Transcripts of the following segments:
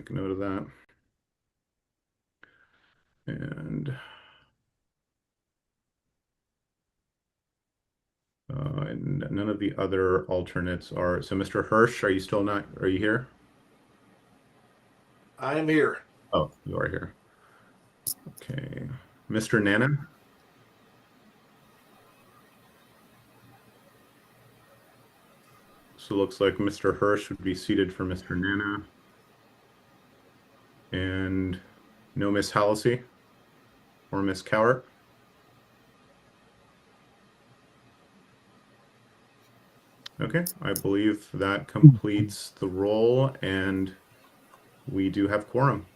make a note of that. And none of the other alternates are. So, Mr. Hirsch, are you still not? Are you here? I am here. Oh, you are here. Okay. Mr. Nana? So it looks like Mr. Hirsch would be seated for Mr. Nana. And no Miss Hallisey or Miss Cowart? Okay, I believe that completes the roll, and we do have quorum.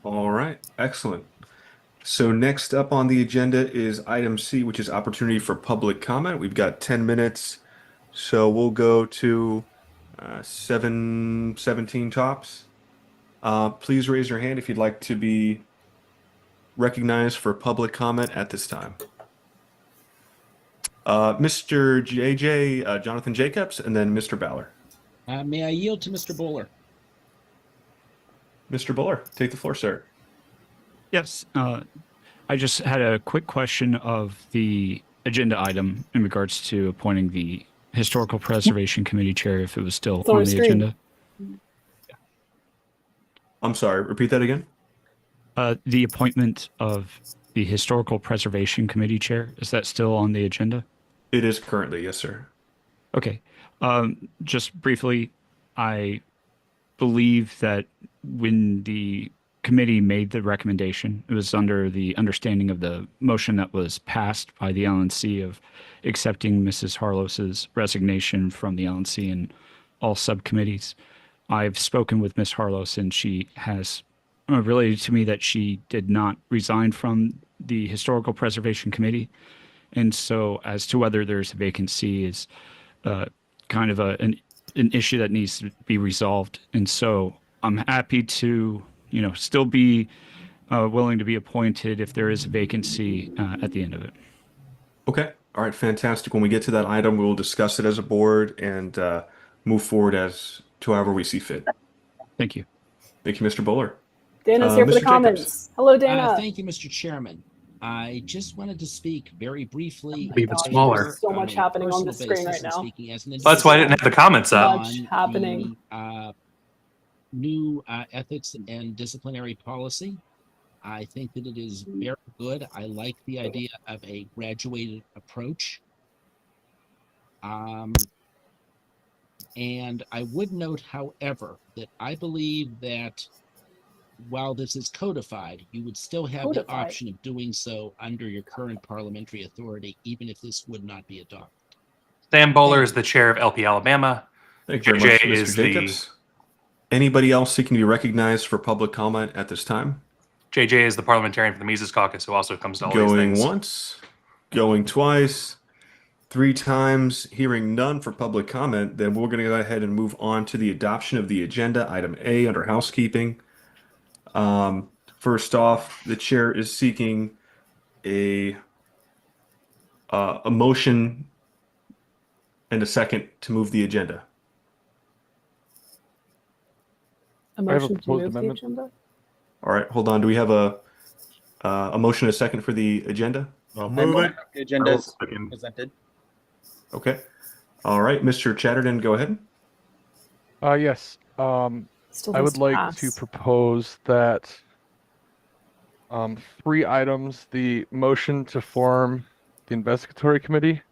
All right, excellent. So next up on the agenda is item C, which is opportunity for public comment. We've got 10 minutes, so we'll go to 7:17 tops. Please raise your hand if you'd like to be recognized for public comment at this time. Mr. JJ, Jonathan Jacobs, and then Mr. Ballard. May I yield to Mr. Bowler? Mr. Bowler, take the floor, sir. Yes, I just had a quick question of the agenda item in regards to appointing the Historical Preservation Committee chair, if it was still on the agenda. I'm sorry, repeat that again. The appointment of the Historical Preservation Committee chair, is that still on the agenda? It is currently, yes, sir. Okay. Just briefly, I believe that when the committee made the recommendation, it was under the understanding of the motion that was passed by the LNC of accepting Mrs. Harlos's resignation from the LNC and all subcommittees. I've spoken with Ms. Harlos, and she has related to me that she did not resign from the Historical Preservation Committee. And so as to whether there's a vacancy is kind of an issue that needs to be resolved. And so I'm happy to, still be willing to be appointed if there is a vacancy at the end of it. Okay. All right. Fantastic. When we get to that item, we'll discuss it as a board and move forward as to however we see fit. Thank you. Thank you, Mr. Bowler. Dana's here for the Mr. comments. Jacobs. Hello, Dana. Thank you, Mr. Chairman. I just wanted to speak very briefly. Even smaller. There's so much happening on the screen right now. That's why I didn't have the comments up. Much happening. New ethics and disciplinary policy. I think that it is very good. I like the idea of a graduated approach. And I would note, however, that I believe that while this is codified, you would still have the option of doing so under your current parliamentary authority, even if this would not be adopted. Sam Bowler is the chair of LPA Alabama. Thank you very much, JJ Mr. is Jacobs. Anybody else seeking to be recognized for public comment at this time? JJ is the parliamentarian for the Mises Caucus, who also comes to all these Going things. once, going twice, 3 times, hearing none for public comment, then we're going to go ahead and move on to the adoption of the agenda, item A under housekeeping. First off, the chair is seeking a motion and a second to move the agenda. A motion to move the agenda? All right, hold on. Do we have a motion and a second for the agenda? I'll move it. The agenda is presented. Okay. All right, Mr. Chatterton, go ahead. Yes. I would like to propose that 3 items: the motion to form the investigatory committee,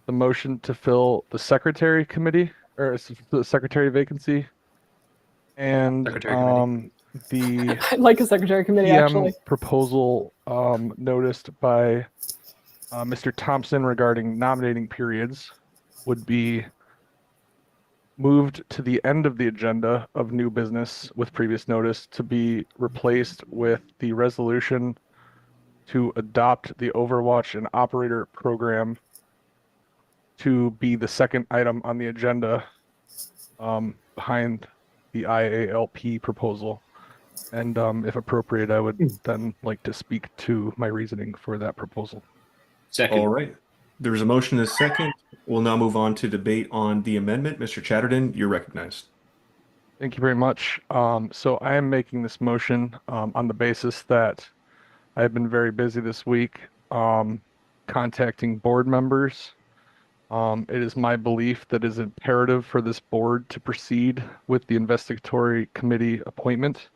the motion to fill the secretary committee or the secretary vacancy, and the I'd like a secretary committee actually. proposal noticed by Mr. Thompson regarding nominating periods would be moved to the end of the agenda of new business with previous notice to be replaced with the resolution to adopt the Overwatch and Operator program to be the second item on the agenda behind the IALP proposal. And if appropriate, I would then like to speak to my reasoning for that proposal. Second. All right. There's a motion and a second. We'll now move on to debate on the amendment. Mr. Chatterton, you're recognized. Thank you very much. So I am making this motion on the basis that I have been very busy this week contacting board members. It is my belief that it is imperative for this board to proceed with the investigatory committee appointment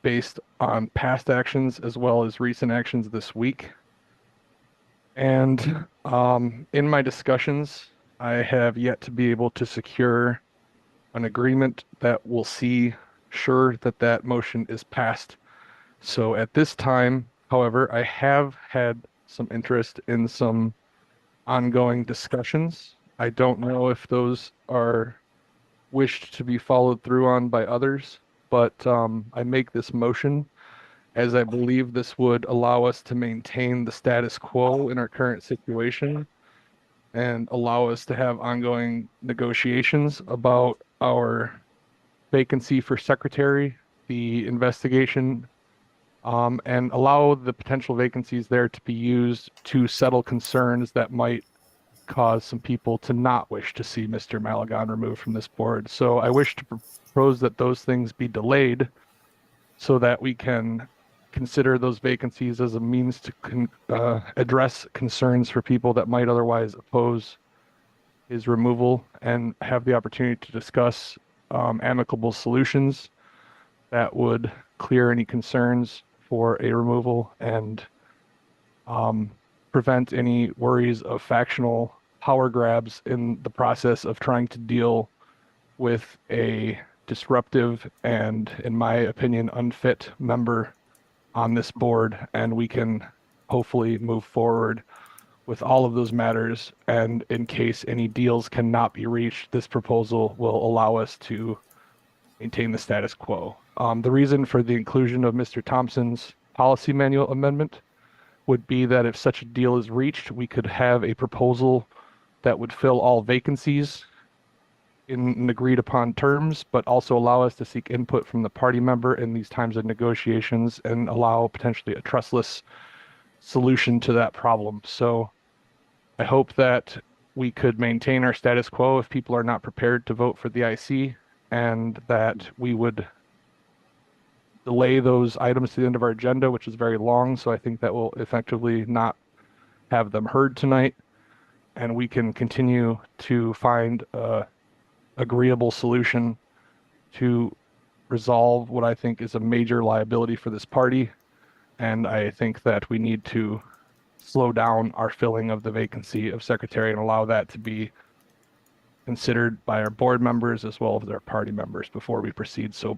based on past actions as well as recent actions this week. And in my discussions, I have yet to be able to secure an agreement that will see sure that that motion is passed. So at this time, however, I have had some interest in some ongoing discussions. I don't know if those are wished to be followed through on by others, but I make this motion as I believe this would allow us to maintain the status quo in our current situation and allow us to have ongoing negotiations about our vacancy for secretary, the investigation, and allow the potential vacancies there to be used to settle concerns that might cause some people to not wish to see Mr. Malagon removed from this board. So I wish to propose that those things be delayed so that we can consider those vacancies as a means to address concerns for people that might otherwise oppose his removal and have the opportunity to discuss amicable solutions that would clear any concerns for a removal and prevent any worries of factional power grabs in the process of trying to deal with a disruptive and, in my opinion, unfit member on this board. And we can hopefully move forward with all of those matters. And in case any deals cannot be reached, this proposal will allow us to maintain the status quo. The reason for the inclusion of Mr. Thompson's policy manual amendment would be that if such a deal is reached, we could have a proposal that would fill all vacancies in agreed upon terms, but also allow us to seek input from the party member in these times of negotiations and allow potentially a trustless solution to that problem. So I hope that we could maintain our status quo if people are not prepared to vote for the IC, and that we would delay those items to the end of our agenda, which is very long. So I think that will effectively not have them heard tonight, and we can continue to find a agreeable solution to resolve what I think is a major liability for this party. And I think that we need to slow down our filling of the vacancy of secretary and allow that to be considered by our board members as well as our party members before we proceed so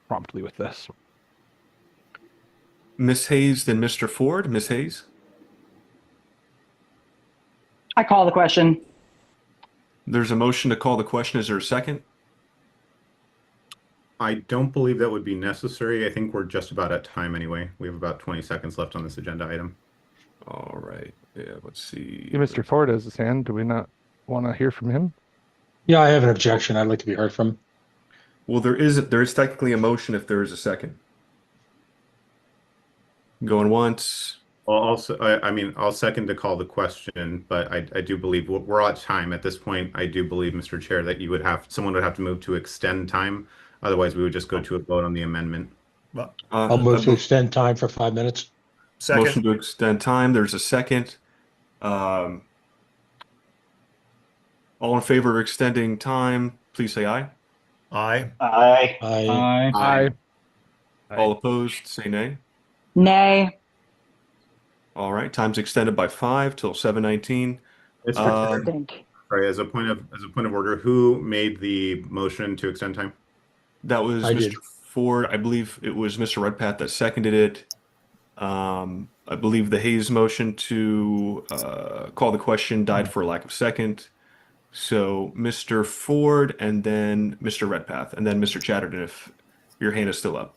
promptly with this. Ms. Hayes, then Mr. Ford. Ms. Hayes? I call the question. There's a motion to call the question. Is there a second? I don't believe that would be necessary. I think we're just about at time anyway. We have about 20 seconds left on this agenda item. All right. Yeah, let's see. Yeah, Mr. Ford has his hand. Do we not want to hear from him? Yeah, I have an objection. I'd like to be heard from. Well, there is technically a motion if there is a second. Going once. Also, I mean, I'll second to call the question, but I do believe we're at time at this point. I do believe, Mr. Chair, that someone would have to move to extend time. Otherwise, we would just go to a vote on the amendment. I'll move to extend time for 5 minutes. Second. Motion to extend time. There's a second. All in favor of extending time, please say aye. Aye. Aye. Aye. Aye. All opposed, say nay. Nay. All right, time's extended by 5 till 7:19. Mr. Chair, Think. sorry, as a point of order, who made the motion to extend time? That was I Mr. did. Ford. I believe it was Mr. Redpath that seconded it. I believe the Hayes motion to call the question died for a lack of second. So Mr. Ford and then Mr. Redpath and then Mr. Chatterton, if your hand is still up.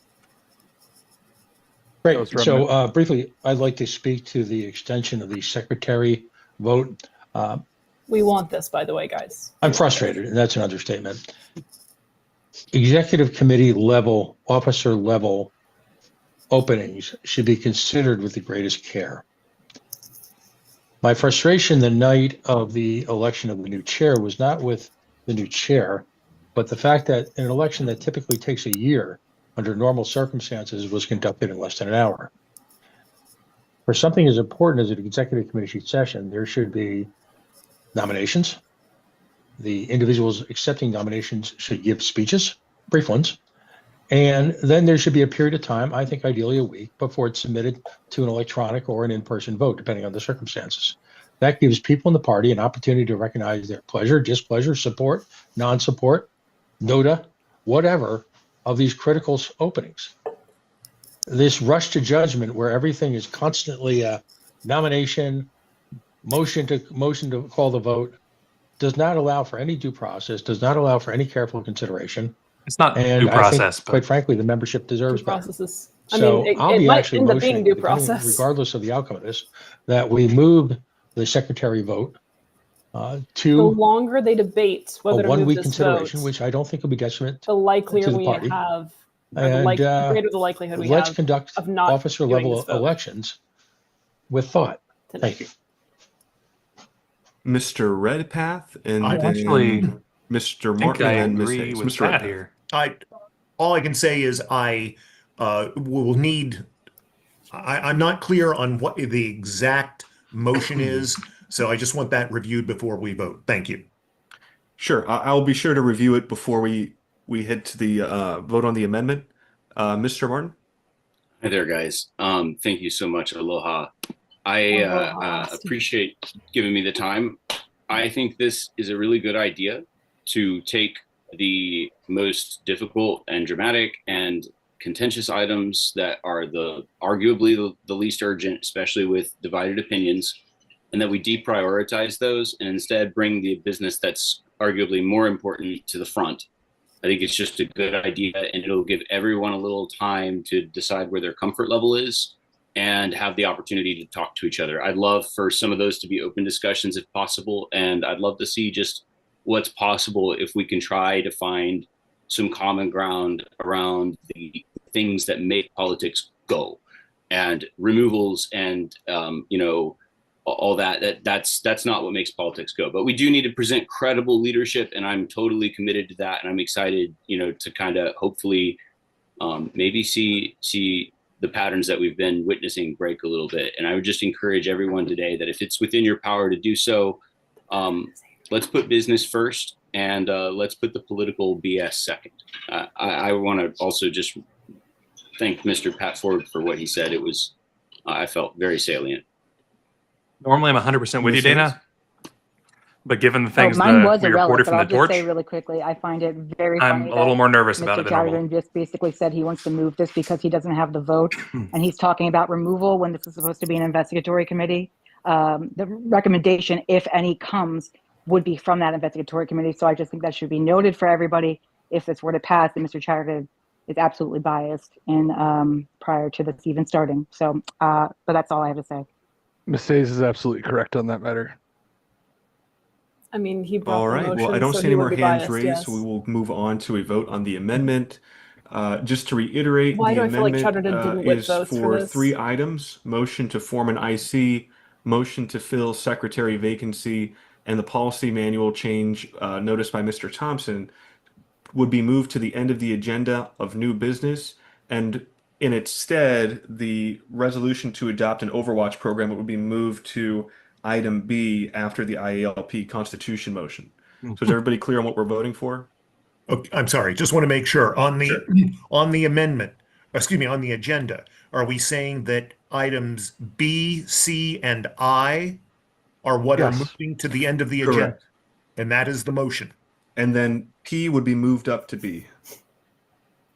Great. So briefly, I'd like to speak to the extension of the secretary vote. We want this, by the way, guys. I'm frustrated, and that's an understatement. Executive committee level, officer level openings should be considered with the greatest care. My frustration the night of the election of the new chair was not with the new chair, But the fact that an election that typically takes a year under normal circumstances was conducted in less than an hour. For something as important as an executive committee session, there should be nominations. The individuals accepting nominations should give speeches, brief ones. And then there should be a period of time, I think ideally a week, before it's submitted to an electronic or an in-person vote, depending on the circumstances. That gives people in the party an opportunity to recognize their pleasure, displeasure, support, non-support, nota, whatever, of these critical openings. This rush to judgment where everything is constantly a nomination, motion to call the vote, does not allow for any due process, does not allow for any careful consideration. It's not And due I think, process, quite but frankly, the membership deserves Due better. processes. So I'll it be might actually end up being motioning, due depending, process. regardless of the outcome of this, that we move the secretary vote The to longer they debate a whether to move one-week this consideration, vote, which I don't think will be detriment the likelier to the we party. have, or the And greater the likelihood we let's have conduct of not officer doing level this vote elections with thought. tonight. Thank you. Mr. Redpath, and I then actually Mr. think Martin, I and then Ms. agree Hayes. with Mr. Pat Redpath. here. All I can say is will need. I'm not clear on what the exact motion is, so I just want that reviewed before we vote. Thank you. Sure, I'll be sure to review it before we head to the vote on the amendment. Mr. Martin? Hi there, guys. Thank you so much. Aloha. I Aloha. appreciate giving me the time. I think this is a really good idea to take the most difficult and dramatic and contentious items that are arguably the least urgent, especially with divided opinions, and that we deprioritize those and instead bring the business that's arguably more important to the front. I think it's just a good idea, and it'll give everyone a little time to decide where their comfort level is and have the opportunity to talk to each other. I'd love for some of those to be open discussions if possible, and I'd love to see just what's possible if we can try to find some common ground around the things that make politics go, and removals and all that's not what makes politics go. But we do need to present credible leadership, and I'm totally committed to that, and I'm excited to kind of hopefully maybe see the patterns that we've been witnessing break a little bit. And I would just encourage everyone today that if it's within your power to do so, let's put business first, and let's put the political BS second. I want to also just thank Mr. Pat Ford for what he said. It was, I felt very salient. Normally I'm 100% with you, Dana. But given the things mine that was we a relic, reported but from I'll the just torch, say really quickly, I find it very I'm funny a little that more nervous about Mr. it than normal. Chatterton just basically said he wants to move this because he doesn't have the vote, and he's talking about removal when this is supposed to be an investigatory committee. The recommendation, if any, comes would be from that investigatory committee. So I just think that should be noted for everybody. If this were to pass, that Mr. Chatterton is absolutely biased in prior to this even starting. So, but that's all I have to say. Ms. Hayes is absolutely correct on that matter. I mean, he brought All the right. motion, Well, I don't so see he any would more be hands biased, raised, yes. so we will move on to a vote on the amendment. Just to reiterate, Why the do I feel like amendment Chatterton didn't whip is votes for for this? 3 items: motion to form an IC, motion to fill secretary vacancy, and the policy manual change noticed by Mr. Thompson would be moved to the end of the agenda of new business, and in its stead, the resolution to adopt an Overwatch program would be moved to item B after the IALP Constitution motion. So is everybody clear on what we're voting for? Okay, I'm sorry. Just want to make sure on the amendment. Excuse me, on the agenda. Are we saying that items B, C, and I are what are Yes. moving to the end of the agenda? Correct. And that is the motion. And then P would be moved up to B.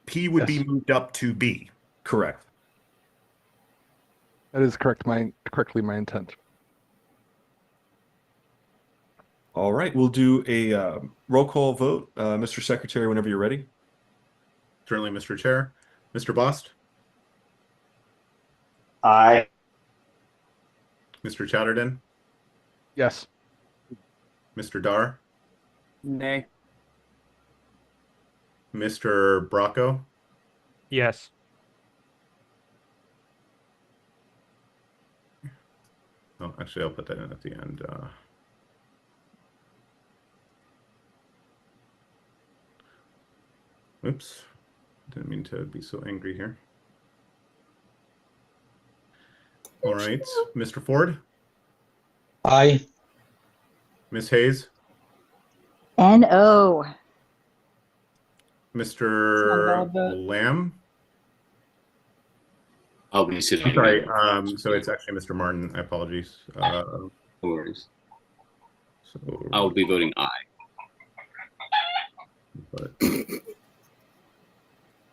P would Yes. be moved up to B. Correct. That is correctly my intent. All right, we'll do a roll call vote. Mr. Secretary, whenever you're ready. Certainly, Mr. Chair. Mr. Bost? Aye. Mr. Chatterton? Yes. Mr. Dar? Nay. Mr. Bracco? Yes. Oh, actually, I'll put that in at the end. Oops. Didn't mean to be so angry here. All right. Mr. Ford, Aye. Ms. Hayes, No. It's not a Mr. valid vote. Lamb. I'll be sitting. I'm sorry. in. So it's actually Mr. Martin. I apologize. No worries. So, I'll be voting aye. but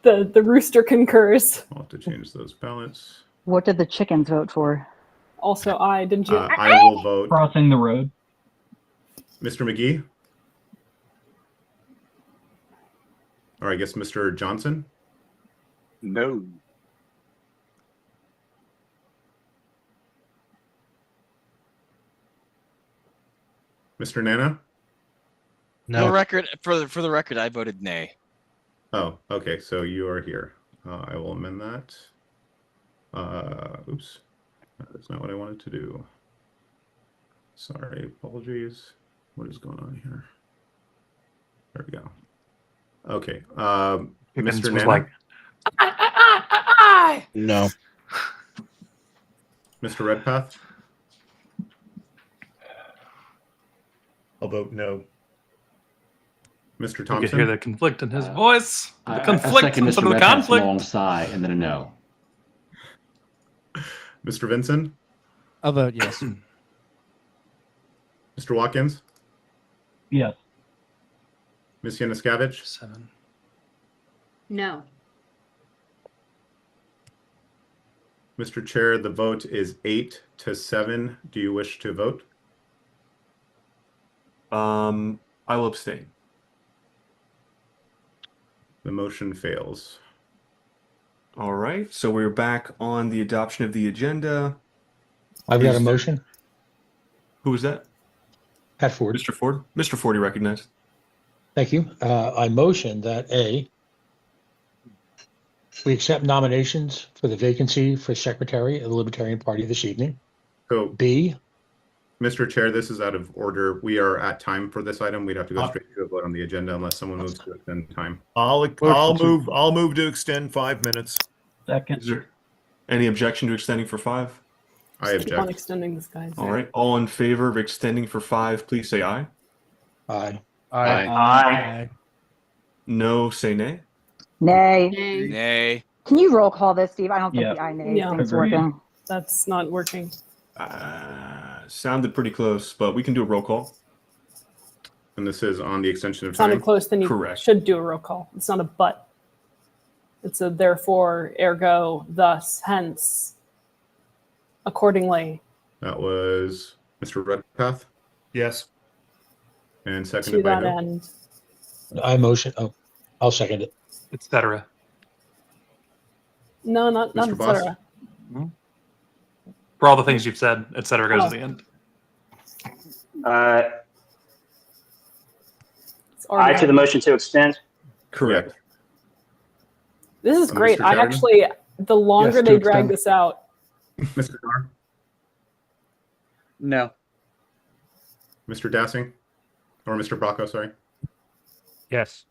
The rooster concurs. I'll have to change those ballots. What did the chickens vote for? Also aye, didn't you? I will vote. Crossing the road. Mr. McGee. Or I guess Mr. Johnson. No. Mr. Nana. For the record, I voted nay. Oh, okay. So you are here. I will amend that. Oops. That's not what I wanted to do. Sorry. Apologies. What is going on here? There we go. Okay. Mr. was Nana. like, No. Mr. Redpath. I'll vote no. Mr. you could Thompson. hear the conflict in his voice. The I conflict second instead Mr. of the Redpath's conflict. long sigh and then a no. Mr. Vinson. I'll vote yes. Mr. Watkins. Yes. Ms. Yanuskavich. 7. No. Mr. Chair, the vote is 8-7. Do you wish to vote? I will abstain. The motion fails. All right. So we're back on the adoption of the agenda. I've got a Is- motion. Who was that? Pat Ford. Mr. Ford? Mr. Ford, you recognized. Thank you. I motion that we accept nominations for the vacancy for secretary of the Libertarian Party this evening. So, B, Mr. Chair, this is out of order. We are at time for this item. We'd have to go straight to a vote on the agenda unless someone moves to extend time. I'll move to extend 5 minutes. Second. Is there any objection to extending for 5? I Keep on object. extending this guy's. All right. All in favor of extending for 5, please say aye. aye. Aye. No, say nay. Nay. Nay. Nay. Can you roll call this, Steve? I don't think Yeah. the I nay Yeah. thing's Agreed. working. That's not working. Sounded pretty close, but we can do a roll call. And this is on the extension of It sounded time. close, then you Correct. should do a roll call. It's not a but. It's a therefore, ergo, thus, hence, accordingly. That was Mr. Redpath Yes. and To seconded by that who? end. I motion. Oh, I'll second it. Etc. No, not Mr. et Boss? cetera. For all the things you've said, etc. goes Oh. at the end. It's already- motion to extend. Correct. This is Mr. great. I Sheridan? actually, the longer Yes, to they drag extend. this out, Mr. Dar? No. Mr. Dassing? Or Mr. Bracco, sorry. Yes.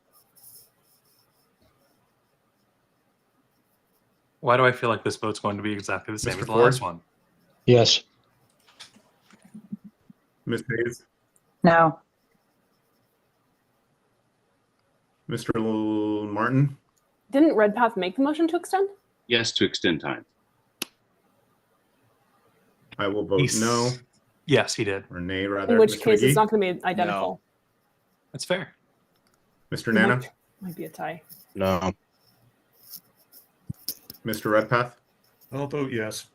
Why do I feel like this vote's going to be exactly the same Mr. as the Ford? last one? Yes. Ms. Hayes? No. Mr. Martin? didn't Redpath make the motion to extend? Yes, to extend time. I will vote He's- no, Yes, he did. or nay rather. In which Mr. case, McGee? it's not going to be identical. That's fair. Mr. Nana? Might be a tie. No. Mr. Redpath? I'll vote yes.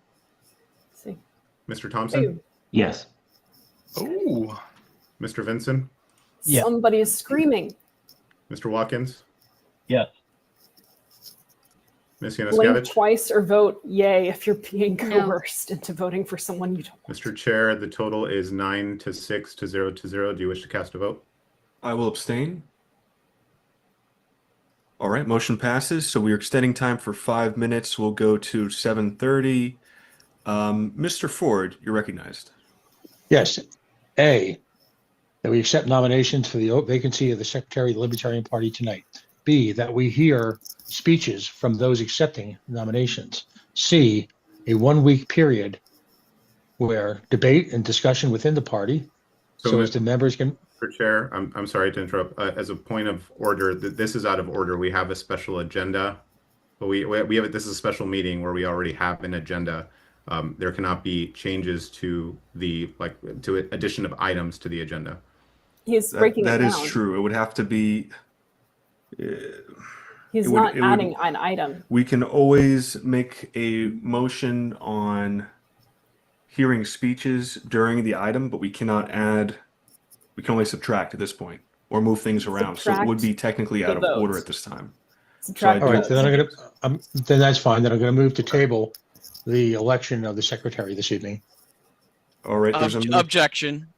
Let's see. Mr. Thompson? Ooh, Yes. Oh, Mr. Vinson? Yeah. somebody is screaming. Mr. Watkins? Yes. Ms. Blink Yanuskavich? twice or vote yay if you're being No. coerced into voting for someone you don't want. Mr. Chair, the total is 9-6 to 0. Do you wish to cast a vote? I will abstain. All right, motion passes. So we are extending time for 5 minutes. We'll go to 7:30. Mr. Ford, you're recognized. Yes. A, that we accept nominations for the vacancy of the Secretary of the Libertarian Party tonight. B, that we hear speeches from those accepting nominations. C, a 1-week period where debate and discussion within the party, so as the members can. Mr. Chair, I'm sorry to interrupt. As a point of order, this is out of order. We have a special agenda, but we have this is a special meeting where we already have an agenda. There cannot be changes to the addition of items to the agenda. He's breaking it down. That is true. It would have to be. He's not adding an item. We can always make a motion on hearing speeches during the item, but we cannot add. We can only subtract at this point or move things around. So it would be technically out of order at this time. All right, then then that's fine. Then I'm going to move to table the election of the secretary this evening. All right. There's Objection.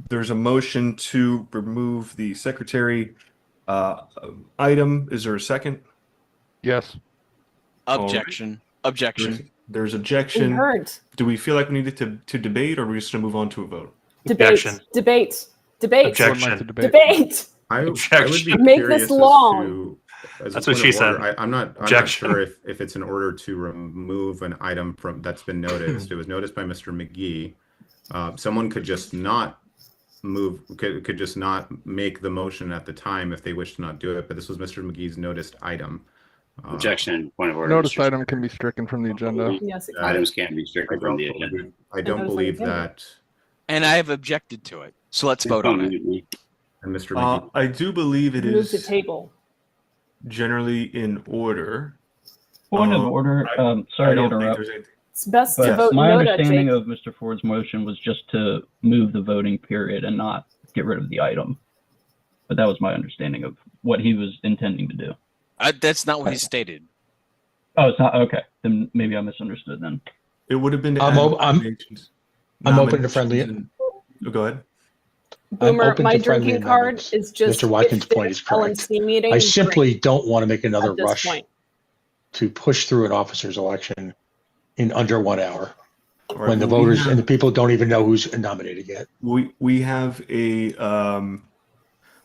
There's a motion to remove the secretary item. Is there a second? Yes. Objection. Objection. There's objection. We heard. Do we feel like we need to debate, or are we just going to move on to a vote? Debate. Debate. Debate. Objection. Debate. I would be Make curious this long. That's what she said. I'm not sure if it's in order to remove an item that's been noticed. It was noticed by Mr. McGee. Someone could just not move, could just not make the motion at the time if they wish to not do it. But this was Mr. McGee's noticed item. Objection. Point of order. Notice item can be stricken from the agenda. Yes, items can be stricken from the agenda. I don't believe that. And I have objected to it. So let's vote on it. And Mr. McGee. I do believe it Move is to table. generally in order. Point of order. Sorry to interrupt. It's best to But vote my no to understanding Jake. of Mr. Ford's motion was just to move the voting period and not get rid of the item. But that was my understanding of what he was intending to do. That's not what he stated. Oh, it's not? Okay. Then maybe I misunderstood then. It would have been. I'm open to friendly. Go ahead. Boomer, open my to friendly drinking card amendments. is just. Mr. Watkins' if point is correct. LNC meeting, I simply don't want to make another at this rush point. to push through an officer's election in under 1 hour Right, when the well, voters and the people don't even know who's nominated yet. We have a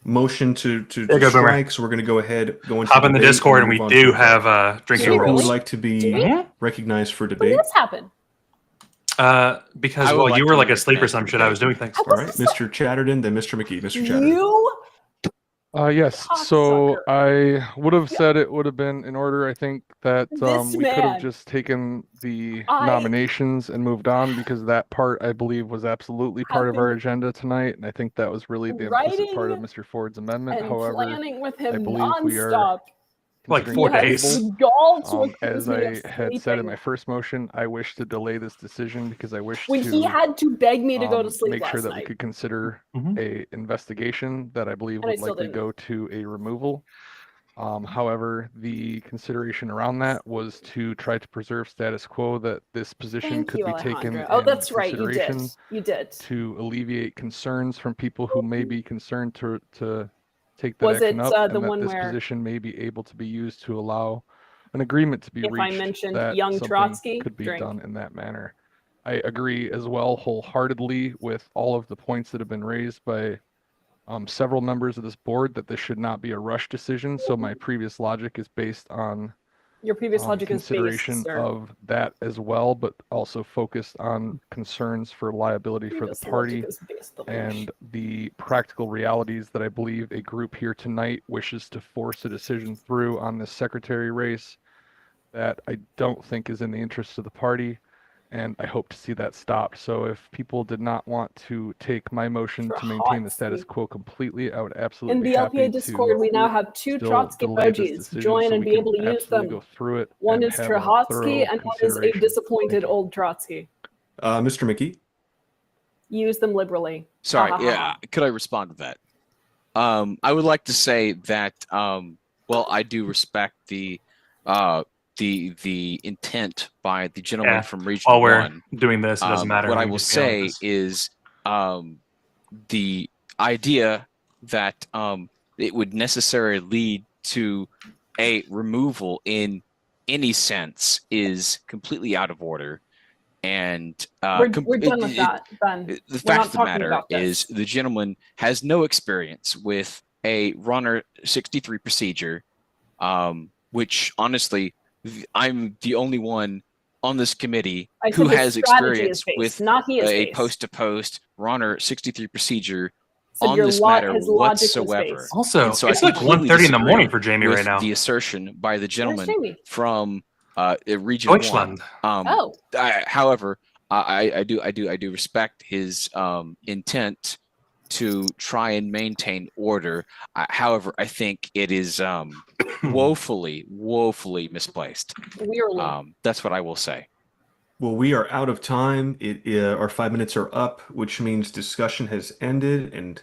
motion to There you go, Boomer. strike, so we're going to go ahead, go into Hop in the debate, Discord, and we move on do to- have So drinking who really? would rules. like to Do be we? recognized for When debate? did this happen? Because I would well, like you to were like be asleep or recognized some for shit. I was doing debate. things. All right, Mr. Chatterton, then Mr. McGee. Mr. Chatterton. You Yes, so cocksucker. I would have said it would have been in order. I think that This we could man. have just taken the I- nominations and moved on because that part I believe was absolutely part of our agenda tonight, and I think that was really the implicit part of Writing Mr. Ford's amendment. and However, planning with him believe we are nonstop. Like considering 4 the days. table. Gall to accuse As me I of had said in sleeping my first motion, I wish to delay this decision because I wish when to he had to beg me to go to sleep make last sure that we night. could consider Mhm. a investigation that I believe And I would still likely didn't. go to a removal. However, the consideration around that was to try to preserve status quo, that this position Thank could you, be taken Alejandro. Oh, in that's right. You did. consideration You did. to alleviate concerns from people who may be concerned to take that Was action it, up, the and that one this where- position may be able to be used to allow an agreement to be If I reached mentioned that young something Trotsky, could be drink. done in that manner. I agree as well wholeheartedly with all of the points that have been raised by several members of this board that this should not be a rush decision. So my previous logic is based on Your previous logic is based, consideration sir. of that as well, but also focused on concerns for liability for the Previous party logic is based on and the practical realities that I believe a group here tonight wishes to force a decision through on this secretary race that I don't think is in the interest of the party, and I hope to see that stopped. So if people did not want to take my motion to maintain the status quo completely, I would absolutely In be the happy LPA Discord, to we now have two still Trotsky delay this emojis. decision Join so and we be can able to use absolutely them. go through it One and is have a Trotsky thorough and one is a consideration. disappointed old Trotsky. Mr. McGee. Use them liberally. Sorry, Ha, ha, yeah. Could I respond to that? I would like to say that well, I do respect the intent by the gentleman Yeah, from Regional while we're 1. doing this, it doesn't matter. What We I will just be on say this. is the idea that it would necessarily lead to a removal in any sense is completely out of order. And We're done with that, Ben. the We're fact not of the talking matter about this. is the gentleman has no experience with a runner 63 procedure, which honestly, I'm the only one on this committee I who said his has strategy experience is based, with not he is a based. post-to-post runner 63 procedure Said on your this matter his logic was whatsoever. based. Also, And so it's I like completely 1:30 in the morning disagree for Jamie with right now. the assertion by the Where's gentleman Jamie? from Region Deutschland. 1. Oh, However, I do respect his intent to try and maintain order. However, I think it is woefully misplaced. weird. That's what I will say. Well, we are out of time. Our 5 minutes are up, which means discussion has ended, and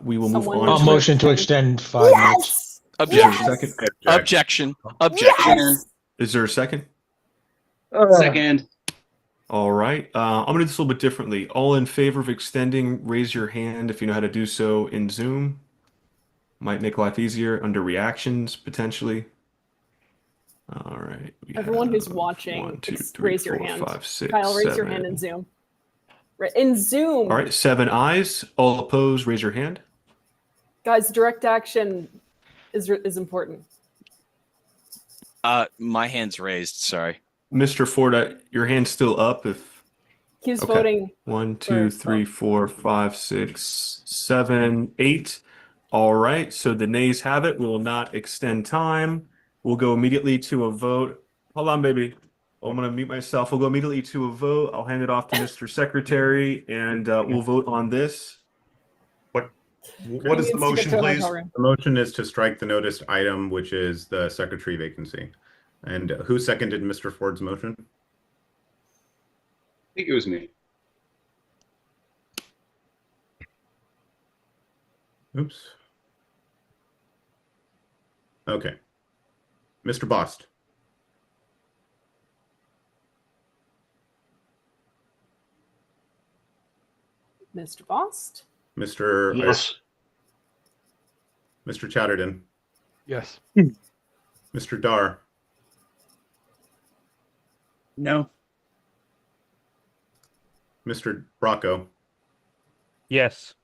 we will move Someone on I'll to motion to extend 5 minutes. Is there a Yes! second? Objection. Yes! Is there a second? Second. All right. I'm going to do this a little bit differently. All in favor of extending, raise your hand if you know how to do so in Zoom. Might make life easier under reactions, potentially. All right. Everyone who's watching, 1, 2, 3, raise your 4, hand. 5, 6, Kyle, raise your 7. hand in Zoom. In Zoom. All right. 7 ayes. All opposed, raise your hand. Guys, direct action is important. My hand's raised. Sorry. Mr. Ford, your hand's still up. If He's okay. voting. 1, 2, 3, 4, 5, 6, 7, 8. All right. So the nays have it. We will not extend time. We'll go immediately to a vote. Hold on, baby. I'm going to mute myself. We'll go immediately to a vote. I'll hand it off to Mr. Secretary, and we'll vote on this. What is the motion, please? The motion is to strike the noticed item, which is the secretary vacancy. And who seconded Mr. Ford's motion? I think it was me. Oops. Okay. Mr. Bost. Mr. Bost? Mr. Yes. Mr. Chatterton. Yes. Mr. Dar. No. Mr. Bracco. Yes.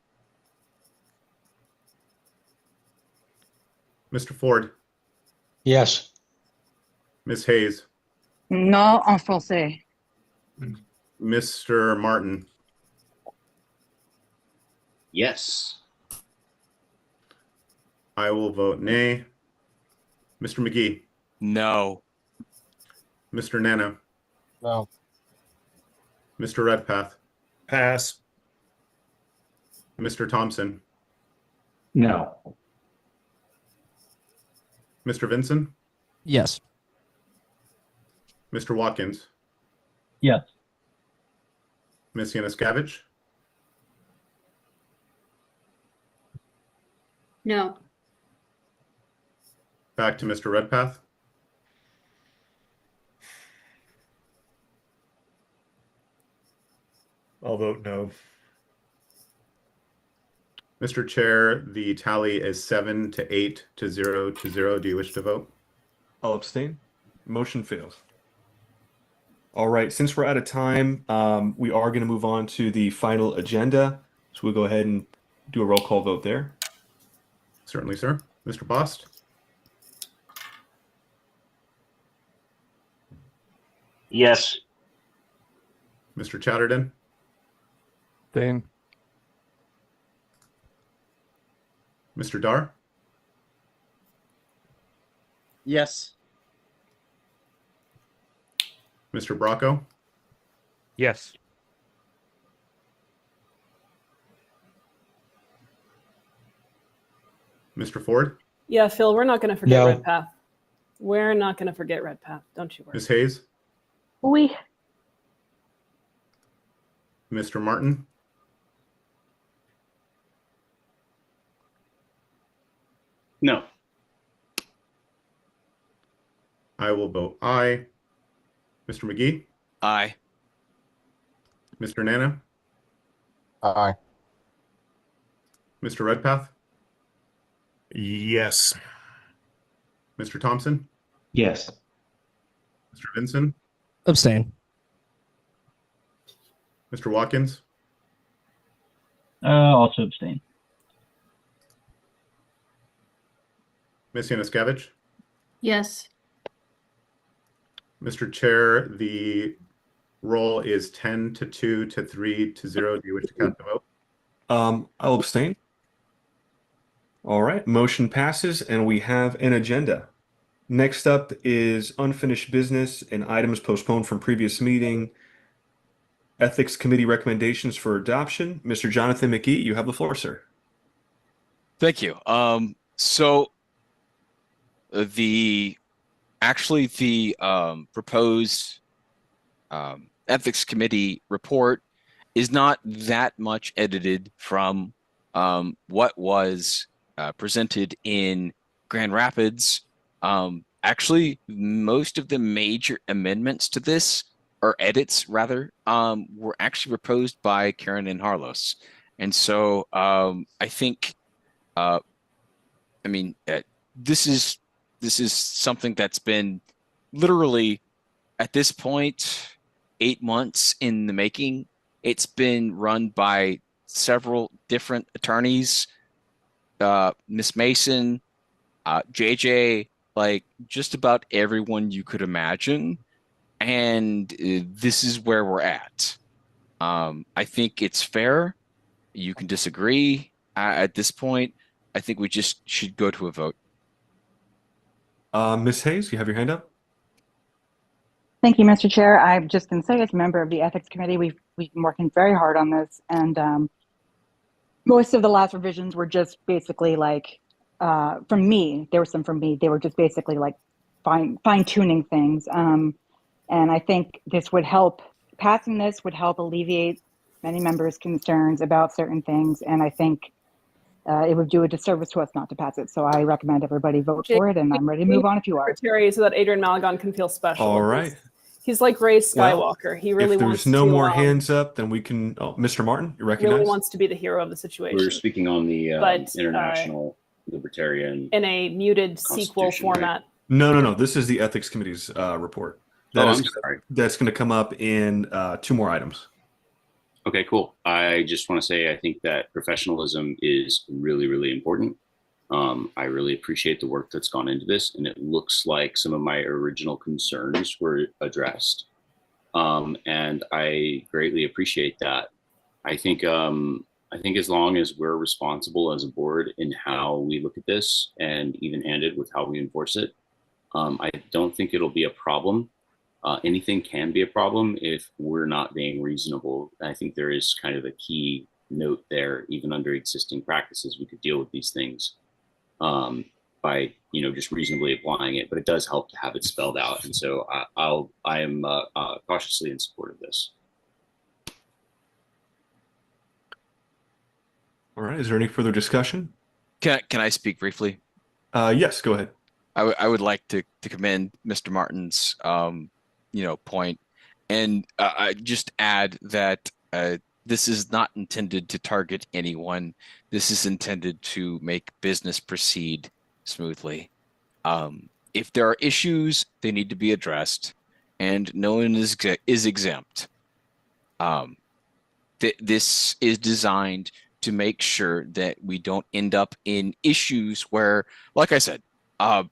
Mr. Ford. Yes. Ms. Hayes. No en français. Mr. Martin. Yes. I will vote nay. Mr. McGee. No. Mr. Nana. No. Mr. Redpath. Pass. Mr. Thompson. No. Mr. Vinson. Yes. Mr. Watkins. Yes. Ms. Yanuskavich. No. Back to Mr. Redpath. I'll vote no. Mr. Chair, the tally is 7 to 8 to 0 to 0. Do you wish to vote? I'll abstain. Motion fails. All right. Since we're out of time, we are going to move on to the final agenda. So we'll go ahead and do a roll call vote there. Certainly, sir. Mr. Bost. Yes. Mr. Chatterton. Dane. Mr. Dar. Yes. Mr. Bracco. Yes. Mr. Ford. Yeah, Phil, we're not going to forget No. Redpath. We're not going to forget Redpath. Don't you worry. Ms. Hayes. Oui. Mr. Martin. No. I will vote aye. Mr. McGee. Aye. Mr. Nana. Aye. Mr. Redpath. Yes. Mr. Thompson. Yes. Mr. Vinson. Abstain. Mr. Watkins. Also abstain. Ms. Yanuskevich? Yes. Mr. Chair, the roll is 10 to 2 to 3 to 0. Do you wish to cast a vote? I'll abstain. All right, motion passes, and we have an agenda. Next up is unfinished business and items postponed from previous meeting. Ethics Committee recommendations for adoption. Mr. Jonathan McGee, you have the floor, sir. Thank you. So the proposed ethics committee report is not that much edited from what was presented in Grand Rapids. Actually, most of the major amendments to this, or edits rather, were actually proposed by Karen and Harlos. And so I think, this is something that's been literally at this point 8 months in the making. It's been run by several different attorneys, Miss Mason, JJ, like just about everyone you could imagine. And this is where we're at. I think it's fair. You can disagree at this point. I think we just should go to a vote. Ms. Hayes, you have your hand up? Thank you, Mr. Chair. I'm just going to say, as a member of the Ethics Committee, we've been working very hard on this, and most of the last revisions were just basically like, from me, there were some from me, they were just basically like fine-tuning things. And I think this would help, passing this would help alleviate many members' concerns about certain things, and I think it would do a disservice to us not to pass it. So I recommend everybody vote for it, and I'm ready to move on if you are. Secretary, so that Adrian Malagon can feel special. All right. He's like Ray Skywalker. Well, he really if wants there's no to, more hands up, then we can. Oh, Mr. Martin, you recognize? Really wants to be the hero of the situation. We're speaking on the But, International Libertarian in a muted sequel format. Right? No. This is the Ethics Committee's report. I'm sorry. That's going to come up in 2 more items. Okay, cool. I just want to say I think that professionalism is really, really important. I really appreciate the work that's gone into this, and it looks like some of my original concerns were addressed. And I greatly appreciate that. I think as long as we're responsible as a board in how we look at this and even-handed with how we enforce it, I don't think it'll be a problem. Anything can be a problem if we're not being reasonable. I think there is kind of a key note there. Even under existing practices, we could deal with these things by just reasonably applying it. But it does help to have it spelled out, and so I am cautiously in support of this. All right. Is there any further discussion? Can I speak briefly? Yes, go ahead. I would like to commend Mr. Martin's point, and I just add that this is not intended to target anyone. This is intended to make business proceed smoothly. If there are issues, they need to be addressed, and no one is exempt. This is designed to make sure that we don't end up in issues where, like I said, I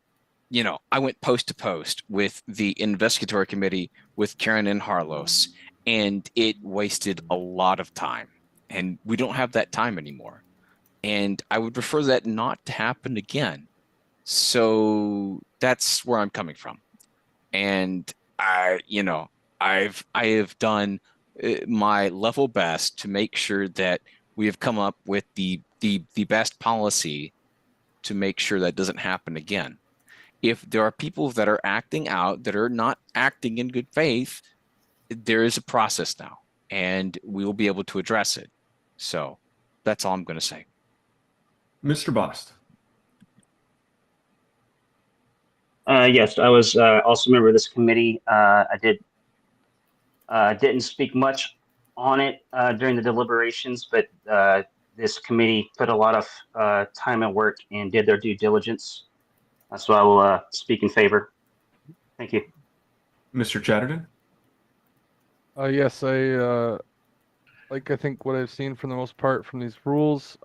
went post to post with the investigatory committee with Karen and Harlos, and it wasted a lot of time, and we don't have that time anymore. And I would prefer that not to happen again. So that's where I'm coming from. And I have done my level best to make sure that we have come up with the best policy to make sure that doesn't happen again. If there are people that are acting out, that are not acting in good faith, there is a process now, and we will be able to address it. So that's all I'm going to say. Mr. Bost. Yes, I was also a member of this committee. I didn't speak much on it during the deliberations, but this committee put a lot of time and work and did their due diligence. So I will speak in favor. Thank you. Mr. Chatterton? Yes, I think what I've seen for the most part from these rules.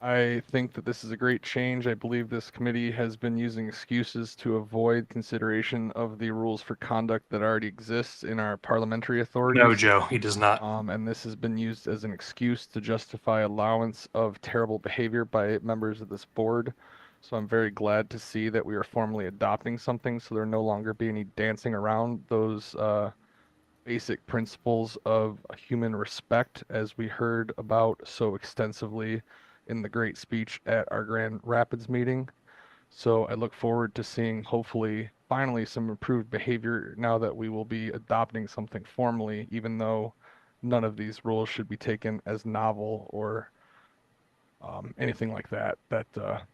I think that this is a great change. I believe this committee has been using excuses to avoid consideration of the rules for conduct that already exists in our parliamentary authorities. No, Joe, he does not. And this has been used as an excuse to justify allowance of terrible behavior by members of this board. So I'm very glad to see that we are formally adopting something so there no longer be any dancing around those basic principles of human respect, as we heard about so extensively in the great speech at our Grand Rapids meeting. So I look forward to seeing, hopefully, finally some improved behavior now that we will be adopting something formally, even though none of these rules should be taken as novel or anything like that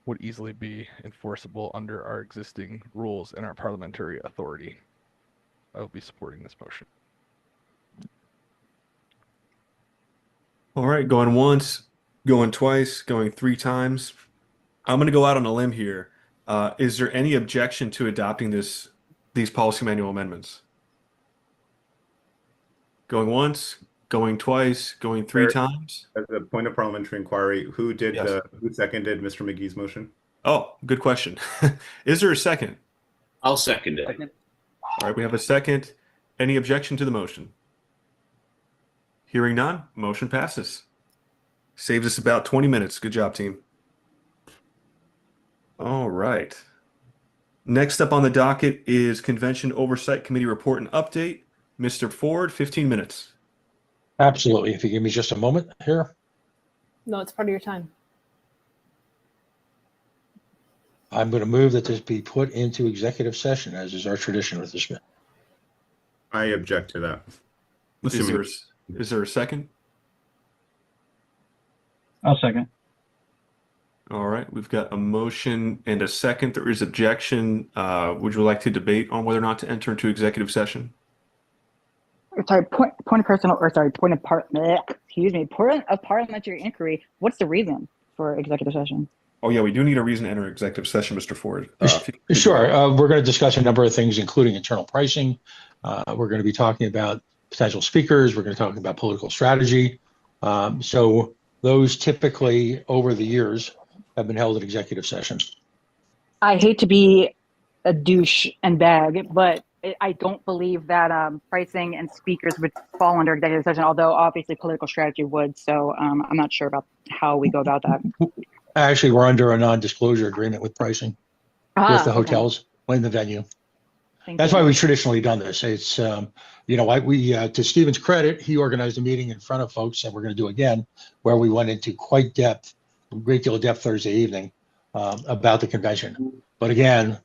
would easily be enforceable under our existing rules and our parliamentary authority. I will be supporting this motion. All right, going once, going twice, going 3 times. I'm going to go out on a limb here. Is there any objection to adopting these policy manual amendments? Going once, going twice, going 3 times? As a point of parliamentary inquiry, who Yes. who seconded Mr. McGee's motion? Oh, good question. Is there a second? I'll second it. All right, we have a second. Any objection to the motion? Hearing none, motion passes. Saves us about 20 minutes. Good job, team. All right. Next up on the docket is Convention Oversight Committee report and update. Mr. Ford, 15 minutes. Absolutely. If you give me just a moment here, No, it's part of your time. I'm going to move that this be put into executive session, as is our tradition with this. I object to that. Is there a second? I'll second. All right, we've got a motion and a second. There is objection. Would you like to debate on whether or not to enter into executive session? Sorry, point of personal, or sorry, point of parliamentary inquiry. What's the reason for executive session? Oh yeah, we do need a reason to enter executive session, Mr. Ford. Sure. We're going to discuss a number of things, including internal pricing. We're going to be talking about potential speakers. We're going to talk about political strategy. So those typically over the years have been held in executive session. I hate to be a douche and bag, but I don't believe that pricing and speakers would fall under executive session, although obviously political strategy would. So I'm not sure about how we go about that. Actually, we're under a non-disclosure agreement with pricing with the hotels in the venue. That's why we've traditionally done this. It's, to Stephen's credit, he organized a meeting in front of folks, and we're going to do again, where we went into a great deal of depth Thursday evening about the convention. But again,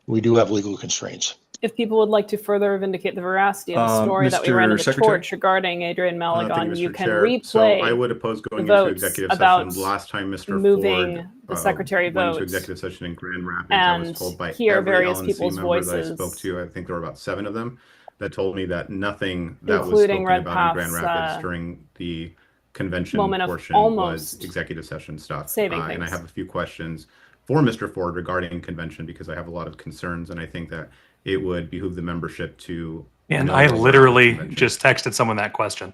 we do have legal constraints. If people would like to further vindicate the veracity of the story that we ran to the torch regarding Adrian Malagon, you can replay So I would oppose going into executive session. Last time Mr. moving Ford the secretary went into votes executive session in Grand Rapids. and I was told by hear every various LNC people's member voices, that I spoke to, I think there were about 7 of them, that told me that nothing that was including spoken Red about in Grand Path's, Rapids during the convention moment of portion was executive session stuff. saving And I things. have a few questions for Mr. Ford regarding convention, because I have a lot of concerns, and I think that it would behoove the membership to. And I literally just texted someone that question.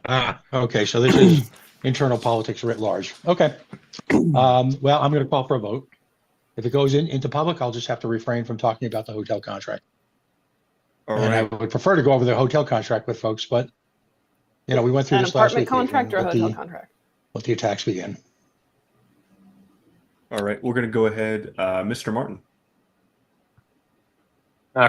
Okay, so this is internal politics writ large. Okay. Well, I'm going to call for a vote. If it goes into public, I'll just have to refrain from talking about the hotel contract. And I would prefer to go over the hotel contract with folks, but we went through An this last apartment week. contract or a hotel contract? Let the attacks begin. All right, we're going to go ahead. Mr. Martin.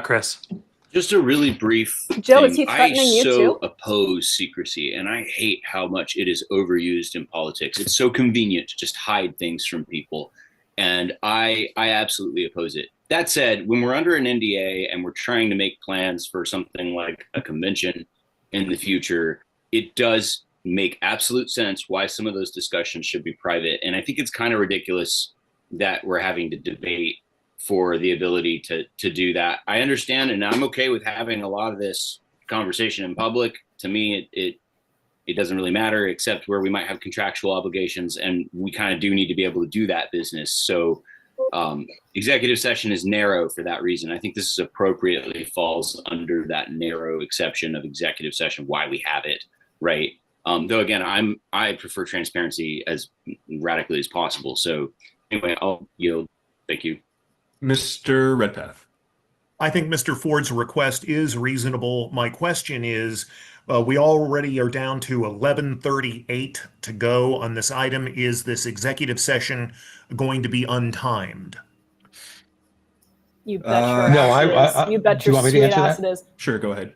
Chris. Just a really brief Joe, thing. is he threatening you I so too? oppose secrecy, and I hate how much it is overused in politics. It's so convenient to just hide things from people, and I absolutely oppose it. That said, when we're under an NDA and we're trying to make plans for something like a convention in the future, it does make absolute sense why some of those discussions should be private. And I think it's kind of ridiculous that we're having to debate for the ability to do that. I understand, and I'm okay with having a lot of this conversation in public. To me, it doesn't really matter, except where we might have contractual obligations, and we kind of do need to be able to do that business. So executive session is narrow for that reason. I think this is appropriately falls under that narrow exception of executive session, why we have it, right? Though again, I prefer transparency as radically as possible. So anyway, I'll yield. Thank you. Mr. Redpath. I think Mr. Ford's request is reasonable. My question is, we already are down to 11:38 to go on this item. Is this executive session going to be untimed? You bet your No, ass it is. You bet do you your want me to sweet answer ass that? it is. Sure, go ahead.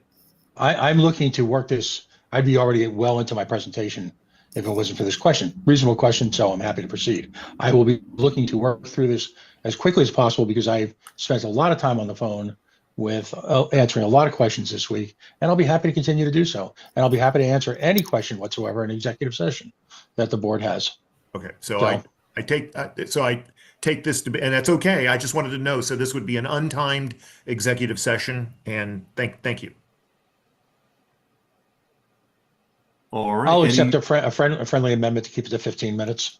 I'm looking to work this. I'd be already well into my presentation if it wasn't for this question. Reasonable question, so I'm happy to proceed. I will be looking to work through this as quickly as possible because I've spent a lot of time on the phone with answering a lot of questions this week, and I'll be happy to continue to do so. And I'll be happy to answer any question whatsoever in executive session that the board has. Okay, so I take this to be, and that's okay. I just wanted to know. So this would be an untimed executive session, and thank you. All right. I'll accept a friendly amendment to keep it to 15 minutes.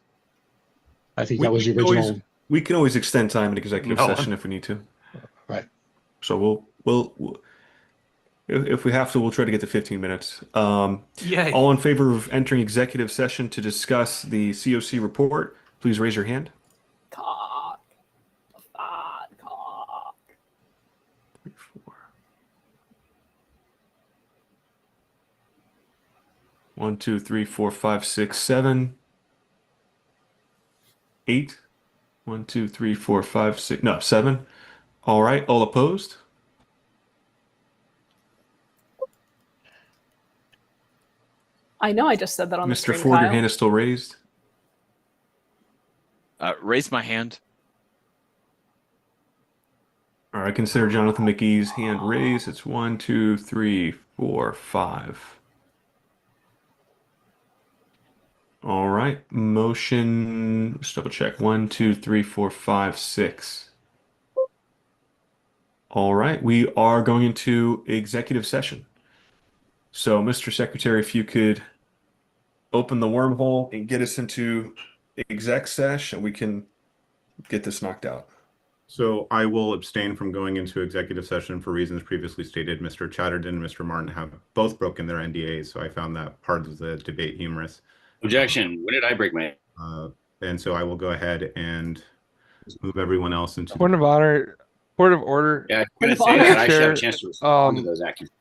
I think that was the original. We can always extend time in executive session if we need to. Right. So we'll if we have to, we'll try to get to 15 minutes. Yay. All in favor of entering executive session to discuss the COC report, please raise your hand. Cock. Cock. 3, 4. 1, 2, 3, 4, 5, 6, 7, 8. 1, 2, 3, 4, 5, 6. No, 7. All right. All opposed? I know I just said that on the Mr. stream, Ford, your Kyle. hand is still raised. Raise my hand. All right, consider Jonathan McGee's hand raised. It's 1, 2, 3, 4, 5. All right, motion, let's double check. 1, 2, 3, 4, 5, 6. All right, we are going into executive session. So, Mr. Secretary, if you could open the wormhole and get us into exec session, we can get this knocked out. So I will abstain from going into executive session for reasons previously stated. Mr. Chatterton and Mr. Martin have both broken their NDAs, so I found that part of the debate humorous. Objection. When did I break my? And so I will go ahead and move everyone else into Point of order. Yeah, I'm going to say that. I should have a chance to respond to those accusations.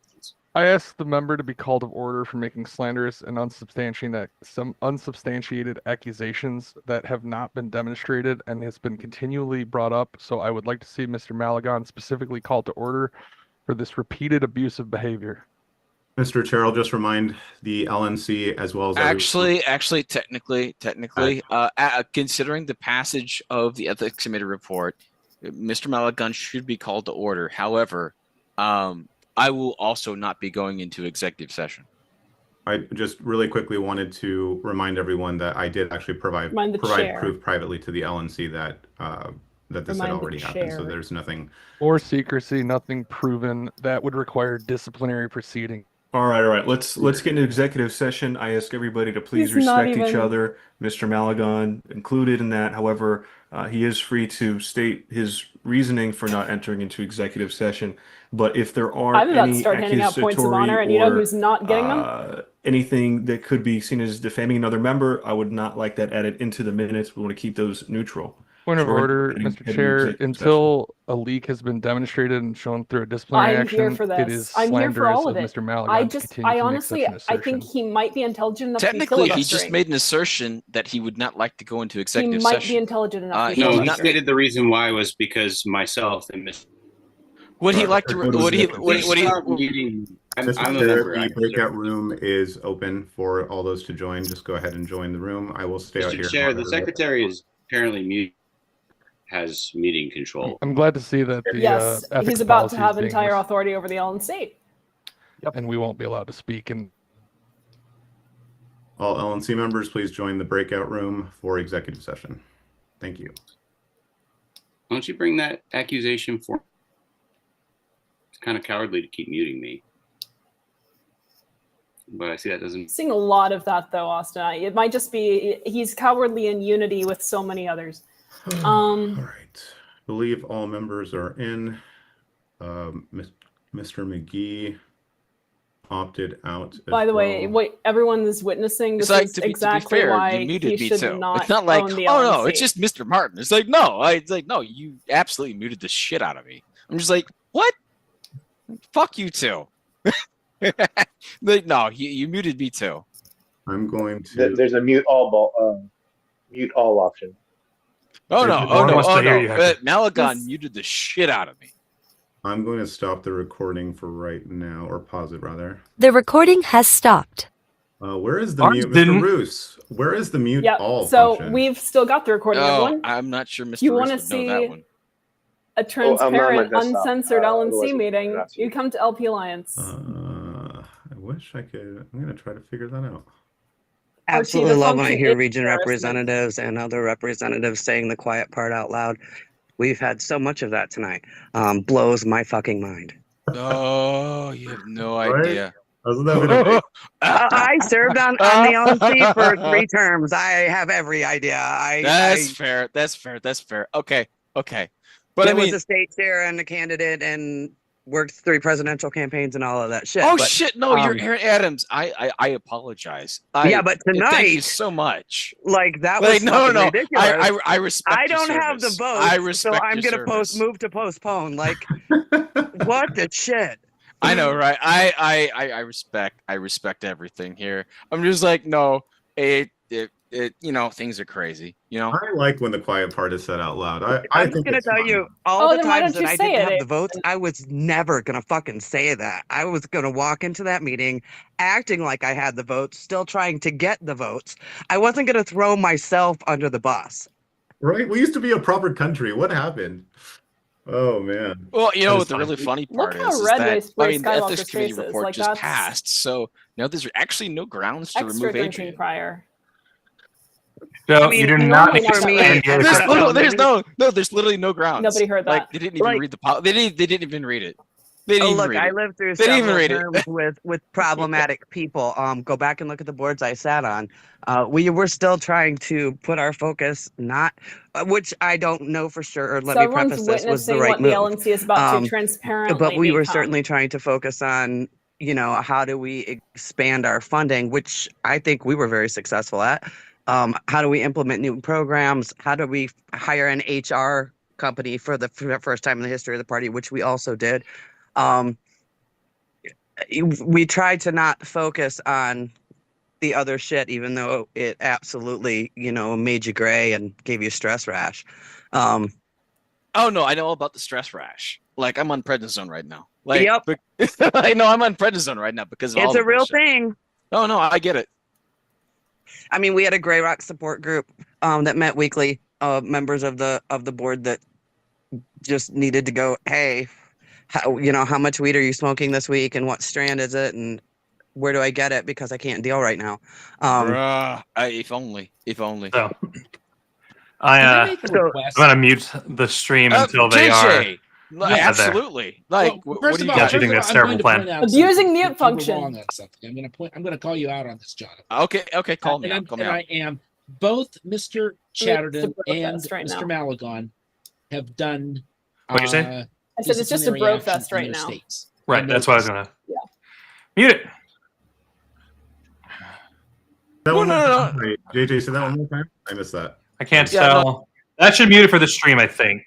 I asked the member to be called of order for making slanderous and unsubstantiated accusations that have not been demonstrated and has been continually brought up. So I would like to see Mr. Malagon specifically called to order for this repeated abusive behavior. Mr. Chair, I'll just remind the LNC as well as Actually, technically, considering the passage of the Ethics Committee report, Mr. Malagon should be called to order. However, I will also not be going into executive session. I just really quickly wanted to remind everyone that I did actually provide proof privately to the LNC that that this had already happened. So there's nothing or secrecy, nothing proven that would require disciplinary proceeding. All right. Let's get into executive session. I ask everybody to please respect each other. Mr. Malagon included in that. However, he is free to state his reasoning for not entering into executive session. But if there are I'm about to any start handing out points of honor, and you know who's not getting them? Anything that could be seen as defaming another member, I would not like that added into the minutes. We want to keep those neutral. Point of order, Mr. Chair. Until a leak has been demonstrated and shown through a disciplinary action, I'm here for this. it is I'm here for all of slanderous it. of Mr. Malagon I honestly, I think he might be intelligent enough Technically, to be he just made an assertion that he would not like to go into executive session. He session. might be intelligent enough. No, he stated the reason why was because myself and Mr. Would he like to? Would he? I'm a member. The breakout room is open for all those to join. Just go ahead and join the room. I will stay out here. Mr. Chair, the secretary is apparently mute. Has meeting control. I'm glad to see that the yes, he's about to have entire authority over the LNC. Yep. And we won't be allowed to speak. And all LNC members, please join the breakout room for executive session. Thank you. Why don't you bring that accusation forward? It's kind of cowardly to keep muting me. But I see that doesn't. Seeing a lot of that though, Austin. It might just be he's cowardly in unity with so many others. All right. I believe all members are in. Mr. McGee opted out. By the way, what everyone is witnessing, this like, is to be exactly fair, why you muted he me should too. not It's not like, own the oh LNC. no, it's just Mr. Martin. It's like, no, it's like, no, you absolutely muted the shit out of me. I'm just like, what? Fuck you too. Like, no, you muted me too. I'm going to. There's a mute all option. Oh no, No one wants to hear you, Hector. Malagon muted the shit out of me. I'm going to stop the recording for right now, or pause it rather. The recording has stopped. Where is the mute, Mr. Roos? Where is the mute all so function? we've still got the recording, everyone. I'm not sure Mr. You Roos want to would know that see one. a transparent, desktop. uncensored Otherwise LNC it meeting, would you come to LP Alliance. I wish I could. I'm going to try to figure that out. Absolutely the love when I function hear is region embarrassment. representatives and other representatives saying the quiet part out loud. We've had so much of that tonight. Blows my fucking mind. Oh, you have no idea. I served on the LNC for 3 terms. I have every idea. That's fair. That's fair. That's fair. Okay. Okay. But I I mean, was a state chair and a candidate and worked 3 presidential campaigns and all of that shit. oh but, shit, no, you're Aaron Adams. I apologize. Yeah, but thank you tonight, so much. like that Like, was no, fucking no. ridiculous. I respect. I don't your have the service. votes, I so respect I'm your gonna service. move to postpone. Like, what the shit? I know, right? I respect everything here. I'm just like, no, it you know, things are crazy. You know, I like when the quiet part is said out loud. I I'm think just gonna it's tell fun. you all the then why times don't that you I say didn't it, have the votes, I was never gonna fucking say that. I was gonna walk into that meeting acting like I had the votes, still trying to get the votes. I wasn't gonna throw myself under the bus. Right? We used to be a proper country. What happened? Oh man. well, you know That what is the funny. really funny Look part how is red that Ray I mean, the Skywalker's ethics committee face is. report Like, just that's passed, so now there's actually no grounds to extra remove drinking Adrian. prior. So I mean, you do not normally need not to that expand way. your There's literally no grounds. Nobody heard Like that. they didn't even Like- read the they didn't even read it. They didn't Oh, even look, read I it. lived through They didn't even several read it. terms with problematic people. Go back and look at the boards I sat on. We were still trying to put our focus, not, which I don't know for sure, or let So me everyone's preface this, was the witnessing right what the move. LNC is about to Um, transparently But we were become. certainly trying to focus on, you know, how do we expand our funding, which I think we were very successful at. How do we implement new programs? How do we hire an HR company for the first time in the history of the party, which we also did. We tried to not focus on the other shit, even though it absolutely, you know, made you gray and gave you a stress rash. Oh no, I know all about the stress rash. Like I'm on prednisone right now. Like, Yep. I know I'm on prednisone right now because of all It's the a real bullshit. thing. Oh no, I get it. I mean, we had a Grey Rock support group that met weekly. Members of the board that just needed to go, hey, how much weed are you smoking this week, and what strand is it, and where do I get it, because I can't deal right now. Bruh, if only. So, I'm gonna mute the stream until they are. Absolutely. Like, Well, what first do of you all, got? you think that's terrible plan? Abusing mute function. I'm going to call you out on this, Jonathan. Okay, call me out. I am. Both Mr. Chatterton and right Mr. now. Malagon have done. What'd you say? I said it's just a disciplinary bro actions fest in right their now. states. Right, that's why I was gonna mute it. That one No. more time. Wait, JJ, say that one more time. I missed that. I can't Yeah, tell. That should mute it for the stream, I think,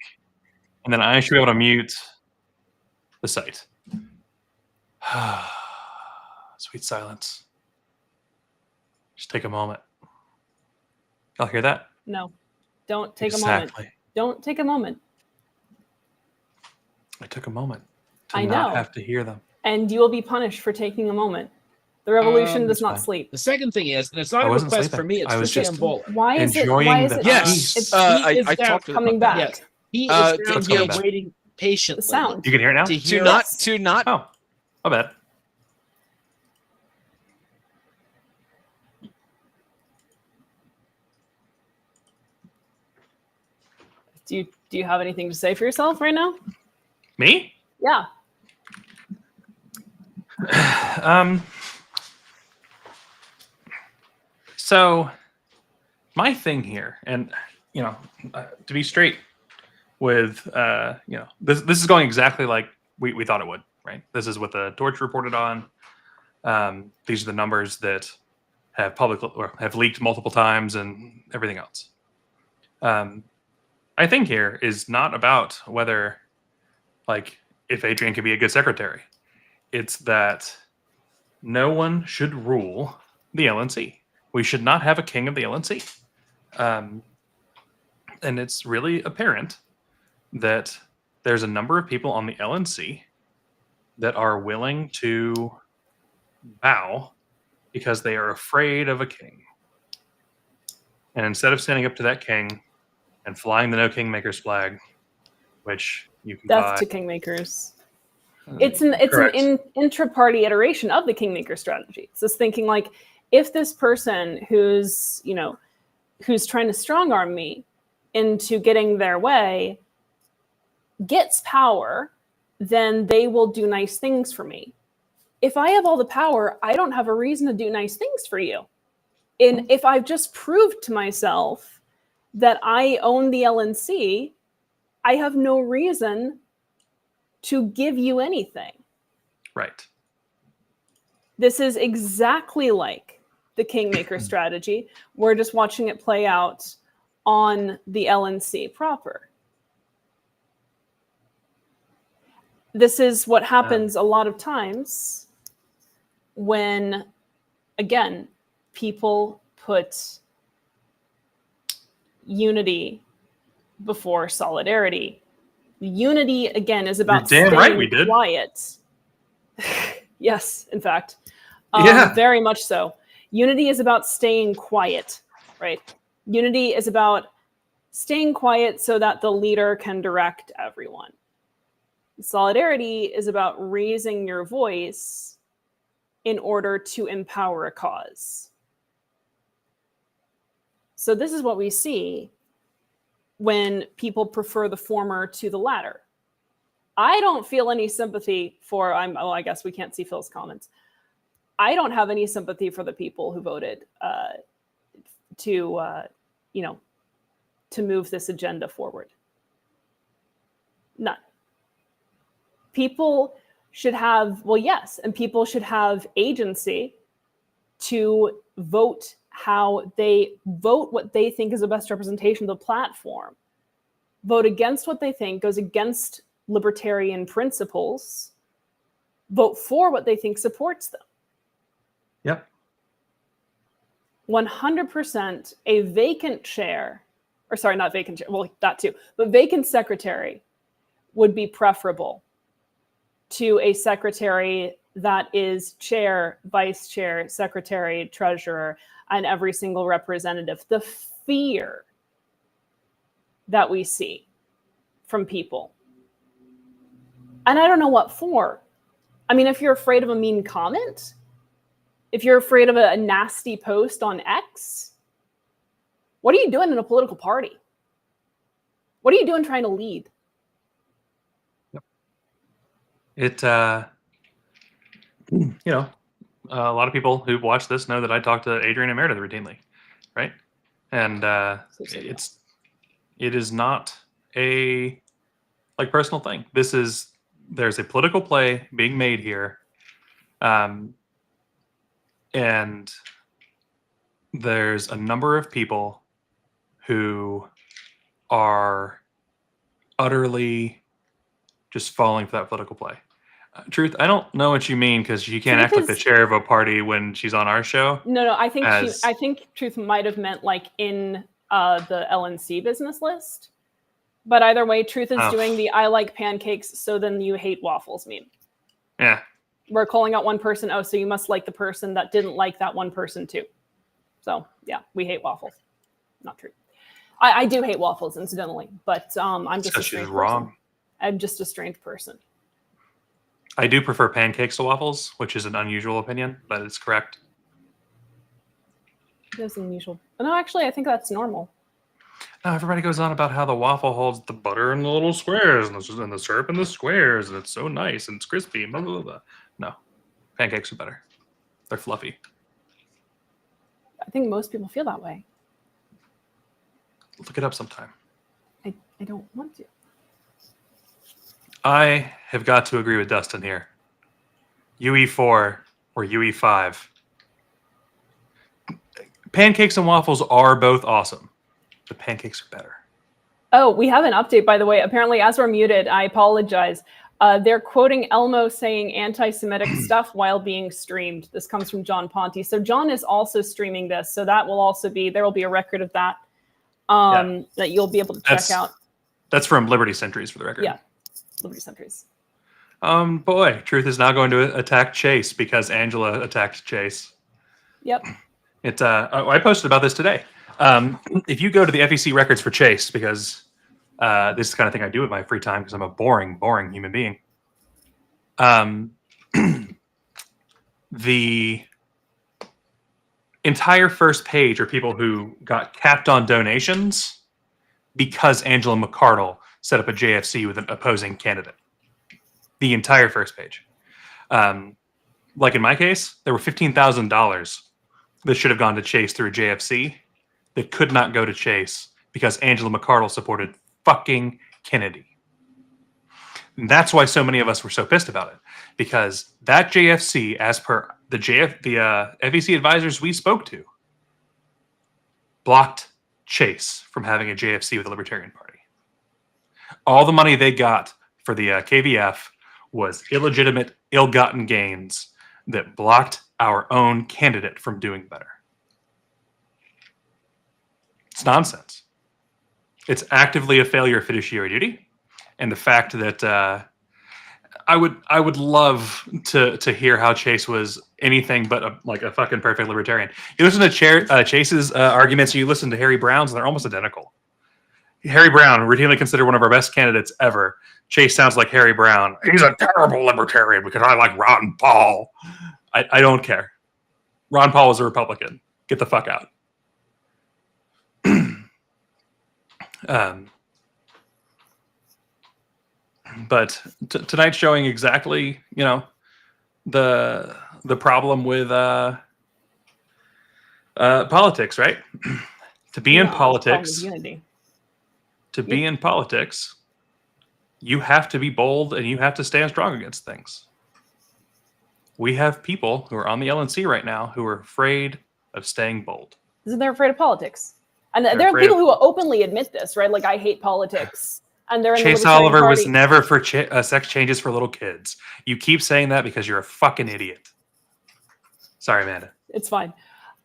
and then I should be able to mute the site. Sweet silence. Just take a moment. I'll hear that. No, don't take a moment. Exactly. Don't take a moment. I took a moment to I not know. have to hear them. And you will be punished for taking a moment. The revolution does not fine. sleep. The second thing is, and it's not I a wasn't request for sleeping. me, it's I for was just Shambola. Why is it? enjoying Why is the it? Yes. It's, I down- talked to them coming about back. Yes. He is Uh, down what's here coming back? waiting patiently. The sound. You can hear it now? To that. hear To not. Oh, my bad. Do you have anything to say for yourself right now? Me? Yeah. So my thing here, and to be straight with this is going exactly like we thought it would, right? This is what the Torch reported on. These are the numbers that have have leaked multiple times and everything else. I think here is not about whether, like, if Adrian could be a good secretary. It's that no one should rule the LNC. We should not have a king of the LNC. And it's really apparent that there's a number of people on the LNC that are willing to bow because they are afraid of a king. And instead of standing up to that king and flying the No Kingmakers flag, which you can Death buy. to Kingmakers. It's an intra-party iteration of the Kingmaker strategy. It's just thinking like, if this person who's trying to strong arm me into getting their way gets power, then they will do nice things for me. If I have all the power, I don't have a reason to do nice things for you. And if I've just proved to myself that I own the LNC, I have no reason to give you anything. Right. This is exactly like the Kingmaker strategy. We're just watching it play out on the LNC proper. This is what happens a lot of times when, again, people put unity before solidarity. Unity, again, is about You're damn staying right we did. quiet. Yes, in fact. Yeah. Very much so. Unity is about staying quiet, right? Unity is about staying quiet so that the leader can direct everyone. Solidarity is about raising your voice in order to empower a cause. So this is what we see when people prefer the former to the latter. I don't feel any sympathy for, I guess we can't see Phil's comments. I don't have any sympathy for the people who voted to move this agenda forward. None. People should have, well, yes, and people should have agency to vote what they think is the best representation of the platform. Vote against what they think goes against libertarian principles. Vote for what they think supports them. Yep. 100% a vacant chair, or sorry, not vacant chair, well, that too, but vacant secretary would be preferable to a secretary that is chair, vice chair, secretary, treasurer, and every single representative. The fear that we see from people. And I don't know what for. I mean, if you're afraid of a mean comment, if you're afraid of a nasty post on X, what are you doing in a political party? What are you doing trying to lead? It, a lot of people who watch this know that I talk to Adrian and Meredith routinely, right? And it is not a personal thing. There's a political play being made here, and there's a number of people who are utterly just falling for that political play. Truth, I don't know what you mean, because she can't act like the chair of a party when she's on our show. No, I think Truth might have meant like in the LNC business list. But either way, Truth is doing the I like pancakes, so then you hate waffles meme. Yeah. We're calling out one person, so you must like the person that didn't like that one person too. So yeah, we hate waffles. Not true. I do hate waffles, incidentally, but I'm just a strange person. I'm just a strange person. I do prefer pancakes to waffles, which is an unusual opinion, but it's correct. That's unusual. No, actually, I think that's normal. No, everybody goes on about how the waffle holds the butter in the little squares and the syrup in the squares, and it's so nice and it's crispy. Blah, blah, blah. No, pancakes are better. They're fluffy. I think most people feel that way. Look it up sometime. I don't want to. I have got to agree with Dustin here. UE4 or UE5. Pancakes and waffles are both awesome, but pancakes are better. Oh, we have an update, by the way. Apparently, as we're muted, I apologize. They're quoting Elmo saying anti-Semitic stuff while being streamed. This comes from John Ponte. So John is also streaming this. So that will also be, there will be a record of that that you'll be able to check out. That's from Liberty Sentries, for the record. Yeah, Liberty Sentries. Boy, Truth is now going to attack Chase because Angela attacked Chase. Yep. I posted about this today. If you go to the FEC records for Chase, because this is the kind of thing I do with my free time because I'm a boring human being. The entire first page are people who got capped on donations because Angela McArdle set up a JFC with an opposing candidate. The entire first page. Like in my case, there were $15,000 that should have gone to Chase through JFC that could not go to Chase because Angela McArdle supported fucking Kennedy. And that's why so many of us were so pissed about it, because that JFC, as per the FEC advisors we spoke to, blocked Chase from having a JFC with the Libertarian Party. All the money they got for the KVF was illegitimate, ill-gotten gains that blocked our own candidate from doing better. It's nonsense. It's actively a failure of fiduciary duty, and the fact that I would love to hear how Chase was anything but a fucking perfect libertarian. You listen to Chase's arguments, and you listen to Harry Brown's, and they're almost identical. Harry Brown, routinely considered one of our best candidates ever. Chase sounds like Harry Brown. He's a terrible libertarian because I like Ron Paul. I don't care. Ron Paul is a Republican. Get the fuck out. But tonight's showing exactly, the problem with politics, right? To be in politics, in politics, you have to be bold and you have to stand strong against things. We have people who are on the LNC right now who are afraid of staying bold. They're afraid of politics. And there are people who openly admit this, right? Like, I hate politics. And they're in Chase the Libertarian Oliver Party. was never for sex changes for little kids. You keep saying that because you're a fucking idiot. Sorry, Amanda. It's fine.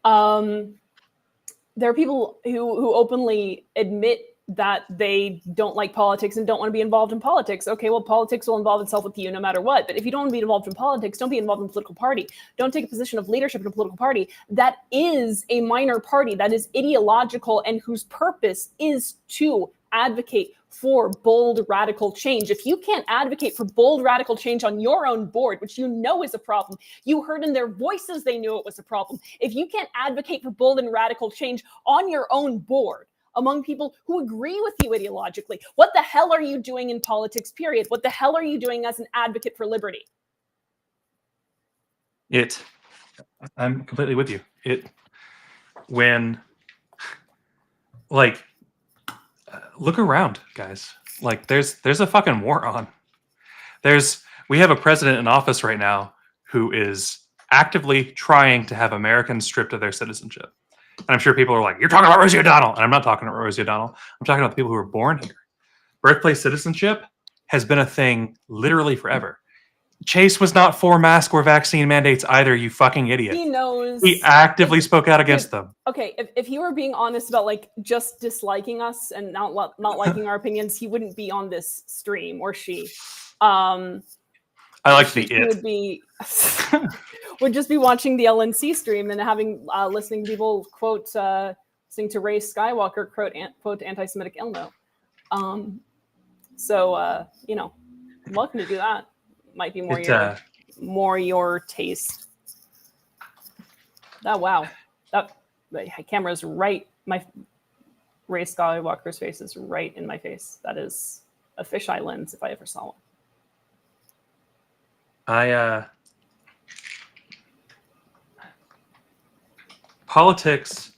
There are people who openly admit that they don't like politics and don't want to be involved in politics. Okay, well, politics will involve itself with you no matter what. But if you don't want to be involved in politics, don't be involved in a political party. Don't take a position of leadership in a political party that is a minor party, that is ideological, and whose purpose is to advocate for bold radical change. If you can't advocate for bold radical change on your own board, which you know is a problem, you heard in their voices they knew it was a problem. If you can't advocate for bold and radical change on your own board, among people who agree with you ideologically, what the hell are you doing in politics, period? What the hell are you doing as an advocate for liberty? I'm completely with you. Look around, guys. Like, there's a fucking war on. We have a president in office right now who is actively trying to have Americans stripped of their citizenship. And I'm sure people are like, you're talking about Rosie O'Donnell. And I'm not talking about Rosie O'Donnell. I'm talking about the people who were born here. Birthplace citizenship has been a thing literally forever. Chase was not for mask or vaccine mandates either, you fucking idiot. He knows. He actively spoke out against them. Okay, if he were being honest about just disliking us and not liking our opinions, he wouldn't be on this stream, or she. I like the it. Would be would just be watching the LNC stream and having listening to people listening to Ray Skywalker quote anti-Semitic Elmo. Welcome to do that. Might be more your taste. Oh wow, that camera's right. My Ray Skywalker's face is right in my face. That is a fisheye lens if I ever saw one. Politics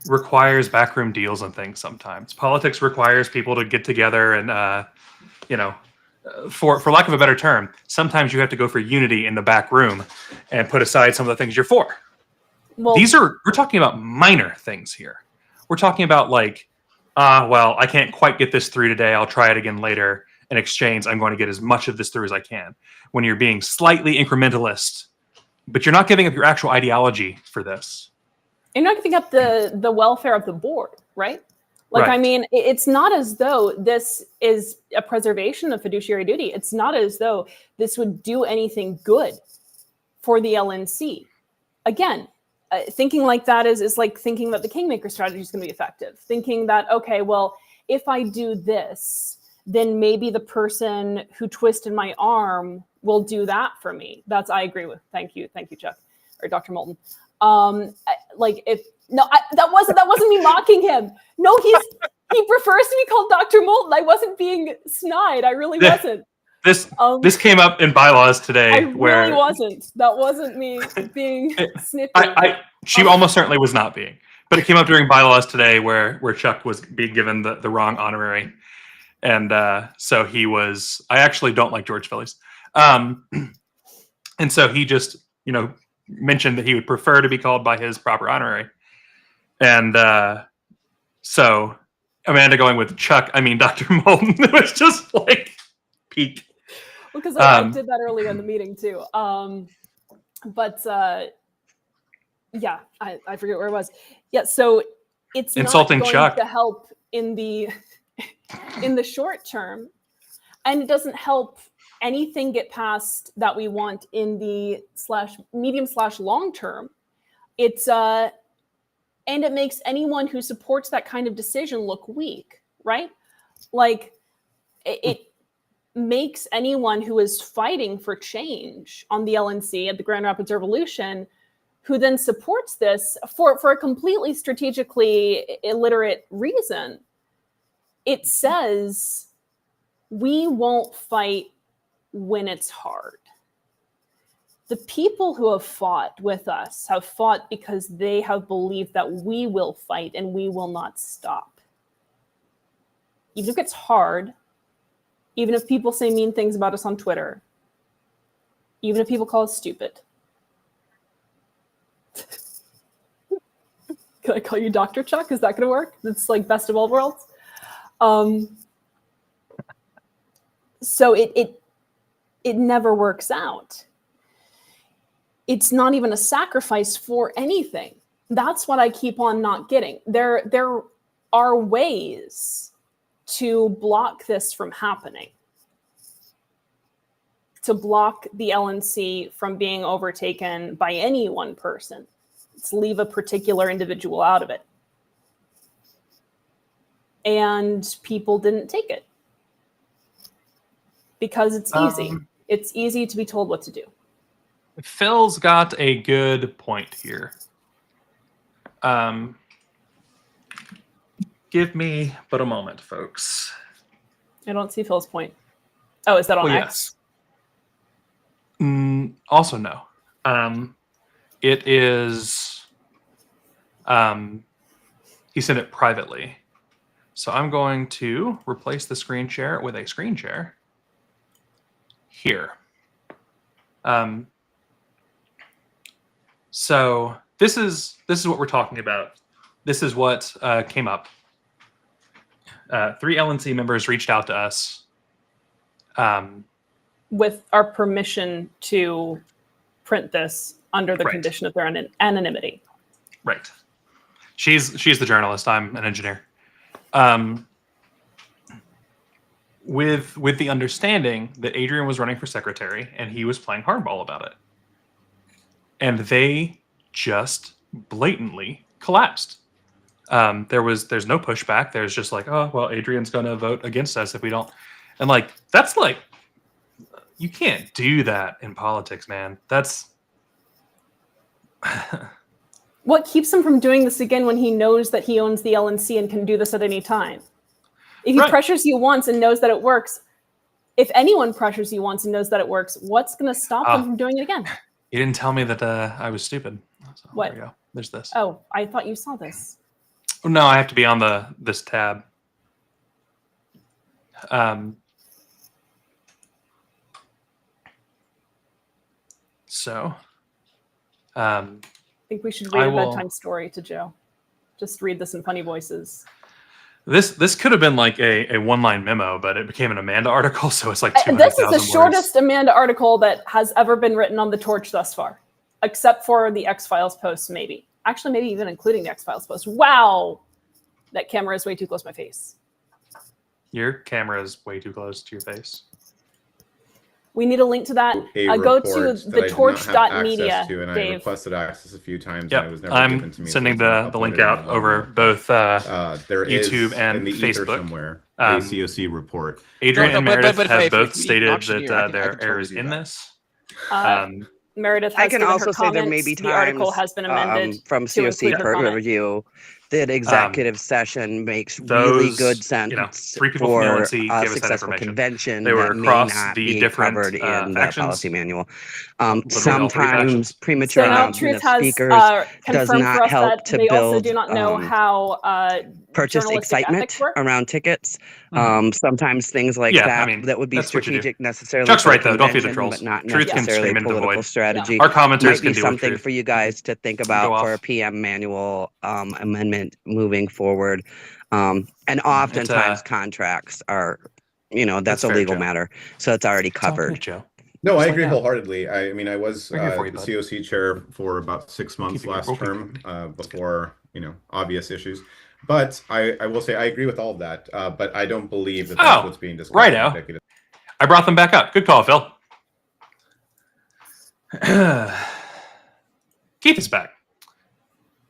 requires backroom deals and things sometimes. Politics requires people to get together and for lack of a better term, sometimes you have to go for unity in the back room and put aside some of the things you're for. Well, We're talking about minor things here. We're talking about like, well, I can't quite get this through today. I'll try it again later. In exchange, I'm going to get as much of this through as I can. When you're being slightly incrementalist, but you're not giving up your actual ideology for this. you're not giving up the welfare of the board, right? Like, Right. I mean, it's not as though this is a preservation of fiduciary duty. It's not as though this would do anything good for the LNC. Again, thinking like that is like thinking that the kingmaker strategy is going to be effective. Thinking that, okay, well, if I do this, then maybe the person who twisted my arm will do that for me. I agree with. Thank you, Chuck, or Dr. Moulton. Like if no, that wasn't me mocking him. No, he prefers to be called Dr. Moulton. I wasn't being snide. I really wasn't. This came up in bylaws today. I where really wasn't. That wasn't me being snippy. She almost certainly was not being, but it came up during bylaws today where Chuck was being given the wrong honorary. And so he was, I actually don't like George Phillies. And so he just, mentioned that he would prefer to be called by his proper honorary. And so Amanda going with Chuck, I mean, Dr. Moulton, it was just like peak. Because I did that earlier in the meeting too. But yeah, I forget where it was. Yeah, so it's Insulting not going Chuck. to help in the short term, and it doesn't help anything get passed that we want in the medium/long term. It's and it makes anyone who supports that kind of decision look weak, right? Like it makes anyone who is fighting for change on the LNC at the Grand Rapids Revolution, who then supports this for a completely strategically illiterate reason. It says we won't fight when it's hard. The people who have fought with us have fought because they have believed that we will fight and we will not stop. Even if it's hard, even if people say mean things about us on Twitter, even if people call us stupid. Can I call you Dr. Chuck? Is that going to work? It's like best of all worlds. So it never works out. It's not even a sacrifice for anything. That's what I keep on not getting. There are ways to block this from happening, to block the LNC from being overtaken by any one person. Let's leave a particular individual out of it. And people didn't take it because it's easy. It's easy to be told what to do. Phil's got a good point here. Give me but a moment, folks. I don't see Phil's point. Oh, is that on Well, X? yes. Also, no. It is. He sent it privately. So I'm going to replace the screen share with a screen share here. So this is what we're talking about. This is what came up. 3 LNC members reached out to us. With our permission to print this under the condition of their anonymity. Right. She's the journalist. I'm an engineer. With the understanding that Adrian was running for secretary and he was playing hardball about it. And they just blatantly collapsed. There's no pushback. There's just like, oh, well, Adrian's going to vote against us if we don't. And like, that's like, you can't do that in politics, man. That's what keeps him from doing this again when he knows that he owns the LNC and can do this at any time. If he pressures you once and knows that it works, if anyone pressures you once and knows that it works, what's going to stop them from doing it again? You didn't tell me that I was stupid. So What? There you go. There's this. Oh, I thought you saw this. Oh, no, I have to be on this tab. So, I think we should read I a will- bedtime story to Joe. Just read this in funny voices. This could have been like a one-line memo, but it became an Amanda article, so it's like This 200,000 is the words. shortest Amanda article that has ever been written on the Torch thus far, except for the X-Files post, maybe. Actually, maybe even including the X-Files post. Wow! That camera is way too close to my face. Your camera is way too close to your face. We need a link to that. A Go report to that I did not have thetorch.media, access to, and I Dave. requested access a few times, Yep, and it was never given to I'm me. sending it's not the link uploaded out online. over both There YouTube is and in the ether Facebook. somewhere a COC report. Adrian No, and but Meredith if have both we need an stated auctioneer, I that can there are totally errors do in that. this. Meredith has I can given also her say there may comments. be The article times has been amended from to COC include her comment. review that executive session makes really good sense three people from the for LNC a gave us that successful information. convention They were that may across not the be different covered in the factions. policy manual. Literally all three Sometimes factions. premature So now announcement Truth of has speakers does confirmed for not us help that to they also build do not know how purchase journalistic ethics excitement work. around tickets. Sometimes things like Yeah, that I mean, that would be that's what you do. strategic necessarily Chuck's for the right, though. Don't feed the convention, trolls. but not Truth can necessarily scream into the political void. strategy. Our commenters Might can be deal with something truth. for you guys to think Go about for off. a PM manual amendment moving forward. And oftentimes contracts are, that's a fair, legal Joe. matter, so it's already It's all covered. good, Joe. No, Just I lay agree down. wholeheartedly. I mean, I was We're here for you, the bud. COC chair for about 6 months Keep it here. last We'll keep term before, obvious issues. But I will say I agree with all of that, but I don't believe that that's what's being discussed in righto. executive. I brought them back up. Good call, Phil. Keith is back.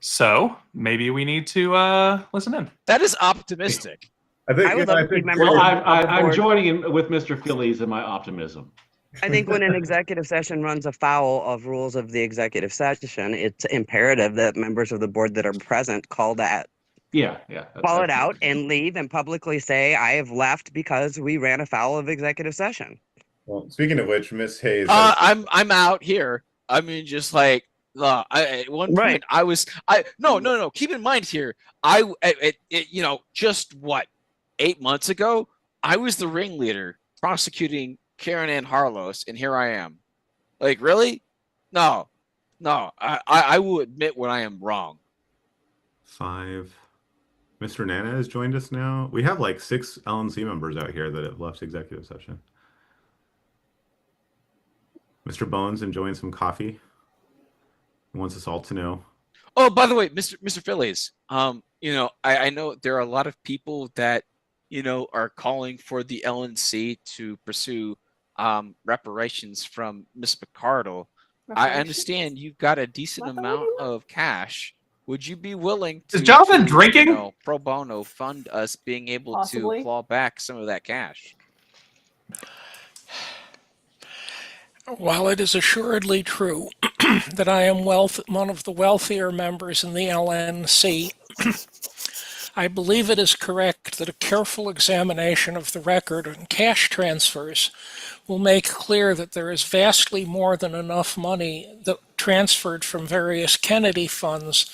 So maybe we need to listen in. That is optimistic. I think, would love to see members Well, of the I'm board. joining in with Mr. Phillies in my optimism. I think when an executive session runs afoul of rules of the executive session, it's imperative that members of the board that are present call that. Yeah. Call it out and leave and publicly say, I have left because we ran afoul of executive session. Well, speaking of which, Miss Hayes. I'm out here. I mean, just like at one point no. Keep in mind here, just what 8 months ago, I was the ringleader prosecuting Karen Ann Harlos, and here I am. Like, really? No. I will admit when I am wrong. 5. Mr. Nana has joined us now. We have like 6 LNC members out here that have left executive session. Mr. Bones enjoying some coffee. He wants us all to know. Oh, by the way, Mr. Phillies, I know there are a lot of people that, are calling for the LNC to pursue reparations from Miss McCardle. I understand you've got a decent amount of cash. Would you be willing to, Is Jonathan drinking? pro bono fund us being able Possibly. to claw back some of that cash? While it is assuredly true that I am one of the wealthier members in the LNC, I believe it is correct that a careful examination of the record on cash transfers will make clear that there is vastly more than enough money that transferred from various Kennedy funds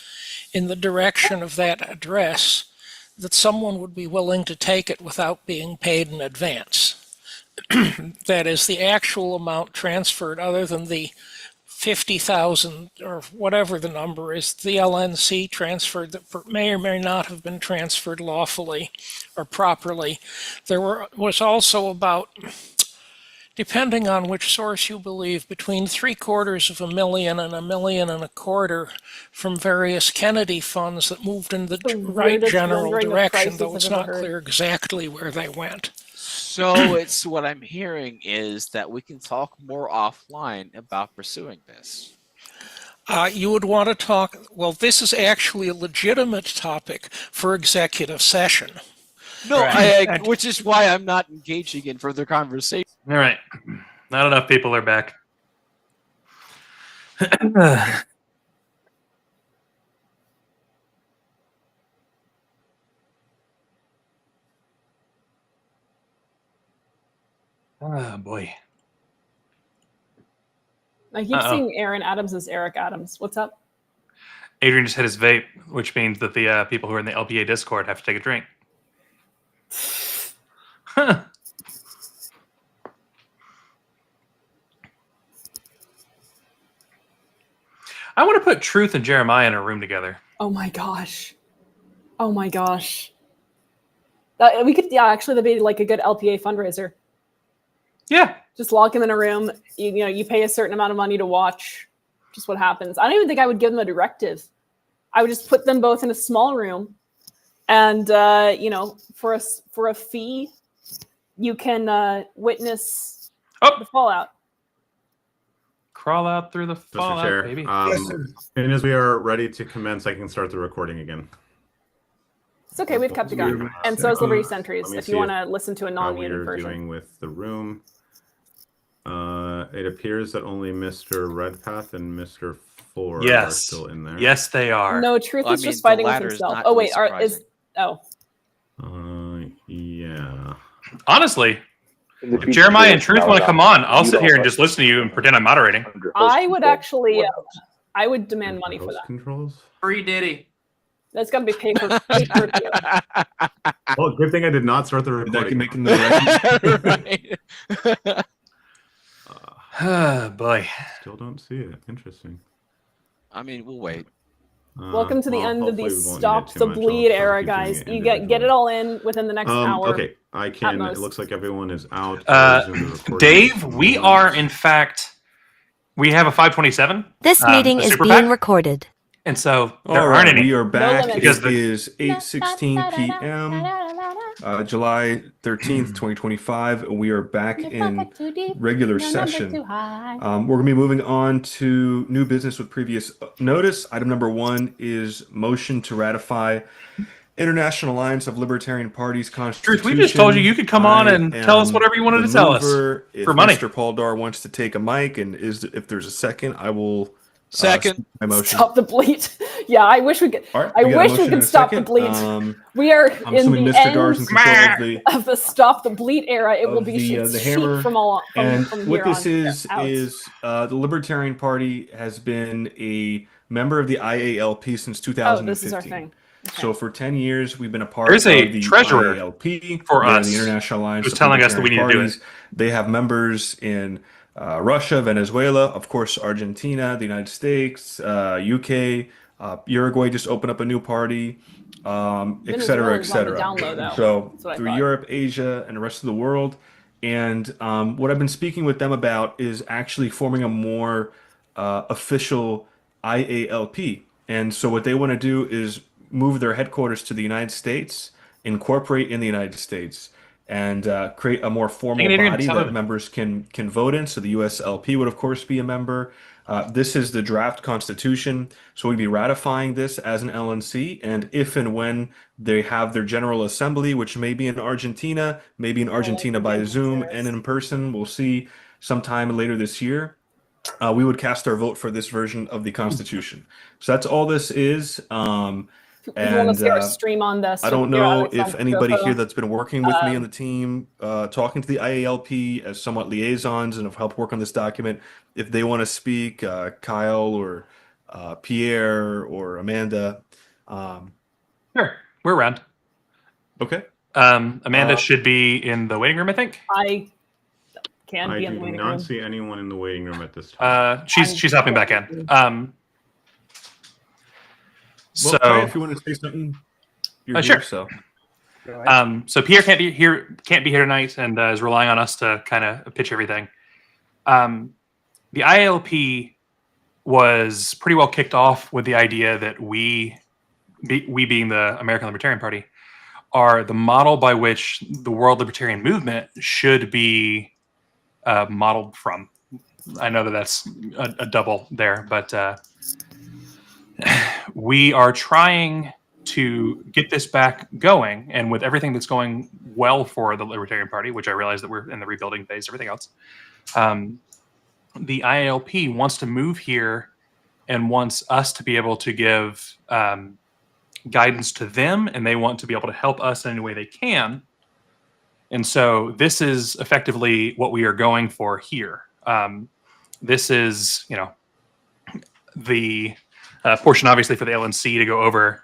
in the direction of that address that someone would be willing to take it without being paid in advance. That is, the actual amount transferred other than the 50,000 or whatever the number is, the LNC transferred that may or may not have been transferred lawfully or properly. There was also about, depending on which source you believe, between $750,000 and $1.25 million from various Kennedy funds that moved in the right weirdest general rendering of direction, prices though it's I've not ever heard. clear exactly where they went. So it's what I'm hearing is that we can talk more offline about pursuing this. You would want to talk, well, this is actually a legitimate topic for executive session. No, which is why I'm not engaging in further conversation. All right. Not enough people are back. Oh, boy. I keep seeing Aaron Adams as Eric Adams. What's up? Adrian just hit his vape, which means that the people who are in the LPA Discord have to take a drink. Huh. I want to put Truth and Jeremiah in a room together. Oh my gosh. Oh my gosh. That, we could, yeah, actually, that'd be like a good LPA fundraiser. Yeah. Just lock them in a room. You know, you pay a certain amount of money to watch just what happens. I don't even think I would give them a directive. I would just put them both in a small room, and you know, for a fee, you can witness the fallout. Crawl out through the Mr. fallout, Chair, baby. and as we are ready to commence, I can start the recording again. It's okay, we've kept it going. And so is Liberty Sentries, if you want to listen to a non-muted How version. we are doing with the room. It appears that only Mr. Redpath and Mr. Ford are still in there. Yes, they are. No, Truth is just fighting with himself. Oh wait, yeah. Honestly, if Jeremiah and Truth want to come on, I'll sit here and just listen to you and pretend I'm moderating. I would actually, I would demand money for that. Controls? Free Diddy. That's got to be paid for. Paid for Well, good thing I did not start the recording. Boy. Still don't see it. Interesting. I mean, we'll wait. Welcome to the end of the Stop the Bleed era, guys. You get it all in within the next hour. Okay, I can. It looks like everyone is out. Dave, we are in fact. We have a 527. This meeting is being recorded. And so there aren't any. We are back. No It is 8:16 p.m. July 13th, 2025. We are back in regular session. We're going to be moving on to new business with previous notice. Item number 1 is motion to ratify International Alliance of Libertarian Parties Constitution. Truth, we just told you could come on and tell us whatever you wanted to tell us for money. Mr. Paul Dar wants to take a mic, and if there's a second, I will. Second. My motion. Stop the bleed. Yeah, I wish we could. Right, I wish we could stop the bleed. We are in the end of the stop the bleed era. It will be the hammer. from all from, and from what here this on is the Libertarian Party has been a member of the IALP since 2015. Oh, this is our thing. Okay. So for 10 years, we've been a part There's of a the treasurer IALP for us the International Alliance who's of telling us that we Libertarian need to do Parties. They have members in Russia, Venezuela, of course, Argentina, the United States, UK, Uruguay just opened up a new party, et cetera, et cetera. So through Europe, Asia, and the rest of the world. And what I've been speaking with them about is actually forming a more official IALP. And so what they want to do is move their headquarters to the United States, incorporate in the United States, and create a more formal body that members can vote in. So the USLP would, of course, be a member. This is the draft constitution. So we'd be ratifying this as an LNC. And if and when they have their General Assembly, which may be in Argentina, by Zoom and in person, we'll see sometime later this year, we would cast our vote for this version of the Constitution. So that's all this is. And stream on this. I don't know if anybody here that's been working with me on the team, talking to the IALP as somewhat liaisons and have helped work on this document, if they want to speak, Kyle or Pierre or Amanda. Sure, we're around. Okay. Amanda should be in the waiting room, I think. I can be in the waiting room. I do not see anyone in the waiting room at this time. She's hopping back in. Well, Ty, if you want to say something, you're sure. here, so. So Pierre can't be here tonight, and is relying on us to kind of pitch everything. The IALP was pretty well kicked off with the idea that we being the American Libertarian Party, are the model by which the world libertarian movement should be modeled from. I know that that's a double there, but we are trying to get this back going, and with everything that's going well for the Libertarian Party, which I realize that we're in the rebuilding phase, everything else, the IALP wants to move here and wants us to be able to give guidance to them, and they want to be able to help us in any way they can. And so this is effectively what we are going for here. This is, the portion, obviously, for the LNC to go over.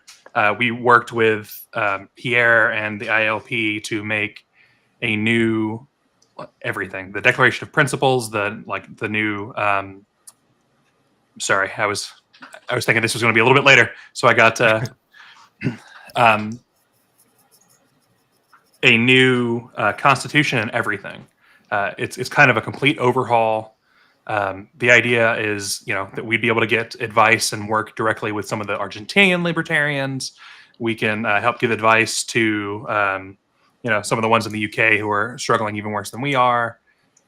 We worked with Pierre and the IALP to make a new everything. The Declaration of Principles, the new. Sorry, I was I was thinking this was going to be a little bit later, so I got a new constitution and everything. It's kind of a complete overhaul. The idea is, that we'd be able to get advice and work directly with some of the Argentinian libertarians. We can help give advice to, some of the ones in the UK who are struggling even worse than we are.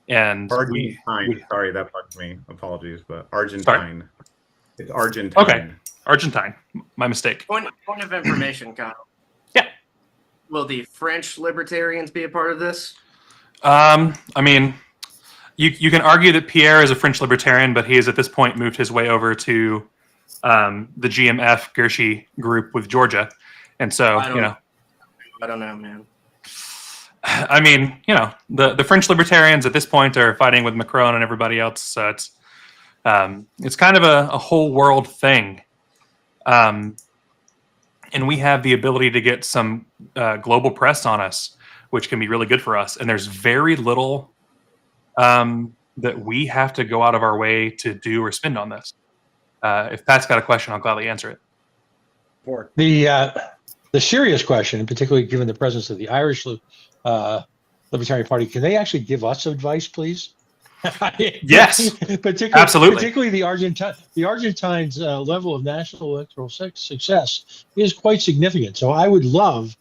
And Argentine. Sorry, that bugged me. Apologies, but Argentine. Sorry? It's Argentine. Okay, Argentine. My mistake. Point of information, Kyle. Yeah. Will the French libertarians be a part of this? I mean, you can argue that Pierre is a French libertarian, but he has at this point moved his way over to the GMF Gershi group with Georgia, and so I don't know, man. I mean, the French libertarians at this point are fighting with Macron and everybody else, so it's kind of a whole world thing, and we have the ability to get some global press on us, which can be really good for us. And there's very little that we have to go out of our way to do or spend on this. If Pat's got a question, I'll gladly answer it. The serious question, and particularly given the presence of the Irish Libertarian Party, can they actually give us advice, please? Yes, absolutely. Particularly the Argentines' level of national electoral success is quite significant. So I would love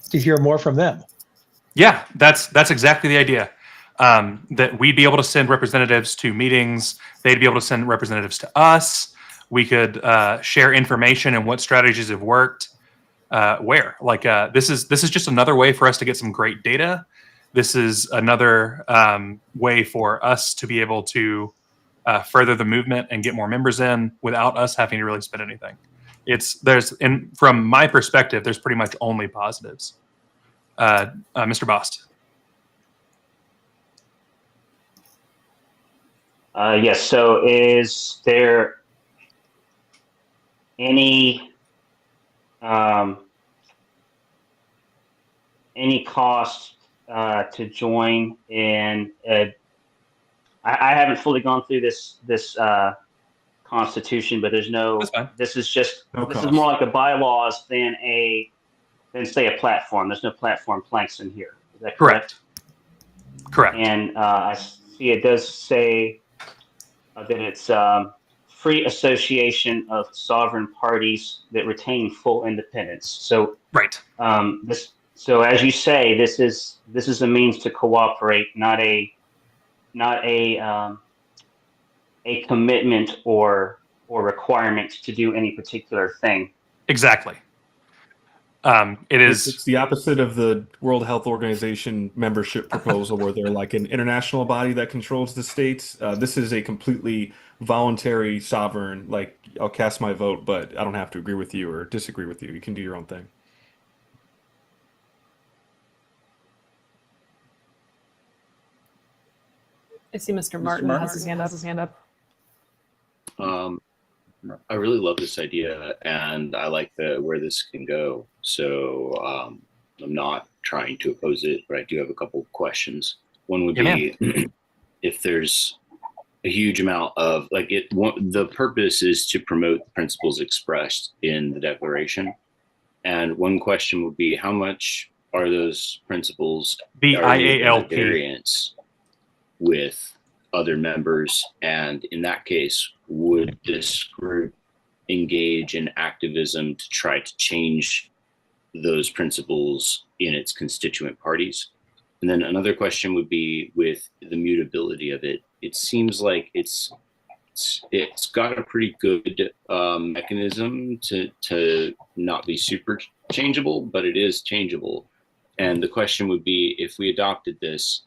to hear more from them. Yeah, that's exactly the idea. That we'd be able to send representatives to meetings. They'd be able to send representatives to us. We could share information and what strategies have worked. Where this is just another way for us to get some great data. This is another way for us to be able to further the movement and get more members in without us having to really spend anything. From my perspective, there's pretty much only positives. Mr. Bost. Yes. So, is there any cost to join? And I haven't fully gone through this constitution, but there's no. This is just this is more like a bylaws than say a platform. There's no platform planks in here. Is that correct? Correct. And I see it does say that it's free association of sovereign parties that retain full independence. So right. So as you say, this is a means to cooperate, not a commitment or requirement to do any particular thing. Exactly. It is. It's the opposite of the World Health Organization membership proposal, where they're like an international body that controls the states. This is a completely voluntary, sovereign. Like, I'll cast my vote, but I don't have to agree with you or disagree with you. You can do your own thing. I see Mr. Martin has his hand up. I really love this idea, and I like where this can go. So I'm not trying to oppose it, but I do have a couple of questions. One would be if there's a huge amount of the purpose is to promote the principles expressed in the Declaration. And one question would be, how much are those principles the IALP variance with other members? And in that case, would this group engage in activism to try to change those principles in its constituent parties? And then another question would be with the mutability of it. It seems like it's got a pretty good mechanism to not be super changeable, but it is changeable. And the question would be, if we adopted this,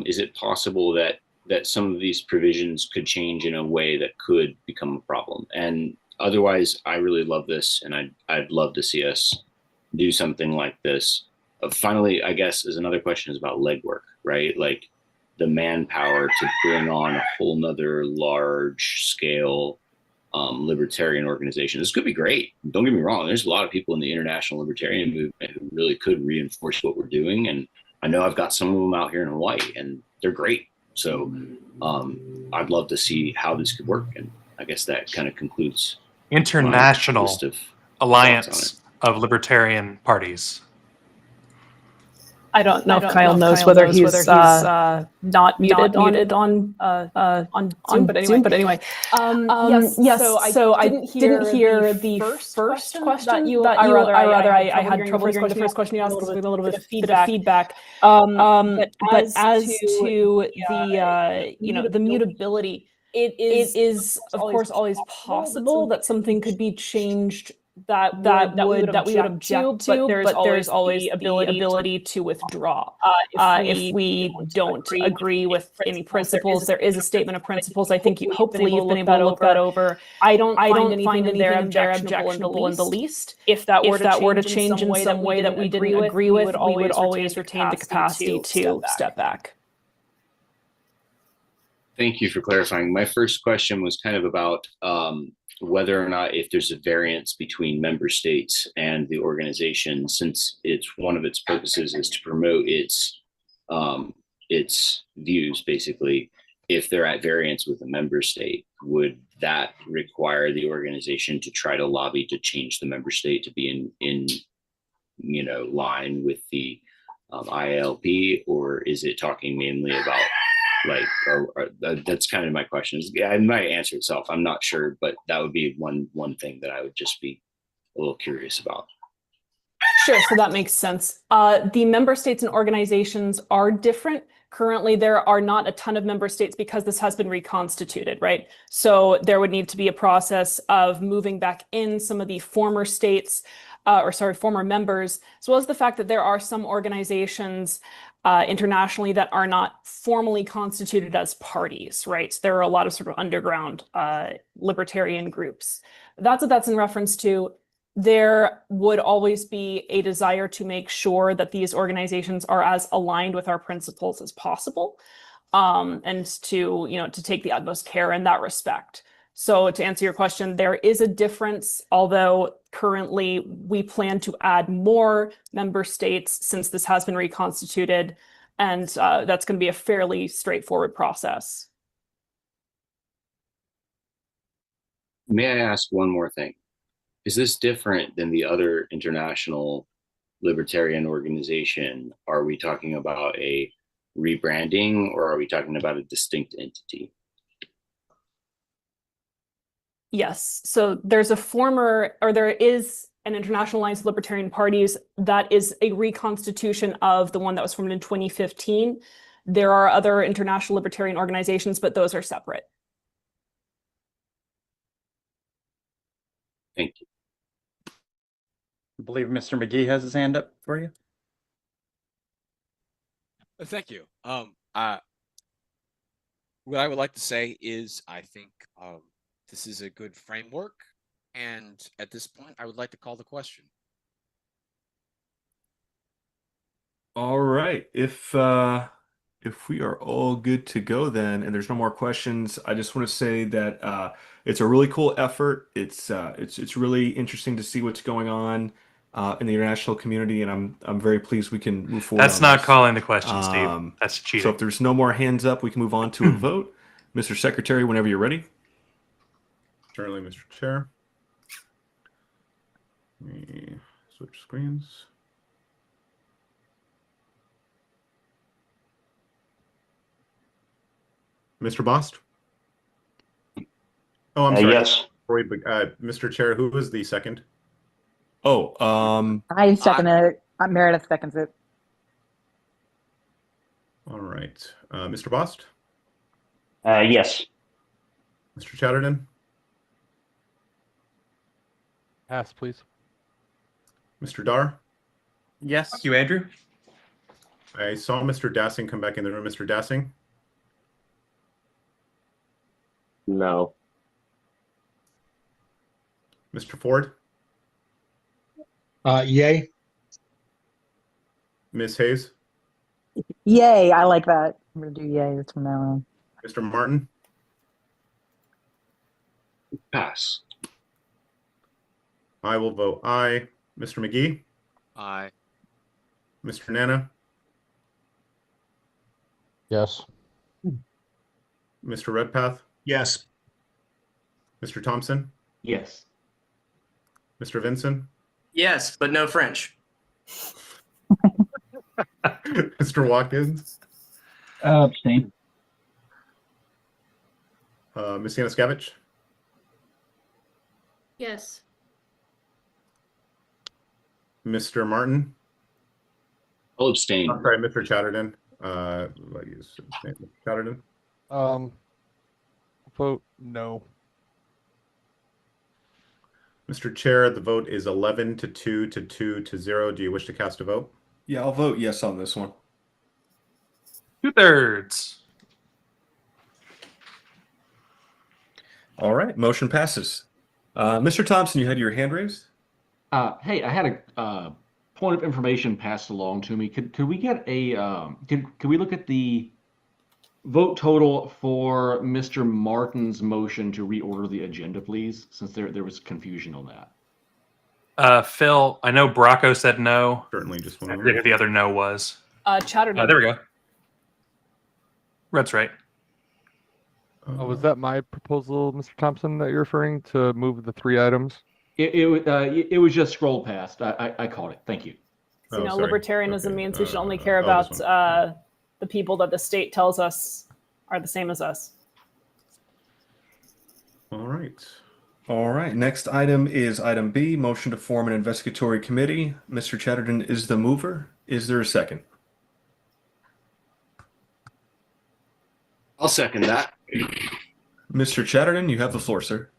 is it possible that some of these provisions could change in a way that could become a problem? And otherwise, I really love this, and I'd love to see us do something like this. Finally, I guess, is another question is about legwork, right? Like the manpower to bring on a whole nother large scale libertarian organization. This could be great. Don't get me wrong. There's a lot of people in the international libertarian movement who really could reinforce what we're doing. And I know I've got some of them out here in Hawaii, and they're great. So I'd love to see how this could work. And I guess that kind of concludes International list of thoughts Alliance of Libertarian Parties. I don't know if Kyle knows whether he's not muted on Zoom, but anyway. Yes. So I didn't hear the first question I had trouble hearing the first question you asked because we had a little bit of feedback. But as to the mutability, it is of course always possible that something could be changed that we would object to, but there's always the ability to withdraw. If we don't agree with any principles, there is a statement of principles. I think hopefully you've been able to look that over. I don't find anything in there objectionable in the least. If that were to change in some way that we didn't agree with, we would always retain the capacity to step back. Thank you for clarifying. My first question was kind of about whether or not if there's a variance between member states and the organization, since it's one of its purposes is to promote its views, basically. If they're at variance with a member state, would that require the organization to try to lobby to change the member state to be in line with the IALP, or is it talking mainly about that's kind of my question. Yeah, it might answer itself. I'm not sure, but that would be one thing that I would just be a little curious about. Sure, so that makes sense. The member states and organizations are different. Currently, there are not a ton of member states because this has been reconstituted, right? So there would need to be a process of moving back in some of the former states, former members, as well as the fact that there are some organizations internationally that are not formally constituted as parties, right? There are a lot of sort of underground libertarian groups. That's what that's in reference to. There would always be a desire to make sure that these organizations are as aligned with our principles as possible, and to take the utmost care in that respect. So to answer your question, there is a difference, although currently we plan to add more member states since this has been reconstituted, and that's going to be a fairly straightforward process. May I ask one more thing? Is this different than the other international libertarian organization? Are we talking about a rebranding, or are we talking about a distinct entity? Yes. So there is an International Alliance of Libertarian Parties that is a reconstitution of the one that was formed in 2015. There are other international libertarian organizations, but those are separate. Thank you. I believe Mr. McGee has his hand up for you. Thank you. What I would like to say is I think this is a good framework, and at this point, I would like to call the question. All right. If we are all good to go then, and there's no more questions, I just want to say that it's a really cool effort. It's really interesting to see what's going on in the international community, and I'm very pleased we can move forward. That's on not this. calling the question, Steve. That's cheating. So if there's no more hands up, we can move on to a vote. Mr. Secretary, whenever you're ready. Certainly, Mr. Chair. Let me switch screens. Mr. Bost? Oh, I'm sorry. Yes. Mr. Chair, who was the second? Oh, I second it. Meredith seconds it. All right. Mr. Bost? Yes. Mr. Chatterton? Pass, please. Mr. Dar? Yes. Thank you, Andrew. I saw Mr. Dassing come back in the room. Mr. Dassing? No. Mr. Ford? Yay. Ms. Hayes? Yay, I like that. I'm going to do yay from now on. Mr. Martin? Pass. I will vote aye. Mr. McGee? Aye. Mr. Nana? Yes. Mr. Redpath? Yes. Mr. Thompson, Yes. Mr. Vinson, Yes, but no French. Mr. Watkins, Abstain. Ms. Yanuskevich, Yes. Mr. Martin. I'll abstain. I'm sorry, Mr. Chatterton. Mr. Chatterton. Vote no. Mr. Chair, the vote is 11 to 2 to 2 to 0. Do you wish to cast a vote? Yeah, I'll vote yes on this one. 2/3. All right, motion passes. Mr. Thompson, you had your hand raised? Hey, I had a point of information passed along to me. Could we get a could we look at the vote total for Mr. Martin's motion to reorder the agenda, please? Since there was confusion on that. Phil, I know Bracco said no. Certainly, just one I moment. think the other no was. Chatterton. There we go. Red's right. Oh, was that my proposal, Mr. Thompson, that you're referring to move the 3 items? It was just scrolled past. I caught it. Thank you. So, you know, libertarianism means we should only care about the people that the state tells us are the same as us. All right. All right, next item is item B, motion to form an investigatory committee. Mr. Chatterton is the mover. Is there a second? I'll second that. Mr. Chatterton, you have the floor, sir.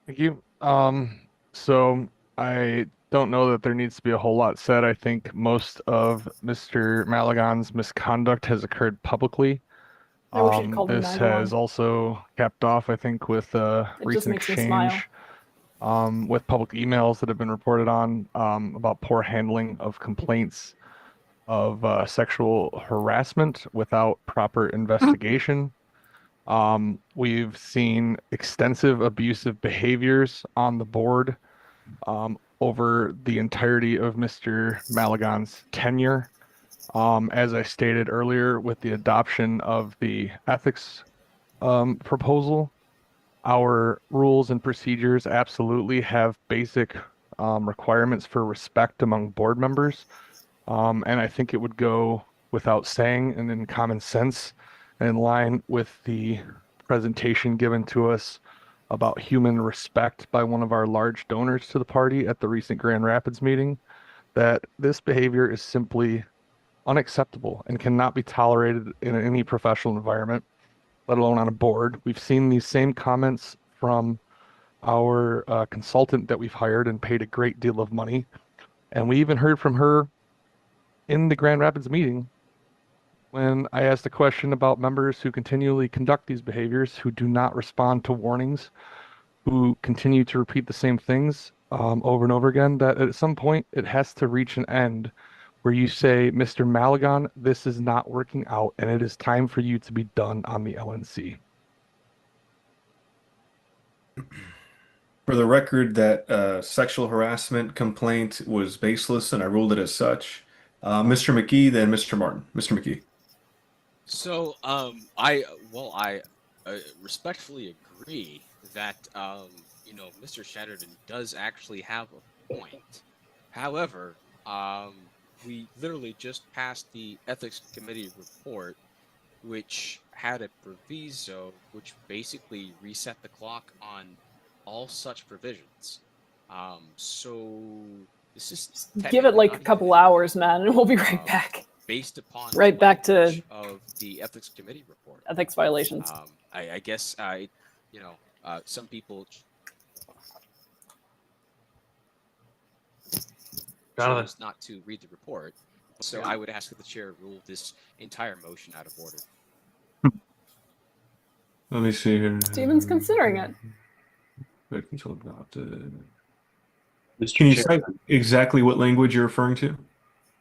Thank you. So I don't know that there needs to be a whole lot said. I think most of Mr. Malagon's misconduct has occurred publicly. I wish you'd called him This Magawan. has also capped off, I think, with a It just recent makes me smile. exchange with public emails that have been reported on about poor handling of complaints of sexual harassment without proper investigation. We've seen extensive abusive behaviors on the board over the entirety of Mr. Malagon's tenure. As I stated earlier, with the adoption of the ethics proposal, our rules and procedures absolutely have basic requirements for respect among board members. And I think it would go without saying and in common sense, in line with the presentation given to us about human respect by one of our large donors to the party at the recent Grand Rapids meeting, that this behavior is simply unacceptable and cannot be tolerated in any professional environment, let alone on a board. We've seen these same comments from our consultant that we've hired and paid a great deal of money. And we even heard from her in the Grand Rapids meeting when I asked a question about members who continually conduct these behaviors, who do not respond to warnings, who continue to repeat the same things over and over again, that at some point it has to reach an end where you say, Mr. Malagon, this is not working out and it is time for you to be done on the LNC. For the record, that sexual harassment complaint was baseless and I ruled it as such. Mr. McGee, then Mr. Martin. Mr. McGee. So, I respectfully agree that, Mr. Chatterton does actually have a point. However, we literally just passed the Ethics Committee report, which had a proviso which basically reset the clock on all such provisions. So this is Give it like a couple hours, man, and we'll be right back. Based upon right back to of the Ethics Committee report. Ethics violations. I guess some people chose not to read the report, so I would ask that the chair rule this entire motion out of order. Let me see here. Steven's considering it. Can you cite exactly what language you're referring to?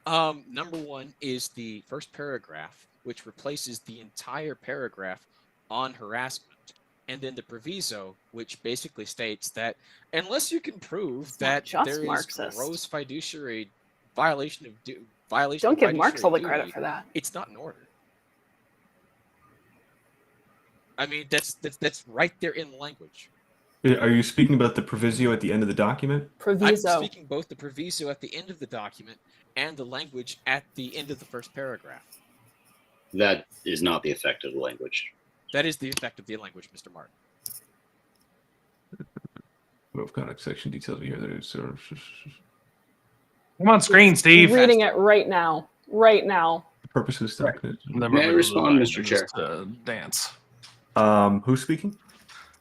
Number one is the first paragraph, which replaces the entire paragraph on harassment. And then the proviso, which basically states that unless you can prove that there is gross fiduciary violation of violation, don't of give Marx all the fiduciary credit duty, for that. It's not in order. I mean, that's right there in the language. Are you speaking about the proviso at the end of the document? Proviso. I'm speaking both the proviso at the end of the document and the language at the end of the first paragraph. That is not the effect of the language. That is the effect of the language, Mr. Martin. Of conduct section details here. Come on screen, Steve. Reading it right now. Right now. The purpose of this document. May I respond, Mr. Chair? Dance. Who's speaking?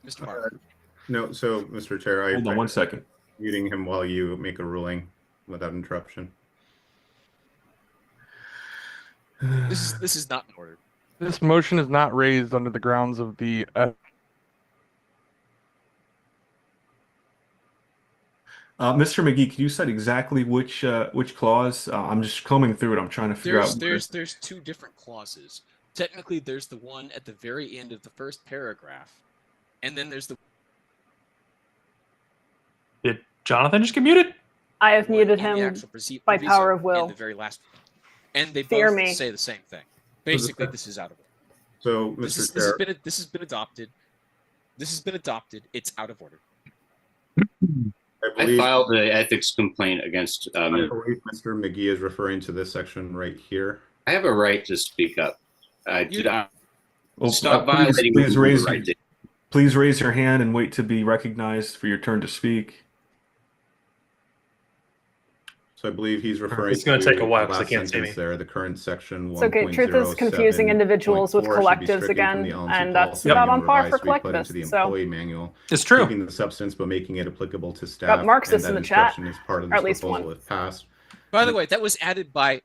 Mr. Martin. No, so Mr. Chair, Hold on 1 second. Muting him while you make a ruling without interruption. This is not in order. This motion is not raised under the grounds of the Mr. McGee, can you cite exactly which clause? I'm just combing through it. I'm trying to figure out. There's two different clauses. Technically, there's the one at the very end of the first paragraph, and then there's the. Did Jonathan just get muted? I have muted him by power of will. In the very last one. And they Fear both me. say the same thing. Basically, this is out of order. So, This Chair, has been adopted. This has been adopted. It's out of order. I filed the ethics complaint against. I believe Mr. McGee is referring to this section right here. I have a right to speak up. Well, Stop violating please the raise, right to. please raise your hand and wait to be recognized for your turn to speak. So I believe he's referring It's gonna take a while the 'cause I last can't see sentence me. there, the current section. It's okay. Truth is confusing individuals with 1.07.4 should be collectives stricken again, from the LNC and that's policy about on manual par for revised to be put into collectivists. the So employee manual. It's true. Keeping the substance but making it applicable to staff. got Marxists and in that the chat, instruction is part of or at this least proposal one. if passed. By the way, that was added by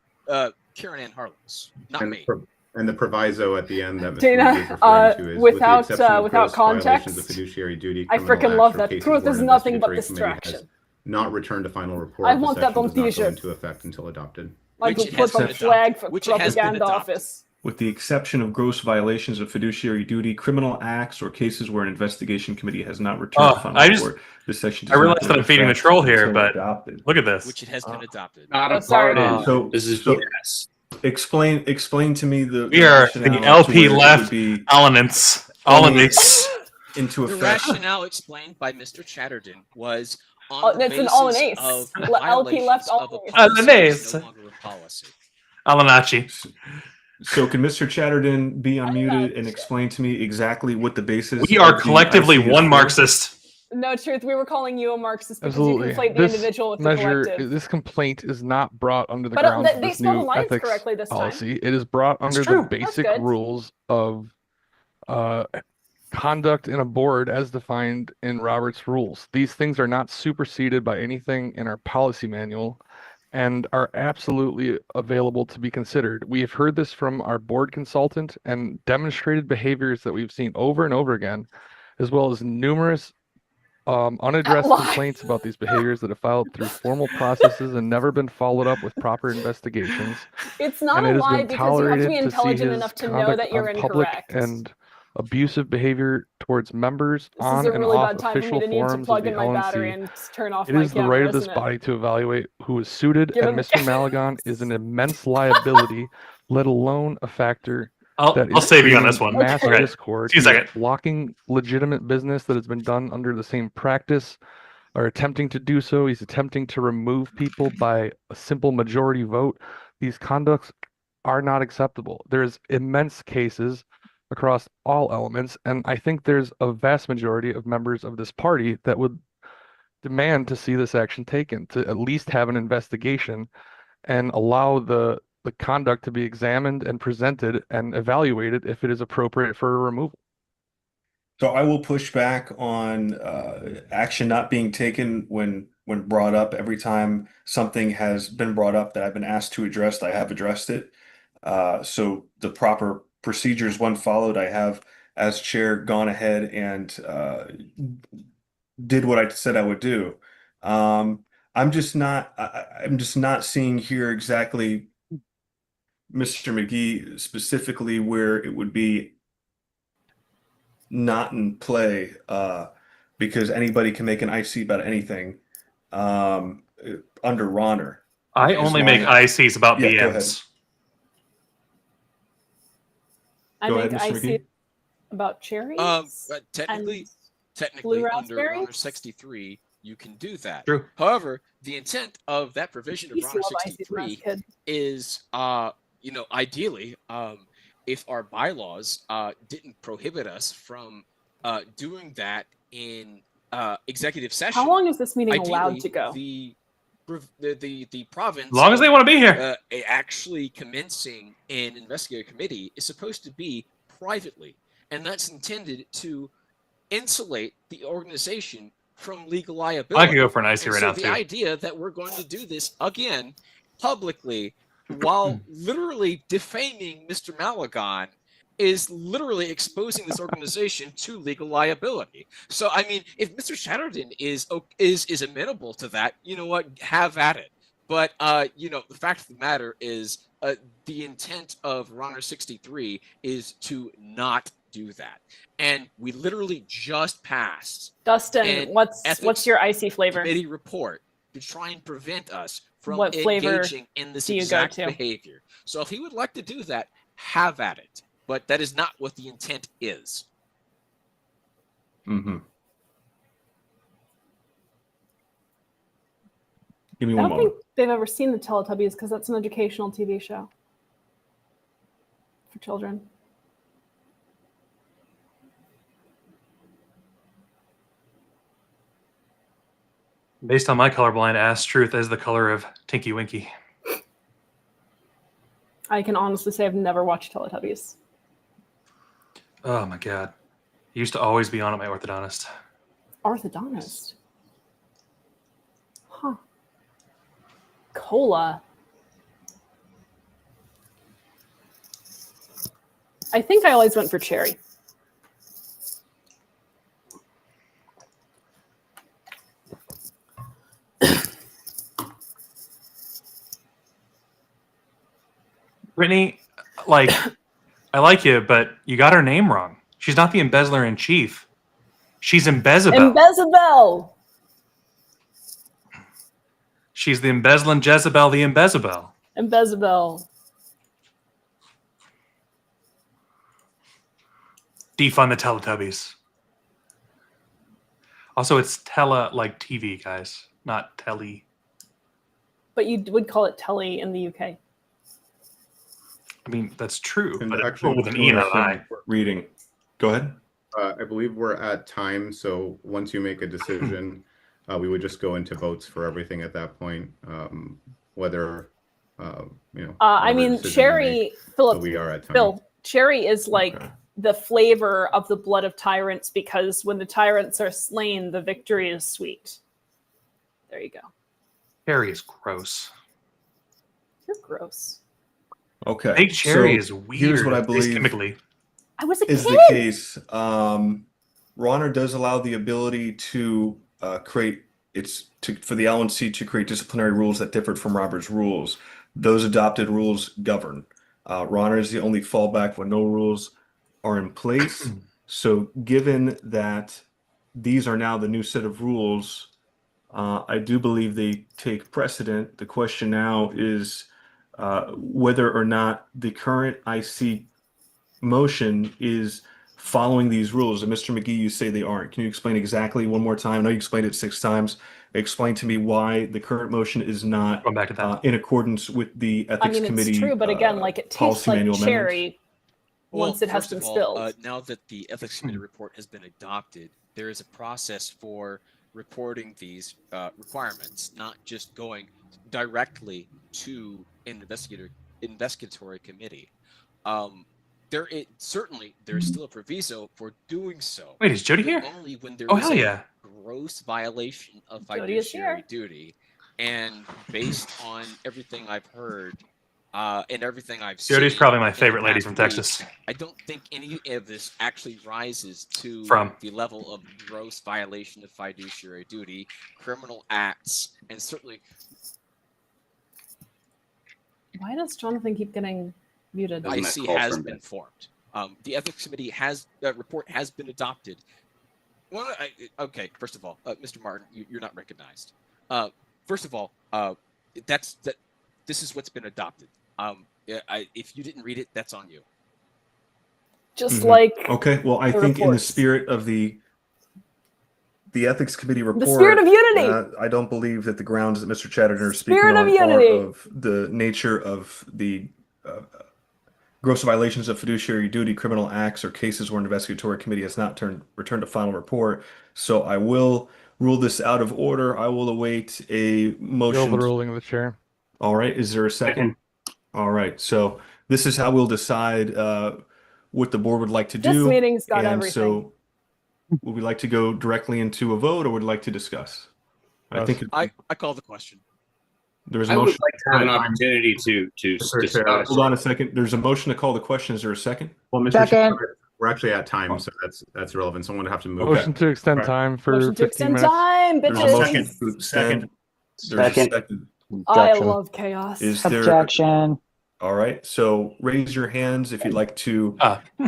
Karen Ann Harless, not And me. And the proviso at the end that Mr. Dana, McGee is referring to is without, with the exception of without gross violations of context, fiduciary duty, I criminal freaking acts, love or that. cases Truth where is an nothing but investigatory committee has distraction. not returned a final report. I the want that section on does not go t-shirt. into effect until adopted. Like Which we it put has been the flag for Which it has been propaganda adopted. office. With the exception of gross violations of fiduciary duty, criminal acts, or cases where an investigation committee has not returned a final report, this section does I not realize go that I'm into feeding the effect troll here, until but adopted. look at this. Which it has been adopted. Not a sorry. pardon. So This is so BS. explain to me the We are rationale the to LP where it left would be Alanites into The effect. rationale explained by Mr. Chatterton was on the It's an basis Alanace. of LP left violations of a Alanace. policy that is Alanace. no longer a policy. Alanachi. So can Mr. Chatterton be unmuted and explain to me exactly what the basis We are of the collectively IC is one for? Marxist. No, Truth, we were calling you a Marxist because Absolutely. you conflate the This individual with the measure, collective. this complaint is not brought under the But, grounds of they this spelled new alliance ethics correctly this time. policy. It is brought under the true. That's basic good. rules of conduct in a board as defined in Robert's rules. These things are not superseded by anything in our policy manual and are absolutely available to be considered. We have heard this from our board consultant and demonstrated behaviors that we've seen over and over again, as well as numerous unaddressed Lie. complaints about these behaviors that have filed through formal processes and never been followed up with proper investigations. It's not And a it has lie been because you have to tolerated be to see intelligent his enough to know conduct that you're on public incorrect. and abusive behavior towards members This on is a and really off bad time for me official to need to forums of plug the in my battery LNC. and turn off It my is the camera, right of this isn't it? body to evaluate who is suited, Give and him- Mr. Malagon is an immense liability, let alone a factor I'll that I'll is save you on creating this one. mass Okay. discord. See you He is second. blocking legitimate business that has been done under the same practice, or attempting to do so. He's attempting to remove people by a simple majority vote. These conducts are not acceptable. There's immense cases across all elements, and I think there's a vast majority of members of this party that would demand to see this action taken, to at least have an investigation and allow the conduct to be examined and presented and evaluated if it is appropriate for a removal. So I will push back on action not being taken when brought up. Every time something has been brought up that I've been asked to address, I have addressed it. So the proper procedures, when followed, I have, as chair, gone ahead and did what I said I would do. I'm just not seeing here exactly, Mr. McGee, specifically where it would be not in play, because anybody can make an IC about anything under Ronner. I As only long make as- ICs about Yeah, go ahead. BMs. I Go make ahead, Mr. icy McGee. about cherries. Technically, technically Blue under Honor raspberries? 63, you can do that. True. However, the intent of that provision of You Honor still have icy when I was a 63 kid. is, ideally, if our bylaws didn't prohibit us from doing that in executive session. How long is this meeting ideally, allowed to go? The province, As long as they want to be here. actually commencing an investigative committee is supposed to be privately, and that's intended to insulate the organization from legal liability. I could go for an icy And right so now the too. idea that we're going to do this again publicly while literally defaming Mr. Malagon is literally exposing this organization to legal liability. So, I mean, if Mr. Chatterton is amenable to that, you know what, have at it. But, the fact of the matter is the intent of Honor 63 is to not do that. And we literally just passed Dustin, what's your icy flavor? Committee report to try and prevent us from What flavor engaging in this do you exact go to? behavior. So if he would like to do that, have at it. But that is not what the intent is. Mm-hmm. Give me I one don't moment. think they've ever seen the Teletubbies because that's an educational TV show for children. Based on my colorblind ass, truth is the color of Tinky Winky. I can honestly say I've never watched Teletubbies. Oh my god. He used to always be on at my orthodontist. Orthodontist? Huh. Cola. I think I always went for cherry. Brittany, like, I like you, but you got her name wrong. She's not the embezzler in chief. She's Embezabel. Embezabel. She's the embezzling Jezebel, the Embezabel. Embezabel. Defund the Teletubbies. Also, it's like TV, guys, not telly. But you would call it telly in the UK. I mean, that's true, And but actually, with an E and an I. Reading. Go ahead. I believe we're at time, so once you make a decision, we would just go into votes for everything at that point, whether I whatever mean, decision you cherry, make. Philip. So we are at time. Phil, cherry is like the flavor of the blood of tyrants because when the tyrants are slain, the victory is sweet. There you go. Cherry is gross. You're gross. Okay. Fake cherry so is weird. Here's what I It tastes believe chemically. I was a is kid. the case. Ronner does allow the ability to for the LNC to create disciplinary rules that differed from Robert's rules. Those adopted rules govern. Ronner is the only fallback when no rules are in place. So given that these are now the new set of rules, I do believe they take precedent. The question now is whether or not the current IC motion is following these rules. And Mr. McGee, you say they aren't. Can you explain exactly one more time? I know you explained it 6 times. Explain to me why the current motion is not in accordance with the Ethics Committee. It's true, but again, like it tastes policy like manual cherry Well, once it has first been of all, spilled. now that the Ethics Committee report has been adopted, there is a process for reporting these requirements, not just going directly to an investigatory committee. There's still a proviso for doing so. Wait, is Jody but here? Only when there Oh, is hell a yeah. gross violation of Jody is fiduciary here. duty. And based on everything I've heard and everything I've seen, Jody's probably my in the favorite lady past from week, Texas. I don't think any of this actually rises to From. the level of gross violation of fiduciary duty, criminal acts, and certainly. Why does Jonathan keep getting muted? IC has been formed. The Ethics Committee report has been adopted. Well, first of all, Mr. Martin, you're not recognized. First of all, this is what's been adopted. If you didn't read it, that's on you. Just like Okay, well, I the think in the reports. spirit of the the Ethics Committee report. The spirit of unity. I don't believe that the grounds that Mr. Chatterton is speaking Spirit on of unity. are of the nature of the gross violations of fiduciary duty, criminal acts, or cases where an investigatory committee has not returned a final report. So I will rule this out of order. I will await a motion. The ruling of the chair. All right. Is there a second? All right. So this is how we'll decide what the board would like to do. This meeting's got and everything. So would we like to go directly into a vote, or would we like to discuss? I think I call the question. there's a I would motion. like to have an opportunity to discuss. Hold on a second. There's a motion to call the question. Is there a second? Well, Mr. Second. Chair, we're actually at time, so that's irrelevant. Someone would have to move. Motion to extend Right. time for Motion to 15 extend minutes. time, There's a bitches. motion to extend. There's a second. I love chaos. Is there? Objection. All right. So raise your hands if you'd like to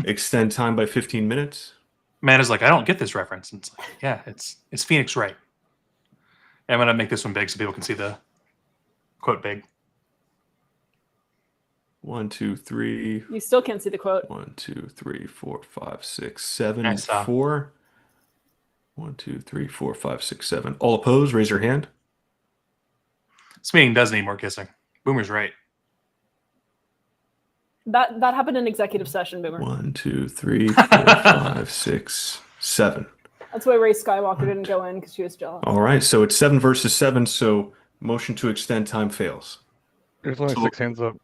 extend time by 15 minutes. Man is like, I don't get this reference. And it's like, yeah, it's Phoenix Wright. And I'm gonna make this one big so people can see the quote big. 1, 2, 3. You still can't see the quote. 1, 2, 3, 4, 5, 6, 7, I saw. 4. 1, 2, 3, 4, 5, 6, 7. All opposed, raise your hand. This meeting does need more kissing. Boomer's right. That happened in executive session, Boomer. 1, 2, 3, 4, 5, 6, 7. That's why Ray Skywalker didn't go in because she was jealous. All right, so it's 7 versus 7, so motion to extend time fails. There's only 6 hands up.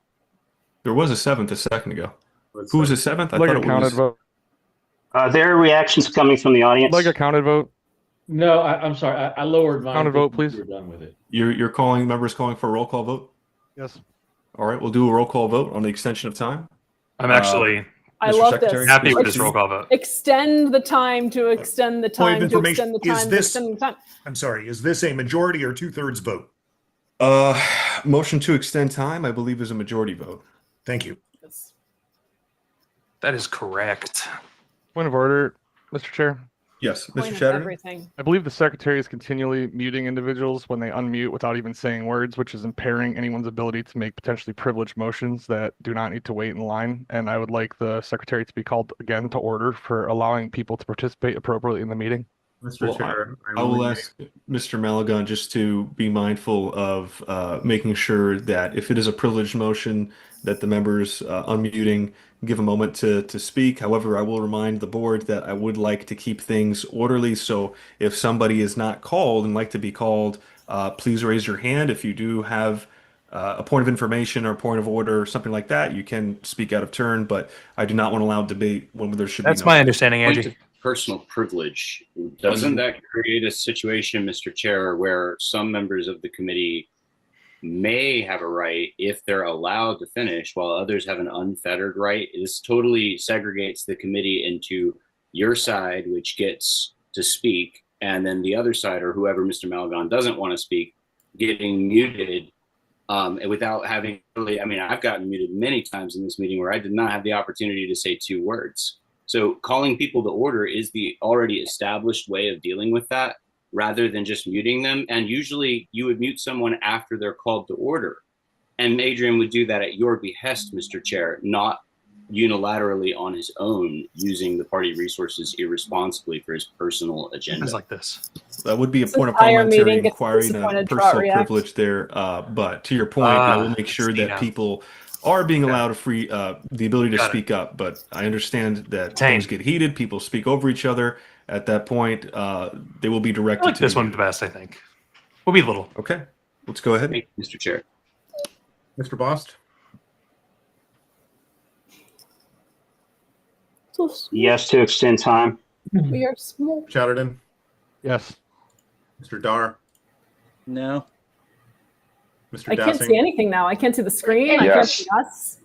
There was a 7th a second ago. Who was the 7th? I Like thought a it counted was. vote. There are reactions coming from the audience. Like a counted vote. No, I'm sorry. I lowered mine. Counted vote, please. We're done with it. You're calling members calling for a roll call vote? Yes. All right, we'll do a roll call vote on the extension of time. I'm actually I Mr. love Secretary, this. happy with please this roll call vote. Extend the time to extend the Point time of to information, extend the is time to this- extend the time. I'm sorry, is this a majority or 2/3 vote? Motion to extend time, I believe, is a majority vote. Thank you. That is correct. Point of order, Mr. Chair. Yes, Point Mr. of Chatterton? everything. I believe the secretary is continually muting individuals when they unmute without even saying words, which is impairing anyone's ability to make potentially privileged motions that do not need to wait in line. And I would like the secretary to be called again to order for allowing people to participate appropriately in the meeting. Mr. Well, Chair, I will ask Mr. Malagon just to be mindful of making sure that if it is a privileged motion, that the members unmuting give a moment to speak. However, I will remind the board that I would like to keep things orderly. So if somebody is not called and like to be called, please raise your hand. If you do have a point of information or a point of order or something like that, you can speak out of turn. But I do not want to allow debate when there should That's be no my understanding, Point Angie. of personal privilege. Doesn't that create a situation, Mr. Chair, where some members of the committee may have a right if they're allowed to finish while others have an unfettered right? This totally segregates the committee into your side, which gets to speak, and then the other side, or whoever Mr. Malagon doesn't want to speak, getting muted and without having really, I mean, I've gotten muted many times in this meeting where I did not have the opportunity to say 2 words. So calling people to order is the already established way of dealing with that, rather than just muting them. And usually you would mute someone after they're called to order. And Adrian would do that at your behest, Mr. Chair, not unilaterally on his own, using the party resources irresponsibly for his personal agenda. It's like this. That would be a This point of entire parliamentary meeting gets inquiry and a disappointed, personal Trot React. privilege there. But to your point, I will make sure that Stina. people are being allowed a free the ability to Got it. speak up. But I understand that Tame. things get heated. People speak over each other. At that point, they will be I directed like to this you. one the best, I think. We'll be little. Okay, let's go ahead. Thank you, Mr. Chair. Mr. Bost, So small. Yes to extend time. We are small. Chatterton, Yes. Mr. Dar, No. Mr. I can't Dassing, see anything now. I can't see the screen. I can't Yes. see us.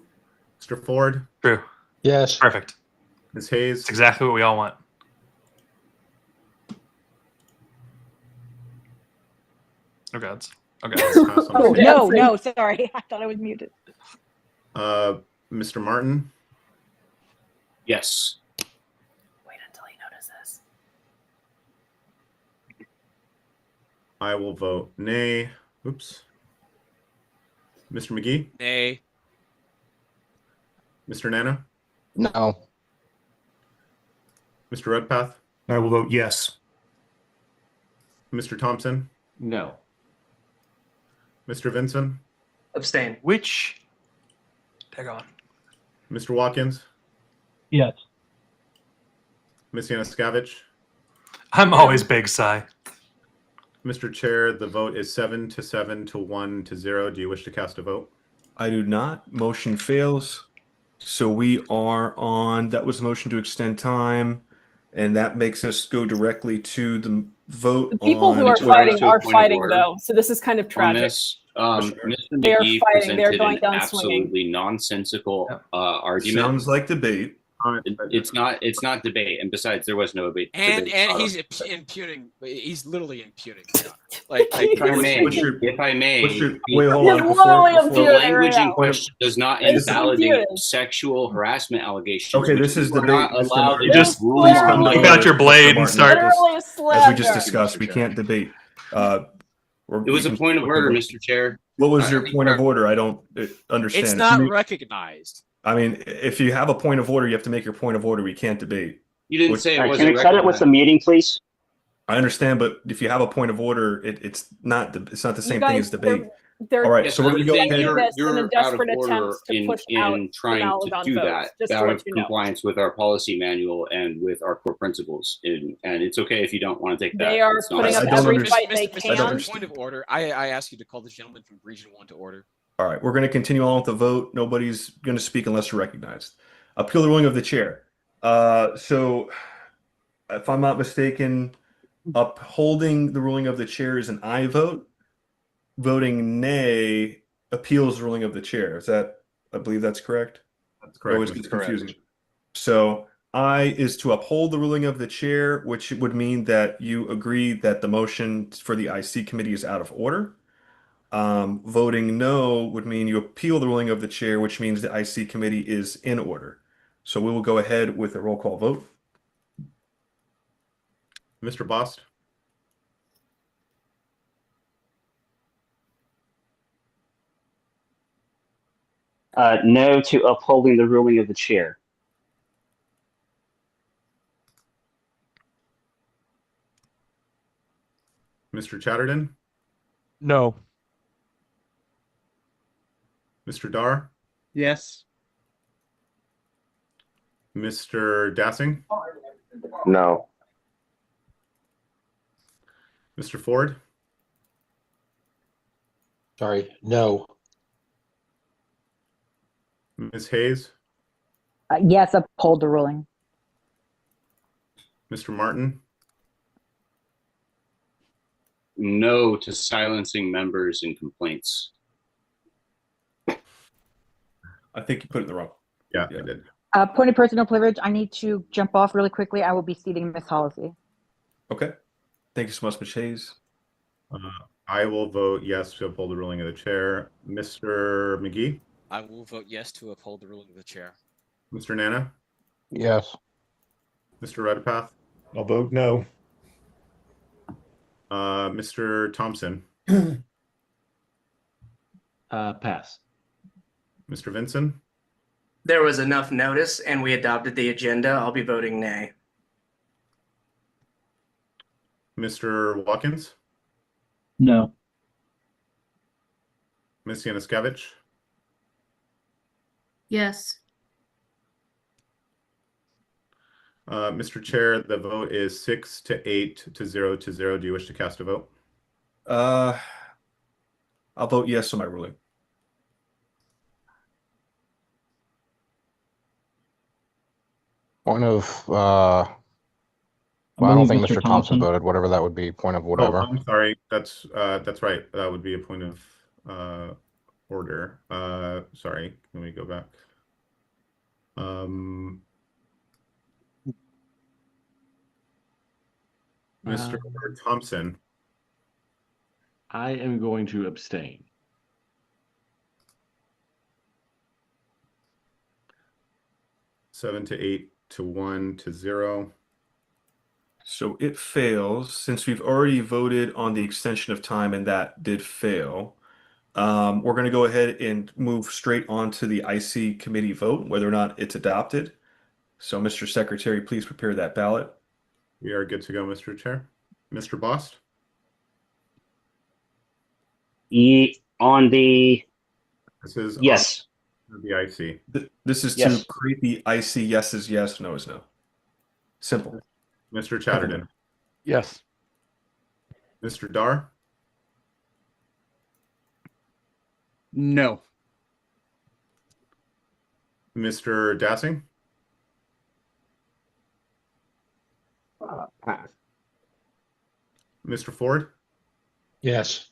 Mr. Ford, True. Yes. Perfect. Ms. Hayes, It's exactly what we all want. Oh gods. Oh gods. Oh, No, dancing. no, sorry. I thought I was muted. Mr. Martin, Yes. Wait until he notices. I will vote nay. Oops. Mr. McGee, Nay. Mr. Nana, No. Mr. Redpath, I will vote yes. Mr. Thompson, No. Mr. Vinson, Abstain. Which? Tag on. Mr. Watkins, Yes. Ms. Yanuskavich. I'm always big Psy. Mr. Chair, the vote is 7 to 7 to 1 to 0. Do you wish to cast a vote? I do not. Motion fails. So we are on, that was the motion to extend time, and that makes us go directly to the vote The people on. who are It's a right fighting to a are point of fighting order though, so this is kind of on tragic. this. Sure. Mr. They are McGee fighting. They're presented going an down swinging. absolutely nonsensical argument. Sounds like debate. It's not debate, and besides, there was no debate. And debate. he's impugning. He's literally impugning. Like If I may, wait, hold on. He's literally the impugning language right in now. question does not It's invalidate imputed. sexual harassment allegations. Okay, which this is we're debate. not Mr. allowed Martin. to Just rule please on. come to Take order, out your blade Mr. and start. Literally a As we just slander. discussed, we can't debate. It was a point of order, Mr. Chair. What was your point of order? I don't understand. it's If not you make- recognized. I mean, if you have a point of order, you have to make your point of order. We can't debate. You didn't Which- say it Can wasn't we cut it with the meeting, please? I understand, but if you have a point of order, it's not the same You thing guys, as debate. they're All right, Yes, so we're I'm going to go saying ahead. saying this in a you're out of desperate order attempt to push out in the trying to Malagon do votes, that, just to out let of you know. compliance with our policy manual and with our core principles. And it's okay if you don't want to take that. They are It's not- putting up I don't every understand. fight they Mr. can. understand. Point of order. I ask you to call the gentleman from Region 1 to order. All right, we're going to continue on with the vote. Nobody's going to speak unless you're recognized. Appeal the ruling of the chair. So, if I'm not mistaken, upholding the ruling of the chair is an aye vote. Voting nay appeals the ruling of the chair. Is that? I believe that's correct. That's correct. Always gets confusing. So, aye is to uphold the ruling of the chair, which would mean that you agree that the motion for the IC committee is out of order. Voting no would mean you appeal the ruling of the chair, which means the IC committee is in order. So we will go ahead with a roll call vote. Mr. Bost, No to upholding the ruling of the chair. Mr. Chatterton, No. Mr. Dar, Yes. Mr. Dassing, No. Mr. Ford, Sorry, no. Ms. Hayes, Yes, uphold the ruling. Mr. Martin, No to silencing members and complaints. I think you put it in the wrong. Yeah, I did. Point of personal privilege, I need to jump off really quickly. I will be seating Miss Halsey. Okay. Thank you so much, Ms. Hayes. I will vote yes to uphold the ruling of the chair. Mr. McGee, I will vote yes to uphold the ruling of the chair. Mr. Nana, Yes. Mr. Redpath, I'll vote no. Mr. Thompson, Pass. Mr. Vinson, There was enough notice and we adopted the agenda. I'll be voting nay. Mr. Watkins, No. Ms. Yanuskavich, Yes. Mr. Chair, the vote is 6 to 8 to 0 to 0. Do you wish to cast a vote? I'll vote yes on my ruling. Point of, well, I don't think Mr. Thompson voted, whatever that would be, point of whatever. Oh, I'm sorry. That's right. That would be a point of order. Sorry. Let me go back. Mr. Thompson, I am going to abstain. seven to 8 to 1 to 0. So it fails since we've already voted on the extension of time and that did fail. We're going to go ahead and move straight on to the IC committee vote, whether or not it's adopted. So, Mr. Secretary, please prepare that ballot. We are good to go, Mr. Chair. Mr. Bost, On the This is yes. on the IC. This is Yes. to create the IC. Yes is yes, no is no. Simple. Mr. Chatterton. Yes. Mr. Dar. No. Mr. Dassing. Pass. Mr. Ford. Yes.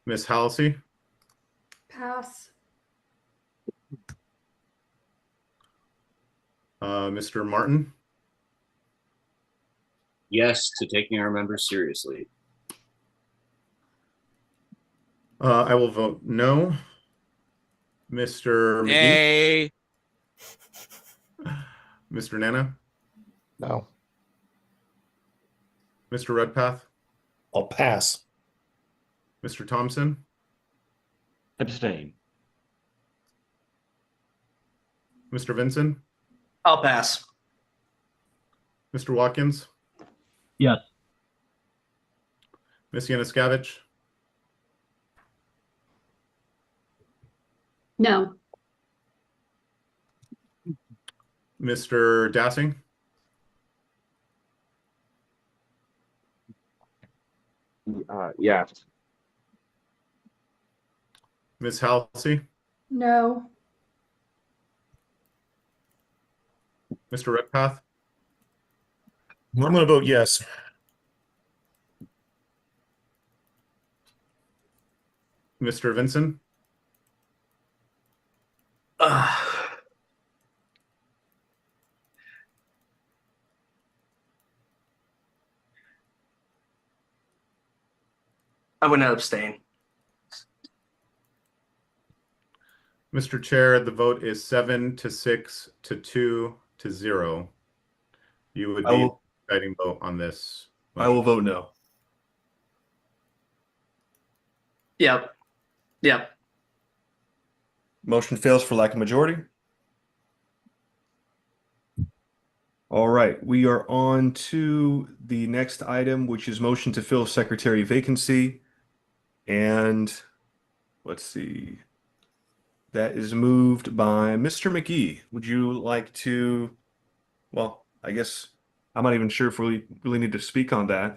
Miss Halsey. Pass. Mr. Martin. Yes to taking our members seriously. I will vote no. Mr. McGee. Nay. Mr. Nana. No. Mr. Redpath. I'll pass. Mr. Thompson. Abstain. Mr. Vinson. I'll pass. Mr. Watkins. Yes. Miss Yanuskavich. No. Mr. Dassing. Yes. Miss Halsey. No. Mr. Redpath. I'm going to vote yes. Mr. Vinson. I'm going to abstain. Mr. Chair, the vote is 7 to 6 to 2 to 0. You would be deciding vote on this. I will vote no. Yep. Yep. Motion fails for lack of majority. All right, we are on to the next item, which is motion to fill secretary vacancy. And let's see. That is moved by Mr. McGee. Would you like to, well, I guess I'm not even sure if we really need to speak on that.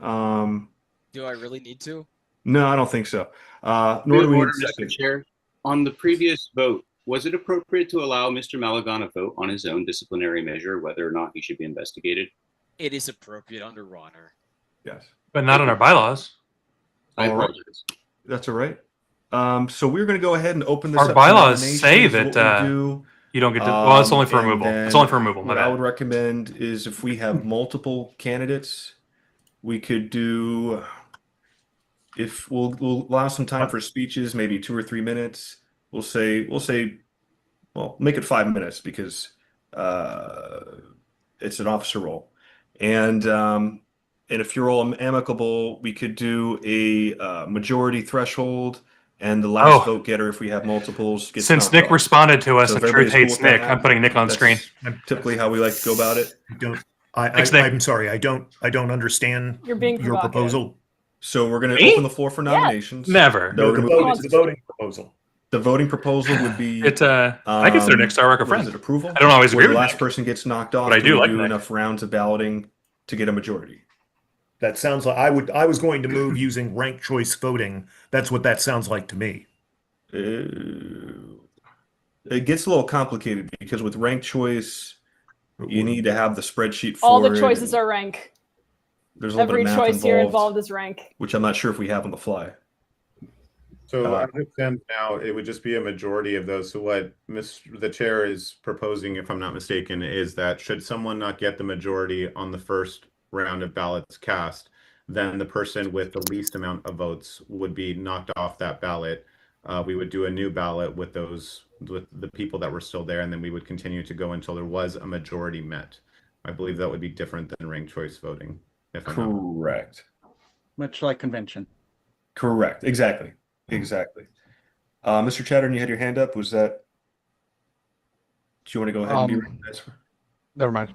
Do I really need to? No, I don't think so. Nor Point do of we order, need a Mr. second. Chair. On the previous vote, was it appropriate to allow Mr. Malagon a vote on his own disciplinary measure, whether or not he should be investigated? It is appropriate under Ronner. Yes. But not in our bylaws. I All right. apologize. That's all right. So we're going to go ahead and open this Our up. bylaws to say nominations, that what we do. you don't get to. Well, it's only for And removal. It's then only for removal. My What I bad. would recommend is if we have multiple candidates, we could do. If we'll allow some time for speeches, maybe 2 or 3 minutes. We'll say, well, make it 5 minutes because it's an officer role, and if you're all amicable, we could do a majority threshold, and the last vote getter, if we have multiples, gets Since knocked Nick off. responded to us So and if Truth everybody's cool hates with Nick, that, I'm putting Nick on that's screen. Typically how we like to go about it. I'm sorry. I don't understand You're being your provocative. proposal. So we're going to Me? open the floor for nominations. Never. No, the We're vote gonna is the voting proposal. The voting proposal would be. It. I consider Nick Starrock a what is friend. it, approval? I don't always Where agree the with last Nick, person gets knocked off. but I do we like do Nick. enough rounds of balloting to get a majority. That sounds like I was going to move using ranked choice voting. That's what that sounds like to me. It gets a little complicated because with ranked choice, you need to have the spreadsheet for All the it, choices and are rank. There's a little Every bit of math choice here involved is rank. which I'm not sure if we have on the fly. So I understand now it would just be a majority of those. So what the chair is proposing, if I'm not mistaken, is that should someone not get the majority on the first round of ballots cast, then the person with the least amount of votes would be knocked off that ballot. We would do a new ballot with the people that were still there, and then we would continue to go until there was a majority met. I believe that would be different than ranked choice voting. If I'm not Correct. Much like convention. Correct. Exactly. Mr. Chatterton, you had your hand up. Was that? Do you want to go ahead and be recognized? Never mind.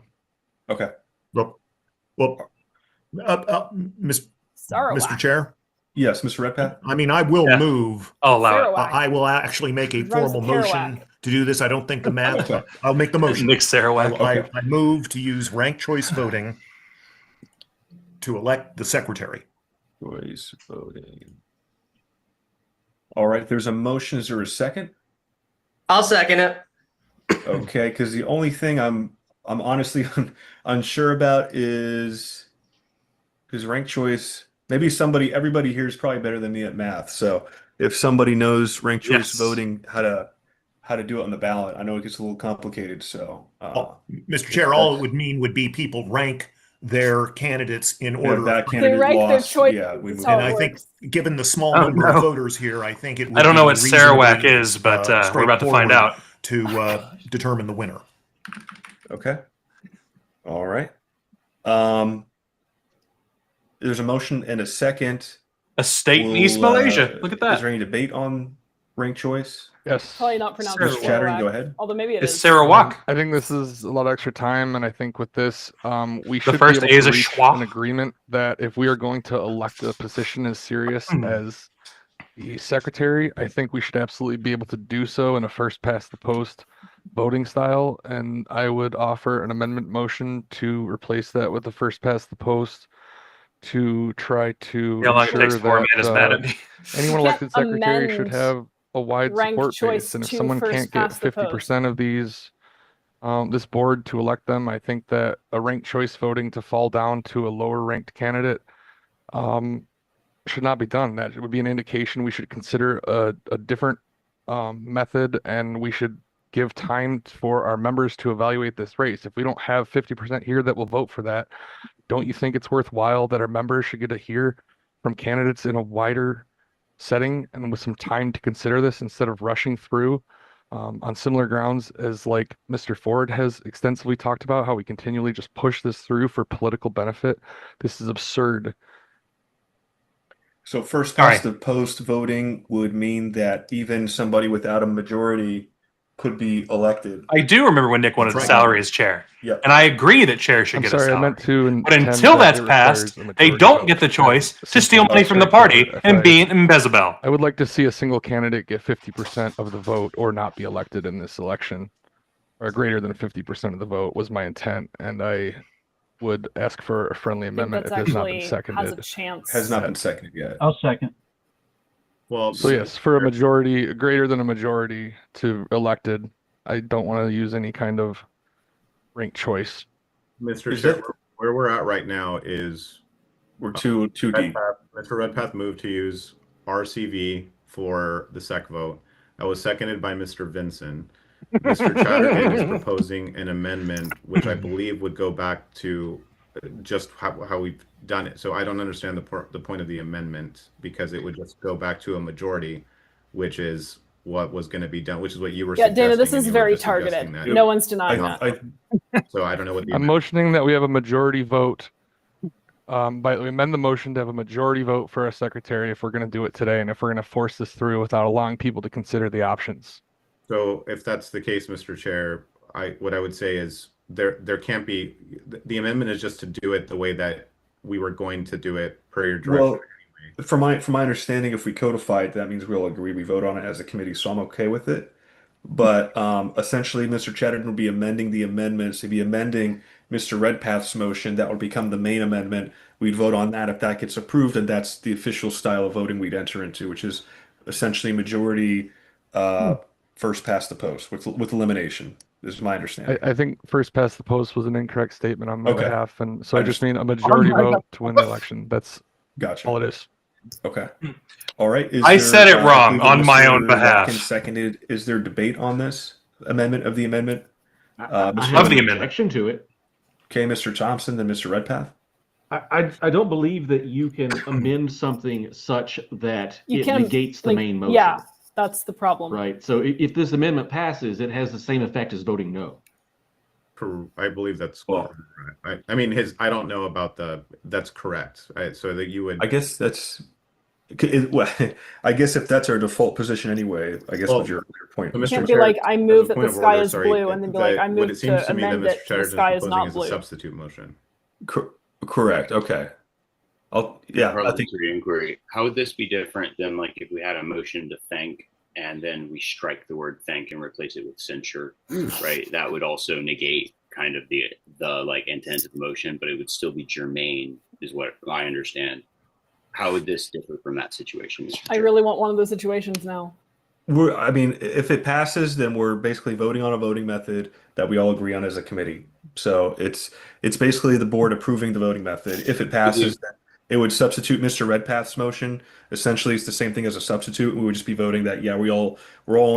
Okay. Mr. Chair, Yes, Mr. Redpath? I mean, I will move. I'll allow it. I will actually make a Rhymes formal with motion Kerouac. to do this. I don't think the math. I'll make the motion. Nick Sarawak. I move to use ranked choice voting to elect the secretary. Choice voting. All right, there's a motion. Is there a second? I'll second it. Okay, because the only thing I'm honestly unsure about is because ranked choice. Maybe everybody here is probably better than me at math. So if somebody knows ranked choice voting, how to do it on the ballot, I know it gets a little complicated. So, Mr. Chair, all it would mean would be people rank their candidates in order. That candidate They rank their lost. choice. Yeah, That's And how it I works. think, given the small number of voters here, I think it would I don't know be what Sarawak reasonably, is, but we're about to find straightforward out. to determine the winner. Okay. All right. There's a motion and a second. A state in East Malaysia. Look at that. Is there any debate on ranked choice? Yes. Probably not pronounced Mr. Chattering, Sarawak, go ahead. although maybe it It's is. Sarawak. I think this is a lot of extra time, and I think with this, we should first be A able is to a reach schwa. an agreement that if we are going to elect a position as serious as the secretary, I think we should absolutely be able to do so in a first past the post voting style. And I would offer an amendment motion to replace that with the first past the post to try to How long it ensure takes before that Amanda's mad at me. anyone You elected can't secretary should amend have a wide ranked support choice base. And if to someone first can't get past the 50% of these, this board to elect them, I think that a ranked choice voting to fall down to a lower ranked candidate should not be done. That would be an indication we should consider a different method, and we should give time for our members to evaluate this race. If we don't have 50% here that will vote for that, don't you think it's worthwhile that our members should get to hear from candidates in a wider setting and with some time to consider this instead of rushing through on similar grounds as like Mr. Ford has extensively talked about, how we continually just push this through for political benefit? This is absurd. So first past the post voting would mean that even somebody without a majority could be elected. I do remember when Nick wanted a salary as chair. Yeah. And I agree that chairs should I'm get sorry, a salary. I meant to But until that's passed, they don't get the choice to steal money from the party and be in Bezabel. I would like to see a single candidate get 50% of the vote or not be elected in this election, or greater than 50% of the vote was my intent, and I would ask for a friendly I think amendment if that's it has not been actually seconded. has a chance. Has not been seconded yet. I'll second. Well, So yes, for a majority, greater than a majority to elected, I don't want to use any kind of ranked choice. Mr. Chair, where we're at right now is we're too deep. Mr. Redpath moved to use RCV for the sec vote. That was seconded by Mr. Vinson. Mr. Chatterton is proposing an amendment, which I believe would go back to just how we've done it. So I don't understand the point of the amendment, because it would just go back to a majority, which is what was going to be done, which is what you were Yeah, suggesting. Dana, this and is you were very just suggesting targeted. that. No one's denying that. So I don't know what the I'm motioning that we have a majority vote. But we amend the motion to have a majority vote for a secretary if we're going to do it today, and if we're going to force this through without allowing people to consider the options. So if that's the case, Mr. Chair, what I would say is there can't be, the amendment is just to do it the way that we were going to do it per your direction. Well, from my understanding, if we codify it, that means we'll agree we vote on it as a committee, so I'm okay with it. But essentially, Mr. Chatterton will be amending the amendments. He'd be amending Mr. Redpath's motion. That would become the main amendment. We'd vote on that. If that gets approved, and that's the official style of voting we'd enter into, which is essentially majority first past the post with elimination. This is my understanding. I think first past the post was an incorrect statement on my Okay. behalf, and so I just mean a majority vote to win the election. That's Gotcha. all it is. Okay. All right. I said it wrong I believe on my Mr. own behalf. Watkins seconded. Is there debate on this amendment of the amendment? I Mr. have an objection to it. Okay, Mr. Thompson, then Mr. Redpath. I don't believe that you can amend something such that You it can, negates the like, main motion. Yeah, that's the problem. Right. So if this amendment passes, it has the same effect as voting no. I believe that's correct. I mean, I don't know about that's correct. So that you would. I guess that's. I guess if that's our default position anyway, I guess what's your point? You can't be like, I move that the sky is blue, and then be like, I what move it seems to to me that amend Mr. it, the Chatterton sky is is proposing not is a blue. substitute motion. Correct. Okay. Yeah, I think parliamentary inquiry. How would this be different than like if we had a motion to thank and then we strike the word thank and replace it with censure, right? That would also negate kind of the like intent of the motion, but it would still be germane, is what I understand. How would this differ from that situation, Mr. I Chair? really want one of those situations now. I mean, if it passes, then we're basically voting on a voting method that we all agree on as a committee. So it's basically the board approving the voting method. If it passes, then it would substitute Mr. Redpath's motion. Essentially, it's the same thing as a substitute. We would just be voting that, yeah, we're all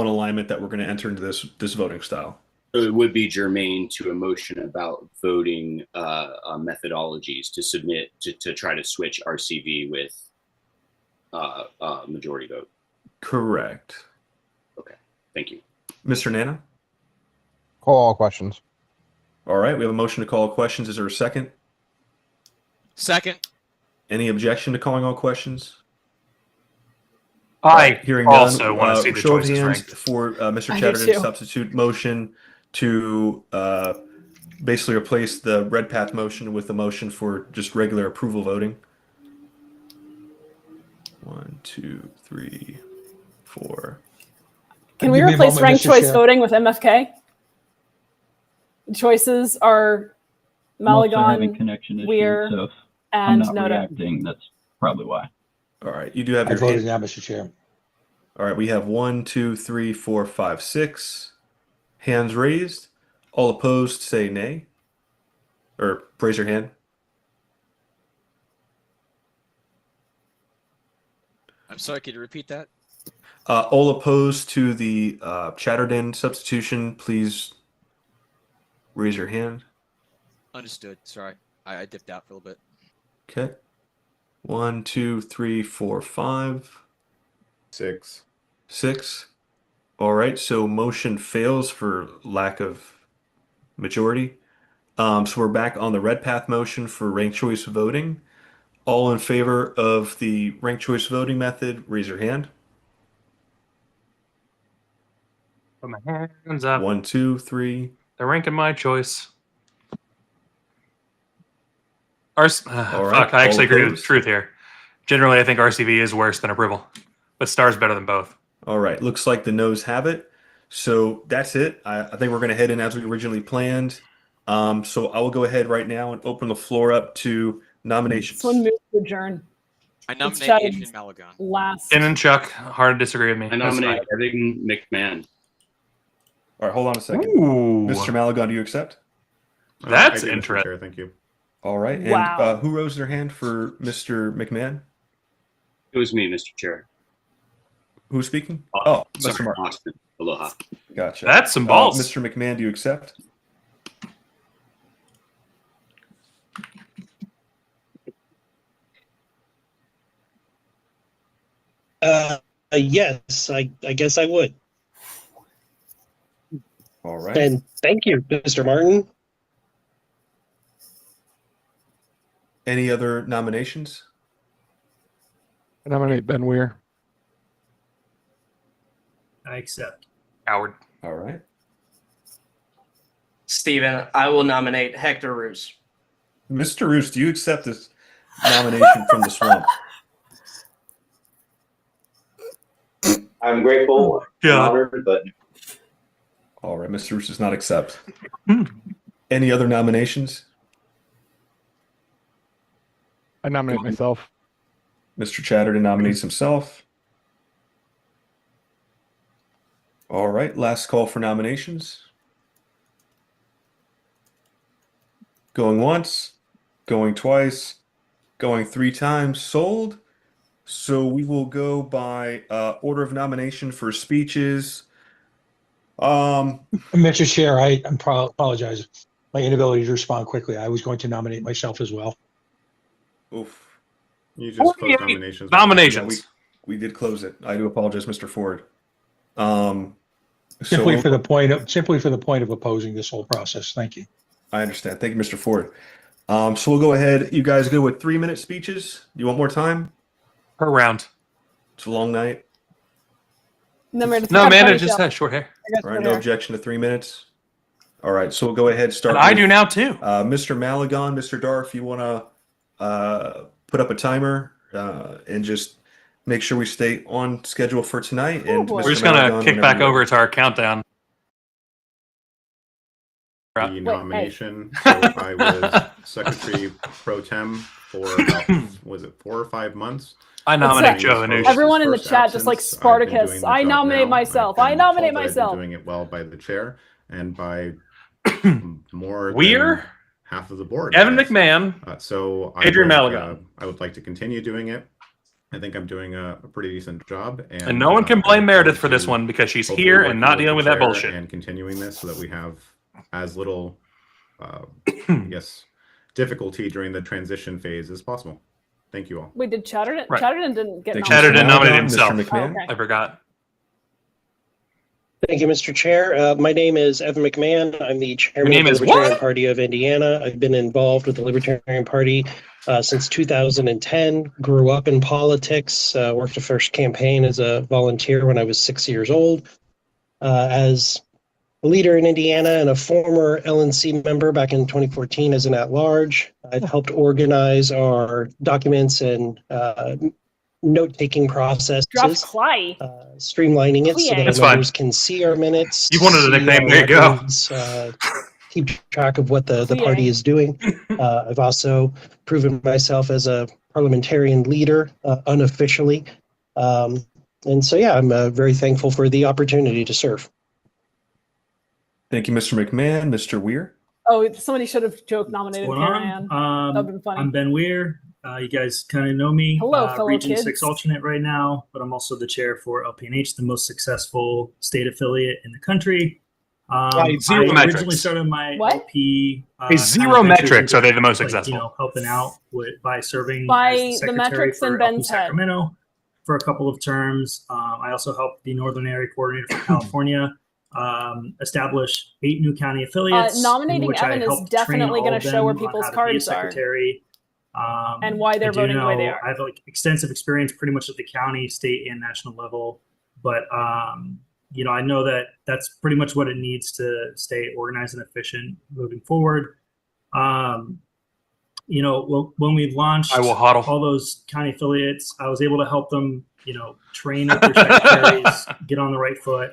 in alignment that we're going to enter into this voting style. So it would be germane to a motion about voting methodologies to submit to try to switch RCV with majority vote. Correct. Okay, thank you. Mr. Nana? Call all questions. All right, we have a motion to call questions. Is there a second? Second. Any objection to calling all questions? I Hearing also none, want to see the show of choices hands ranked. for Mr. I do Chatterton's too. substitute motion to basically replace the Redpath motion with the motion for just regular approval voting. 1, 2, 3, 4. Can we Give me a replace moment, ranked Mr. choice Chair. voting with MFK? The choices are I'm also having Malagon, connection issues, Weir, so if I'm and not Noda. reacting, that's probably why. All right, you do have I your voted hand. now, Mr. Chair. All right, we have 1, 2, 3, 4, 5, 6 hands raised. All opposed, say nay, or raise your hand. I'm sorry, could you repeat that? All opposed to the Chatterton substitution, please raise your hand. Understood. Sorry, I dipped out for a little bit. Okay. 1, 2, 3, 4, 5, 6. 6. All right, so motion fails for lack of majority. So we're back on the Redpath motion for ranked choice voting. All in favor of the ranked choice voting method, raise your hand. Put my hands up. 1, 2, 3. They're ranking my choice. All right, fuck, I actually all agree with opposed? Truth here. Generally, I think RCV is worse than approval, but Star's better than both. All right, looks like the noes have it. So that's it. I think we're going to head in as we originally planned. So I will go ahead right now and open the floor up to nominations. Someone move to adjourn. I Let's nominate chat Adrian Malagon. Last. Ken and Chuck, hard to disagree with me. I nominate Kevin McMahon. All right, hold on a second. Ooh. Mr. Malagon, do you accept? That's I do, Mr. interesting. Chair, thank you. All right. And Wow. who rose their hand for Mr. McMahon? It was me, Mr. Chair. Who's speaking? Oh, Mr. Sorry, Martin. Austin. Aloha. Gotcha. That's some balls. Mr. McMahon, do you accept? Yes, I guess I would. All right. And thank you, Mr. Martin. Any other nominations? I nominate Ben Weir. I accept. Howard. All right. Steven, I will nominate Hector Roos. Mr. Roos, do you accept this nomination from the swamp? I'm grateful and honored, but All right, Mr. Roos does not accept. Any other nominations? I nominate myself. Mr. Chatterton nominates himself. All right, last call for nominations. Going once, going twice, going 3 times, sold. So we will go by order of nomination for speeches. Mr. Chair, I apologize. My inability to respond quickly. I was going to nominate myself as well. Oof. You just closed nominations. Nominations. Yeah, we did close it. I do apologize, Mr. Ford. So Simply for the point of opposing this whole process. Thank you. I understand. Thank you, Mr. Ford. So we'll go ahead. You guys go with 3-minute speeches. Do you want more time? Per round. It's a long night. No, Amanda just has short hair. All right, no objection to 3 minutes. All right, so we'll go ahead and start. And I do now too. Mr. Malagon, Mr. Dar, if you want to put up a timer and just make sure we stay on schedule for tonight. And boy. We're just gonna kick back over to our countdown. The nomination. So I was secretary pro tem for about, was it 4 or 5 months? I nominate Joe Anush. Everyone in the chat, just like Spartacus, I nominate myself. I nominate myself. I've been doing it well by the chair and by more We're than half of the board. Evan McMahon, so Adrian Malaga. I would like to continue doing it. I think I'm doing a pretty decent job. And no one can blame Meredith for this one because she's here and not dealing with that bullshit. And continuing this so that we have as little, I guess, difficulty during the transition phase as possible. Thank you all. Wait, did Chatterton? Right. Chatterton didn't get nominated. Chatterton nominated himself. Mr. McMahon. Okay. I forgot. Thank you, Mr. Chair. My name is Evan McMahon. I'm the chairman Your name of is the Libertarian what? Party of Indiana. I've been involved with the Libertarian Party since 2010. Grew up in politics. Worked a first campaign as a volunteer when I was 6 years old. As a leader in Indiana and a former LNC member back in 2014 as an at-large. I've helped organize our documents and note-taking processes. Dropped Clay. Streamlining it so that That's our members fine. can see our minutes. You wanted a see nickname, our there you go. records, keep track of what the party is doing. I've also proven myself as a parliamentarian leader unofficially. And so, yeah, I'm very thankful for the opportunity to serve. Thank you, Mr. McMahon. Mr. Weir. Oh, somebody should have joke nominated What's Karen going Ann. on? That would have been funny. I'm Ben Weir. You guys kind of know me. Hello, fellow Region kids. 6 alternate right now, but I'm also the chair for LPNH, the most successful state affiliate in the country. Zero I metrics. originally started my What? LP. Zero metrics are they the most successful? You know, helping out by serving By as the secretary metrics in for Ben's LP head. Sacramento for a couple of terms. I also helped the Northern Area Coordinator for California. Establish 8 new county affiliates. Nominating in which I Evan is helped definitely train all going of to show where them on people's how to be a cards are secretary. and why they're I do voting the way they know are. I have like extensive experience pretty much at the county, state, and national level. But you know, I know that that's pretty much what it needs to stay organized and efficient moving forward. You know, when we launched I will huddle. all those county affiliates, I was able to help them, you know, train up their secretaries, get on the right foot.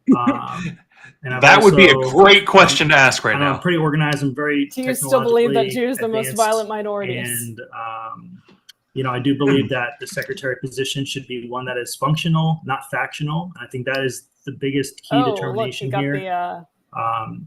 And I've That would be a also- great question to ask right I'm now. pretty organized and very Do you still believe that technologically Jews are the most advanced, violent minorities? And you know, I do believe that the secretary position should be one that is functional, not factional. I think that is the biggest key Oh, look, determination you got here. the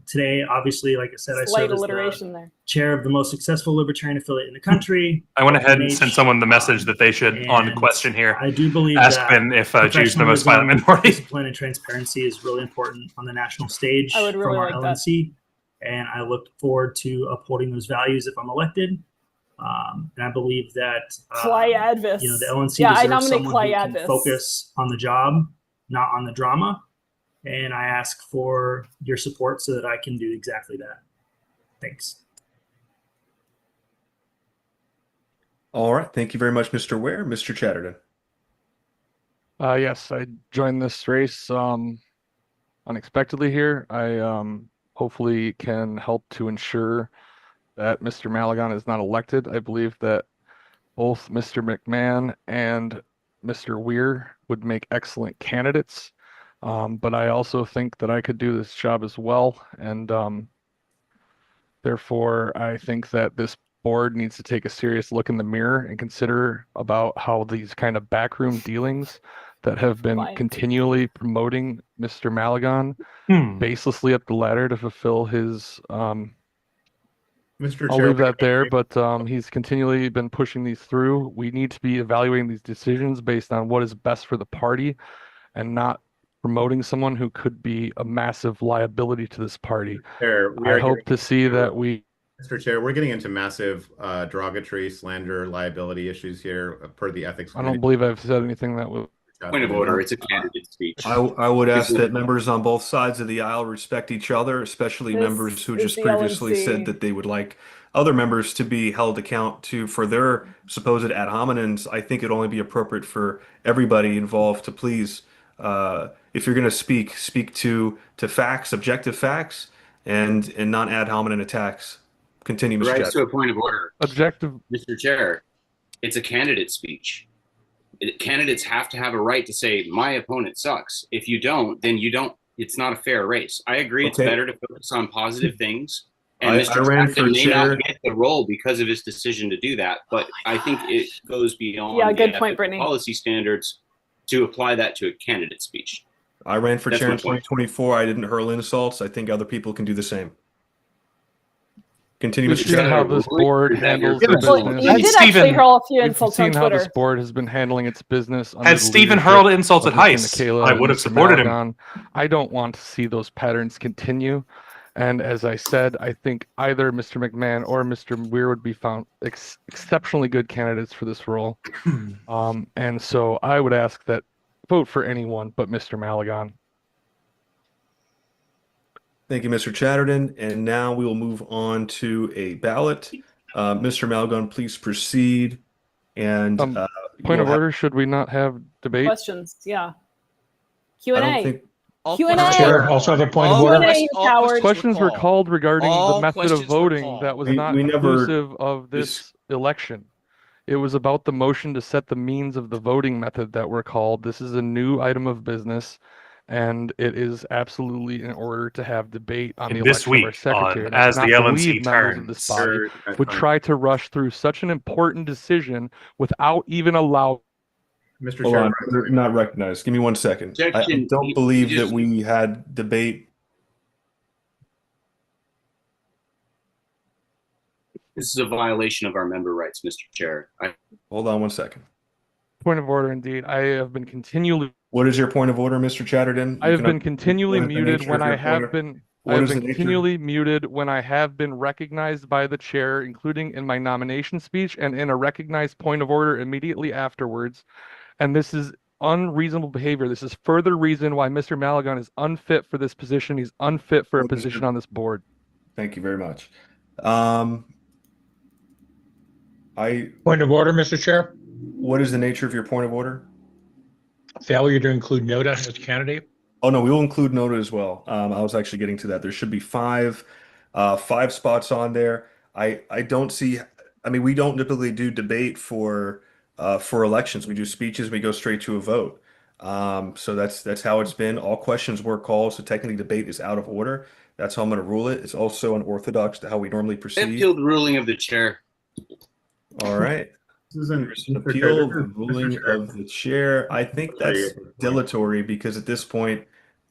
Today, obviously, like I said, I slight serve as alliteration the there. chair of the most successful libertarian affiliate in the country. I went ahead and LPNH. sent someone the message that they should, on the And question here, I do believe ask that Ben if Jews are the most violent professionalism, minority. discipline, and transparency is really important on the national stage I would really from our like that. LNC. And I look forward to upholding those values if I'm elected. And I believe that Clay Advis. you know, the LNC Yeah, I deserves nominate someone Clay who can Advis. focus on the job, not on the drama. And I ask for your support so that I can do exactly that. Thanks. All right. Thank you very much, Mr. Ware. Mr. Chatterton. Yes, I joined this race unexpectedly here. I hopefully can help to ensure that Mr. Malagon is not elected. I believe that both Mr. McMahon and Mr. Weir would make excellent candidates. But I also think that I could do this job as well. And therefore, I think that this board needs to take a serious look in the mirror and consider about how these kind of backroom dealings that have been continually promoting Mr. Malagon baselessly up the ladder to fulfill his Mr. I'll Chair, leave that there, but he's continually been pushing these through. We need to be evaluating these decisions based on what is best for the party and not promoting someone who could be a massive liability to this party. Chair, we I are hope getting to see that we... Mr. Chair, we're getting into massive derogatory, slander, liability issues here per the ethics I committee. don't believe I've said anything that would... Point of order, it's a candidate speech. I would ask that members on both sides of the aisle respect each other, especially This members who is just the previously LNC. said that they would like other members to be held account to for their supposed ad hominems. I think it'd only be appropriate for everybody involved to please, if you're going to speak to facts, objective facts, and not ad hominem attacks. Continue, Mr. Rise to Chadwick. a point of order. Objective. Mr. Chair. It's a candidate speech. Candidates have to have a right to say, my opponent sucks. If you don't, then you don't. It's not a fair race. I agree. It's better to focus on positive things. And I Mr. ran Jackson for may chair. not get the role because of his decision to do that, but I think it goes beyond Yeah, good the point, ethical Brittany. policy standards to apply that to a candidate speech. I ran for That's chair my in point. 2024. I didn't hurl insults. I think other people can do the same. Continue, We've Mr. seen Chair. how this board handles their Well, business. you did actually hurl a few We've insults on seen how this Twitter. board has been handling its business. Under Had the Stephen leadership hurled insults of at Mr. Heist, Michaela I and would have Mr. supported him. Malagon. I don't want to see those patterns continue. And as I said, I think either Mr. McMahon or Mr. Weir would be found exceptionally good candidates for this role. And so I would ask that vote for anyone but Mr. Malagon. Thank you, Mr. Chatterton. And now we will move on to a ballot. Mr. Malgon, please proceed. And Point of order, should we not have debate? Questions, yeah. I don't Q&A. think Q&A. Chair, also have a point of order. Q&A, you coward. Questions were called regarding the All method of questions were voting called. that was We- not we never inclusive of this election. It was about the motion to set the means of the voting method that were called. This is a new item of business, and it is absolutely in order to have debate on the This election of our week secretary. on And I As the cannot LNC believe members of this Turns. body Sir, would fine. try to rush through such an important decision without even allowing. Mr. Hold Chair, on, you're not recognized. Give me 1 second. I Objection. don't You believe that just- we had debate. This is a violation of our member rights, Mr. Chair. Hold on 1 second. Point of order, indeed. I have been continually. What is your point of order, Mr. Chatterton? I have been continually muted when I have been. I What have is been the nature? continually muted when I have been recognized by the chair, including in my nomination speech and in a recognized point of order immediately afterwards. And this is unreasonable behavior. This is further reason why Mr. Malagon is unfit for this position. He's unfit for a position on this board. Thank you very much. Point of order, Mr. Chair. What is the nature of your point of order? Failure to include NODA as candidate. Oh no, we will include NODA as well. I was actually getting to that. There should be five spots on there. I don't see. I mean, we don't typically do debate for elections. We do speeches. We go straight to a vote. So that's how it's been. All questions were called. So technically, debate is out of order. That's how I'm going to rule it. It's also unorthodox to how we normally I proceed. appeal the ruling of the chair. All right. This is an There's an appeal of the ruling of the chair. I think that's dilatory because at this point,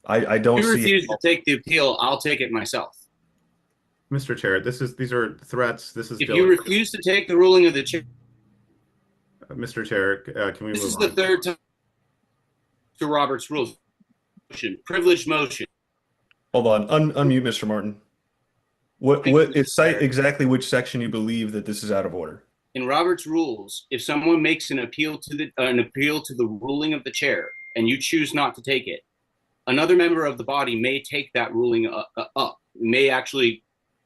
I don't If you see. refuse to take the appeal, I'll take it myself. Mr. Chair, these are threats. This is If you refuse to take the ruling of the chair, Mr. Chair, can we this move is on? the third time to Robert's rules. Privileged motion. Hold on, unmute Mr. Martin. Cite exactly which section you believe that this is out of order. In Robert's rules, if someone makes an appeal to the ruling of the chair and you choose not to take it, another member of the body may take that ruling up, may actually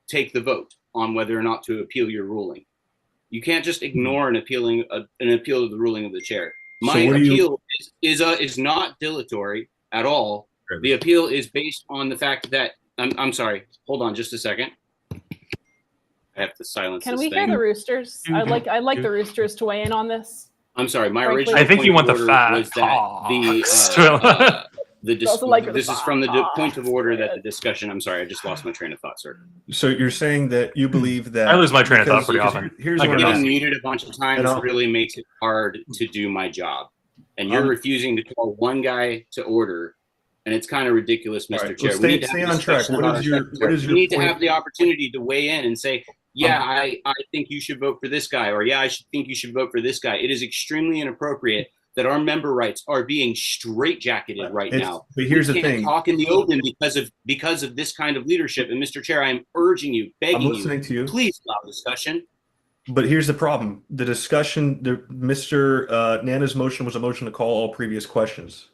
take the vote on whether or not to appeal your ruling. You can't just ignore an appeal to the ruling of the chair. My appeal is not dilatory at all. The appeal is based on the fact that I'm sorry. Hold on, just a second. I have to silence. Can this we thing. hear the roosters? I'd like the roosters to weigh in on this. I'm sorry. My Frankly. original. I think point you of want the order fat was that this is from the point of order that the discussion. I'm sorry, I just lost my train of thought, sir. So you're saying that you believe that I lose my train of thought pretty because often. Here's I what get I'm Getting asking. muted a bunch of times really makes it hard to do my job, and you're refusing to call one guy to order. And it's kind of ridiculous, Mr. right, Chair. well, We need to stay have a on track. discussion What about is our your secretary. point? We need to have the opportunity to weigh in and say, yeah, I think you should vote for this guy, or yeah, think you should vote for this guy. It is extremely inappropriate that our member rights are being straitjacketed right now. But here's we the can't thing. talk in the open because of this kind of leadership. And Mr. Chair, I am urging you, begging I'm listening to you. please allow discussion. But here's the problem. The discussion, Mr. Nana's motion was a motion to call all previous questions.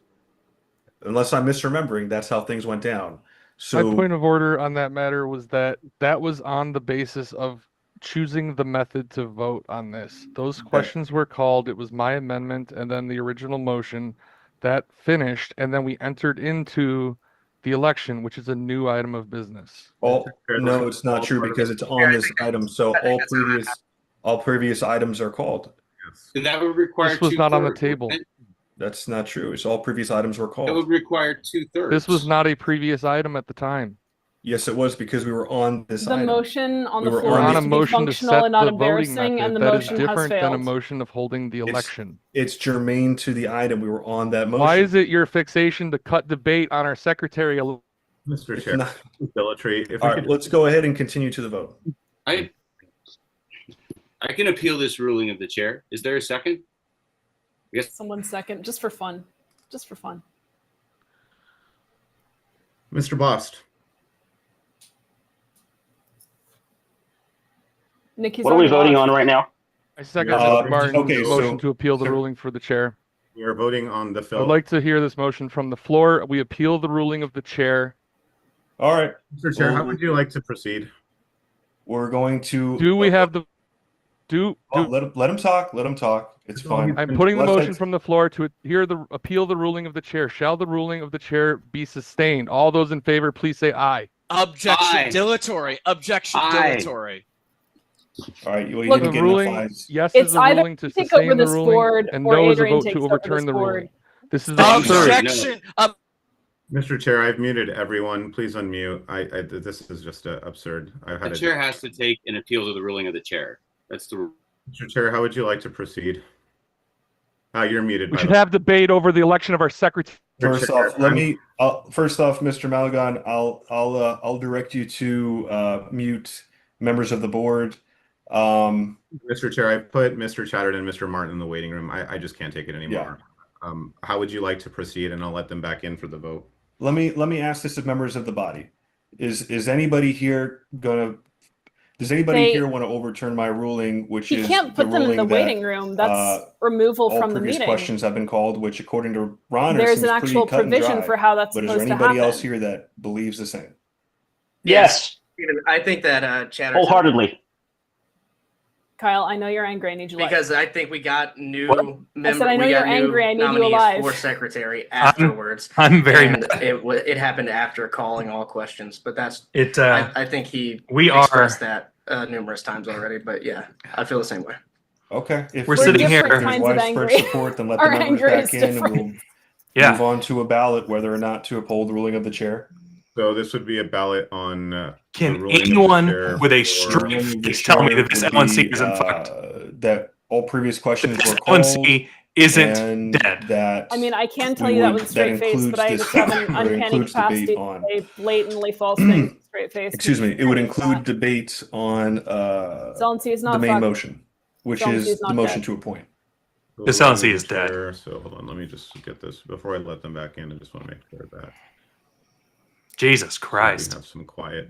Unless I'm misremembering, that's how things went down. So My point of order on that matter was that was on the basis of choosing the method to vote on this. Those questions were called. It was my amendment and then the original motion that finished, and then we entered into the election, which is a new item of business. no, it's not true because it's on this item. So all previous items are called. Then that would require This was not on the two-thirds, table. wouldn't it? That's not true. It's all previous items were That called. would require 2/3. This was not a previous item at the time. Yes, it was because we were on this The item. motion on We the were floor on is the to be motion to functional set and not the voting embarrassing, and the method. That is motion has different than a failed. motion of holding the election. It's germane to the item. We were on that motion. Why is it your fixation to cut debate on our secretary? Mr. Chair, dilatory. If All we right, could, let's go ahead and continue to the vote. I can appeal this ruling of the chair. Is there a second? Yes. Someone second, just for fun. Just for fun. Mr. Bost. Nikki's What are we already voting lost. on right now? I second Yeah, Mr. Martin's okay, motion so- to appeal the ruling for the chair. You're voting on the I fill. would like to hear this motion from the floor. We appeal the ruling of the chair. All right. Mr. Chair, how Well, would you like to proceed? We're going to. Do we have the let him talk. Let him talk. It's fine. I'm putting the Let's- motion from the floor to appeal the ruling of the chair. Shall the ruling of the chair be sustained? All those in favor, please say aye. Objection Aye. dilatory. Objection Aye. dilatory. All right, you Look, didn't The get ruling, enough ayes. yes It's is a either ruling to take over sustain the this ruling, board and or no is a Adrian vote takes to over overturn this the board. ruling. This is the I'm sorry, third. Objection. Mr. Chair, I've muted everyone. Please unmute. This is just absurd. I've had The chair has to take an appeal to the ruling of the chair. That's the rule. Mr. Chair, how would you like to proceed? You're muted. We by should the way. have debate over the election of our secretary. First off, First off, Mr. Malagon, I'll direct you to mute members of the board. Mr. Chair, I put Mr. Chatterton and Mr. Martin in the waiting room. I just can't take it anymore. How would you like to proceed? And I'll let them back in for the vote. Let me ask this of members of the body. Is anybody here does anybody here want to overturn my ruling, which He is can't put them in the ruling that, waiting room. That's removal all from the previous meeting. questions have been called, which according to Ron, There's seems an pretty actual cut and provision dry. for how that's But is there supposed to anybody else happen. here that believes the same? Yes. I think that Chatterton, Wholeheartedly. Kyle, I know you're angry. I need you because I think we got new I said, I know you're angry. I need you nominees alive. for secretary afterwards. I'm very and mad. it happened after calling all questions, but that's It. I think he We expressed that numerous times already. But yeah, I feel the same way. Okay. If We're there's sitting here- if there's kinds of widespread angry. support, then let Our the members anger back is in and different. we'll Yeah. move on to a ballot whether or not to uphold the ruling of the chair. So this would be a ballot on. the Can ruling of the anyone chair with a for- straight Ruling of the face tell me chair that this would LNC be, isn't fucked? That all previous questions This were called. LNC isn't and dead. That I mean, I can tell we you that would- with a straight face, includes but I this- just have an that uncanny includes capacity debate to on- say blatantly false things with a straight face. Excuse me. It would include debates on LNC is not the main fucked. motion, which LNC is is the not motion dead. to appoint. This LNC is dead. Chair, so hold on, let me just get this before I let them back in. I just want to make sure that Jesus we Christ. have some quiet.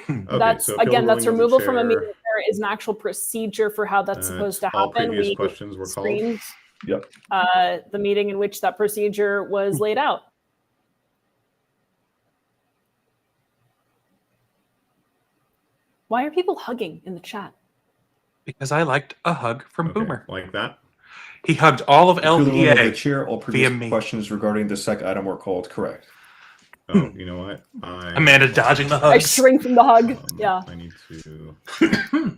That's so appeal again, the that's ruling of the removal from a chair. meeting. There is an actual procedure for how that's supposed to all happen. previous We questions were called. screened Yep. the meeting in which that procedure was laid out. Why are people hugging in the chat? Because I liked a hug from Boomer. Like that? He hugged all of Appeal the ruling of the LPA chair. All via previous me. questions regarding the second item were called. Correct. Oh, you know what? Amanda dodging the I hugs. shrink from the hug. Yeah. I need to. I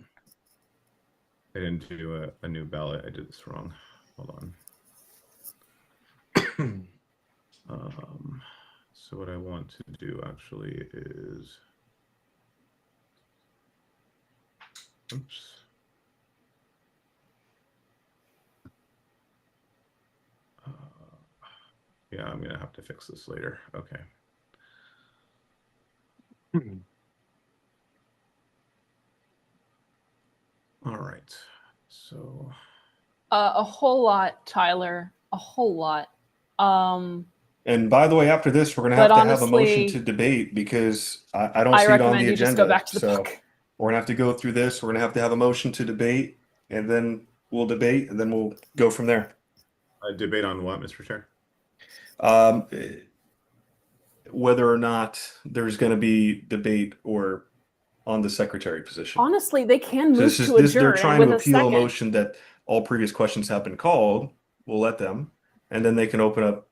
didn't do a new ballot. I did this wrong. Hold on. So what I want to do actually is. Oops. Yeah, I'm gonna have to fix this later. Okay. All right. So. A whole lot, Tyler. A whole lot. And by the way, after this, we're going to But have a motion honestly, to debate because I don't I see it on recommend the you just agenda. go back to the so book. we're going to have to go through this. We're going to have a motion to debate, and then we'll debate, and then we'll go from there. A debate on what, Mr. Chair? Whether or not there's going to be debate or on the secretary position. Honestly, they can So move to adjourn they're trying with to a appeal a second. motion that all previous questions have been called. We'll let them, and then they can open up,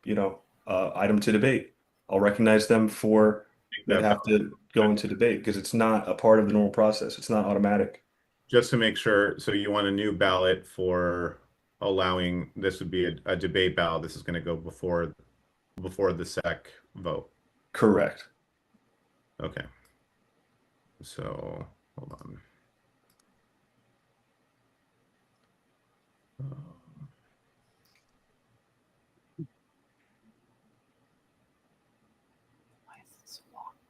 item to debate. I'll recognize them for that have to go into debate because it's not a part of the normal process. It's not automatic. just to make sure, so you want a new ballot for allowing, this would be a debate ballot. This is going to go before the SEC vote. Correct. Okay. So, hold on.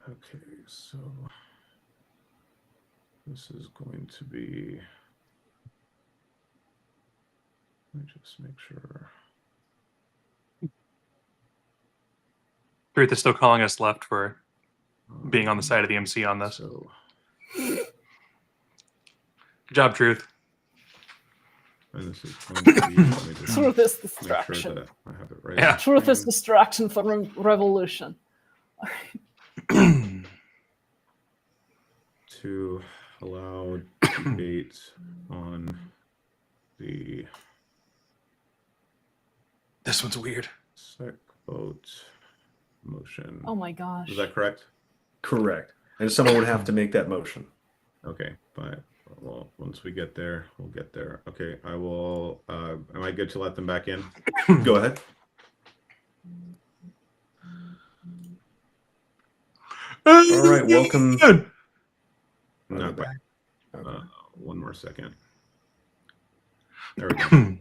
Okay, so this is going to be, let me just make sure. Truth is still calling us left for being on the side of the MC on this. So, good job, Truth. And this is going to be, let me just Truth is make distraction. sure that I have it right. Yeah. Truth is distraction for revolution. To allow debate on the This one's weird. SEC vote motion. Oh my gosh. Is that correct? Correct. And someone would have to make that motion. Okay, but well, once we get there, we'll get there. Okay, I will. Am I good to let them back in? Go ahead. All right, welcome. Not back. One more second. There we go.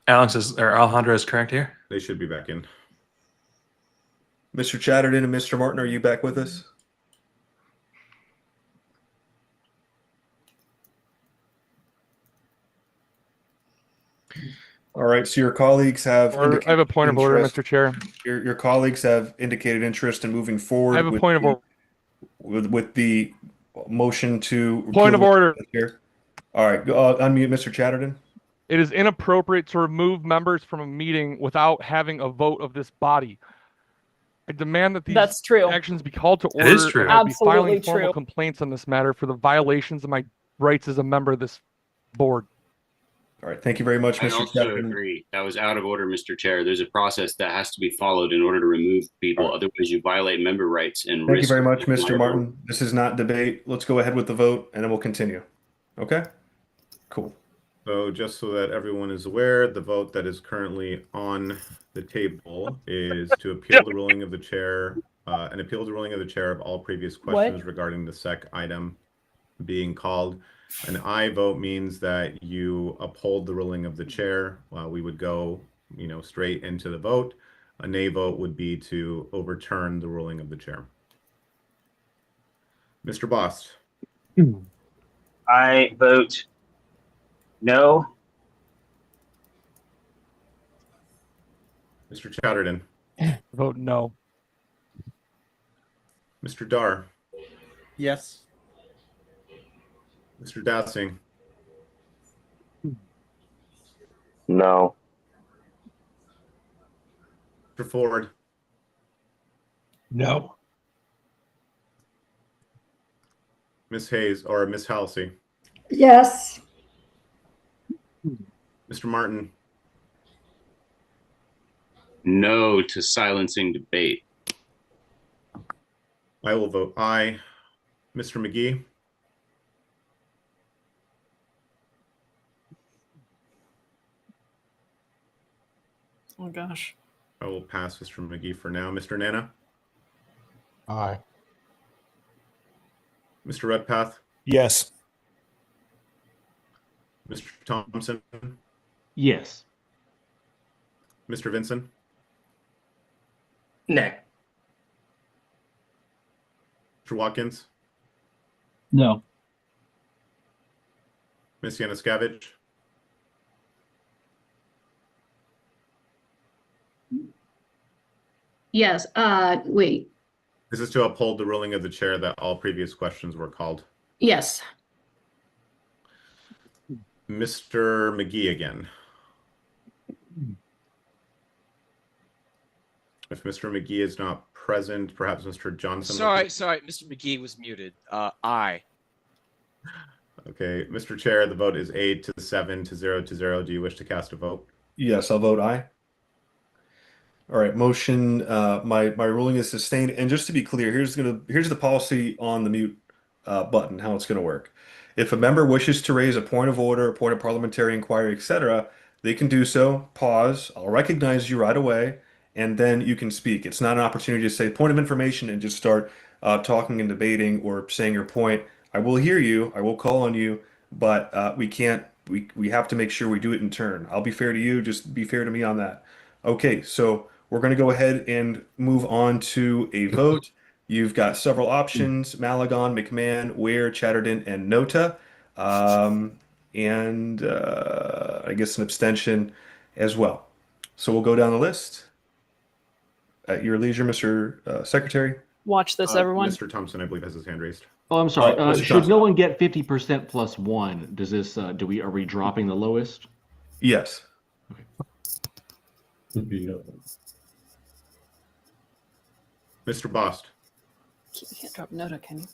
Alejandro is correct here. They should be back in. Mr. Chatterton and Mr. Martin, are you back with us? All right, so your colleagues have. I have a point of order, Mr. Chair. Your colleagues have indicated interest in moving forward. I have a point of order. With the motion to. Point of order. Here. All right, unmute Mr. Chatterton. It is inappropriate to remove members from a meeting without having a vote of this body. I demand that these That's true. actions be called to order. It is true. And I'll be Absolutely filing formal true. complaints on this matter for the violations of my rights as a member of this board. All right, thank you very much, I Mr. also Chatterton. agree. That was out of order, Mr. Chair. There's a process that has to be followed in order to remove people. Otherwise, you violate member rights and Thank you risk. very much, Mr. Martin. This is not debate. Let's go ahead with the vote, and then we'll continue. Okay? Cool. So just so that everyone is aware, the vote that is currently on the table is to appeal the ruling of the chair, and appeal the ruling of the chair of all previous questions regarding the SEC item being called. An aye vote means that you uphold the ruling of the chair. We would go, straight into the vote. A nay vote would be to overturn the ruling of the chair. Mr. Bost. I vote no. Mr. Chatterton. Vote no. Mr. Dar. Yes. Mr. Dassing. No. Mr. Ford. No. Ms. Hayes or Ms. Halsey. Yes. Mr. Martin. No to silencing debate. I will vote aye. Mr. McGee. Oh gosh. I will pass Mr. McGee for now. Mr. Nana. Aye. Mr. Redpath. Yes. Mr. Thompson. Yes. Mr. Vinson. Nay. Mr. Watkins. No. Ms. Yanuskevich. Yes, wait, This is to uphold the ruling of the chair that all previous questions were called. yes, Mr. McGee again. If Mr. McGee is not present, perhaps Mr. Johnson. Sorry, Mr. McGee was muted. Aye. Okay, Mr. Chair, the vote is 8-7 to 0-0. Do you wish to cast a vote? Yes, I'll vote aye. All right, motion. My ruling is sustained. And just to be clear, here's the policy on the mute button, how it's going to work. If a member wishes to raise a point of order, a point of parliamentary inquiry, etc., they can do so. Pause. I'll recognize you right away, and then you can speak. It's not an opportunity to say point of information and just start talking and debating or saying your point. I will hear you. I will call on you, but we can't. We have to make sure we do it in turn. I'll be fair to you. Just be fair to me on that. Okay, so we're going to go ahead and move on to a vote. You've got several options: Malagon, McMahon, Ware, Chatterton, and Nota. And I guess an abstention as well. So we'll go down the list. At your leisure, Mr. Secretary. Watch this, everyone. Mr. Thompson, I believe, has his hand raised. Oh, I'm sorry. Mr. Should Johnson. no one get 50% plus one? Does this? Are we dropping the lowest? Yes. Mr. Bost. You can't drop Nota, can you?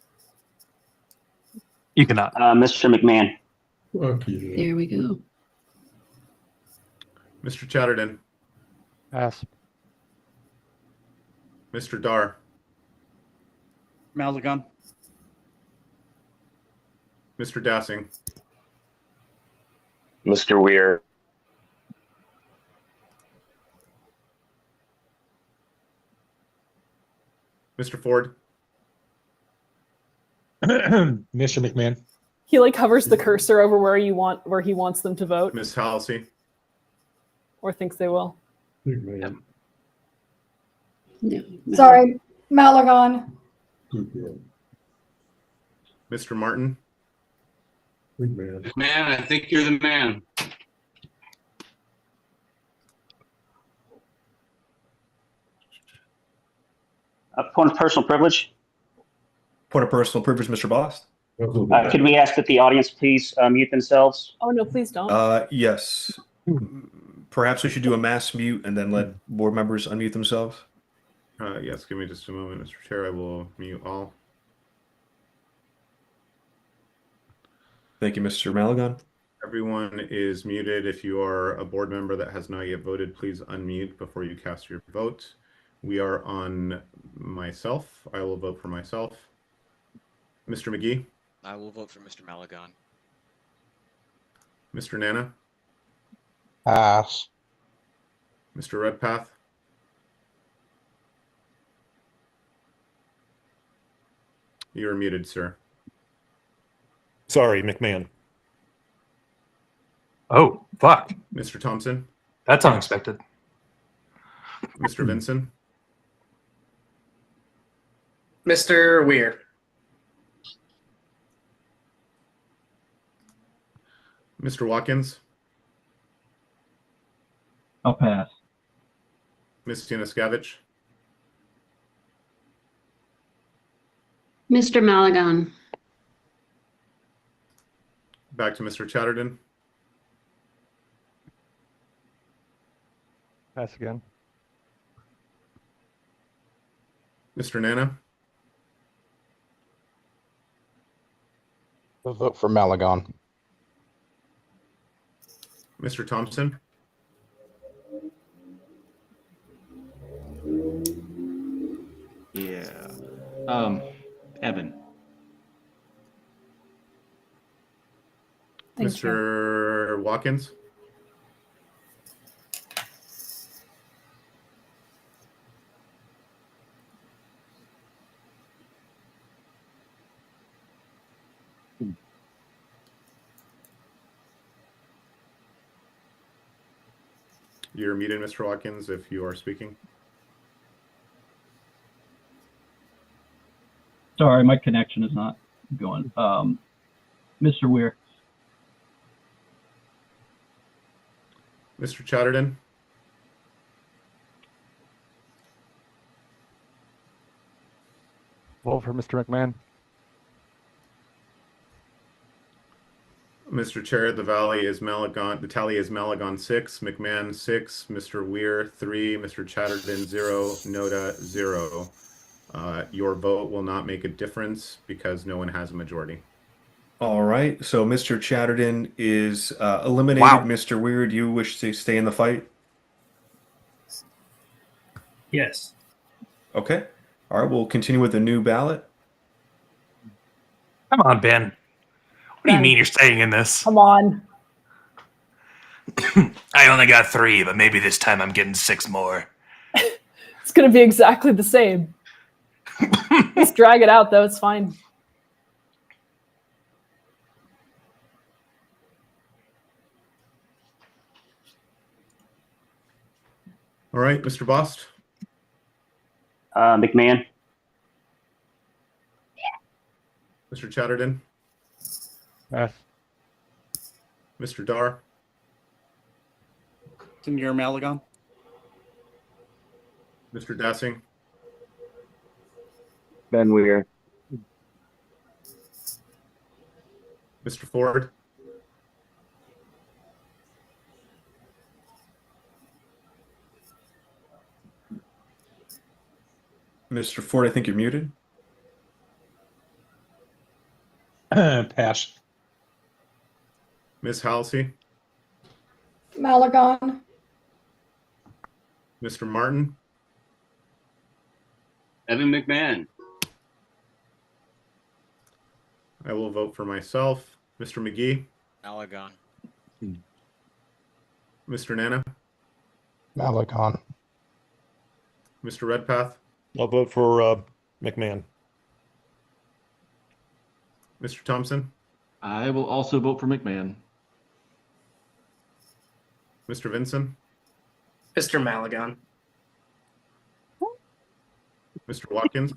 You cannot. Mr. McMahon. There we go. Mr. Chatterton. Pass. Mr. Dar. Malagon. Mr. Dassing. Mr. Weir. Mr. Ford. Mr. McMahon. He like hovers the cursor over where he wants them to vote, Ms. Halsey. or thinks they will. No, Sorry, Malagon. Mr. Martin. Man, I think you're the man. Point of personal privilege. Point of personal privilege, Mr. Bost. Could we ask that the audience please mute themselves? Oh no, please don't. Yes. Perhaps we should do a mass mute and then let board members unmute themselves. Yes, give me just a moment, Mr. Chair. I will mute all. Thank you, Mr. Malagon. Everyone is muted. If you are a board member that has not yet voted, please unmute before you cast your vote. We are on myself. I will vote for myself. Mr. McGee. I will vote for Mr. Malagon. Mr. Nana. Pass. Mr. Redpath. You are muted, sir. Sorry, McMahon. Oh, fuck. Mr. Thompson. That's unexpected. Mr. Vinson. Mr. Weir. Mr. Watkins. I'll pass. Ms. Januszkiewicz. Mr. Malagon. Back to Mr. Chatterton. Pass again. Mr. Nana. I'll vote for Malagon. Mr. Thompson. Yeah. Evan. Thank you. Mr. Watkins. You're muted, Mr. Watkins, if you are speaking. Sorry, my connection is not going. Mr. Weir. Mr. Chatterton. Vote for Mr. McMahon. Mr. Chair, the tally is Malagon 6, McMahon 6, Mr. Weir 3, Mr. Chatterton 0, Noda 0. Your vote will not make a difference because no one has a majority. All right. So Mr. Chatterton is eliminated. Wow. Mr. Weir, do you wish to stay in the fight? Yes. Okay. All right. We'll continue with a new ballot. Come on, Ben. What do you Ben. mean you're staying in this? Come on. I only got 3, but maybe this time I'm getting 6 more. It's going to be exactly the same. Just drag it out, though. It's fine. All right, Mr. Bost, McMahon. Mr. Chatterton, Pass. Mr. Dar, Senor Malagon. Mr. Dassing, Ben Weir. Mr. Ford, Mr. Ford, I think you're muted. Pass. Ms. Halsey, Malagon. Mr. Martin, Evan McMahon. I will vote for myself. Mr. McGee, Malagon. Mr. Nana, Malagon. Mr. Redpath, I'll vote for McMahon. Mr. Thompson, I will also vote for McMahon. Mr. Vinson, Mr. Malagon. Mr. Watkins,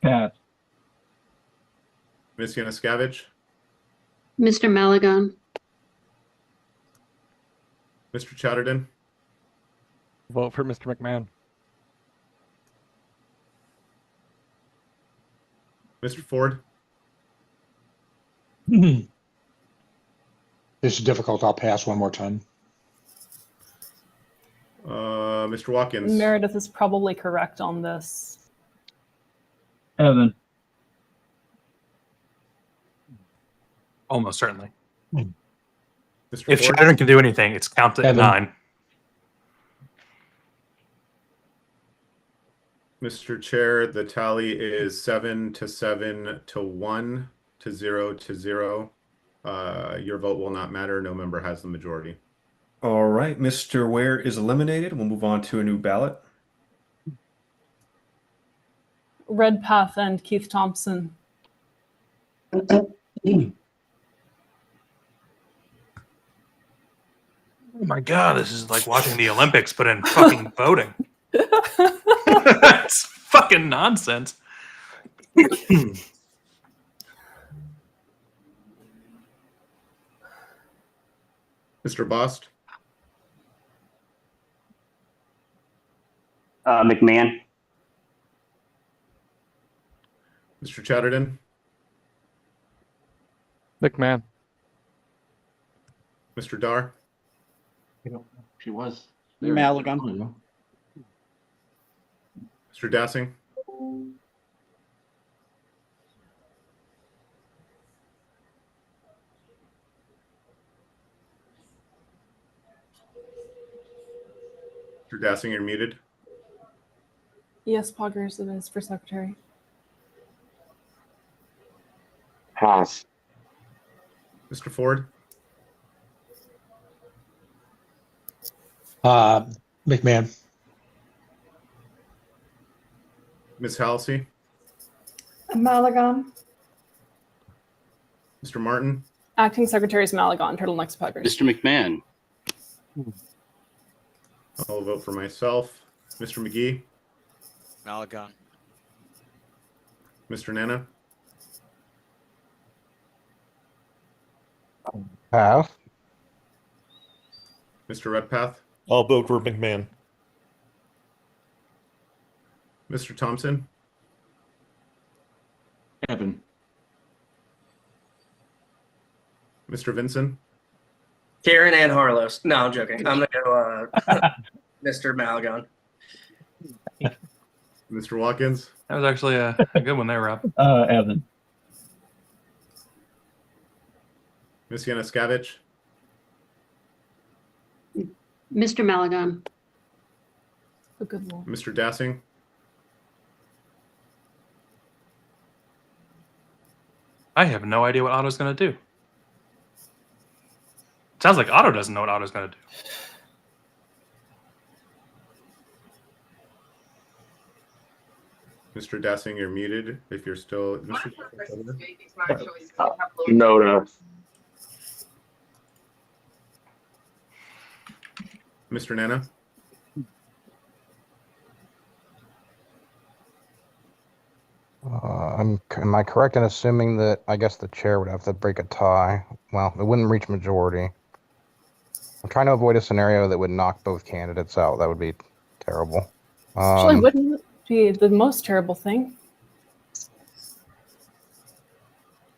Pass. Ms. Yanuskavich, Mr. Malagon. Mr. Chatterton, Vote for Mr. McMahon. Mr. Ford, This is difficult. I'll pass one more time. Mr. Watkins, Meredith is probably correct on this. Evan. Almost certainly. Mr. If Ford, Chatterton can do anything, it's count at Evan. 9. Mr. Chair, the tally is 7 to 7 to 1 to 0 to 0. Your vote will not matter. No member has the majority. All right, Mr. Ware is eliminated. We'll move on to a new ballot. Redpath and Keith Thompson. Oh my god, this is like watching the Olympics, but in fucking voting. That's fucking nonsense. Mr. Bost, McMahon. Mr. Chatterton, McMahon. Mr. Dar, She was. Malagon. Mr. Dassing, Mr. Dassing, you're muted. Yes, Poggers, it is for secretary. Pass. Mr. Ford, McMahon. Ms. Halsey, Malagon. Mr. Martin, Acting Secretary is Malagon. Turtlenecks to Poggers. Mr. McMahon. I'll vote for myself. Mr. McGee, Malagon. Mr. Nana, Pass. Mr. Redpath, I'll vote for McMahon. Mr. Thompson, Evan. Mr. Vinson, Karen and Harlos. No, I'm joking. I'm going to go Mr. Malagon. Mr. Watkins, That was actually a good one there, Rob. Evan. Ms. Yanuskavich, Mr. Malagon. A good one. Mr. Dassing, I have no idea what Otto's going to do. Sounds like Otto doesn't know what Otto's going to do. Mr. Dassing, you're muted if you're still. Noda. Mr. Nana? Am I correct in assuming that I guess the chair would have to break a tie? Well, it wouldn't reach majority. I'm trying to avoid a scenario that would knock both candidates out. That would be terrible. Actually, wouldn't it be the most terrible thing?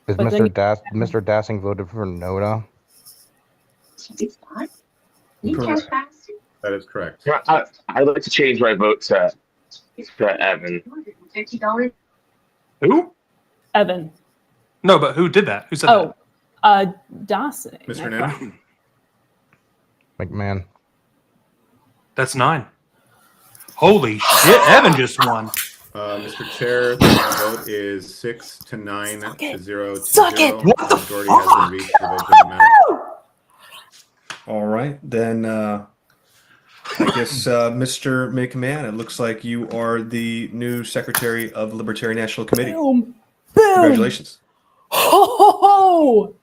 Is But then Mr. Dassing voted for Noda? Correct. That is correct. I'd like to change my vote to Evan. Who? Evan. No, but who did that? Who said that? Dawson. Mr. Nana? McMahon. That's 9. Holy shit, Evan just won. Mr. Chair, the vote is 6 to 9 to 0 to Suck 0. it! What the majority has been reached. The vote doesn't matter. All right, then I guess Mr. McMahon, it looks like you are the new Secretary of the Libertarian National Committee. Boom. Boom. Congratulations. Ho, ho, ho.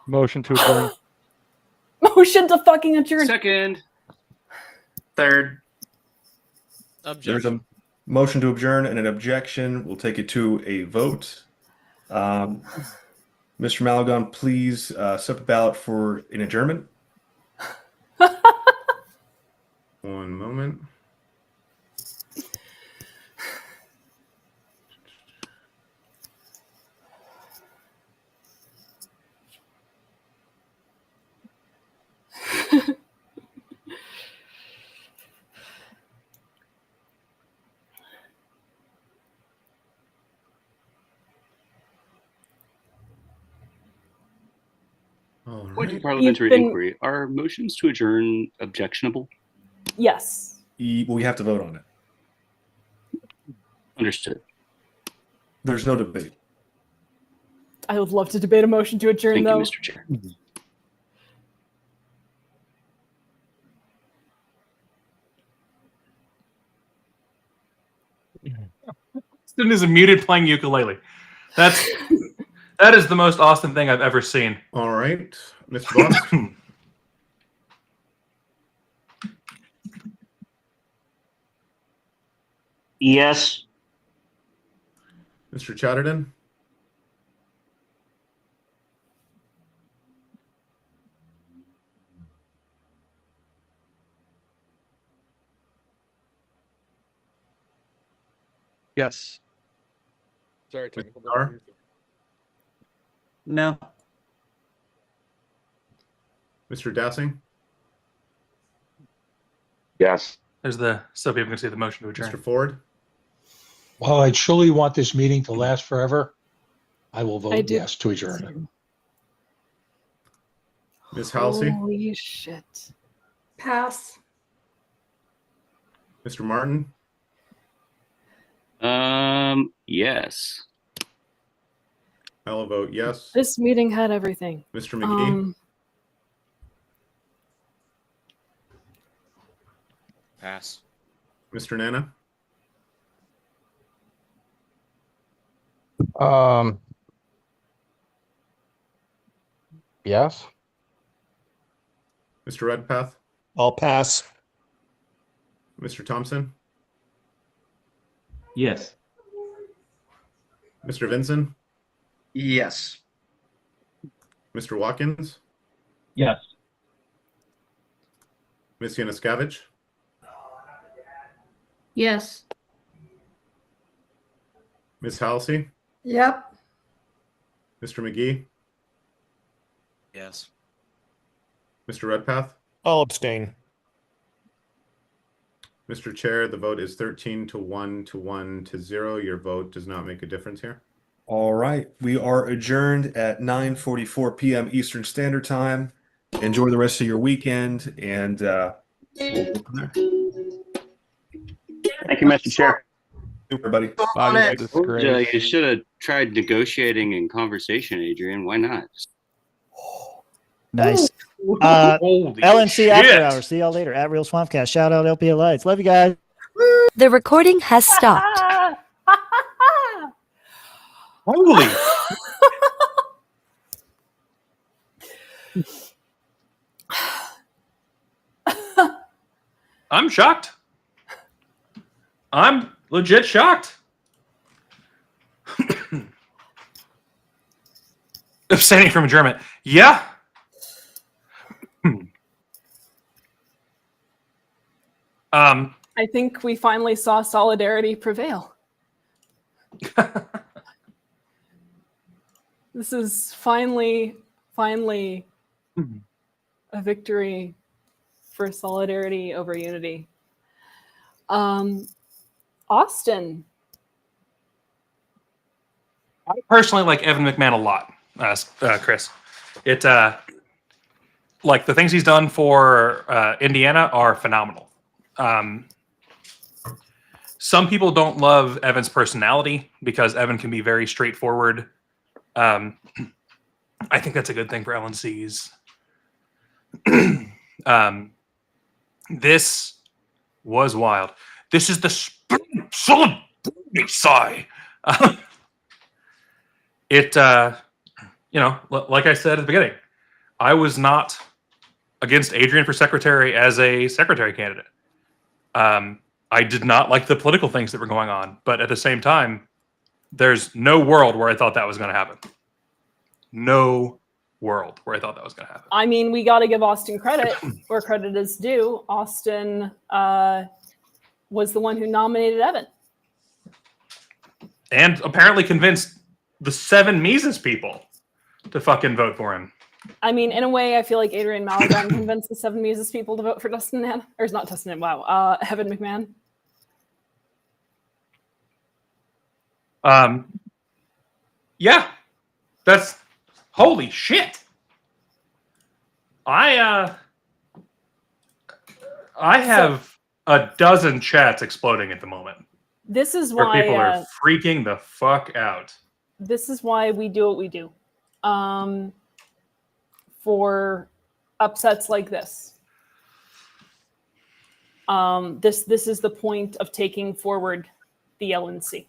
Motion to adjourn. Motion to fucking adjourn. Second. Third. There's a motion to adjourn and an objection. We'll take it to a vote. Mr. Malagon, please step about for an adjournment. One moment. Point of parliamentary inquiry. Are motions to adjourn objectionable? Yes. We have to vote on it. Understood. There's no debate. I would love to debate a motion to adjourn, Thank though. you, Mr. Chair. Student is muted playing ukulele. That is the most Austin thing I've ever seen. All right, Mr. Voss. Yes. Mr. Chatterton? Yes. Sorry, technical difficulties. No. Mr. Dassing? Yes. There's so people can see the motion to adjourn. Mr. Ford? While I truly want this meeting to last forever, I will I vote do. yes to adjourn. Ms. Halsey? Holy shit. Pass. Mr. Martin? Yes. I'll vote yes. This meeting had everything. Mr. McGee? Pass. Mr. Nana? Yes. Mr. Redpath? I'll pass. Mr. Thompson? Yes. Mr. Vinson? Yes. Mr. Watkins? Yes. Ms. Yanuskavich? Yes. Ms. Halsey? Yep. Mr. McGee? Yes. Mr. Redpath? I'll abstain. Mr. Chair, the vote is 13 to 1 to 1 to 0. Your vote does not make a difference here. All right, we are adjourned at 9:44 p.m. Eastern Standard Time. Enjoy the rest of your weekend, and we'll go from there. Thank you, Mr. Chair. everybody. Body of Told ya, disgrace. you should have tried negotiating and conversation, Adrian. Why not? Nice. Holy LNC after shit. hours. See y'all later at Real Swampcast. Shout out LPA Lights. Love you guys. The recording has stopped. Holy. I'm shocked. I'm legit shocked. Abstaining from adjournment. Yeah. I think we finally saw solidarity prevail. This is finally a victory for solidarity over unity. Austin. I personally like Evan McMahon a lot, Chris. It like the things he's done for Indiana are phenomenal. Some people don't love Evan's personality because Evan can be very straightforward. I think that's a good thing for LNCs. This was wild. This is the solid sigh. It, you know, like I said at the beginning, I was not against Adrian for secretary as a secretary candidate. I did not like the political things that were going on, but at the same time, there's no world where I thought that was going to happen. No world where I thought that was going to happen. I mean, we got to give Austin credit where credit is due. Austin was the one who nominated Evan. And apparently convinced the 7 Mises people to fucking vote for him. I mean, in a way, I feel like Adrian Malagon convinced the 7 Mises people to vote for Dustin Nan, or not Dustin Nan, wow, Evan McMahon. Yeah, that's holy shit. I have a dozen chats exploding at the moment. This is where why people are freaking the fuck out. This is why we do what we do. For upsets like this. This is the point of taking forward the LNC.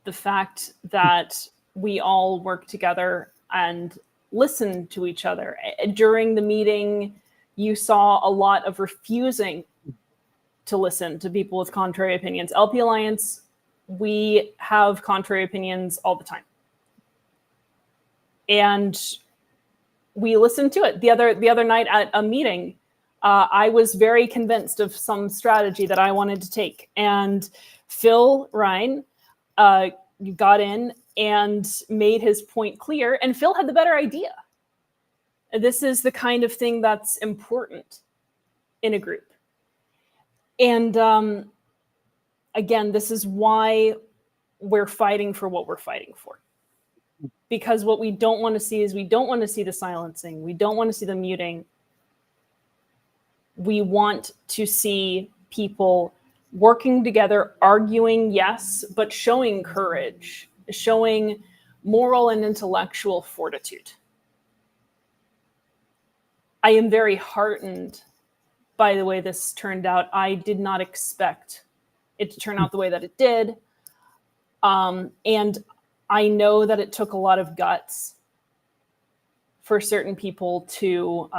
The fact that we all work together and listen to each other. During the meeting, you saw a lot of refusing to listen to people with contrary opinions. LP Alliance, we have contrary opinions all the time. And we listened to it. The other night at a meeting, I was very convinced of some strategy that I wanted to take. And Phil Ryan got in and made his point clear, and Phil had the better idea. This is the kind of thing that's important in a group. And again, this is why we're fighting for what we're fighting for. Because what we don't want to see is we don't want to see the silencing. We don't want to see the muting. We want to see people working together, arguing, yes, but showing courage, showing moral and intellectual fortitude. I am very heartened by the way this turned out. I did not expect it to turn out the way that it did. And I know that it took a lot of guts for certain people to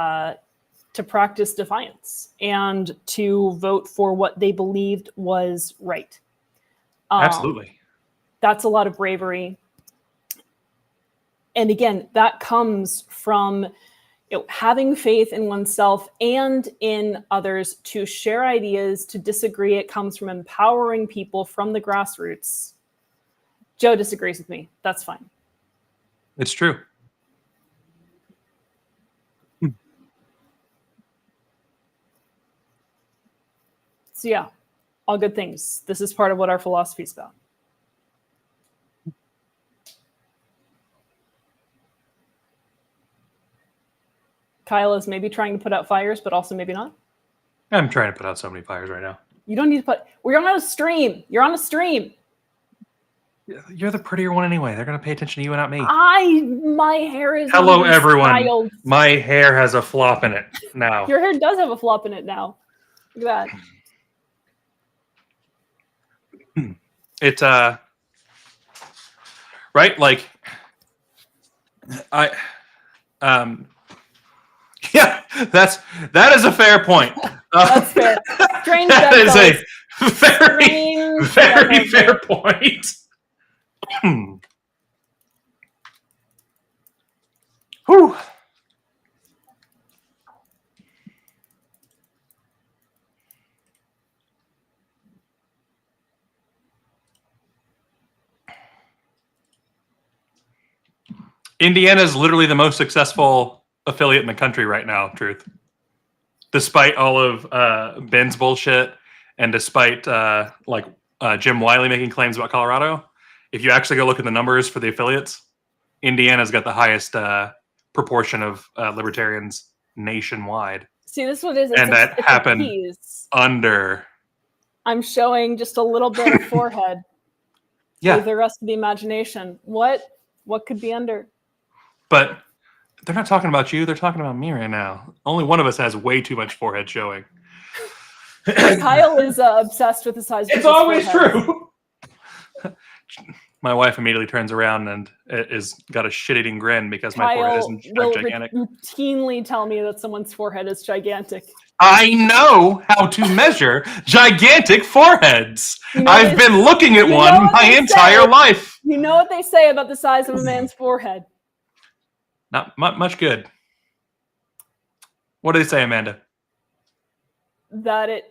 practice defiance and to vote for what they believed was right. Absolutely. That's a lot of bravery. And again, that comes from having faith in oneself and in others to share ideas, to disagree. It comes from empowering people from the grassroots. Joe disagrees with me. That's fine. It's true. So yeah, all good things. This is part of what our philosophy is about. Kyle is maybe trying to put out fires, but also maybe not. I'm trying to put out so many fires right now. You don't need to put. We're on a stream. You're on a stream. You're the prettier one anyway. They're gonna pay attention to you and not me. My hair is. Hello, not even everyone. styled. My hair has a flop in it now. Your hair does have a flop in it now. Look at that. It's right, like yeah, that is a fair point. That's fair. Strange that is bedfellows. a very Strange very fair bedfellows. point. Whew. Indiana is literally the most successful affiliate in the country right now, Truth. Despite all of Ben's bullshit and despite Jim Wiley making claims about Colorado, if you actually go look at the numbers for the affiliates, Indiana's got the highest proportion of libertarians nationwide. See, this is what it is. And that it's happened a tease. under. I'm showing just a little bit of forehead. Yeah. With the rest of the imagination. What could be under? But they're not talking about you. They're talking about me right now. Only one of us has way too much forehead showing. Kyle is obsessed with the size of his always forehead. true. My wife immediately turns around and is got a shit-eating grin because my forehead Kyle isn't will gigantic. routinely tell me that someone's forehead is gigantic. I know how to measure gigantic foreheads. I've been looking at one my entire life. You know what they say about the size of a man's forehead? Not much good. What do they say, Amanda? That it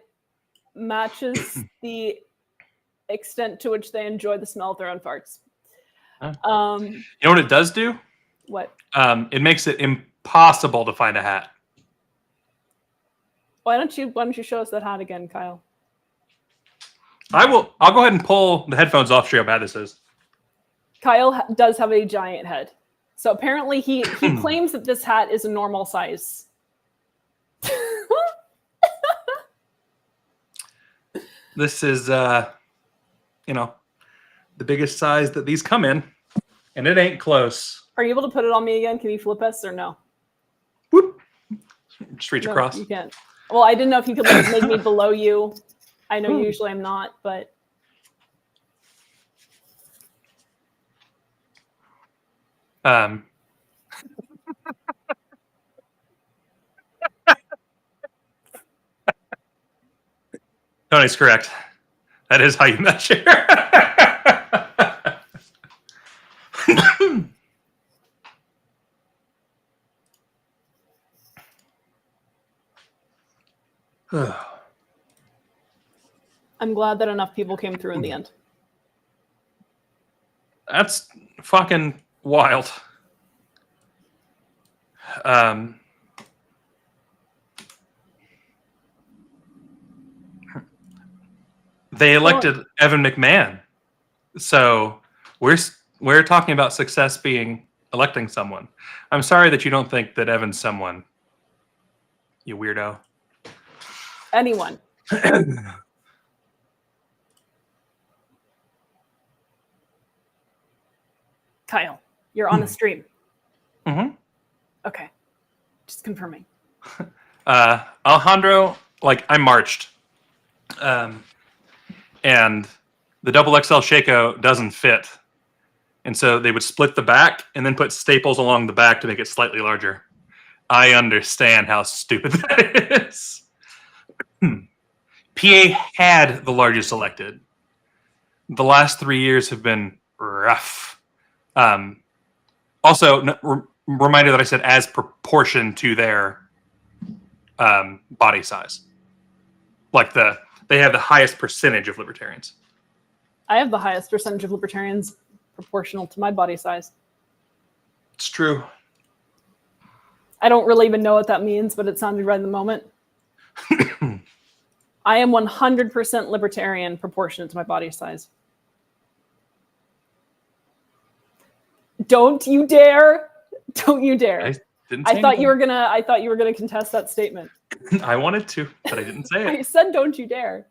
matches the extent to which they enjoy the smell of their own farts. You know what it does do? What? It makes it impossible to find a hat. Why don't you show us that hat again, Kyle? I'll go ahead and pull the headphones off, show you how bad this is. Kyle does have a giant head. So apparently he claims that this hat is a normal size. This is, the biggest size that these come in, and it ain't close. Are you able to put it on me again? Can you flip us or no? Just reach No, across. you can't. Well, I didn't know if you could make me below you. I know usually I'm not, but Tony's correct. That is how you measure. I'm glad that enough people came through in the end. That's fucking wild. They elected Evan McMahon, so we're talking about success being electing someone. I'm sorry that you don't think that Evan's someone. You weirdo. Anyone. Kyle, you're on a stream. Mm-hmm. Okay. Just confirming. Alejandro, I marched. And the double XL Shaco doesn't fit. And so they would split the back and then put staples along the back to make it slightly larger. I understand how stupid that is. PA had the largest elected. The last 3 years have been rough. Also, reminder that I said as proportion to their body size. They have the highest percentage of libertarians. I have the highest percentage of libertarians proportional to my body size. It's true. I don't really even know what that means, but it sounded right in the moment. I am 100% libertarian proportionate to my body size. Don't you dare! Don't you dare! I thought you were gonna contest that statement. I wanted to, but I didn't say it. I said, "Don't you dare!"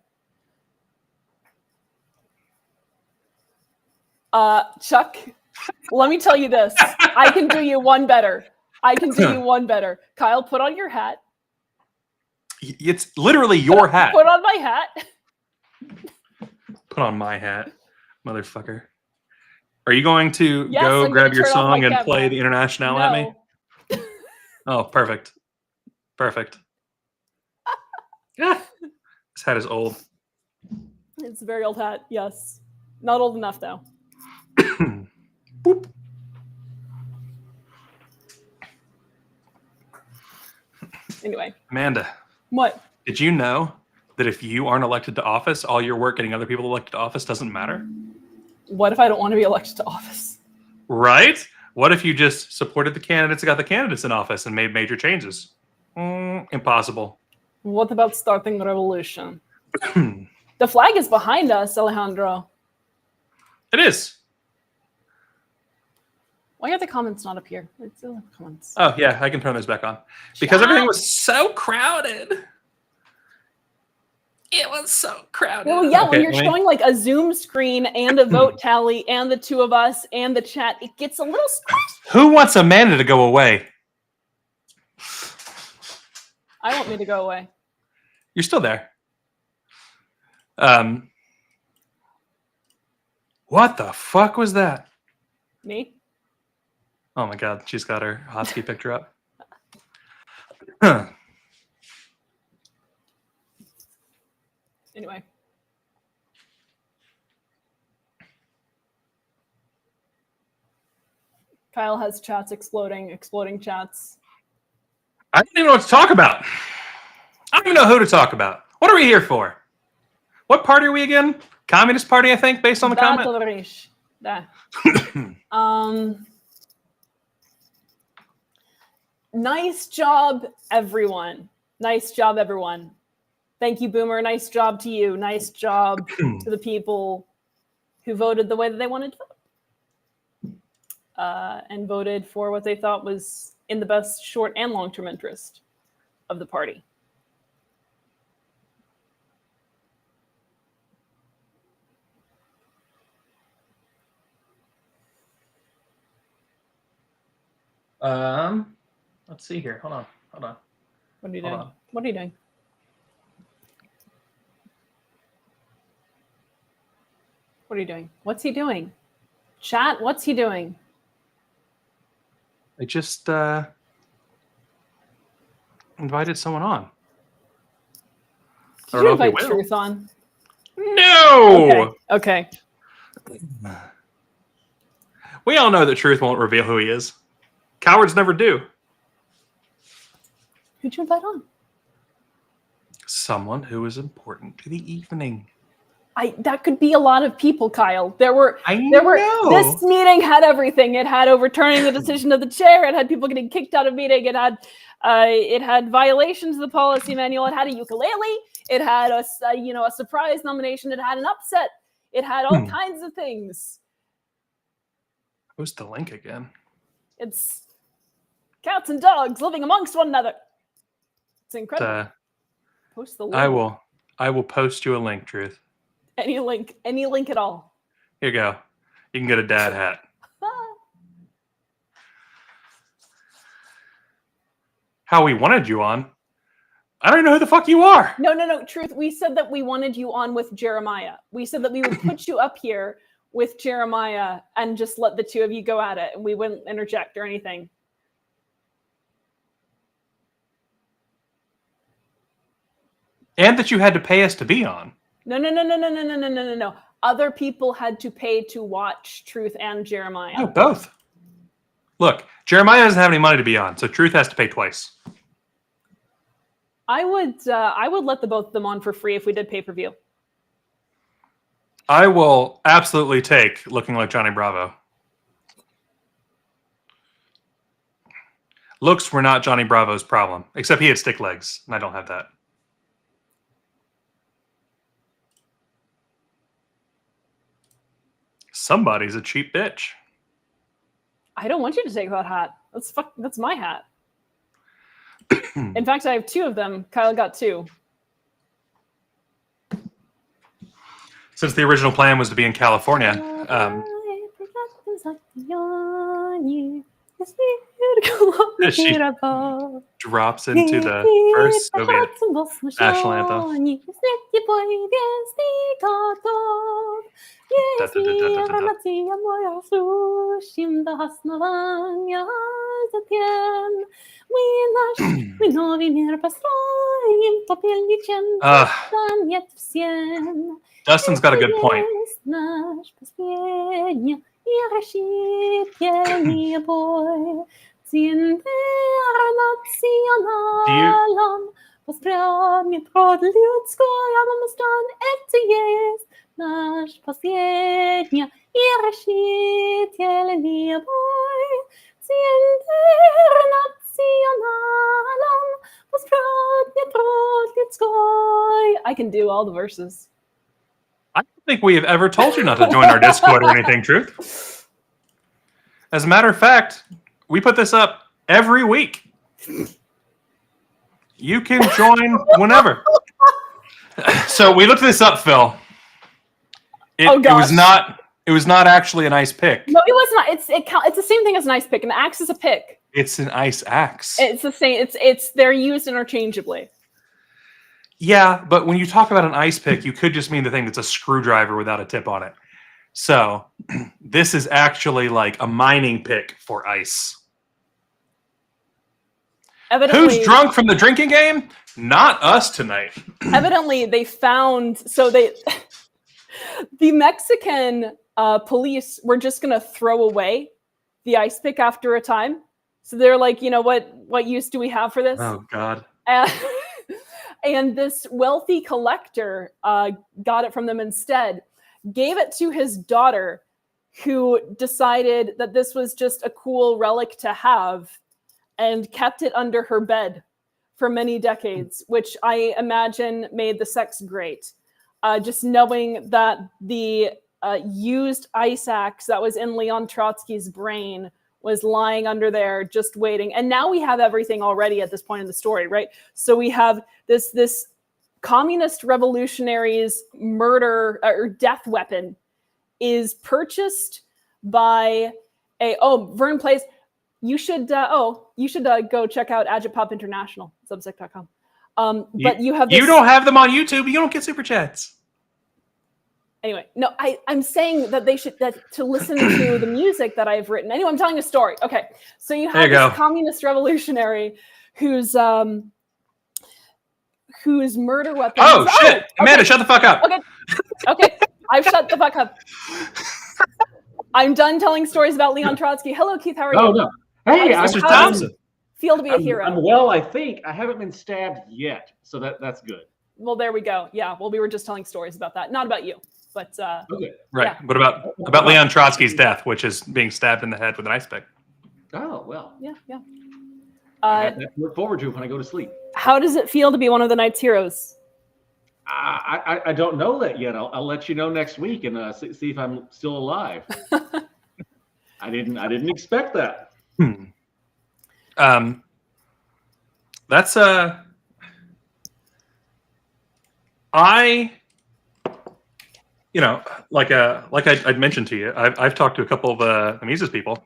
Chuck, let me tell you this. I can do you one better. Kyle, put on your hat. It's literally your hat. Put on my hat. Put on my hat, motherfucker. Are you going to Yes, go I'm grab gonna your turn off song my and camera. play the International at me? Oh, perfect. Perfect. This hat is old. It's a very old hat, yes. Not old enough, though. Boop. Anyway. Amanda. What? Did you know that if you aren't elected to office, all your work getting other people elected to office doesn't matter? What if I don't want to be elected to office? Right? What if you just supported the candidates and got the candidates in office and made major changes? Impossible. What about starting a revolution? The flag is behind us, Alejandro. It is. Why are the comments not up here? It's still the comments. Oh, yeah, I can turn those back on. Because everything was so crowded. It was so crowded. Well, yeah, Okay, when you're showing like a Zoom screen and a vote tally and the two of us and the chat, it gets a little squished. Who wants Amanda to go away? I want me to go away. You're still there. What the fuck was that? Me? Oh my god, she's got her hotkey picture up. Huh. Anyway. Kyle has chats exploding chats. I don't even know what to talk about. I don't even know who to talk about. What are we here for? What party are we again? Communist Party, I think, based on the comment. Nice job, everyone. Nice job, everyone. Thank you, Boomer. Nice job to you. Nice job to the people who voted the way that they wanted to vote. And voted for what they thought was in the best short and long-term interest of the party. Let's see here. Hold on. What are you doing? What are you doing? What are you doing? What's he doing? Chat, what's he doing? I just invited someone on. Did you invite Truth on? No! Okay. We all know that Truth won't reveal who he is. Cowards never do. Who'd you invite on? Someone who is important to the evening. That could be a lot of people, Kyle. There were know. This meeting had everything. It had overturning the decision of the chair. It had people getting kicked out of meeting. It had violations of the policy manual. It had a ukulele. It had a surprise nomination. It had an upset. It had all kinds of things. Post the link again. It's cats and dogs living amongst one another. It's incredible. Post the link. I will post you a link, Truth. Any link at all. Here you go. You can get a dad hat. How we wanted you on. I don't even know who the fuck you are. No. Truth. We said that we wanted you on with Jeremiah. We said that we would put you up here with Jeremiah and just let the two of you go at it, and we wouldn't interject or anything. And that you had to pay us to be on. No. Other people had to pay to watch Truth and Jeremiah. No, both. Look, Jeremiah doesn't have any money to be on, so Truth has to pay twice. I would let the both of them on for free if we did pay-per-view. I will absolutely take looking like Johnny Bravo. Looks were not Johnny Bravo's problem, except he had stick legs, and I don't have that. Somebody's a cheap bitch. I don't want you to take that hat. That's my hat. In fact, I have two of them. Kyle got two. Since the original plan was to be in California, She drops into the first Soviet national anthem. Dustin's got a good point. I can do all the verses. I don't think we have ever told you not to join our Discord or anything, Truth. As a matter of fact, we put this up every week. You can join whenever. So we looked this up, Phil. It was not. It was not actually an ice pick. No, it was not. It's the same thing as an ice pick. An axe is a pick. It's an ice axe. It's the same. They're used interchangeably. Yeah, but when you talk about an ice pick, you could just mean the thing that's a screwdriver without a tip on it. So this is actually like a mining pick for ice. Evidently, who's drunk from the drinking game? Not us tonight. Evidently, they found the Mexican police were just going to throw away the ice pick after a time. So they're like, you know what use do we have for this? Oh God. And this wealthy collector got it from them instead, gave it to his daughter, who decided that this was just a cool relic to have and kept it under her bed for many decades, which I imagine made the sex great. Just knowing that the used ice axe that was in Leon Trotsky's brain was lying under there just waiting. And now we have everything already at this point in the story, right? So we have this communist revolutionary's murder or death weapon is purchased by Vern Plays. You should go check out Agitpop International, Substack.com. But you have you don't have them on YouTube. You don't get super chats. Anyway, no, I'm saying that they should to listen to the music that I've written. Anyway, I'm telling a story. Okay, so you have this communist revolutionary whose murder weapon. Oh shit, Amanda, shut the fuck up. Okay, I've shut the fuck up. I'm done telling stories about Leon Trotsky. Hello, Keith. How are you? Oh no. Hey, Mr. Thompson. Feel to be a hero. Well, I think I haven't been stabbed yet, so that's good. Well, there we go. Yeah. Well, we were just telling stories about that, not about you, but okay. Right. Yeah. What about Leon Trotsky's death, which is being stabbed in the head with an ice pick? Oh well. Yeah. I have that to look forward to when I go to sleep. How does it feel to be one of the night's heroes? I don't know that yet. I'll let you know next week and see if I'm still alive. I didn't expect that. That's like I'd mentioned to you, I've talked to a couple of the Mises people,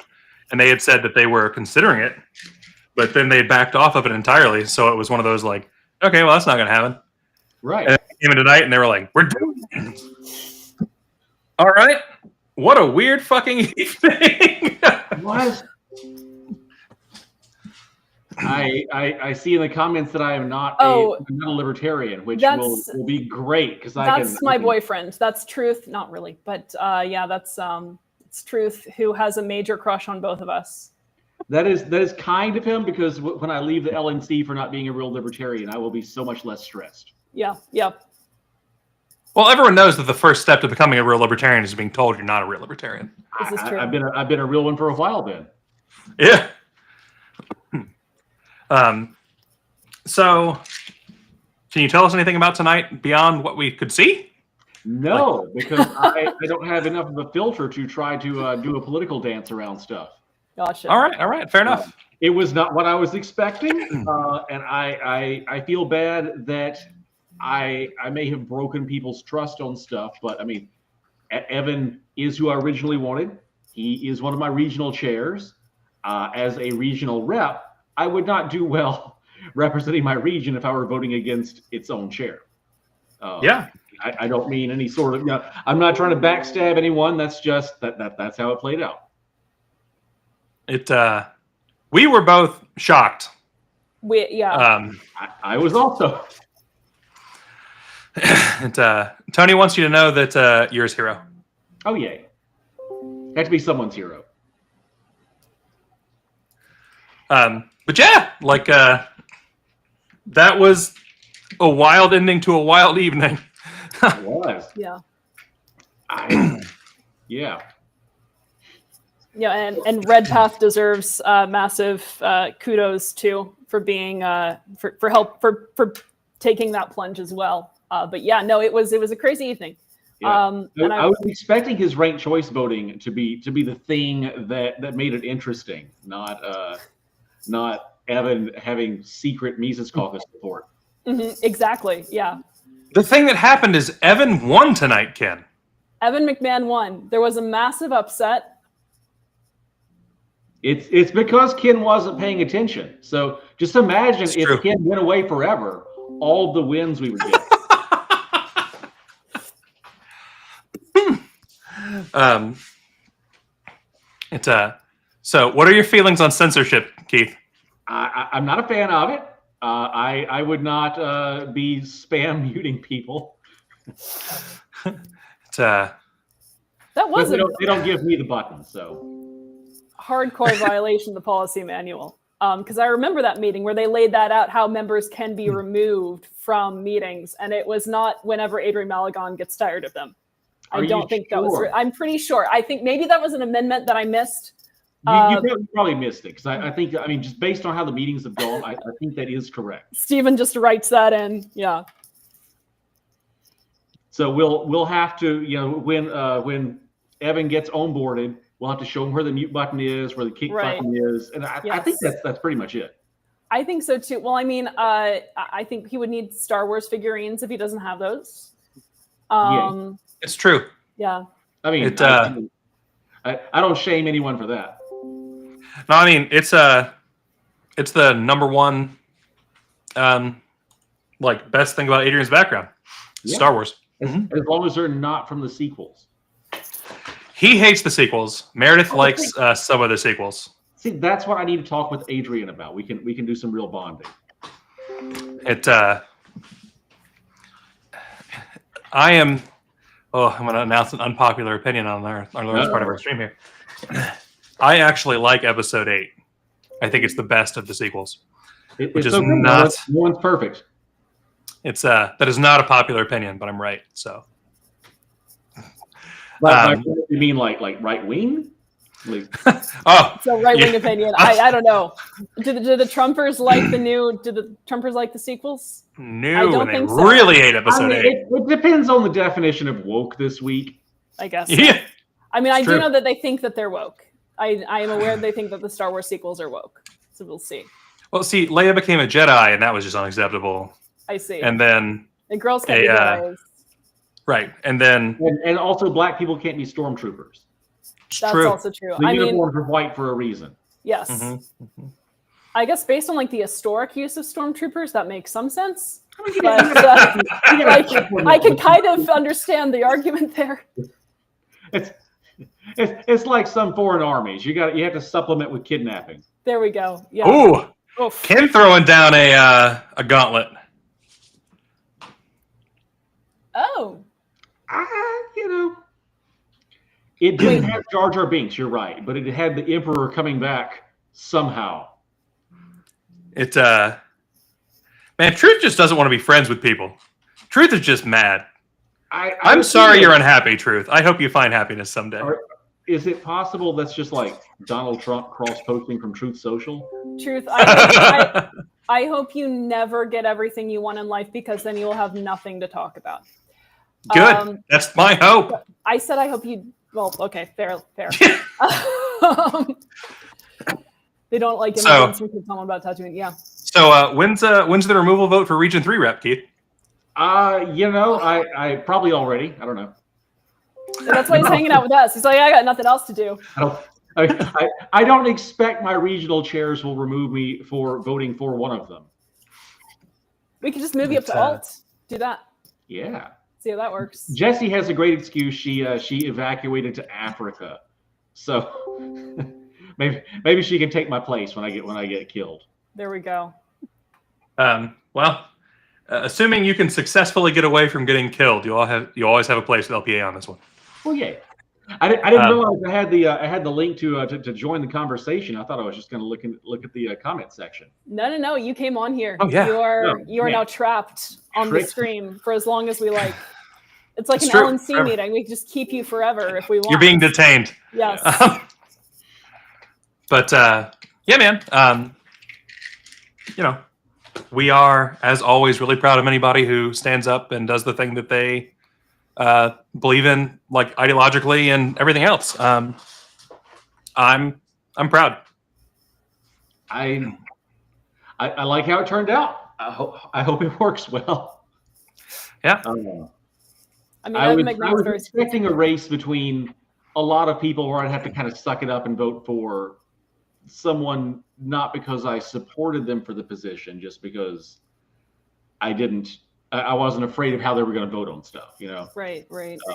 and they had said that they were considering it, but then they backed off of it entirely. So it was one of those like, okay, well that's not going to happen. Right. And they came in tonight and they were like, we're doing it. All right. What a weird fucking evening. What? I see in the comments that I am not a libertarian, which will be great because that's my boyfriend. That's Truth, not really, but yeah, that's it's Truth, who has a major crush on both of us. That is kind of him, because when I leave the LNC for not being a real libertarian, I will be so much less stressed. Yeah. Well, everyone knows that the first step to becoming a real libertarian is being told you're not a real libertarian. This is true. I've been a real one for a while then. Yeah. So, can you tell us anything about tonight beyond what we could see? No, because I don't have enough of a filter to try to do a political dance around stuff. Gotcha. All right, fair enough. It was not what I was expecting, and I feel bad that I may have broken people's trust on stuff, but I mean, Evan is who I originally wanted. He is one of my regional chairs. As a regional rep, I would not do well representing my region if I were voting against its own chair. Yeah. I don't mean any sort of, I'm not trying to backstab anyone. That's just that's how it played out. We were both shocked. I was also. Tony wants you to know that you're his hero. Oh, yay. Had to be someone's hero. But yeah, like that was a wild ending to a wild evening. It was. Yeah. Yeah. Yeah, and Redpath deserves massive kudos too for being for taking that plunge as well. But yeah, no, it was a crazy evening. Yeah. And I was expecting his ranked choice voting to be the thing that made it interesting, not Evan having secret Mises Caucus support. Exactly. Yeah. The thing that happened is Evan won tonight, Ken. Evan McMahon won. There was a massive upset. It's because Ken wasn't paying attention. So just imagine if Ken went away forever, all the wins we would get. So what are your feelings on censorship, Keith? I'm not a fan of it. I would not be spam muting people. That was they don't give me the button, so hardcore violation of the policy manual. Because I remember that meeting where they laid that out, how members can be removed from meetings, and it was not whenever Adrian Malagon gets tired of them. I don't think that was. I'm pretty sure. I think maybe that was an amendment that I missed. You probably missed it, because I think, just based on how the meetings have gone, I think that is correct. Stephen just writes that in. Yeah. So we'll have to, when Evan gets onboarded, we'll have to show him where the mute button is, where the kick button is, and I think that's pretty much it. I think so too. Well, I mean, I think he would need Star Wars figurines if he doesn't have those. Yeah. It's true. Yeah. I mean, I don't shame anyone for that. No, I mean it's the number one, like best thing about Adrian's background, Star Wars. As long as they're not from the sequels. He hates the sequels. Meredith likes some of the sequels. See, that's what I need to talk with Adrian about. We can do some real bonding. I'm going to announce an unpopular opinion on our lowest part of our stream here. I actually like Episode 8. I think it's the best of the sequels. Which is not. No one's perfect. It's that is not a popular opinion, but I'm right. So. You mean like right wing? It's a right wing opinion. I don't know. Do the Trumpers like the new? Do the Trumpers like the sequels? No, I don't think so. Really hate Episode 8. It depends on the definition of woke this week. I guess. Yeah. I mean, I do know that they think that they're woke. I am aware they think that the Star Wars sequels are woke. So we'll see. Well, see, Leia became a Jedi, and that was just unacceptable. I see. And then the girls can't be Jedis. Right, and then and also black people can't be stormtroopers. That's also true. The uniforms are white for a reason. Yes. I guess based on like the historic use of stormtroopers, that makes some sense. But I can kind of understand the argument there. It's like some foreign armies. You have to supplement with kidnapping. There we go. Yeah. Ooh, Ken throwing down a gauntlet. Oh. It didn't have Jar Jar Binks, you're right, but it had the Emperor coming back somehow. Man, Truth just doesn't want to be friends with people. Truth is just mad. I'm sorry you're unhappy, Truth. I hope you find happiness someday. Is it possible that's just like Donald Trump cross-posting from Truth Social? Truth, I hope you never get everything you want in life, because then you will have nothing to talk about. Good. That's my hope. I said I hope you. Well, okay, fair. They don't like immigrants who can tell them about Tatooine. Yeah. So when's the removal vote for Region 3 rep, Keith? I probably already. I don't know. That's why he's hanging out with us. He's like, I got nothing else to do. I don't expect my regional chairs will remove me for voting for one of them. We could just move you up to alt. Do that. Yeah. See how that works. Jesse has a great excuse. She evacuated to Africa, so maybe she can take my place when I get killed. There we go. Well, assuming you can successfully get away from getting killed, you always have a place with LPA on this one. Well, yeah. I didn't realize I had the link to join the conversation. I thought I was just going to look at the comment section. No. You came on here. Oh, yeah. You are now trapped on the stream for as long as we like. It's like It's an true. LNC Forever. meeting. We can just keep you forever if we want. You're being detained. Yes. But yeah, man. We are, as always, really proud of anybody who stands up and does the thing that they believe in, like ideologically and everything else. I'm proud. I like how it turned out. I hope it works well. Yeah. I was expecting a race between a lot of people where I'd have to kind of suck it up and vote for someone, not because I supported them for the position, just because I wasn't afraid of how they were going to vote on stuff, you know? Right.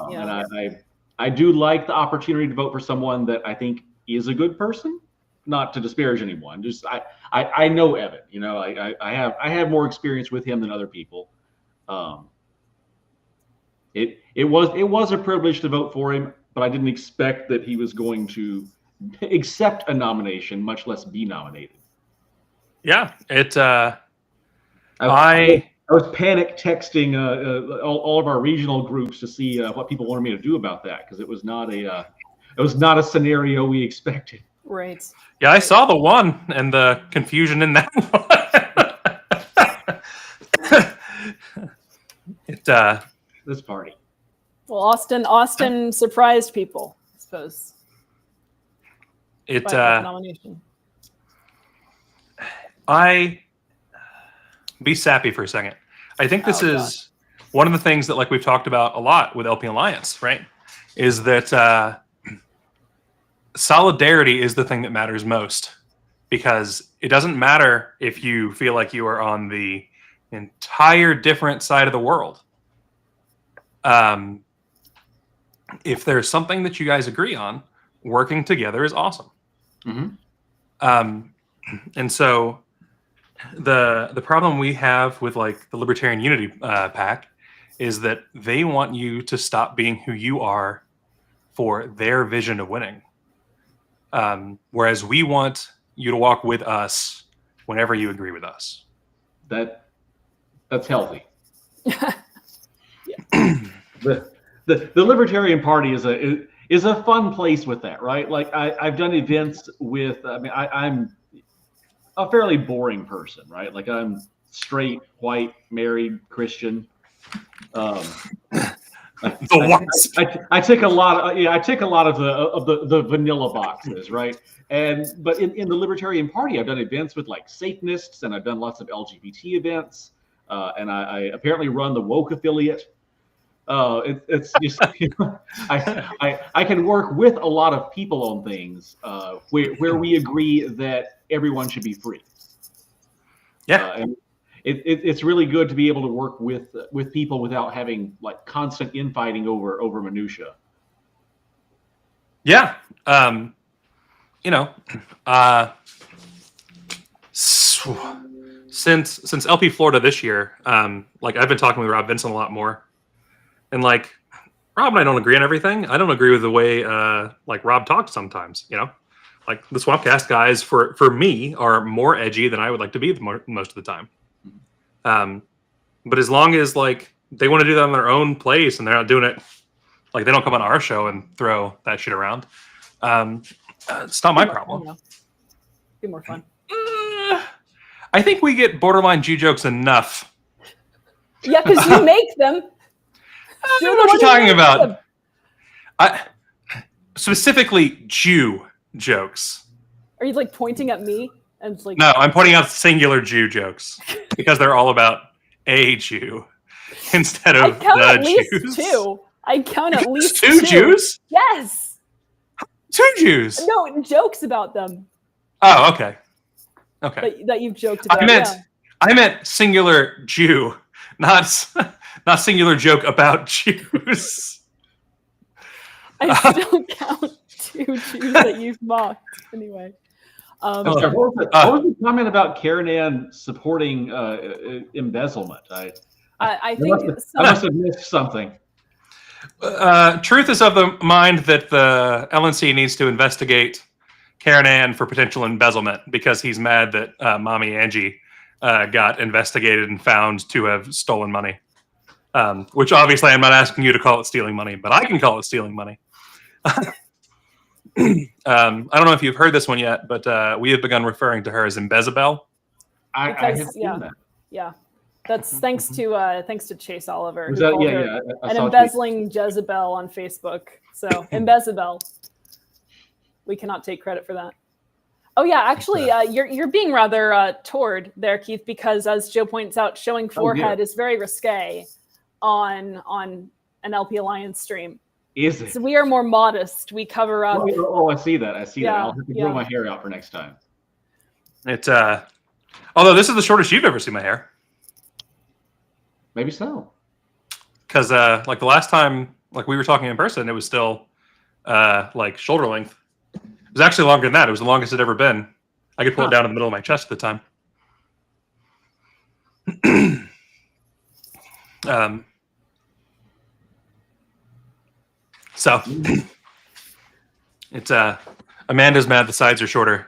Yeah. And I do like the opportunity to vote for someone that I think is a good person, not to disparage anyone. Just I know Evan, you know, I have more experience with him than other people. It was a privilege to vote for him, but I didn't expect that he was going to accept a nomination, much less be nominated. Yeah, I was panic texting all of our regional groups to see what people wanted me to do about that, because it was not a scenario we expected. Right. Yeah, I saw the one and the confusion in that one. This party. Well, Austin surprised people, I suppose. Nomination. Be sappy for a second. I think this is one of the things that, like, we've talked about a lot with LP Alliance, right? Is that solidarity is the thing that matters most, because it doesn't matter if you feel like you are on the entire different side of the world. If there's something that you guys agree on, working together is awesome. Mm-hmm. And so the problem we have with, like, the Libertarian Unity Pack is that they want you to stop being who you are for their vision of winning. Whereas we want you to walk with us whenever you agree with us. That's healthy. The Libertarian Party is a fun place with that, right? Like I've done events with. I mean, I'm a fairly boring person, right? Like I'm straight, white, married, Christian. I tick a lot. I tick a lot of the vanilla boxes, right? But in the Libertarian Party, I've done events with like Satanists, and I've done lots of LGBT events, and I apparently run the woke affiliate. It's just I can work with a lot of people on things where we agree that everyone should be free. Yeah, and it's really good to be able to work with people without having like constant infighting over minutia. Yeah, since LP Florida this year, like I've been talking with Rob Vinson a lot more. And like Rob and I don't agree on everything. I don't agree with the way like Rob talks sometimes, you know? Like the Swampcast guys for me are more edgy than I would like to be most of the time. But as long as like they want to do that on their own place and they're not doing it, like they don't come on our show and throw that shit around, it's not my problem. Be more fun. I think we get borderline Jew jokes enough. Yeah, because you make them. I don't know what you're talking about. Specifically Jew jokes. Are you like pointing at me and like? No, I'm pointing out singular Jew jokes because they're all about a Jew instead of I count the at least Jews. two. I count at least Two Jews? Yes. 2 Jews? No, jokes about them. Oh, okay. Okay. That you've joked about. I meant singular Jew, not singular joke about Jews. I still count 2 Jews that you've mocked. Anyway. What was the comment about Karen Ann supporting embezzlement? I think I must have missed something. Truth is of the mind that the LNC needs to investigate Karen Ann for potential embezzlement because he's mad that Mommy Angie got investigated and found to have stolen money. Which obviously I'm not asking you to call it stealing money, but I can call it stealing money. I don't know if you've heard this one yet, but we have begun referring to her as Embezabel. I have seen that. Yeah. That's thanks to Chase Oliver. Was who that- called yeah, her yeah, I an saw it. embezzling Jezebel on Facebook. So Embezabel. We cannot take credit for that. Oh yeah, actually, you're being rather toward there, Keith, because as Joe points out, showing forehead is very risque on an LP Alliance stream. Is it? So we are more modest. We cover up. Oh, I see that. I see that. Yeah, I'll have to grow my hair out for next time. It's although this is the shortest you've ever seen my hair. Maybe so. Because like the last time, like we were talking in person, it was still like shoulder length. It was actually longer than that. It was the longest it'd ever been. I could pull it down in the middle of my chest at the time. So it's Amanda's mad the sides are shorter.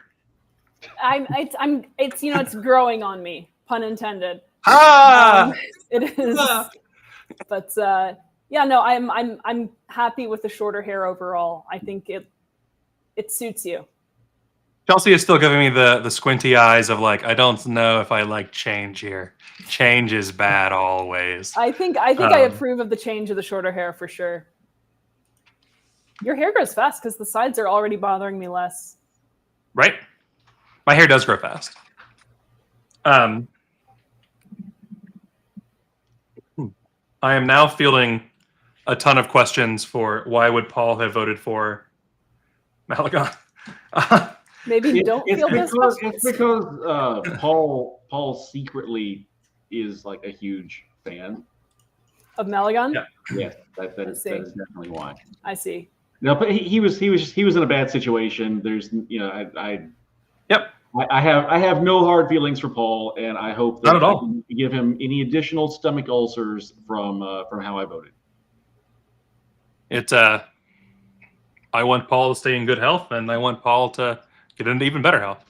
It's growing on me, pun intended. It is. But yeah, no, I'm happy with the shorter hair overall. I think it suits you. Chelsea is still giving me the squinty eyes of like, I don't know if I like change here. Change is bad always. I think I approve of the change of the shorter hair for sure. Your hair grows fast because the sides are already bothering me less. Right? My hair does grow fast. I am now fielding a ton of questions for why would Paul have voted for Malagon? Maybe don't feel those questions. It's because Paul secretly is like a huge fan of Malagon. Yeah, yes, that is definitely why. I see. No, but he was in a bad situation. There's I have no hard feelings for Paul, and I hope that Not at all. I can give him any additional stomach ulcers from how I voted. It's I want Paul to stay in good health, and I want Paul to get into even better health.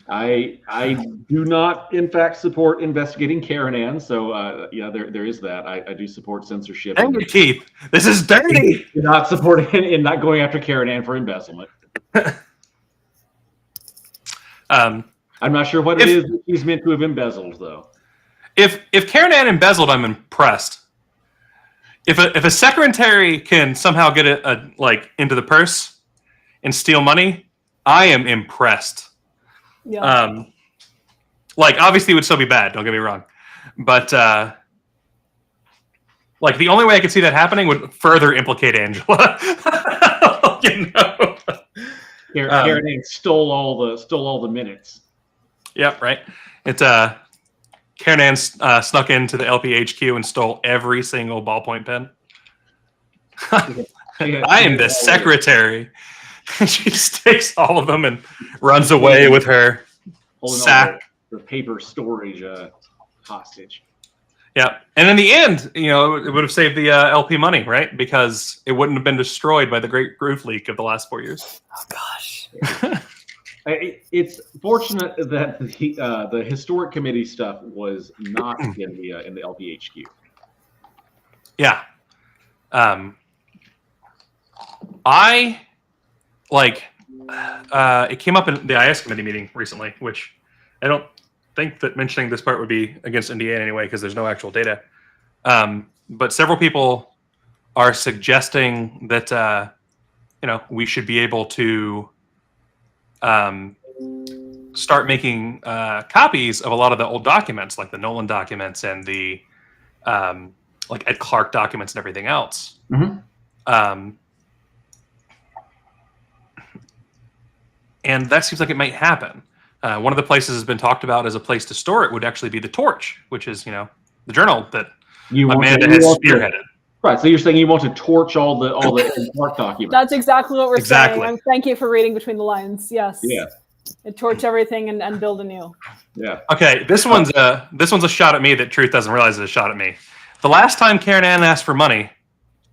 I do not, in fact, support investigating Karen Ann. So yeah, there is that. I do support censorship. Dang it, Keith! This is dirty. Not supporting and not going after Karen Ann for embezzlement. I'm not sure what it is that he's meant to have embezzled, though. If Karen Ann embezzled, I'm impressed. If a secretary can somehow get it like into the purse and steal money, I am impressed. Yeah. Like obviously it would still be bad, don't get me wrong. But like the only way I could see that happening would further implicate Angela. You know? Karen Ann stole all the minutes. Yep, right. It's Karen Ann snuck into the LPHQ and stole every single ballpoint pen. I am the secretary. She just takes all of them and runs away with her sack. The paper storage hostage. Yeah, and in the end, you know, it would have saved the LP money, right? Because it wouldn't have been destroyed by the Great Groove Leak of the last 4 years. Oh gosh. It's fortunate that the historic committee stuff was not in the LPHQ. Yeah. I like it came up in the IS committee meeting recently, which I don't think that mentioning this part would be against NDA in any way because there's no actual data. But several people are suggesting that you know, we should be able to start making copies of a lot of the old documents, like the Nolan documents and the like Ed Clark documents and everything else. And that seems like it might happen. One of the places has been talked about as a place to store it would actually be the Torch, which is, the journal that Amanda has spearheaded. Right. So you're saying you want to torch all the Ed Clark documents? That's exactly what we're Exactly. saying. Thank you for reading between the lines. Yes. Yeah. And torch everything and build anew. Yeah. Okay, this one's a shot at me that Truth doesn't realize is a shot at me. The last time Karen Ann asked for money,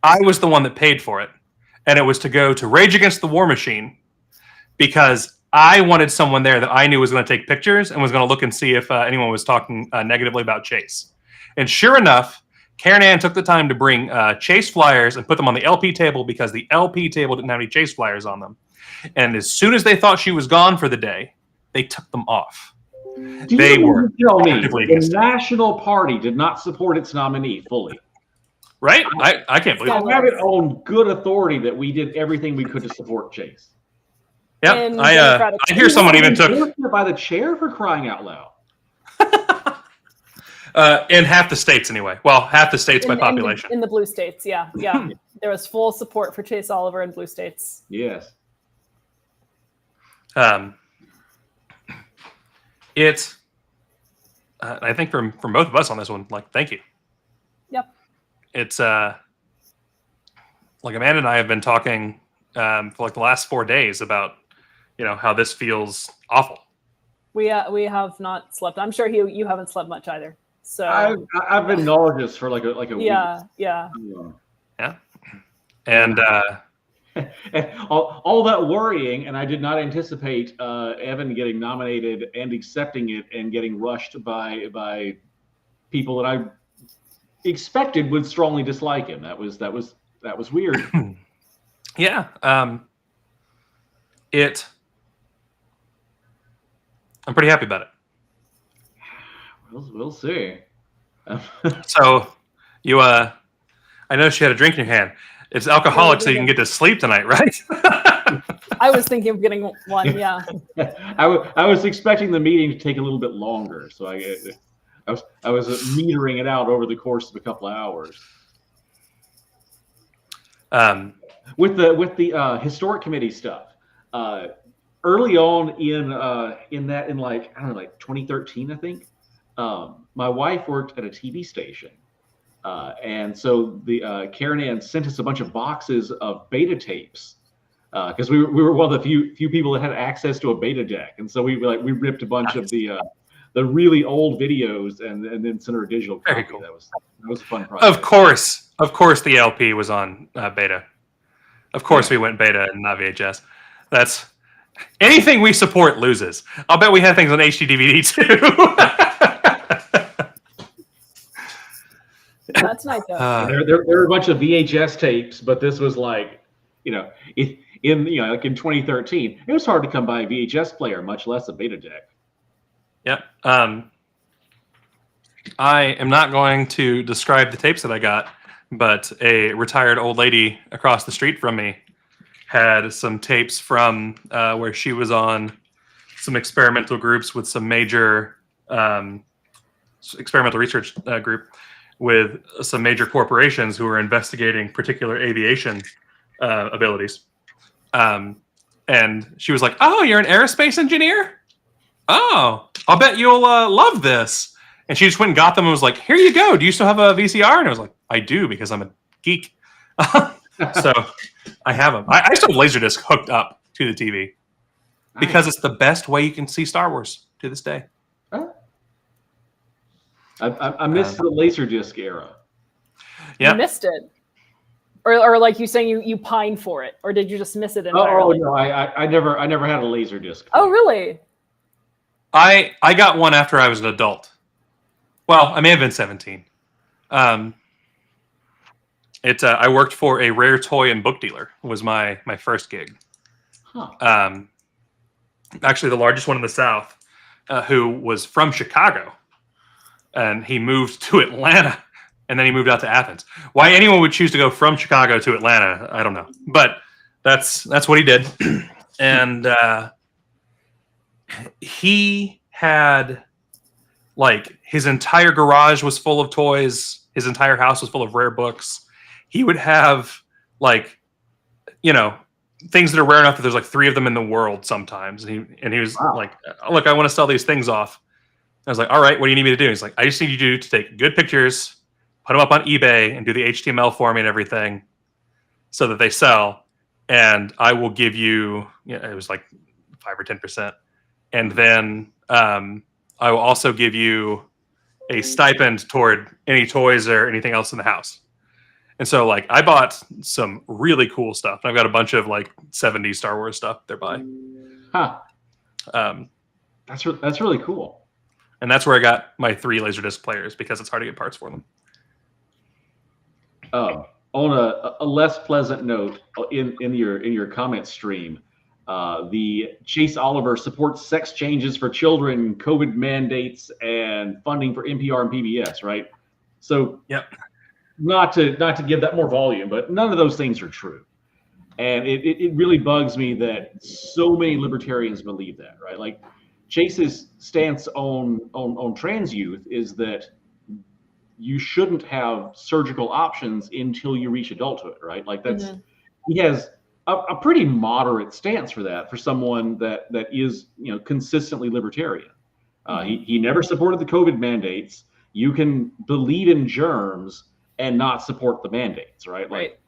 I was the one that paid for it, and it was to go to Rage Against the War Machine because I wanted someone there that I knew was going to take pictures and was going to look and see if anyone was talking negatively about Chase. And sure enough, Karen Ann took the time to bring Chase flyers and put them on the LP table because the LP table didn't have any Chase flyers on them. And as soon as they thought she was gone for the day, they took them off. They were tell me actively the against it. National Party did not support its nominee fully. Right? I can't believe I it. have it on good authority that we did everything we could to support Chase. Yeah, I hear someone even took by the chair for crying out loud. in half the states anyway. Well, half the states by population. In the blue states, yeah. There was full support for Chase Oliver in blue states. Yes. It's I think from both of us on this one, like, thank you. Yep. It's like Amanda and I have been talking for like the last 4 days about how this feels awful. We have not slept. I'm sure you haven't slept much either. So I've been nauseous for like a week. Yeah. Yeah. And all that worrying, and I did not anticipate Evan getting nominated and accepting it and getting rushed by people that I expected would strongly dislike him. That was weird. Yeah. I'm pretty happy about it. We'll see. So you I noticed you had a drink in your hand. It's alcoholic, so you can get to sleep tonight, right? I was thinking of getting one. Yeah. I was expecting the meeting to take a little bit longer, so I was metering it out over the course of a couple of hours. With the historic committee stuff, early on in like 2013, I think, my wife worked at a TV station. And so the Karen Ann sent us a bunch of boxes of beta tapes because we were one of the few people that had access to a beta deck, and so we ripped a bunch of the really old videos and then sent her a digital copy. Very cool. That was a fun project. Of course, the LP was on beta. Of course, we went beta and not VHS. That's anything we support loses. I'll bet we had things on HD DVD too. That's nice. There were a bunch of VHS tapes, but this was like, in 2013, it was hard to come by a VHS player, much less a beta deck. Yep. I am not going to describe the tapes that I got, but a retired old lady across the street from me had some tapes from where she was on some experimental groups with some major experimental research group with some major corporations who were investigating particular aviation abilities. And she was like, "Oh, you're an aerospace engineer? Oh, I'll bet you'll love this." And she just went and got them and was like, "Here you go. Do you still have a VCR?" And I was like, "I do, because I'm a geek." So I have them. I still have Laserdisc hooked up to the TV because it's the best way you can see Star Wars to this day. I missed the Laserdisc era. Yeah, you missed it, or like you saying you pine for it, or did you just miss it entirely? Oh no, I never had a Laserdisc. Oh really? I got one after I was an adult. Well, I may have been 17. I worked for a rare toy and book dealer. Was my first gig. Huh. Actually, the largest one in the South, who was from Chicago, and he moved to Atlanta, and then he moved out to Athens. Why anyone would choose to go from Chicago to Atlanta, I don't know, but that's what he did, and he had like his entire garage was full of toys. His entire house was full of rare books. He would have like, things that are rare enough that there's like 3 of them in the world sometimes. And he was like, look, I want to sell these things off. I was like, all right, what do you need me to do? He's like, I just need you to take good pictures, put them up on eBay, and do the HTML for me and everything so that they sell. And I will give you, it was like 5 or 10%. And then I will also give you a stipend toward any toys or anything else in the house. And so like I bought some really cool stuff. I've got a bunch of like 70s Star Wars stuff thereby. Huh. That's really cool. And that's where I got my 3 Laserdisc players because it's hard to get parts for them. On a less pleasant note, in your comment stream, the Chase Oliver supports sex changes for children, COVID mandates, and funding for NPR and PBS. Right. So yep. Not to give that more volume, but none of those things are true, and it really bugs me that so many libertarians believe that. Right. Like Chase's stance on trans youth is that you shouldn't have surgical options until you reach adulthood, right? Like that's he has a pretty moderate stance for that for someone that is consistently libertarian. He never supported the COVID mandates. You can believe in germs and not support the mandates, right? Like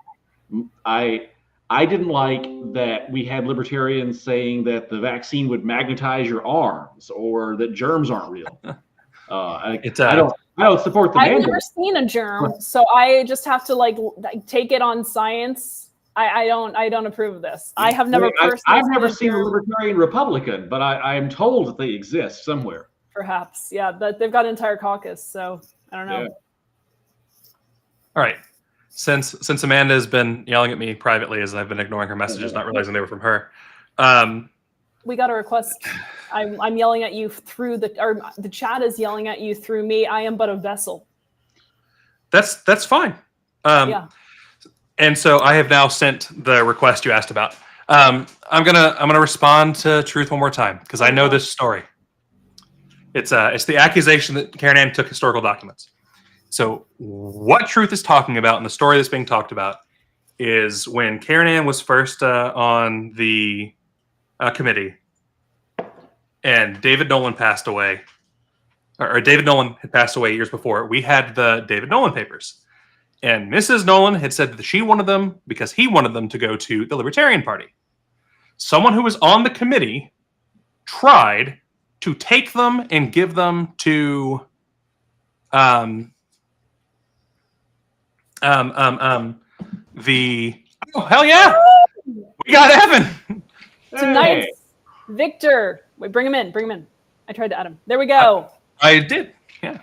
I didn't like that we had libertarians saying that the vaccine would magnetize your arms or that germs aren't real. I don't support the mandate. I've never seen a germ, so I just have to like take it on science. I don't approve of this. I have never personally. I've never seen a libertarian Republican, but I am told that they exist somewhere. Perhaps, yeah. But they've got an entire caucus, so I don't know. Yeah. All right. Since Amanda has been yelling at me privately as I've been ignoring her messages, not realizing they were from her. We got a request. I'm yelling at you through the chat is yelling at you through me. I am but a vessel. That's fine. Yeah. And so I have now sent the request you asked about. I'm gonna respond to Truth one more time because I know this story. It's the accusation that Karen Ann took historical documents. So what Truth is talking about and the story that's being talked about is when Karen Ann was first on the committee and David Nolan passed away, or David Nolan had passed away years before. We had the David Nolan papers. And Mrs. Nolan had said that she wanted them because he wanted them to go to the Libertarian Party. Someone who was on the committee tried to take them and give them to hell yeah, we got Evan Tonight's Victor. Wait, bring him in. I tried to add him. There we go. I did, yeah.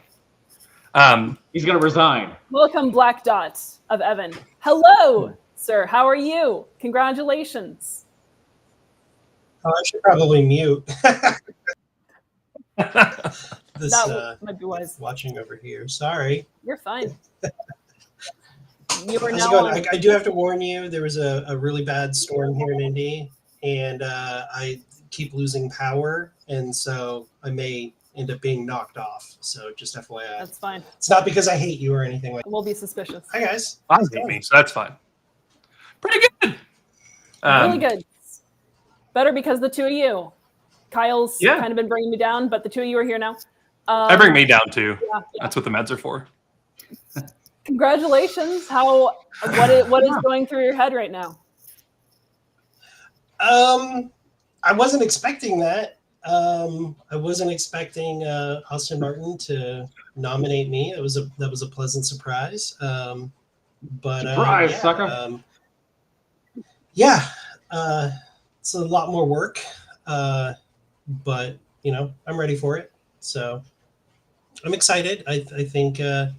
He's gonna resign. Welcome, Black Dots of Evan. Hello, sir. How are you? Congratulations. Oh, I should probably mute. This might be wise. Watching over here. Sorry. You're fine. You are How's now it going? I do have to warn you, there was a really bad storm here in Indy, and I keep losing power, and so I may end up being knocked off. So just FYI. That's fine. It's not because I hate you or anything like that. We'll be suspicious. Hi, guys. I hate me, so that's fine. Pretty good. Really good. Better because the two of you. Kyle's kind of been bringing me down, but the two of you are here now. I bring me down too. Yeah. That's what the meds are for. Congratulations. What is going through your head right now? I wasn't expecting that. I wasn't expecting Austin Martin to nominate me. That was a pleasant surprise. But surprise, sucker. It's a lot more work. But I'm ready for it. So I'm excited. I think I'll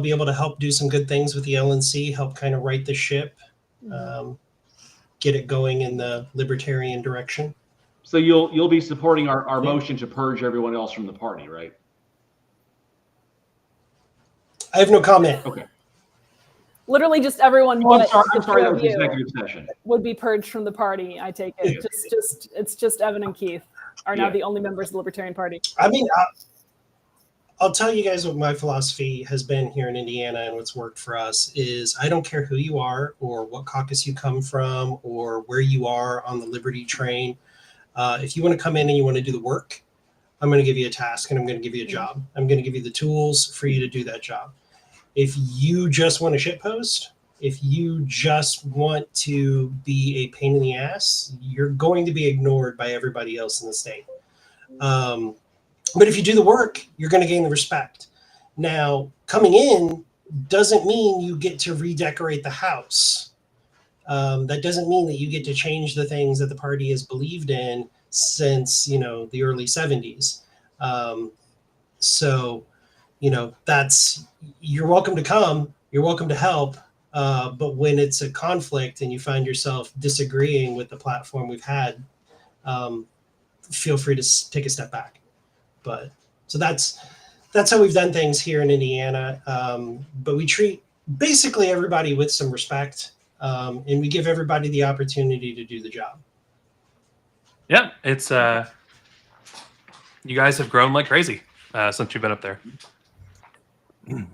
be able to help do some good things with the LNC, help kind of right the ship, get it going in the libertarian direction. So you'll be supporting our motion to purge everyone else from the party, right? I have no comment. Okay. Literally just everyone I'm sorry, that was executive session. Would be purged from the party, I take it. It's just Evan and Keith are now the only members of the Libertarian Party. I mean, I'll tell you guys what my philosophy has been here in Indiana and what's worked for us is I don't care who you are or what caucus you come from or where you are on the Liberty train. If you want to come in and you want to do the work, I'm going to give you a task and I'm going to give you a job. I'm going to give you the tools for you to do that job. If you just want to shitpost, if you just want to be a pain in the ass, you're going to be ignored by everybody else in the state. But if you do the work, you're going to gain the respect. Now, coming in doesn't mean you get to redecorate the house. That doesn't mean that you get to change the things that the party has believed in since, the early 70s. So, you're welcome to come, you're welcome to help. But when it's a conflict and you find yourself disagreeing with the platform we've had, feel free to take a step back. But so that's how we've done things here in Indiana. But we treat basically everybody with some respect, and we give everybody the opportunity to do the job. Yeah, it's you guys have grown like crazy since you've been up there. I'm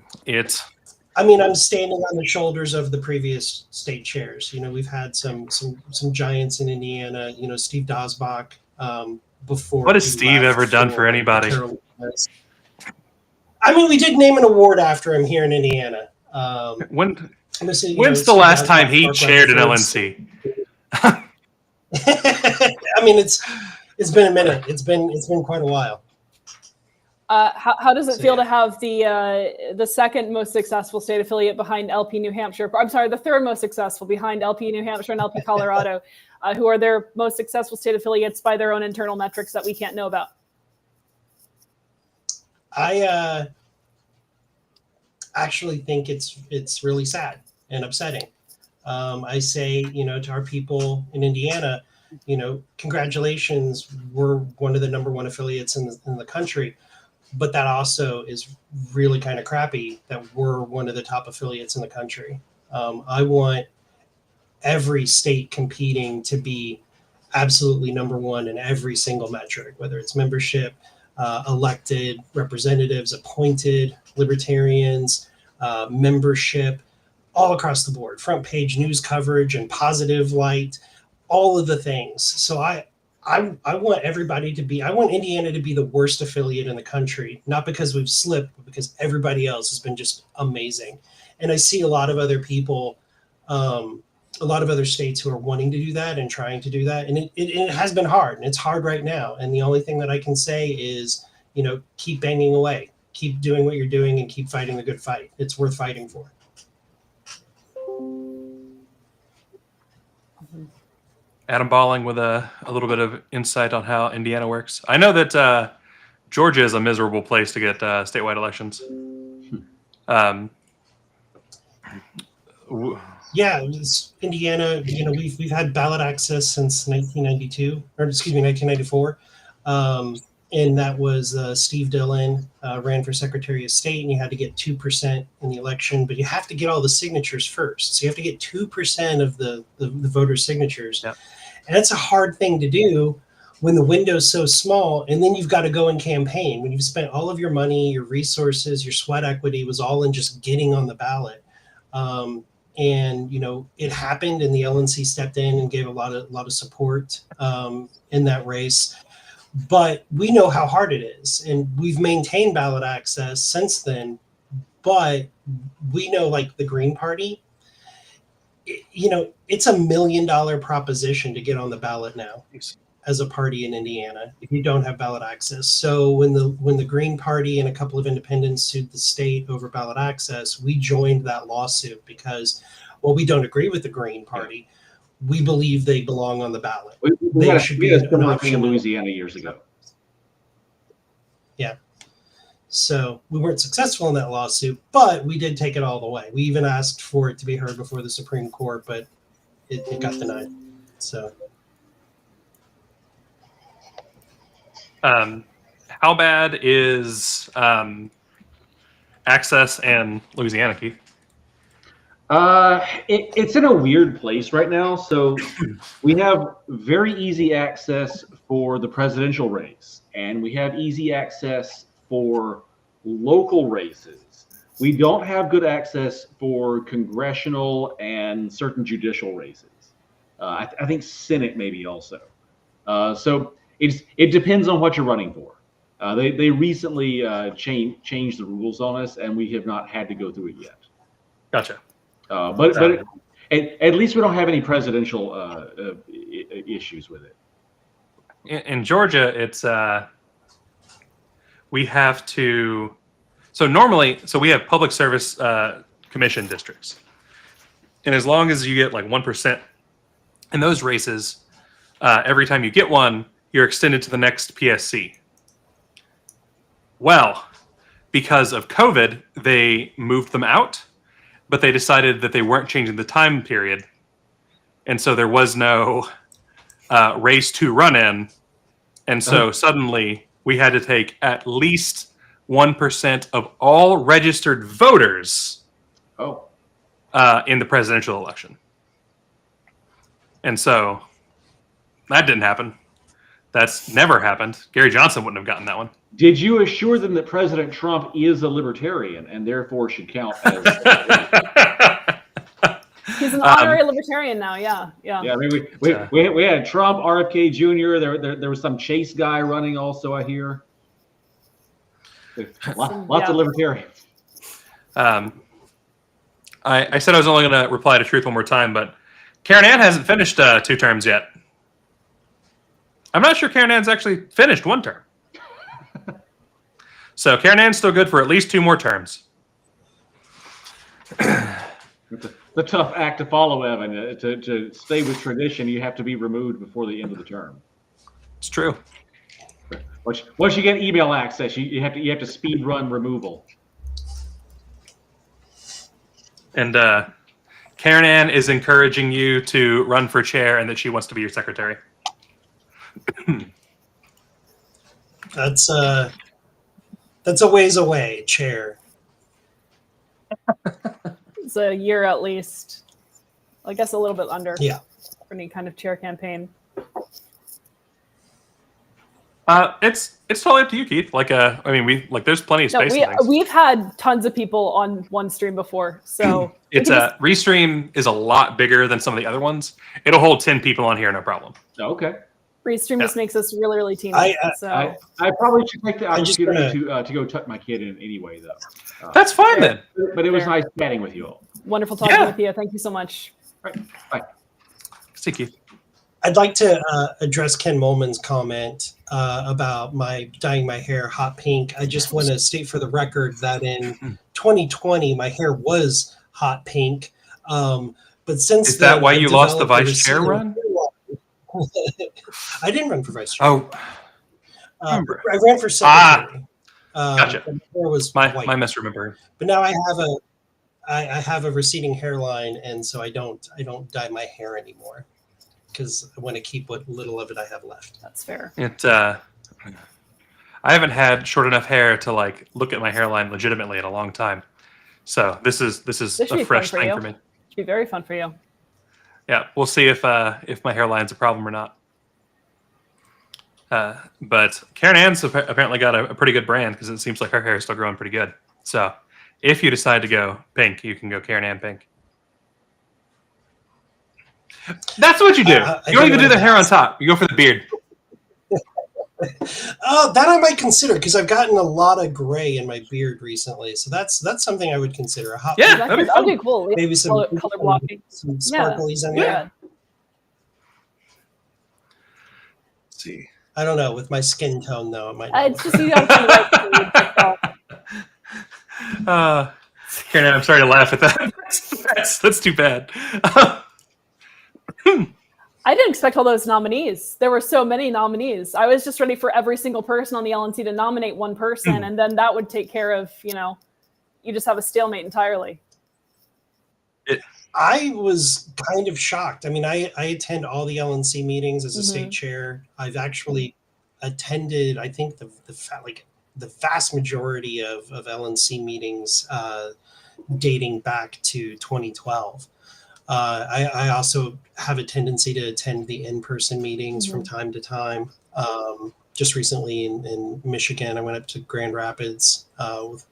standing on the shoulders of the previous state chairs. We've had some giants in Indiana. Steve Dosbach. Before what has Steve ever done for anybody? We did name an award after him here in Indiana. When's the last time he chaired an LNC? It's been a minute. It's been quite a while. How does it feel to have the second most successful state affiliate behind LP New Hampshire? I'm sorry, the third most successful behind LP New Hampshire and LP Colorado, who are their most successful state affiliates by their own internal metrics that we can't know about? I actually think it's really sad and upsetting. I say, to our people in Indiana, congratulations, we're one of the number one affiliates in the country. But that also is really kind of crappy that we're one of the top affiliates in the country. I want every state competing to be absolutely number one in every single metric, whether it's membership, elected representatives, appointed libertarians, membership, all across the board, front page news coverage and positive light, all of the things. So I want I want Indiana to be the worst affiliate in the country, not because we've slipped, but because everybody else has been just amazing. And I see a lot of other people, a lot of other states who are wanting to do that and trying to do that. And it has been hard, and it's hard right now. And the only thing that I can say is, keep banging away, keep doing what you're doing, and keep fighting the good fight. It's worth fighting for. Adam Balling with a little bit of insight on how Indiana works. I know that Georgia is a miserable place to get statewide elections. Yeah, it's Indiana. We've had ballot access since 1994, and that was Steve Dillon ran for Secretary of State, and you had to get 2% in the election, but you have to get all the signatures first. So you have to get 2% of the voters' signatures. Yep. And that's a hard thing to do when the window's so small, and then you've got to go and campaign. When you've spent all of your money, your resources, your sweat equity was all in just getting on the ballot. And it happened, and the LNC stepped in and gave a lot of support in that race. But we know how hard it is, and we've maintained ballot access since then. But we know, like the Green Party, it's $1 million proposition to get on the ballot now as a party in Indiana if you don't have ballot access. So when the Green Party and a couple of independents sued the state over ballot access, we joined that lawsuit because, well, we don't agree with the Green Party. We believe they belong on the ballot. They should be an option in Louisiana years ago. Yeah. So we weren't successful in that lawsuit, but we did take it all the way. We even asked for it to be heard before the Supreme Court, but it got denied. So, how bad is access in Louisiana, Keith? It's in a weird place right now. So we have very easy access for the presidential race, and we have easy access for local races. We don't have good access for congressional and certain judicial races. I think Senate maybe also. So it depends on what you're running for. They recently changed the rules on us, and we have not had to go through it yet. Gotcha. But at least we don't have any presidential issues with it. In Georgia, it's we have to. So normally, we have public service commission districts, and as long as you get like 1% in those races, every time you get one, you're extended to the next PSC. Well, because of COVID, they moved them out, but they decided that they weren't changing the time period, and so there was no race to run in, and so suddenly we had to take at least 1% of all registered voters in the presidential election. And so that didn't happen. That's never happened. Gary Johnson wouldn't have gotten that one. Did you assure them that President Trump is a libertarian and therefore should count as? He's an honorary libertarian now. Yeah. Yeah. I mean, we had Trump, RFK Jr. There was some Chase guy running also. I hear. Lots of libertarians. I said I was only going to reply to Truth one more time, but Karen Ann hasn't finished 2 terms yet. I'm not sure Karen Ann's actually finished 1 term. So Karen Ann's still good for at least 2 more terms. It's a tough act to follow, Evan. To stay with tradition, you have to be removed before the end of the term. It's true. Once you get email access, you have to speed run removal. And Karen Ann is encouraging you to run for chair, and that she wants to be your secretary. That's a ways away, chair. It's a year at least. I guess a little bit under. Yeah. For any kind of chair campaign. It's totally up to you, Keith. I mean, there's plenty of space. We've had tons of people on one stream before, so it's Restream is a lot bigger than some of the other ones. It'll hold 10 people on here, no problem. Okay. Restream just makes us really, really teeny. I probably should take the opportunity to go tuck my kid in anyway, though. That's fine then. But it was nice chatting with you all. Wonderful talking with you. Thank you so much. All right. Bye. See you, Keith. I'd like to address Ken Molman's comment about my dyeing my hair hot pink. I just want to state for the record that in 2020, my hair was hot pink. But since is that why you lost the vice chair run? I didn't run for vice chair. Oh, I ran for secretary. Gotcha. My hair was my white. misremembering. But now I have a receding hairline, and so I don't dye my hair anymore, because I want to keep what little of it I have left. That's fair. I haven't had short enough hair to look at my hairline legitimately in a long time. So this is a fresh thing for me. Should be very fun for you. Yeah, we'll see if my hairline's a problem or not. But Karen Ann's apparently got a pretty good brand, because it seems like her hair is still growing pretty good. So if you decide to go pink, you can go Karen Ann pink. That's what you do. You don't even do the hair on top. You go for the beard. That I might consider, because I've gotten a lot of gray in my beard recently. So that's something I would consider. A hot that'd be cool. Maybe some color blocking, some sparklies in there. Let's see. I don't know. With my skin tone, though, it might. It's just you got to Karen Ann, I'm sorry to laugh at that. That's too bad. I didn't expect all those nominees. There were so many nominees. I was just ready for every single person on the LNC to nominate one person, and then that would take care of, you just have a stalemate entirely. I was kind of shocked. I mean, I attend all the LNC meetings as a state chair. I've actually attended, I think, the vast majority of LNC meetings dating back to 2012. I also have a tendency to attend the in-person meetings from time to time. just recently in Michigan. I went up to Grand Rapids with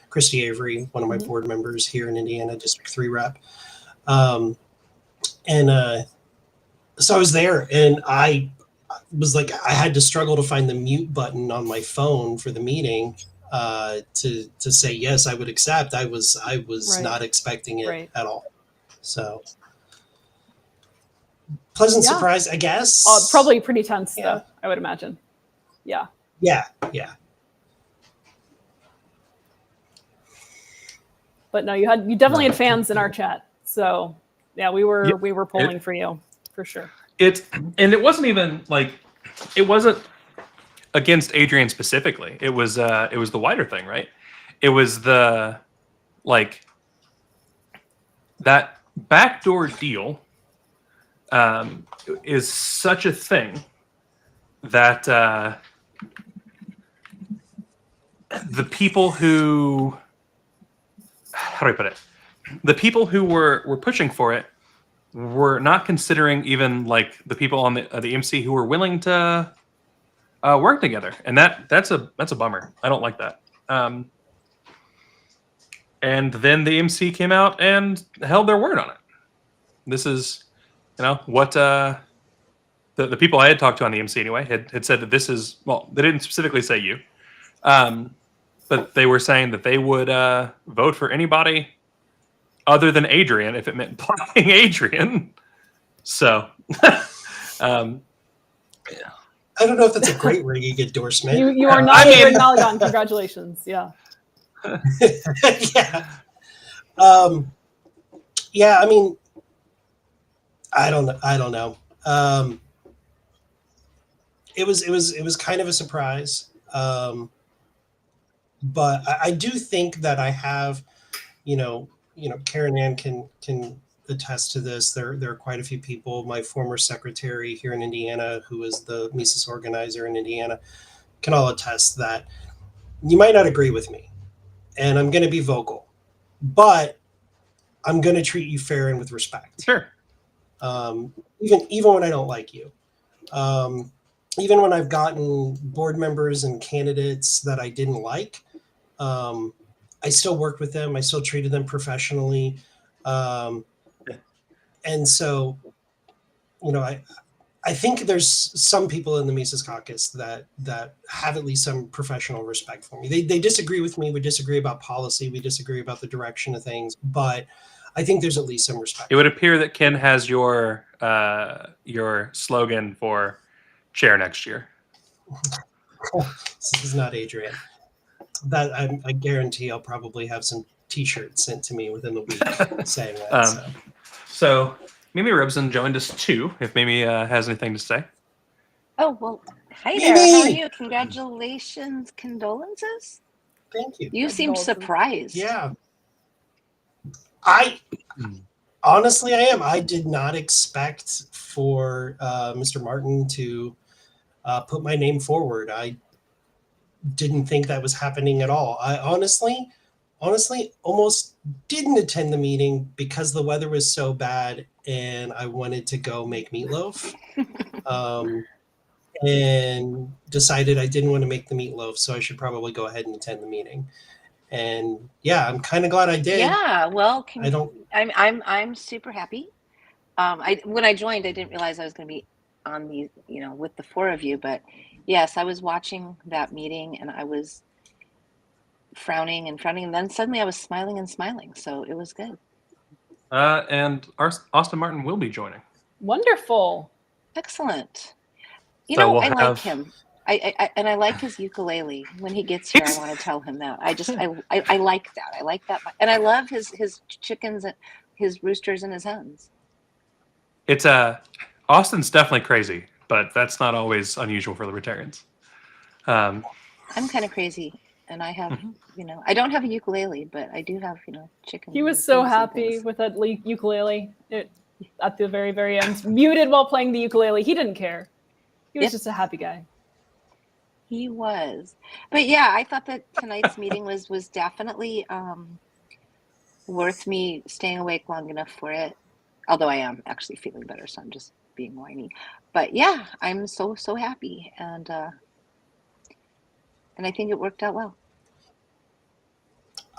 Christy Avery, one of my board members here in Indiana, District 3 rep. So I was there, and I was like, I had to struggle to find the mute button on my phone for the meeting to say yes, I would accept. I was not expecting it at all. So pleasant surprise, I guess. Probably pretty tense though, I would imagine. Yeah. Yeah. But no, you definitely had fans in our chat. So yeah, we were polling for you for sure. And it wasn't even like, it wasn't against Adrian specifically. It was the wider thing, right? It was the, like, that backdoor deal is such a thing that the people who, how do I put it? The people who were pushing for it were not considering even like the people on the MC who were willing to work together, and that's a bummer. I don't like that. And then the MC came out and held their word on it. This is, what the people I had talked to on the MC anyway had said that this is, well, they didn't specifically say you, but they were saying that they would vote for anybody other than Adrian if it meant blocking Adrian. So, I don't know if that's a great ringing endorsement. You are not Adrian Malagon. Congratulations. Yeah. Yeah. I mean, I don't know. It was kind of a surprise. But I do think that I have, Karen Ann can attest to this. There are quite a few people. My former secretary here in Indiana, who is the Mises organizer in Indiana, can all attest that you might not agree with me, and I'm going to be vocal, but I'm going to treat you fair and with respect. Sure. Even when I don't like you. Even when I've gotten board members and candidates that I didn't like, I still worked with them. I still treated them professionally. And so, I think there's some people in the Mises Caucus that have at least some professional respect for me. They disagree with me. We disagree about policy. We disagree about the direction of things. But I think there's at least some respect. It would appear that Ken has your slogan for chair next year. This is not Adrian. That I guarantee I'll probably have some T-shirts sent to me within the week saying that. So Mimi Ribson joined us too. If Mimi has anything to say. Oh well, hi there. How are you? Congratulations, condolences. Thank you. You seemed surprised. Yeah. I honestly, I am. I did not expect for Mr. Martin to put my name forward. I didn't think that was happening at all. I honestly almost didn't attend the meeting because the weather was so bad and I wanted to go make meatloaf. And decided I didn't want to make the meatloaf, so I should probably go ahead and attend the meeting. And yeah, I'm kind of glad I did. Yeah, well, I'm super happy. When I joined, I didn't realize I was going to be on the with the four of you, but yes, I was watching that meeting and I was frowning, and then suddenly I was smiling and smiling, so it was good. And Austin Martin will be joining. Wonderful. Excellent. So I like him. I like his ukulele. When he gets here, I want to tell him that. I like that. I like that. And I love his chickens, his roosters, and his hens. It's Austin's definitely crazy, but that's not always unusual for libertarians. I'm kind of crazy, and I have, I don't have a ukulele, but I do have, chickens. He was so happy with that ukulele at the very, very end. Muted while playing the ukulele. He didn't care. He was just a happy guy. He was. But yeah, I thought that tonight's meeting was definitely worth me staying awake long enough for it. Although I am actually feeling better, so I'm just being whiny. But yeah, I'm so happy, and I think it worked out well.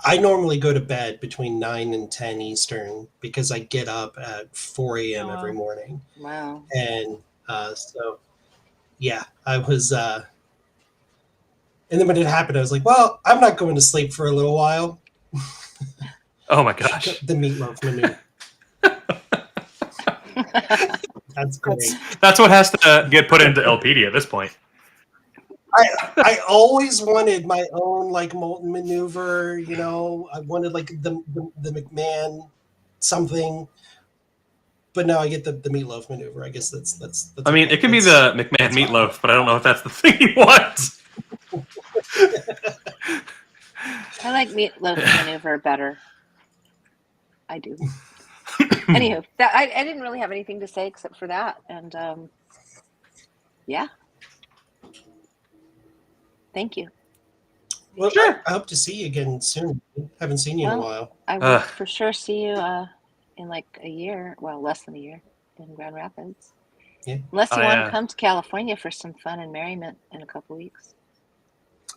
I normally go to bed between 9 and 10 Eastern because I get up at 4 a.m. every morning. Wow. And so, yeah, I was, and then when it happened, I was like, well, I'm not going to sleep for a little while. Oh my gosh. The meatloaf maneuver. That's great. That's what has to get put into LPD at this point. I always wanted my own like molten maneuver, you know. I wanted like the McMahon something, but now I get the meatloaf maneuver. I guess that's I mean, it could be the McMahon meatloaf, but I don't know if that's the thing you want. I like meatloaf maneuver better. I do. Anywho, that I didn't really have anything to say except for that, and yeah. Thank you. Well, sure. I hope to see you again soon. Haven't seen you in a while. I will for sure see you in like a year. Well, less than a year in Grand Rapids. Yeah. Unless you want to come to California for some fun and merriment in a couple weeks.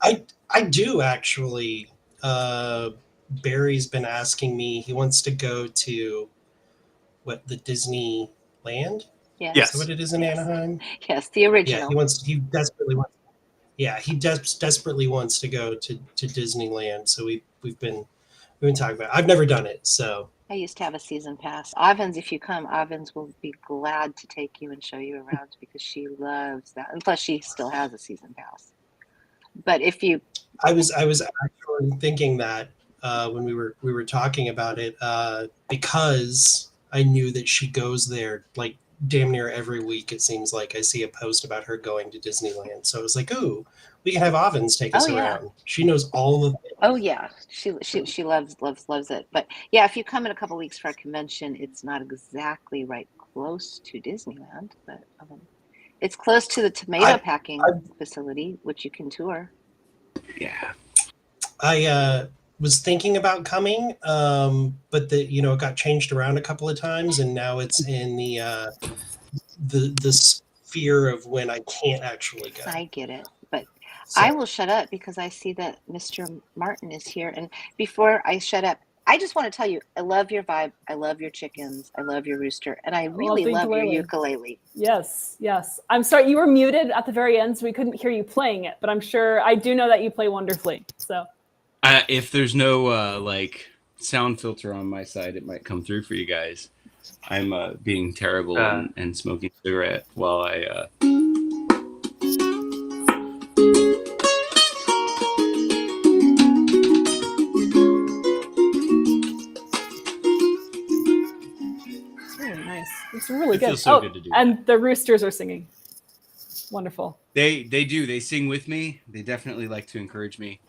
I do actually. Barry's been asking me. He wants to go to the Disneyland. Yes. Is that what it is in Anaheim? Yes, the original. Yeah, he desperately wants. Yeah, he desperately wants to go to Disneyland. So we've been talking about it. I've never done it, so I used to have a season pass. Ovens, if you come, Ovens will be glad to take you and show you around because she loves that. And plus, she still has a season pass. But if you, I was actually thinking that when we were talking about it because I knew that she goes there like damn near every week. It seems like I see a post about her going to Disneyland. So I was like, oh, we can have Ovens take us around. She knows all of it. Oh yeah, she loves it. But yeah, if you come in a couple weeks for a convention, it's not exactly right close to Disneyland, but it's close to the tomato packing facility, which you can tour. Yeah, I was thinking about coming, but it got changed around a couple of times, and now it's in the sphere of when I can't actually go. I get it, but I will shut up because I see that Mr. Martin is here. And before I shut up, I just want to tell you, I love your vibe. I love your chickens. I love your rooster. And I really love your ukulele. Yes, yes. I'm sorry, you were muted at the very end, so we couldn't hear you playing it. But I'm sure, I do know that you play wonderfully. So, if there's no sound filter on my side, it might come through for you guys. I'm being terrible and smoking a cigarette while I... It's really it good. Feels so good to do and the roosters are singing. Wonderful. They do. They sing with me. They definitely like to encourage me.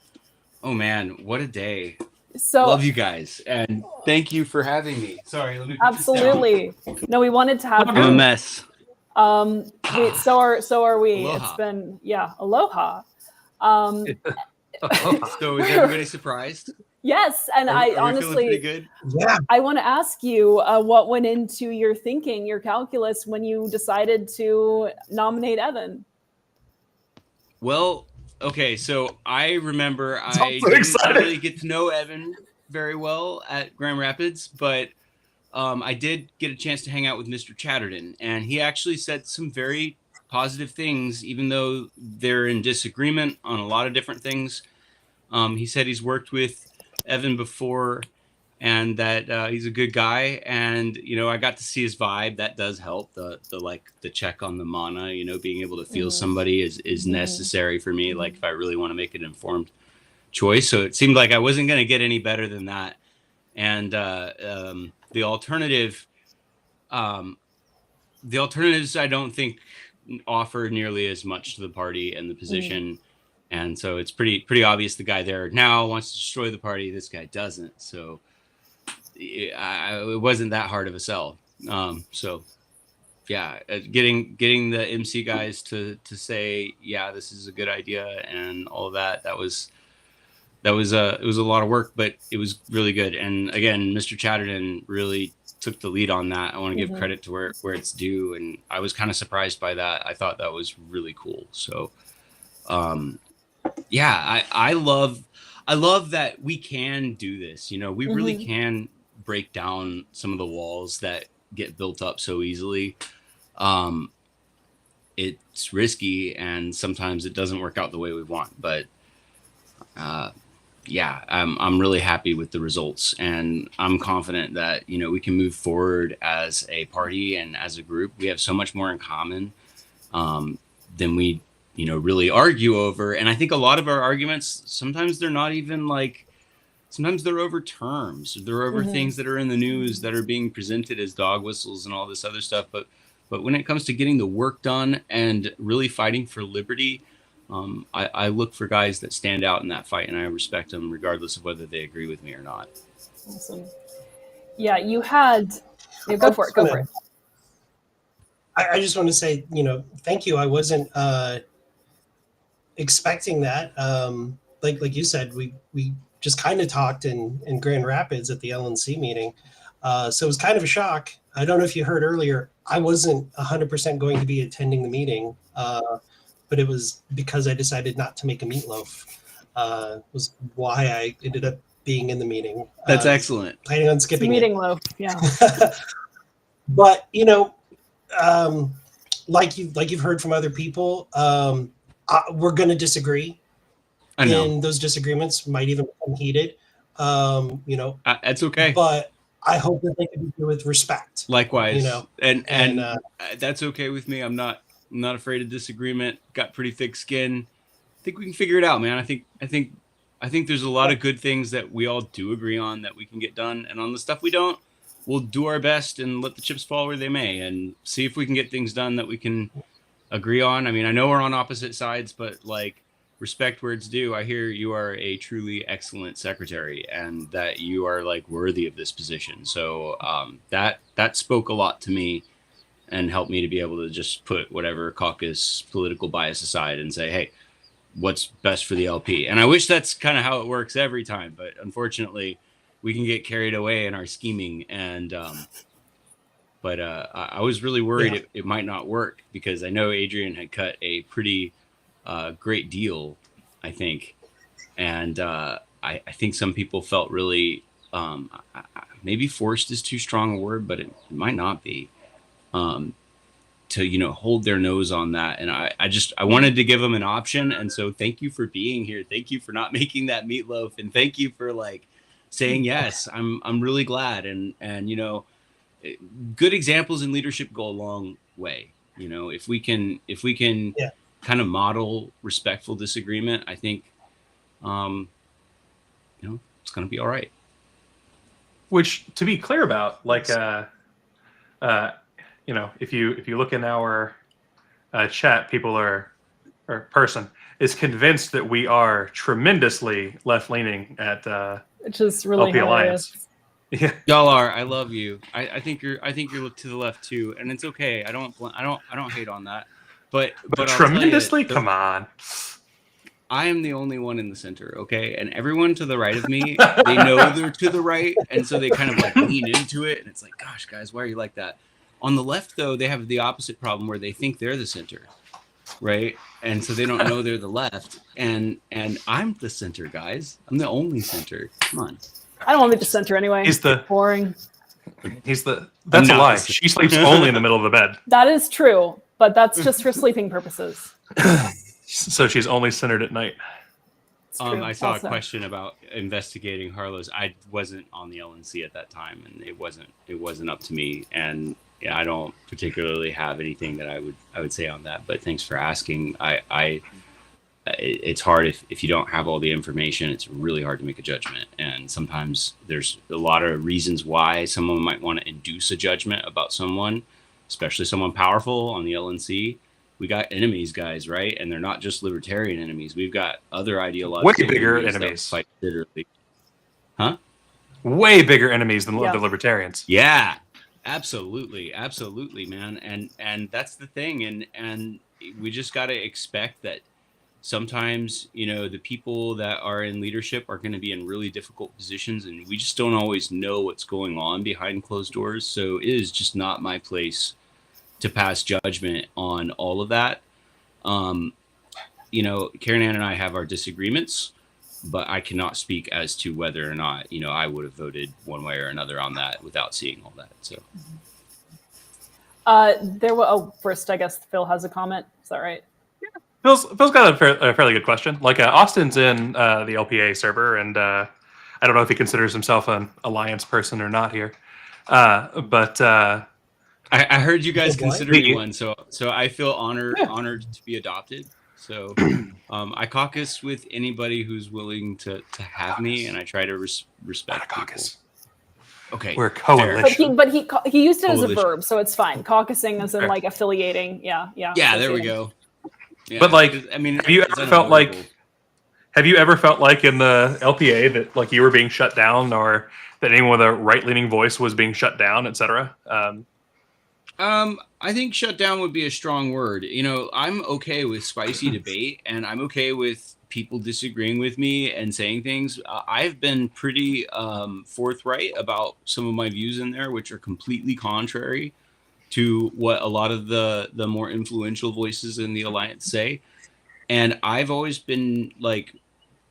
Oh man, what a day. So love you guys and thank you for having me. Sorry, let me put absolutely. No, we wanted to have I'm a mess. So are we. Aloha. It's been aloha. So is everybody surprised? Yes, and I honestly, good? Yeah. I want to ask you what went into your thinking, your calculus, when you decided to nominate Evan. Well, okay, so I remember I didn't really get to know Evan very well at Grand Rapids, but I did get a chance to hang out with Mr. Chatterton, and he actually said some very positive things, even though they're in disagreement on a lot of different things. He said he's worked with Evan before and that he's a good guy, and I got to see his vibe. That does help. The check on the mana, being able to feel somebody is necessary for me, like if I really want to make an informed choice. So it seemed like I wasn't going to get any better than that. And the alternatives I don't think offer nearly as much to the party and the position. And so it's pretty obvious the guy there now wants to destroy the party. This guy doesn't. So it wasn't that hard of a sell. So yeah, getting the MC guys to say, yeah, this is a good idea and all of that. It was a lot of work, but it was really good. And again, Mr. Chatterton really took the lead on that. I want to give Mhm. credit to where it's due, and I was kind of surprised by that. I thought that was really cool. So, yeah, I love that we can do this. We really Mhm. can break down some of the walls that get built up so easily. It's risky, and sometimes it doesn't work out the way we want, but yeah, I'm really happy with the results, and I'm confident that we can move forward as a party and as a group. We have so much more in common than we really argue over. And I think a lot of our arguments, sometimes they're not even like, sometimes they're over terms, they're over Mhm. things that are in the news that are being presented as dog whistles and all this other stuff. But when it comes to getting the work done and really fighting for liberty, I look for guys that stand out in that fight, and I respect them regardless of whether they agree with me or not. Awesome. Yeah, you had. Yeah, go for it. Go for it. I just want to say, thank you. I wasn't expecting that. Like you said, we just kind of talked in Grand Rapids at the LNC meeting. So it was kind of a shock. I don't know if you heard earlier, I wasn't 100% going to be attending the meeting, but it was because I decided not to make a meatloaf. Was why I ended up being in the meeting. That's excellent. Planning on It's skipping meeting it. loaf. Yeah. But like you've heard from other people, we're going to disagree. I know. And those disagreements might even become heated. That's okay. But I hope that they can do it with respect. Likewise, and that's okay with me. I'm not afraid of disagreement. Got pretty thick skin. I think we can figure it out, man. I think there's a lot of good things that we all do agree on that we can get done, and on the stuff we don't, we'll do our best and let the chips fall where they may, and see if we can get things done that we can agree on. I mean, I know we're on opposite sides, but like, respect where it's due. I hear you are a truly excellent secretary, and that you are like worthy of this position. So that spoke a lot to me and helped me to be able to just put whatever caucus political bias aside and say, hey, what's best for the LP? And I wish that's kind of how it works every time, but unfortunately we can get carried away in our scheming. And but I was really worried it might not work, because I know Adrian had cut a pretty great deal, I think. And I think some people felt really, maybe forced is too strong a word, but it might not be, to, hold their nose on that. And I wanted to give them an option. And so thank you for being here. Thank you for not making that meatloaf. And thank you for like saying yes. I'm really glad. And good examples in leadership go a long way. If we can kind of model respectful disagreement, I think, it's going to be all right. Which, to be clear about, like, if you look in our chat, people or person is convinced that we are tremendously left leaning at which is really LP hilarious. Alliance. Yeah, Y'all are. I love you. I think you're to the left too, and it's okay. I don't hate on that. But I'll tremendously, tell you, come on. I am the only one in the center, okay? And everyone to the right of me, they know they're to the right, and so they kind of like lean into it, and it's like, gosh, guys, why are you like that? On the left, though, they have the opposite problem where they think they're the center, right? And so they don't know they're the left, and I'm the center, guys. I'm the only center. Come on. I don't want to be the center anyway. He's the boring. That's a lie. She sleeps only in the middle of the bed. That is true, but that's just for sleeping purposes. So she's only centered at night. I saw a question about investigating Harlow's. I wasn't on the LNC at that time, and it wasn't up to me. And yeah, I don't particularly have anything that I would say on that. But thanks for asking. It's hard if you don't have all the information. It's really hard to make a judgment, and sometimes there's a lot of reasons why someone might want to induce a judgment about someone, especially someone powerful on the LNC. We got enemies, guys, right? And they're not just libertarian enemies. We've got other ideological way bigger enemies. Enemies. Fight literally. Huh? Way bigger enemies than the libertarians. Yeah, absolutely, man. And that's the thing. And we just got to expect that sometimes, the people that are in leadership are going to be in really difficult positions, and we just don't always know what's going on behind closed doors. So it is just not my place to pass judgment on all of that. Karen Ann and I have our disagreements, but I cannot speak as to whether or not, I would have voted one way or another on that without seeing all that. So first, I guess Phil has a comment. Is that right? Phil's got a fairly good question. Like Austin's in the LPA server, and I don't know if he considers himself an alliance person or not here. But I heard you guys consider me one, so I feel honored to be adopted. So I caucus with anybody who's willing to have me, and I try to respect caucus. Okay, we're a coalition. But he used it as a verb, so it's fine. Caucusing as in like affiliating. Yeah. Yeah, there we go. Yeah, but like, I mean, have you ever felt like in the LPA that like you were being shut down, or that anyone with a right-leaning voice was being shut down, etc.? I think shut down would be a strong word. I'm okay with spicy debate, and I'm okay with people disagreeing with me and saying things. I've been pretty forthright about some of my views in there, which are completely contrary to what a lot of the more influential voices in the alliance say. And I've always been like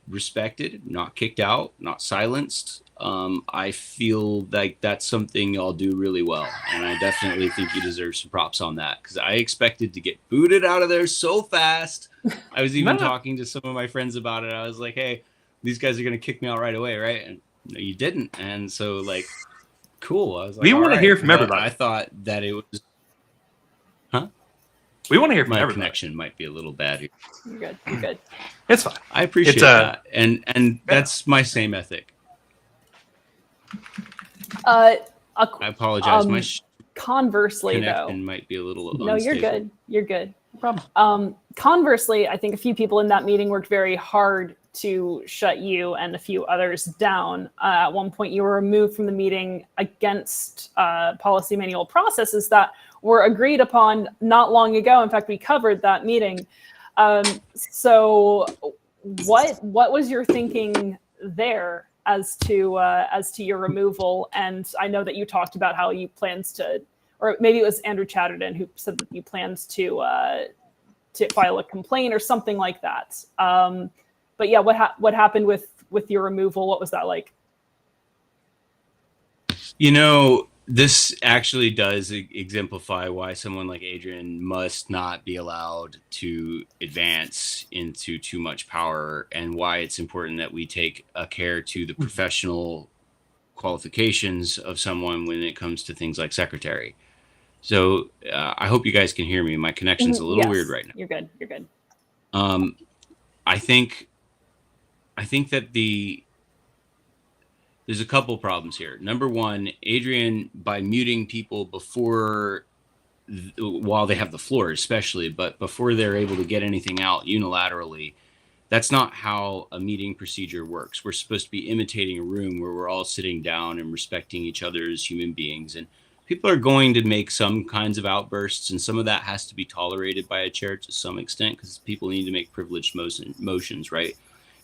respected, not kicked out, not silenced. I feel like that's something y'all do really well. And I definitely think you deserve some props on that, because I expected to get booted out of there so fast. I was even talking to some of my friends about it. I was like, hey, these guys are going to kick me out right away, right? And no, you didn't. And so like, cool. I was like, we want to hear from everybody. I thought that it was, we want to hear from my everybody. connection might be a little bad here. You're good. You're good. It's fine. I appreciate that, and that's my same ethic. I apologize. My conversely, connection though, might be a little. No, you're unstable. good. You're good. No problem. Conversely, I think a few people in that meeting worked very hard to shut you and a few others down. At one point, you were removed from the meeting against policy manual processes that were agreed upon not long ago. In fact, we covered that meeting. So, what was your thinking there as to your removal? And I know that you talked about how you plans to, or maybe it was Andrew Chatterton who said that you plans to file a complaint or something like that. But yeah, what happened with your removal? What was that like? This actually does exemplify why someone like Adrian must not be allowed to advance into too much power, and why it's important that we take a care to the professional qualifications of someone when it comes to things like secretary. So I hope you guys can hear me. My connection's a little weird right now. You're good. You're good. I think that there's a couple problems here. Number one, Adrian, by muting people while they have the floor, especially, but before they're able to get anything out unilaterally, that's not how a meeting procedure works. We're supposed to be imitating a room where we're all sitting down and respecting each other as human beings. And people are going to make some kinds of outbursts, and some of that has to be tolerated by a chair to some extent, because people need to make privileged motions, right?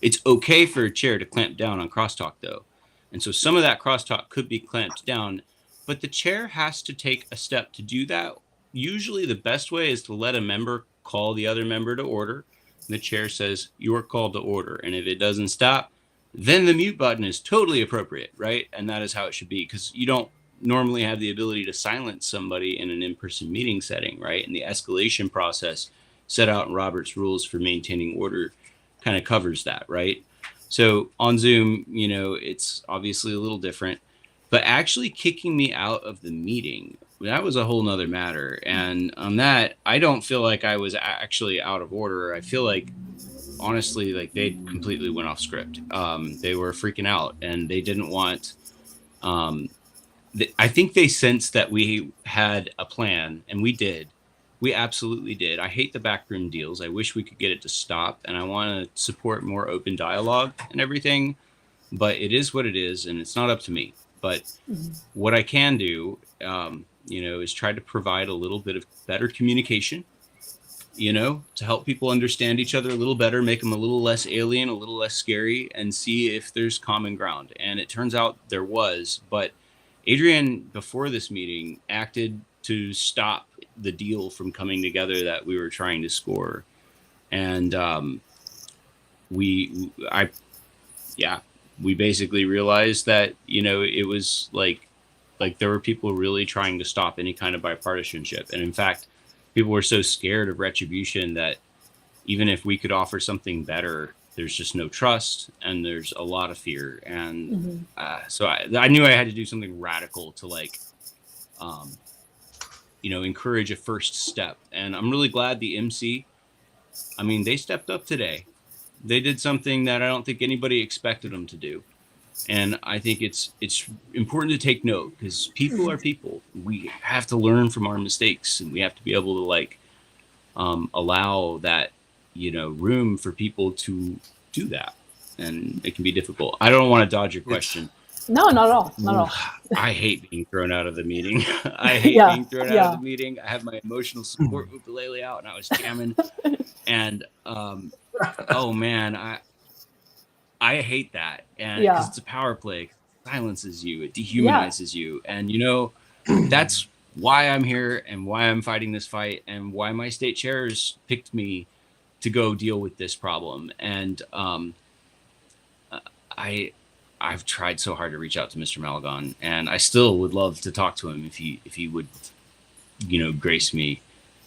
It's okay for a chair to clamp down on crosstalk, though. And so some of that crosstalk could be clamped down, but the chair has to take a step to do that. Usually the best way is to let a member call the other member to order. And the chair says, you are called to order. And if it doesn't stop, then the mute button is totally appropriate, right? And that is how it should be, because you don't normally have the ability to silence somebody in an in-person meeting setting, right? And the escalation process set out in Robert's rules for maintaining order kind of covers that, right? So on Zoom, it's obviously a little different, but actually kicking me out of the meeting, that was a whole nother matter. And on that, I don't feel like I was actually out of order. I feel like, honestly, like they completely went off script. They were freaking out, and they didn't want, I think they sensed that we had a plan, and we did. We absolutely did. I hate the backroom deals. I wish we could get it to stop, and I want to support more open dialogue and everything, but it is what it is, and it's not up to me. But what I can do, is try to provide a little bit of better communication to help people understand each other a little better, make them a little less alien, a little less scary, and see if there's common ground. And it turns out there was. But Adrian, before this meeting, acted to stop the deal from coming together that we were trying to score. And we basically realized that, it was like there were people really trying to stop any kind of bipartisanship. And in fact, people were so scared of retribution that even if we could offer something better, there's just no trust and there's a lot of fear. And so I knew I had to do something radical to encourage a first step. And I'm really glad the MC, they stepped up today. They did something that I don't think anybody expected them to do. And I think it's important to take note, because people are people. We have to learn from our mistakes, and we have to be able to allow that, room for people to do that. And it can be difficult. I don't want to dodge your question. No, not at all. Not at all. I hate being thrown out of the meeting. I hate being thrown out of the meeting. I have my emotional support ukulele out, and I was jamming. And oh man, I hate that. And because it's a power play, it silences you, it dehumanizes you. And that's why I'm here and why I'm fighting this fight and why my state chairs picked me to go deal with this problem. And I've tried so hard to reach out to Mr. Malagon, and I still would love to talk to him if he would, grace me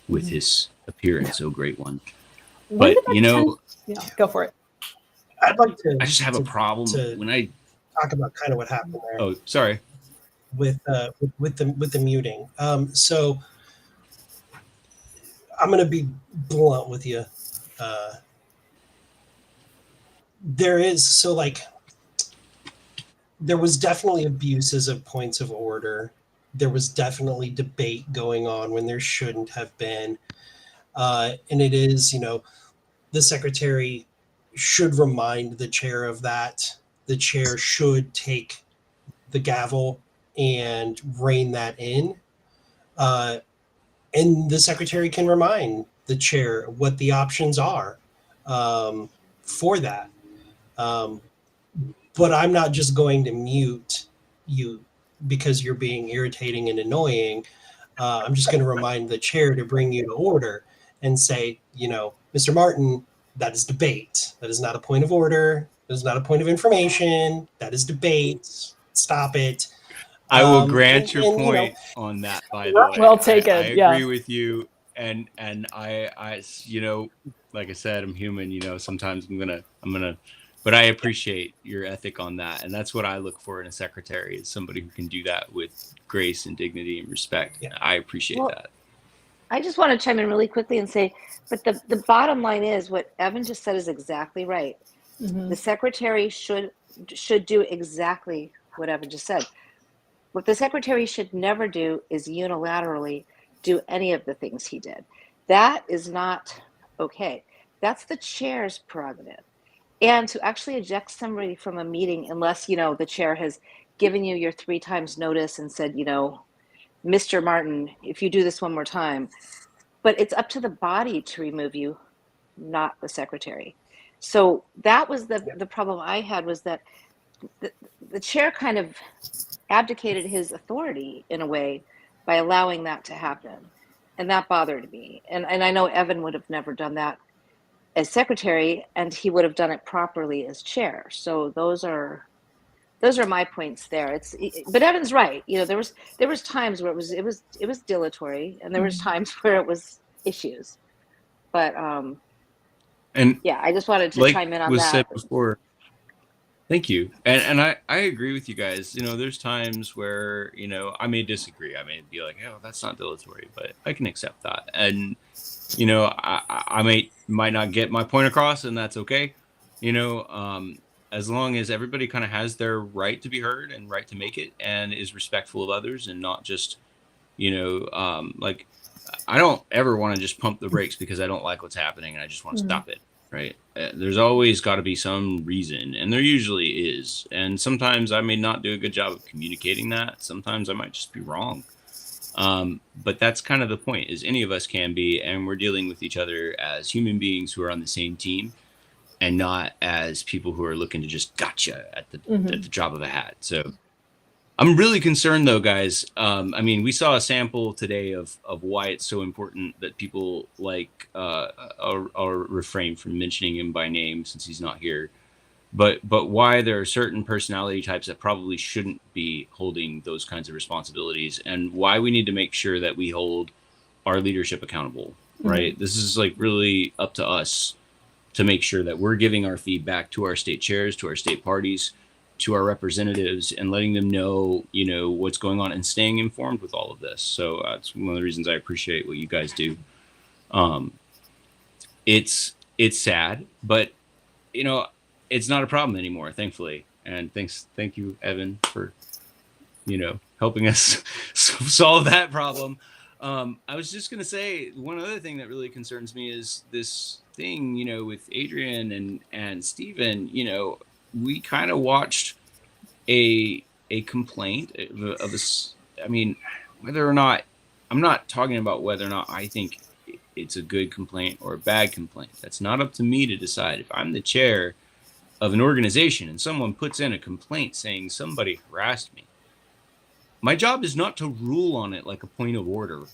with his appearance, oh great one. But go for it. I'd like to. I just have a problem when I talk about kind of what happened there. Oh, sorry. With the muting. So I'm going to be blunt with you. There was definitely abuses of points of order. There was definitely debate going on when there shouldn't have been. And it is, the secretary should remind the chair of that. The chair should take the gavel and rein that in. And the secretary can remind the chair what the options are for that. But I'm not just going to mute you because you're being irritating and annoying. I'm just going to remind the chair to bring you to order and say, Mr. Martin, that is debate. That is not a point of order. That is not a point of information. That is debate. Stop it. I will grant your point on that, by the way. Well taken. I agree with you. And I, like I said, I'm human, sometimes I'm gonna, but I appreciate your ethic on that. And that's what I look for in a secretary, is somebody who can do that with grace and dignity and respect. Yeah. I appreciate that. I just want to chime in really quickly and say, but the bottom line is what Evan just said is exactly right. The secretary should do exactly what Evan just said. What the secretary should never do is unilaterally do any of the things he did. That is not okay. That's the chair's prerogative. And to actually eject somebody from a meeting, unless, the chair has given you your 3 times notice and said, Mr. Martin, if you do this one more time, but it's up to the body to remove you, not the secretary. So that was the problem I had, was that the chair kind of abdicated his authority in a way by allowing that to happen. And that bothered me. And I know Evan would have never done that as secretary, and he would have done it properly as chair. So those are my points there. But Evan's right. There was times where it was dilatory, and there was times where it was issues. But I just wanted to chime in on was that. Said before. Thank you. And I agree with you guys. There's times where, I may disagree. I may be like, oh, that's not dilatory, but I can accept that. And, I might not get my point across, and that's okay. As long as everybody kind of has their right to be heard and right to make it, and is respectful of others, and not just, I don't ever want to just pump the brakes because I don't like what's happening and I just want to stop it. Right. There's always got to be some reason, and there usually is. And sometimes I may not do a good job of communicating that. Sometimes I might just be wrong. But that's kind of the point, is any of us can be, and we're dealing with each other as human beings who are on the same team and not as people who are looking to just gotcha at the drop of a hat. So I'm really concerned though, guys. I mean, we saw a sample today of why it's so important that people like are refrain from mentioning him by name since he's not here. But why there are certain personality types that probably shouldn't be holding those kinds of responsibilities, and why we need to make sure that we hold our leadership accountable, right? This is like really up to us to make sure that we're giving our feedback to our state chairs, to our state parties, to our representatives, and letting them know, you know, what's going on and staying informed with all of this. So that's one of the reasons I appreciate what you guys do. It's sad, but you know, it's not a problem anymore, thankfully. And thank you, Evan, for, you know, helping us solve that problem. I was just going to say, one other thing that really concerns me is this thing, you know, with Adrian and Stephen. You know, we kind of watched a complaint of this. I mean, whether or not, I'm not talking about whether or not I think it's a good complaint or a bad complaint. That's not up to me to decide. If I'm the chair of an organization and someone puts in a complaint saying somebody harassed me, my job is not to rule on it like a point of order.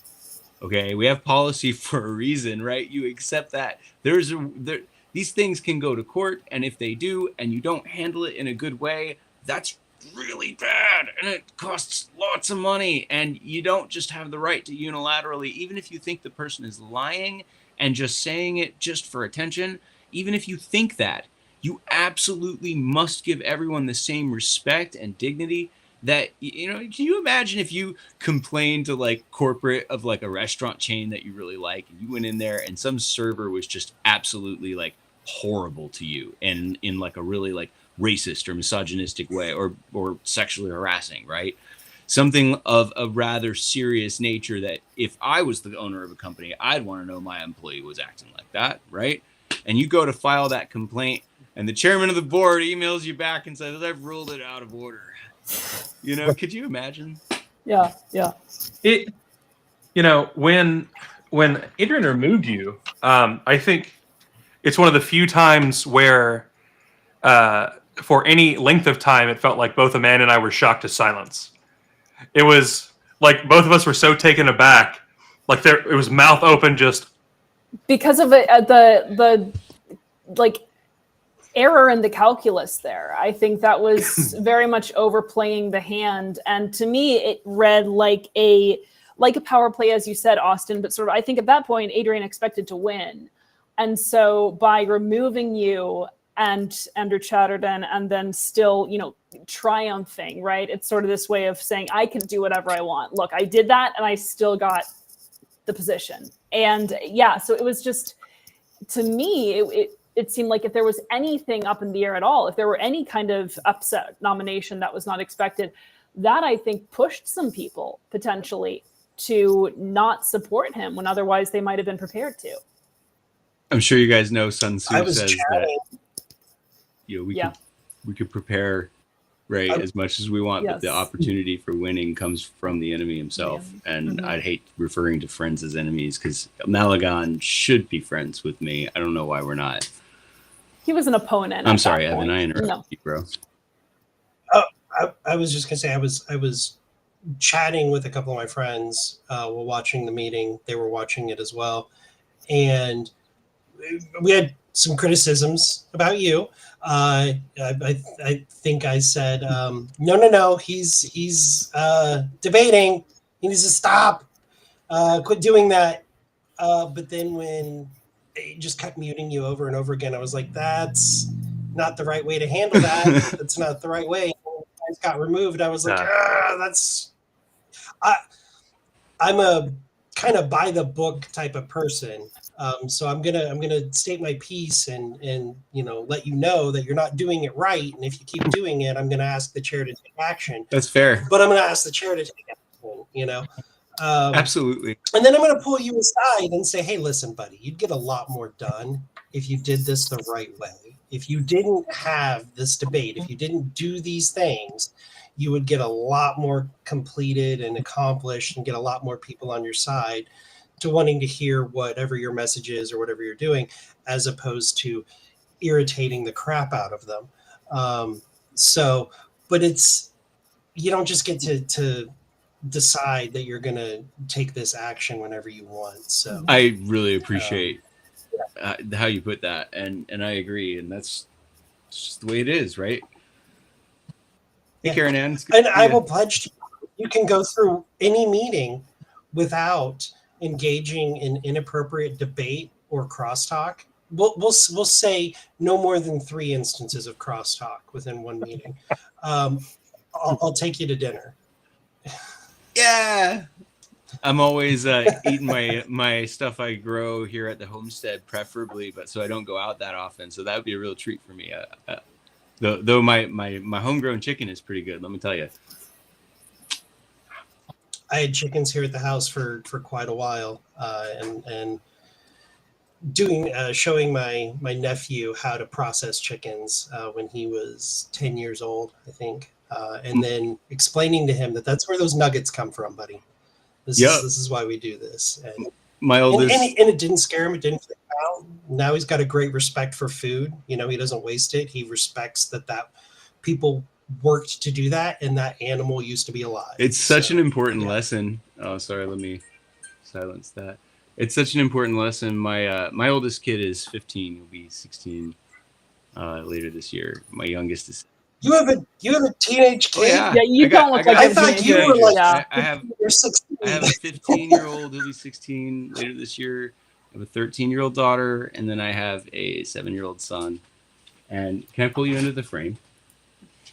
Okay, we have policy for a reason, right? You accept that. These things can go to court, and if they do, and you don't handle it in a good way, that's really bad, and it costs lots of money. And you don't just have the right to unilaterally, even if you think the person is lying and just saying it just for attention, even if you think that, you absolutely must give everyone the same respect and dignity. That, you know, can you imagine if you complained to like corporate of like a restaurant chain that you really like, and you went in there and some server was just absolutely like horrible to you and in like a really like racist or misogynistic way, or sexually harassing, right? Something of a rather serious nature that if I was the owner of a company, I'd want to know my employee was acting like that, right? And you go to file that complaint, and the chairman of the board emails you back and says, "I've ruled it out of order." You know, could you imagine? Yeah. It, you know, when Adrian removed you, I think it's one of the few times where, for any length of time, it felt like both Amanda and I were shocked to silence. It was like both of us were so taken aback, like it was mouth open, just Because of the like error in the calculus there. I think that was very much overplaying the hand, and to me it read like a power play, as you said, Austin, but sort of I think at that point Adrian expected to win, and so by removing you and Andrew Chatterton and then still, you know, triumphing, right? It's sort of this way of saying I can do whatever I want. Look, I did that and I still got the position. And yeah, so it was just, to me, it seemed like if there was anything up in the air at all, if there were any kind of upset nomination that was not expected, that I think pushed some people potentially to not support him when otherwise they might have been prepared to. I'm sure you guys know Sun Tzu says chatting. that, you know, we could prepare, right, as much as we want, but the opportunity for winning comes from the enemy himself. And I'd hate referring to friends as enemies, because Malagon should be friends with me. I don't know why we're not. He was an opponent. I'm sorry, Evan. I interrupted you, bro. I was just gonna say I was chatting with a couple of my friends while watching the meeting. They were watching it as well, and we had some criticisms about you. I think I said, no, he's debating. He needs to stop. Quit doing that. But then when they just kept muting you over and over again, I was like, that's not the right way to handle that. That's not the right way. When you guys got removed, I was like, I'm a kind of by the book type of person. So I'm gonna state my piece and you know, let you know that you're not doing it right, and if you keep doing it, I'm gonna ask the chair to take action. That's fair. But I'm gonna ask the chair to take action, you know. Absolutely. And then I'm gonna pull you aside and say, hey, listen, buddy, you'd get a lot more done if you did this the right way. If you didn't have this debate, if you didn't do these things, you would get a lot more completed and accomplished and get a lot more people on your side to wanting to hear whatever your message is or whatever you're doing, as opposed to irritating the crap out of them. But you don't just get to decide that you're going to take this action whenever you want. So I really appreciate how you put that, and I agree, and that's just the way it is, right? Hey, Karen Ann, and I will pledge to you can go through any meeting without engaging in inappropriate debate or crosstalk. We'll say no more than 3 instances of crosstalk within one meeting. I'll take you to dinner. Yeah. I'm always eating my stuff I grow here at the homestead, preferably, but so I don't go out that often. So that would be a real treat for me. Though my homegrown chicken is pretty good, let me tell you. I had chickens here at the house for quite a while, and showing my nephew how to process chickens when he was 10 years old, I think, and then explaining to him that that's where those nuggets come from, buddy. This is why we do this. And my oldest, and it didn't scare him. It didn't freak him out. Now he's got a great respect for food. He doesn't waste it. He respects that people worked to do that, and that animal used to be alive. It's such an important lesson. Oh, sorry, let me silence that. It's such an important lesson. My oldest kid is 15. He'll be 16 later this year. My youngest is. You have a teenage kid. Oh, Yeah, you don't look like I thought you were like. I have a 15-year-old who'll be 16 later this year. I have a 13-year-old daughter, and then I have a 7-year-old son. And can I pull you into the frame?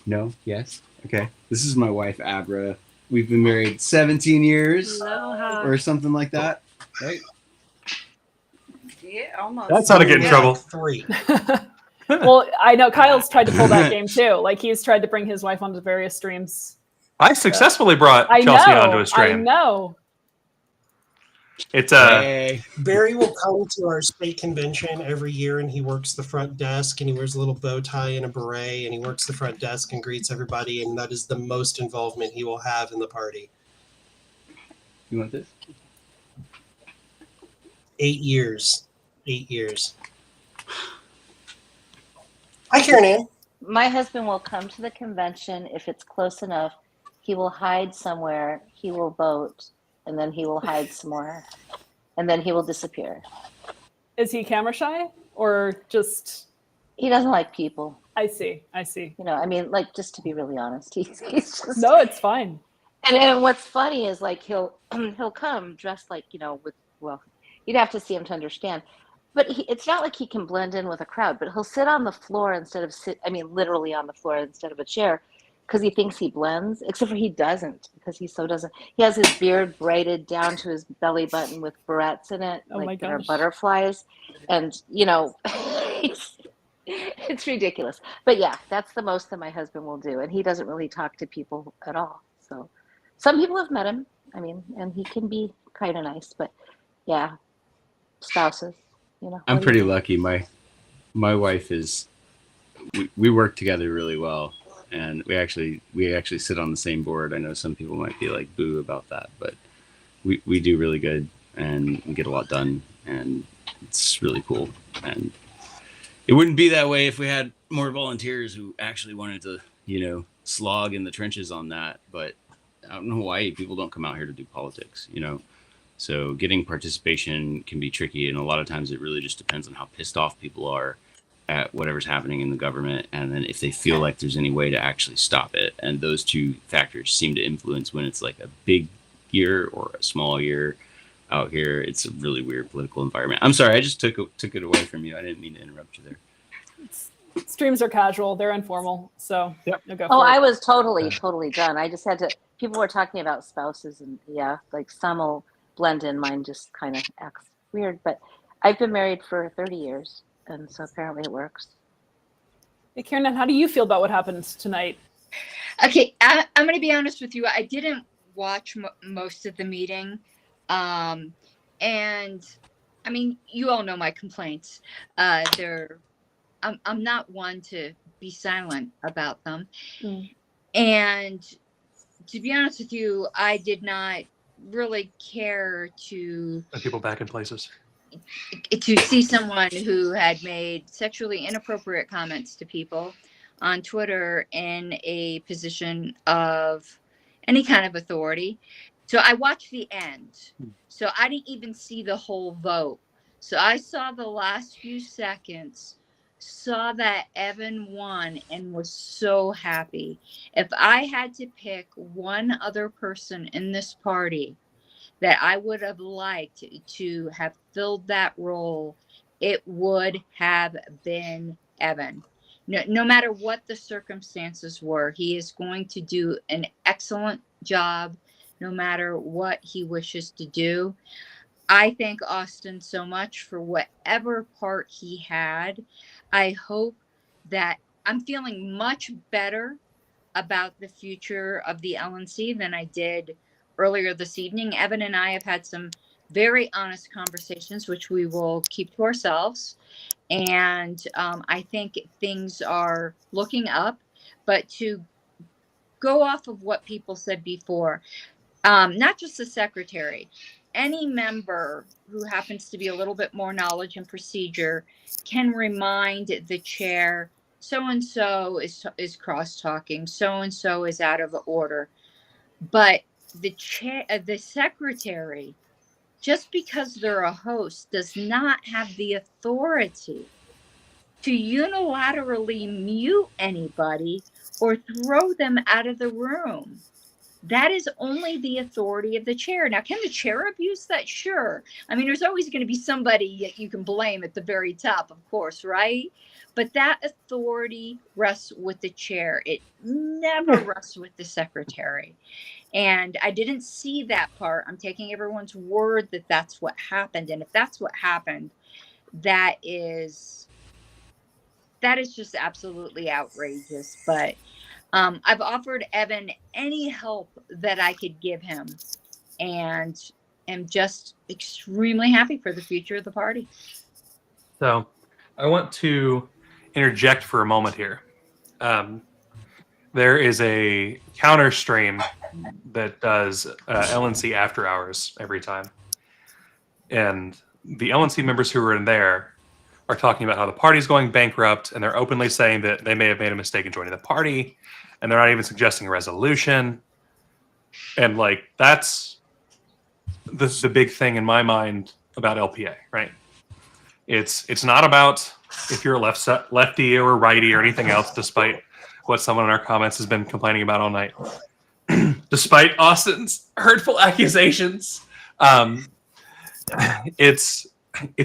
No? Yes? Okay. This is my wife, Abra. We've been married 17 years or something like that, right? Yeah, almost. That's how to get in trouble. 3. Well, I know Kyle's tried to pull that game too. Like he's tried to bring his wife onto various streams. I successfully brought Chelsea onto a stream. I know. It's Barry will come to our state convention every year, and he works the front desk, and he wears a little bow tie and a beret, and he works the front desk and greets everybody, and that is the most involvement he will have in the party. You want this? 8 years. 8 years. Hi, Karen Ann. My husband will come to the convention if it's close enough. He will hide somewhere. He will vote, and then he will hide some more, and then he will disappear. Is he camera shy or just? He doesn't like people. I see. Like, just to be really honest, he's just. No, it's fine. And what's funny is like he'll come dressed like you'd have to see him to understand. But it's not like he can blend in with a crowd, but he'll sit on the floor instead of literally on the floor instead of a chair, because he thinks he blends, except for he doesn't, because he doesn't. He has his beard braided down to his belly button with barrettes in it, that are butterflies. And, it's ridiculous. But yeah, that's the most that my husband will do. And he doesn't really talk to people at all. So some people have met him, and he can be kind of nice, but yeah, spouses. I'm pretty lucky. My wife is. We work together really well, and we actually sit on the same board. I know some people might be like boo about that, but we do really good, and we get a lot done, and it's really cool. And it wouldn't be that way if we had more volunteers who actually wanted to, slog in the trenches on that. But out in Hawaii, people don't come out here to do politics, So getting participation can be tricky, and a lot of times it really just depends on how pissed off people are at whatever's happening in the government, and then if they feel like there's any way to actually stop it. And those two factors seem to influence when it's like a big year or a small year out here. It's a really weird political environment. I'm sorry, I just took it away from you. I didn't mean to interrupt you there. Streams are casual; they're informal. So no, go. I was totally done. I just had to. People were talking about spouses, and like some will blend in. Mine just kind of acts weird, but I've been married for 30 years, and so apparently it works. Hey, Karen, how do you feel about what happened tonight? Okay, I'm going to be honest with you. I didn't watch most of the meeting, and you all know my complaints. I'm not one to be silent about them. And to be honest with you, I did not really care to Put people back in places. see someone who had made sexually inappropriate comments to people on Twitter in a position of any kind of authority. So I watched the end. So I didn't even see the whole vote. So I saw the last few seconds, saw that Evan won, and was so happy. If I had to pick one other person in this party that I would have liked to have filled that role, it would have been Evan. No matter what the circumstances were, he is going to do an excellent job no matter what he wishes to do. I thank Austin so much for whatever part he had. I hope that I'm feeling much better about the future of the LNC than I did earlier this evening. Evan and I have had some very honest conversations, which we will keep to ourselves. And I think things are looking up. But to go off of what people said before, not just the secretary, any member who happens to be a little bit more knowledge and procedure can remind the chair, so and so is cross talking, so and so is out of order. But the secretary, just because they're a host, does not have the authority to unilaterally mute anybody or throw them out of the room. That is only the authority of the chair. Now, can the chair abuse that? Sure. I mean, there's always going to be somebody you can blame at the very top, of course, right? But that authority rests with the chair. It never rests with the secretary. And I didn't see that part. I'm taking everyone's word that that's what happened. And if that's what happened, that is just absolutely outrageous. But I've offered Evan any help that I could give him, and am just extremely happy for the future of the party. So I want to interject for a moment here. There is a counter stream that does LNC after hours every time. And the LNC members who are in there are talking about how the party's going bankrupt, and they're openly saying that they may have made a mistake in joining the party, and they're not even suggesting a resolution. And like, that's the big thing in my mind about LPA, right? It's not about if you're a lefty or a righty or anything else, despite what someone in our comments has been complaining about all night. Despite Austin's hurtful accusations, it's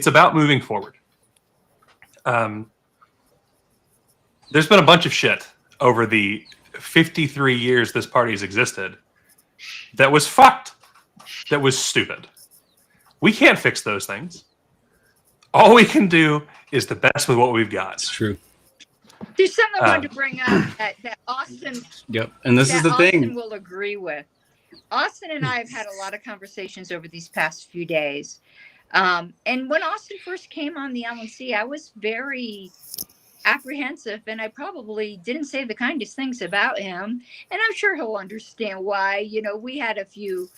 about moving forward. There's been a bunch of shit over the 53 years this party has existed that was fucked, that was stupid. We can't fix those things. All we can do is the best with what we've got. It's true. There's something I wanted to bring up that Austin. Yep, and this is the Austin thing. will agree with. Austin and I have had a lot of conversations over these past few days. And when Austin first came on the LNC, I was very apprehensive, and I probably didn't say the kindest things about him. And I'm sure he'll understand why. You know, we had a few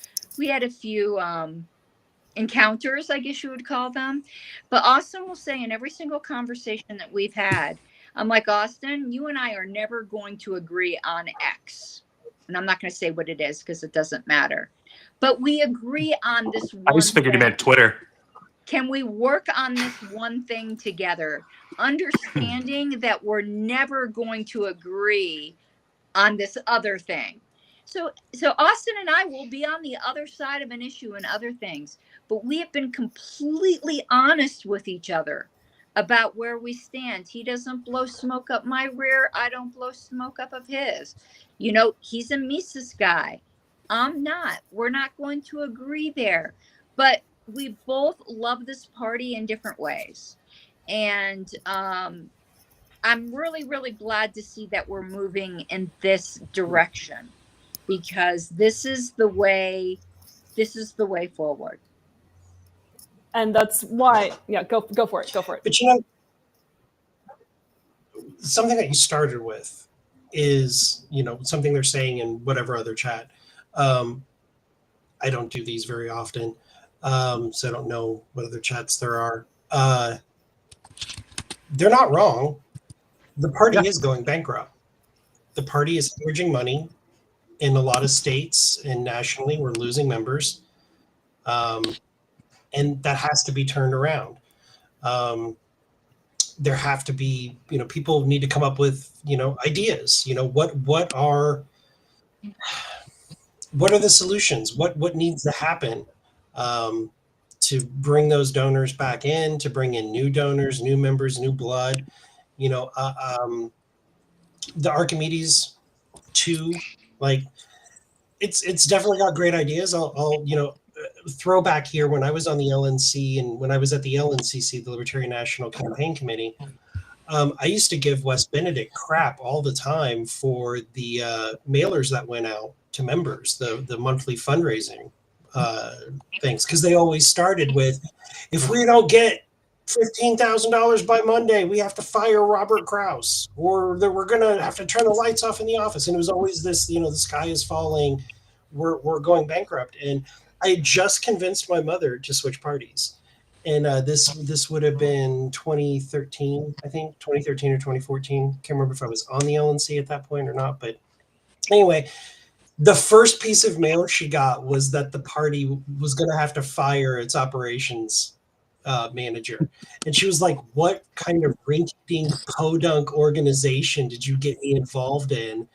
encounters, I guess you would call them. But Austin will say in every single conversation that we've had, I'm like, Austin, you and I are never going to agree on X. And I'm not going to say what it is because it doesn't matter. But we agree on this one I just figured you meant Twitter. Can we work on this one thing together? Understanding that we're never going to agree on this other thing. So Austin and I will be on the other side of an issue and other things, but we have been completely honest with each other about where we stand. He doesn't blow smoke up my rear. I don't blow smoke up of his. You know, he's a Mises guy. I'm not. We're not going to agree there. But we both love this party in different ways. And I'm really, really glad to see that we're moving in this direction, because this is the way forward. And that's why, yeah, go for it. But you know, something that you started with is, something they're saying in whatever other chat. I don't do these very often, so I don't know what other chats there are. They're not wrong. The party is going bankrupt. The party is hemorrhaging money in a lot of states, and nationally we're losing members. And that has to be turned around. There have to be, people need to come up with, ideas. What are the solutions? What needs to happen to bring those donors back in, to bring in new donors, new members, new blood? The Archimedes 2, like it's definitely got great ideas. I'll throw back here when I was on the LNC and when I was at the LNCC, the Libertarian National Campaign Committee. I used to give West Benedict crap all the time for the mailers that went out to members, the monthly fundraising things, because they always started with, if we don't get $15,000 by Monday, we have to fire Robert Kraus, or that we're going to have to turn the lights off in the office. And it was always this, the sky is falling, we're going bankrupt. And I just convinced my mother to switch parties. And this would have been 2013, I think, 2013 or 2014. Can't remember if I was on the LNC at that point or not. But anyway, the first piece of mail she got was that the party was going to have to fire its operations manager. And she was like, what kind of rinky-dink podunk organization did you get me involved in?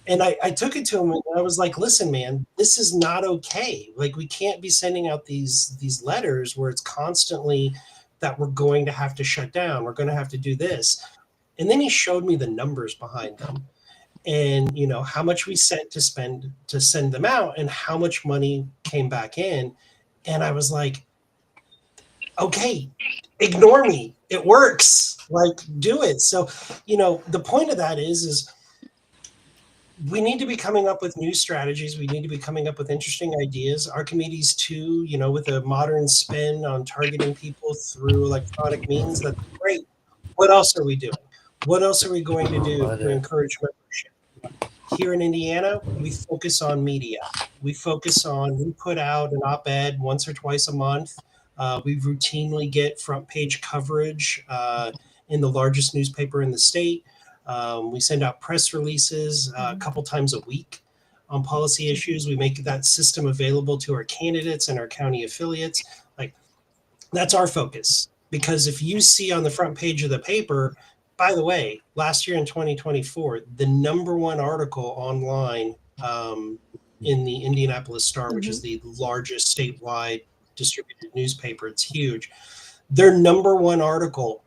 And I took it to him and I was like, listen, man, this is not okay. Like, we can't be sending out these letters where it's constantly that we're going to have to shut down. We're going to have to do this. And then he showed me the numbers behind them and, how much we sent to spend to send them out and how much money came back in. And I was like, okay, ignore me. It works. Like, do it. So, the point of that is we need to be coming up with new strategies. We need to be coming up with interesting ideas. Archimedes 2, with a modern spin on targeting people through electronic means, that's great. What else are we doing? What else are we going to do to encourage membership? Here in Indiana, we focus on media. We put out an op-ed once or twice a month. We routinely get front page coverage in the largest newspaper in the state. We send out press releases a couple times a week on policy issues. We make that system available to our candidates and our county affiliates. That's our focus. Because if you see on the front page of the paper, by the way, last year in 2024, the #1 article online in the Indianapolis Star, which is the largest statewide distributed newspaper, it's huge. Their #1 article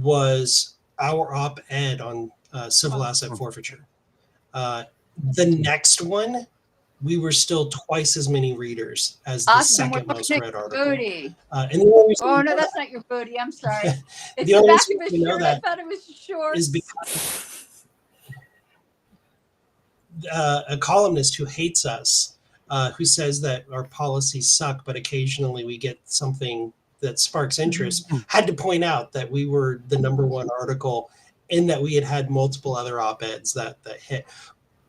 was our op-ed on civil asset forfeiture. The next one, we were still twice as many readers as the second most read article. Booty. And the only reason Oh no, that's not your booty. I'm sorry. It's the the only back reason of we his know shirt. I that thought it was shorts. is because a columnist who hates us, who says that our policies suck, but occasionally we get something that sparks interest, had to point out that we were the #1 article and that we had multiple other op-eds that hit.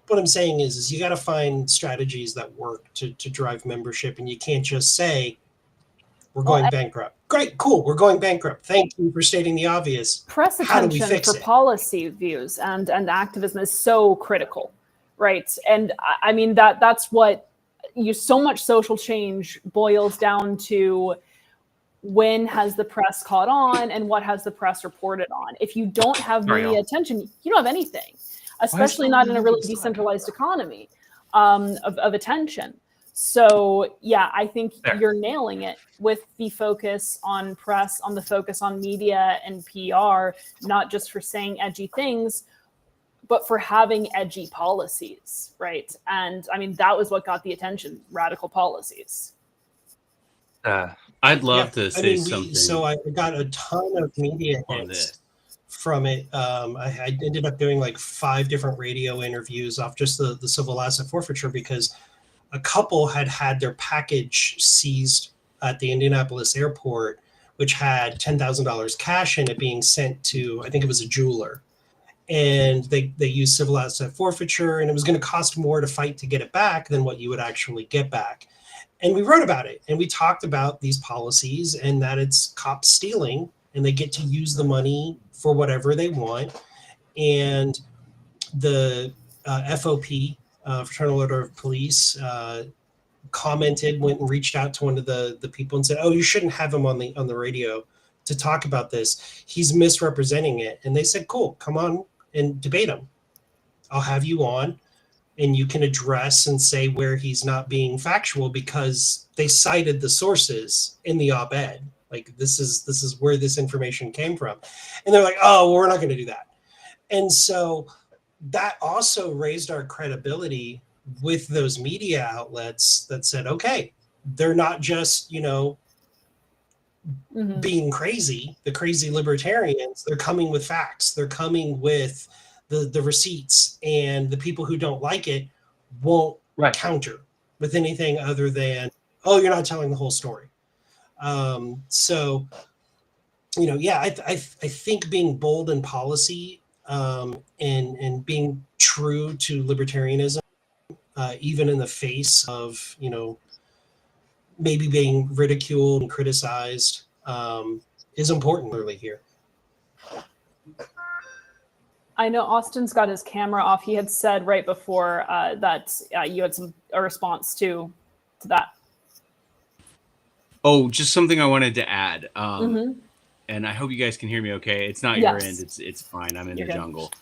What I'm saying is you got to find strategies that work to drive membership, and you can't just say we're going bankrupt. Great, cool, we're going bankrupt. Thank you for stating the obvious. Press How do we attention fix for it? policy views and activism is so critical, right? And I mean that's what so much social change boils down to. When has the press caught on and what has the press reported on? If you don't have media attention, you don't have anything, especially not in a really decentralized economy of attention. So yeah, I think you're nailing it with the focus on press, on the focus on media and PR, not just for saying edgy things, but for having edgy policies, right? And I mean, that was what got the attention, radical policies. I'd love to say something. So I got a ton of media hits from it. I ended up doing 5 different radio interviews off just the civil asset forfeiture, because a couple had their package seized at the Indianapolis airport, which had $10,000 cash in it being sent to, I think it was a jeweler. and they used civil asset forfeiture, and it was going to cost more to fight to get it back than what you would actually get back. And we wrote about it, and we talked about these policies and that it's cops stealing, and they get to use the money for whatever they want. And the FOP, Fraternal Order of Police, commented, went and reached out to one of the people and said, "Oh, you shouldn't have him on the radio to talk about this. He's misrepresenting it." And they said, "Cool, come on and debate him. I'll have you on, and you can address and say where he's not being factual," because they cited the sources in the op-ed. Like, this is where this information came from. And they're like, "Oh, well, we're not going to do that." And so that also raised our credibility with those media outlets that said, okay, they're not just, being crazy, the crazy libertarians. They're coming with facts. They're coming with the receipts, and the people who don't like it won't counter with anything other than, "Oh, you're not telling the whole story." So, I think being bold in policy, and being true to libertarianism, even in the face of, maybe being ridiculed and criticized, is important early here. I know Austin's got his camera off. He had said right before that you had a response to that. Oh, just something I wanted to add. And I hope you guys can hear me okay. It's not your end. It's fine. I'm in the jungle.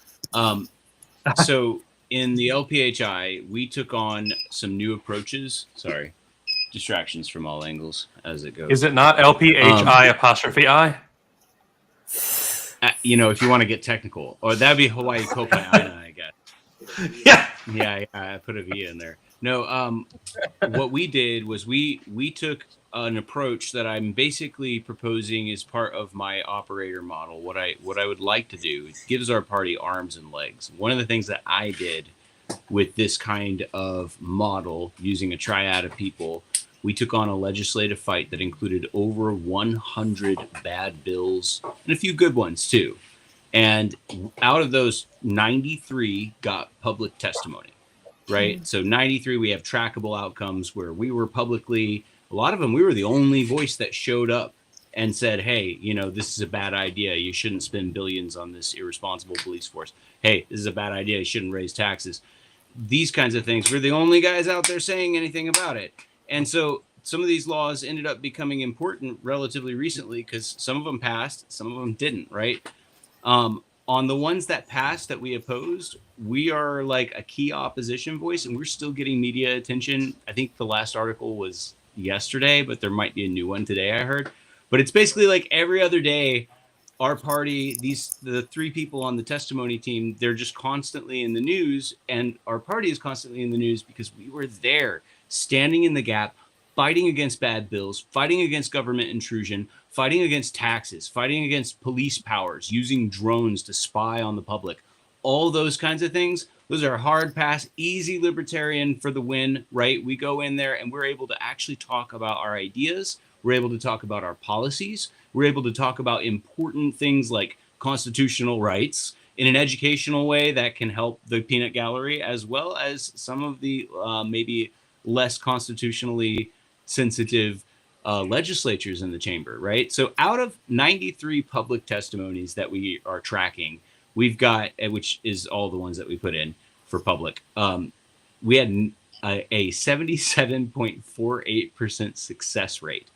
So in the LPHI, we took on some new approaches. Sorry, distractions from all angles as it goes. Is it not LPHI apostrophe I? If you want to get technical, or that'd be Hawaii Kopaina, I guess. Yeah, I put a V in there. No, what we did was we took an approach that I'm basically proposing as part of my operator model. What I would like to do, it gives our party arms and legs. One of the things that I did with this kind of model, using a triad of people, we took on a legislative fight that included over 100 bad bills and a few good ones too. And out of those, 93 got public testimony, right? So 93, we have trackable outcomes where we were publicly, a lot of them, we were the only voice that showed up and said, "Hey, this is a bad idea. You shouldn't spend billions on this irresponsible police force. Hey, this is a bad idea. You shouldn't raise taxes." These kinds of things. We're the only guys out there saying anything about it. And so some of these laws ended up becoming important relatively recently because some of them passed, some of them didn't, right? On the ones that passed that we opposed, we are like a key opposition voice, and we're still getting media attention. I think the last article was yesterday, but there might be a new one today, I heard. But it's basically like every other day, our party, the three people on the testimony team, they're just constantly in the news, and our party is constantly in the news because we were there, standing in the gap, fighting against bad bills, fighting against government intrusion, fighting against taxes, fighting against police powers, using drones to spy on the public. All those kinds of things, those are hard pass, easy libertarian for the win, right? We go in there and we're able to actually talk about our ideas. We're able to talk about our policies. We're able to talk about important things like constitutional rights in an educational way that can help the peanut gallery, as well as some of the maybe less constitutionally sensitive legislatures in the chamber, right? So out of 93 public testimonies that we are tracking, we've got, which is all the ones that we put in for public, we had a 77.48% success rate,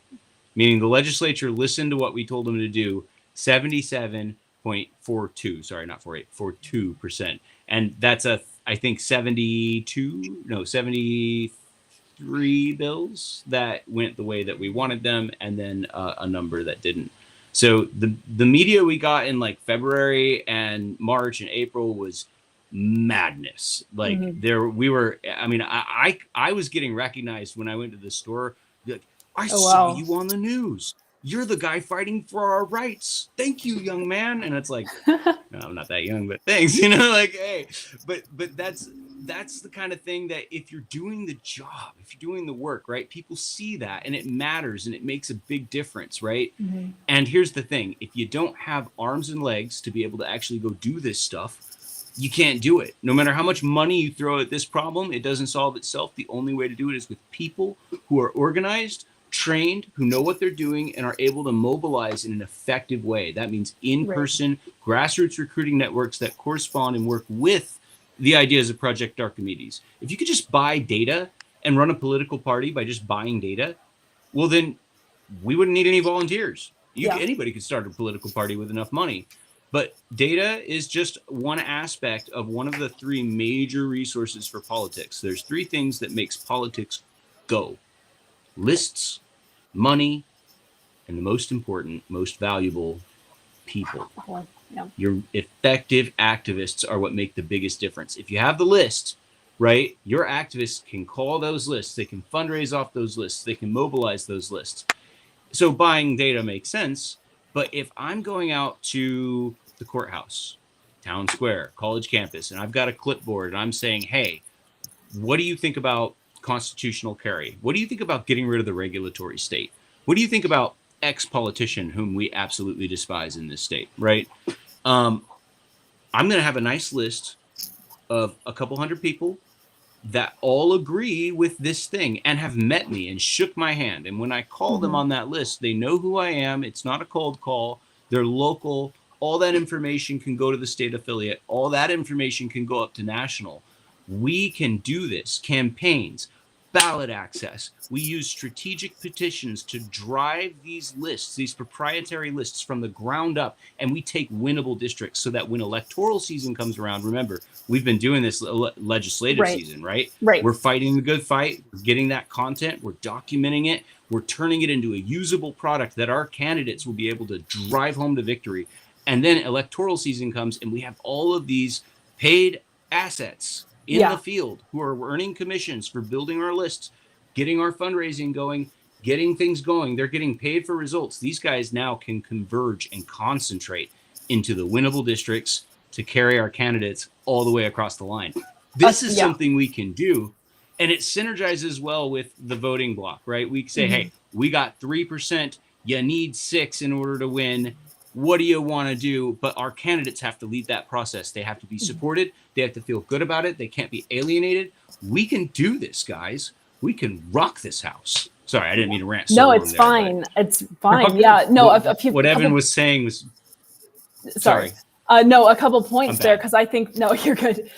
meaning the legislature listened to what we told them to do. 77.42, sorry, not 48, 42%. And that's I think 73 bills that went the way that we wanted them, and then a number that didn't. So the media we got in like February and March and April was madness. Like I was getting recognized when I went to the store. Like, I saw you on the news. You're the guy fighting for our rights. Thank you, young man. And it's like, no, I'm not that young, but thanks. Like, hey, but that's the kind of thing that if you're doing the job, if you're doing the work, right, people see that and it matters and it makes a big difference, right? And here's the thing, if you don't have arms and legs to be able to actually go do this stuff, you can't do it. No matter how much money you throw at this problem, it doesn't solve itself. The only way to do it is with people who are organized, trained, who know what they're doing, and are able to mobilize in an effective way. That means in-person grassroots recruiting networks that correspond and work with the ideas of Project Archimedes. If you could just buy data and run a political party by just buying data, well, then we wouldn't need any volunteers. Anybody could start a political party with enough money. But data is just one aspect of one of the three major resources for politics. There's three things that makes politics go: lists, money, and the most important, most valuable, people. Your effective activists are what make the biggest difference. If you have the list, right, your activists can call those lists. They can fundraise off those lists. They can mobilize those lists. So buying data makes sense. But if I'm going out to the courthouse, town square, college campus, and I've got a clipboard and I'm saying, hey, what do you think about constitutional carry? What do you think about getting rid of the regulatory state? What do you think about X politician whom we absolutely despise in this state, right? I'm going to have a nice list of a couple hundred people that all agree with this thing and have met me and shook my hand. And when I call them on that list, they know who I am. It's not a cold call. They're local. All that information can go to the state affiliate. All that information can go up to national. We can do this. Campaigns, ballot access. We use strategic petitions to drive these lists, these proprietary lists from the ground up, and we take winnable districts so that when electoral season comes around, remember, we've been doing this legislative season, right? We're fighting the good fight. We're getting that content. We're documenting it. We're turning it into a usable product that our candidates will be able to drive home to victory. And then electoral season comes, and we have all of these paid assets in the field who are earning commissions for building our lists, getting our fundraising going, getting things going. They're getting paid for results. These guys now can converge and concentrate into the winnable districts to carry our candidates all the way across the line. This is something we can do, and it synergizes well with the voting block, right? We say, hey, we got 3%. You need 6 in order to win. What do you want to do? But our candidates have to lead that process. They have to be supported. They have to feel good about it. They can't be alienated. We can do this, guys. We can rock this house. Sorry, I didn't mean to rant. So no, it's fine. It's fine. Yeah, no. What Evan was saying was. Sorry. No, a couple points there because I think no, you're good.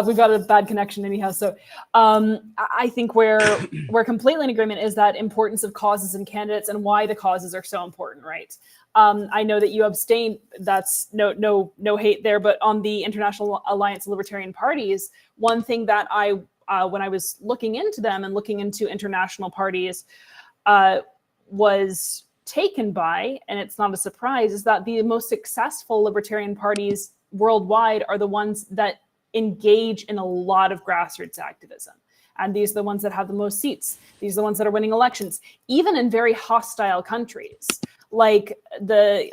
We've got a bad connection anyhow. So I think we're completely in agreement is that importance of causes and candidates and why the causes are so important, right? I know that you abstain. That's no hate there. But on the International Alliance of Libertarian Parties, one thing that I when I was looking into them and looking into international parties was taken by, and it's not a surprise, is that the most successful libertarian parties worldwide are the ones that engage in a lot of grassroots activism. And these are the ones that have the most seats. These are the ones that are winning elections, even in very hostile countries. Like the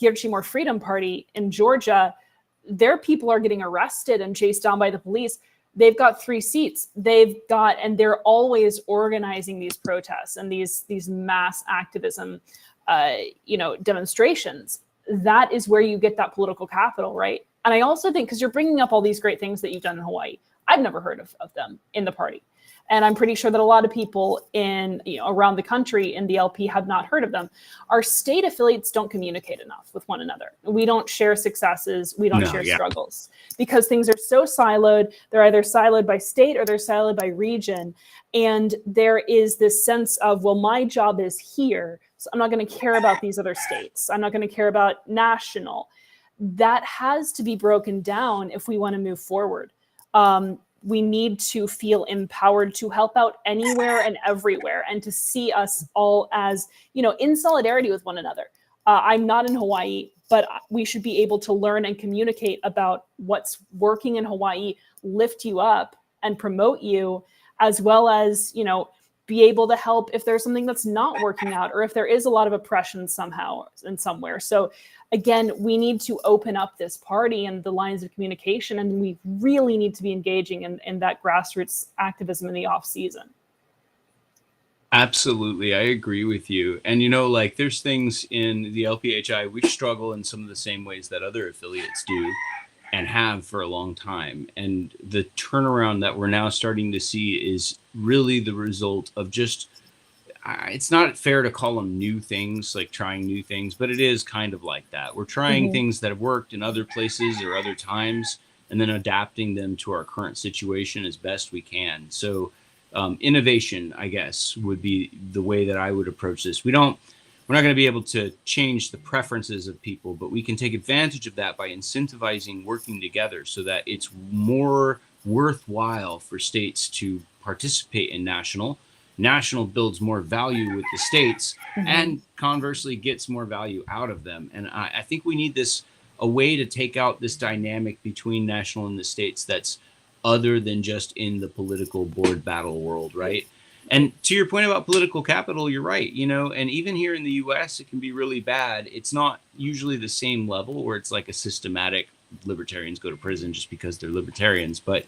Gierci More Freedom Party in Georgia, their people are getting arrested and chased down by the police. They've got 3 seats. And they're always organizing these protests and these mass activism, demonstrations. That is where you get that political capital, right? And I also think, because you're bringing up all these great things that you've done in Hawaii, I've never heard of them in the party. And I'm pretty sure that a lot of people in, around the country in the LP have not heard of them. Our state affiliates don't communicate enough with one another. We don't share successes. We don't share struggles because things are so siloed. They're either siloed by state or they're siloed by region. And there is this sense of, well, my job is here, so I'm not going to care about these other states. I'm not going to care about national. That has to be broken down if we want to move forward. We need to feel empowered to help out anywhere and everywhere and to see us all as, in solidarity with one another. I'm not in Hawaii, but we should be able to learn and communicate about what's working in Hawaii, lift you up and promote you, as well as, be able to help if there's something that's not working out or if there is a lot of oppression somehow and somewhere. So again, we need to open up this party and the lines of communication, and we really need to be engaging in that grassroots activism in the off season. Absolutely. I agree with you. And, there's things in the LPHI, we struggle in some of the same ways that other affiliates do. and have for a long time. And the turnaround that we're now starting to see is really the result of just, it's not fair to call them new things, like trying new things, but it is kind of like that. We're trying things that have worked in other places or other times, and then adapting them to our current situation as best we can. So innovation, I guess, would be the way that I would approach this. We're not going to be able to change the preferences of people, but we can take advantage of that by incentivizing working together so that it's more worthwhile for states to participate in national. National builds more value with the states and conversely gets more value out of them. And I think we need a way to take out this dynamic between national and the states that's other than just in the political board battle world, right? And to your point about political capital, you're right, and even here in the US, it can be really bad. It's not usually the same level where it's like a systematic libertarians go to prison just because they're libertarians, but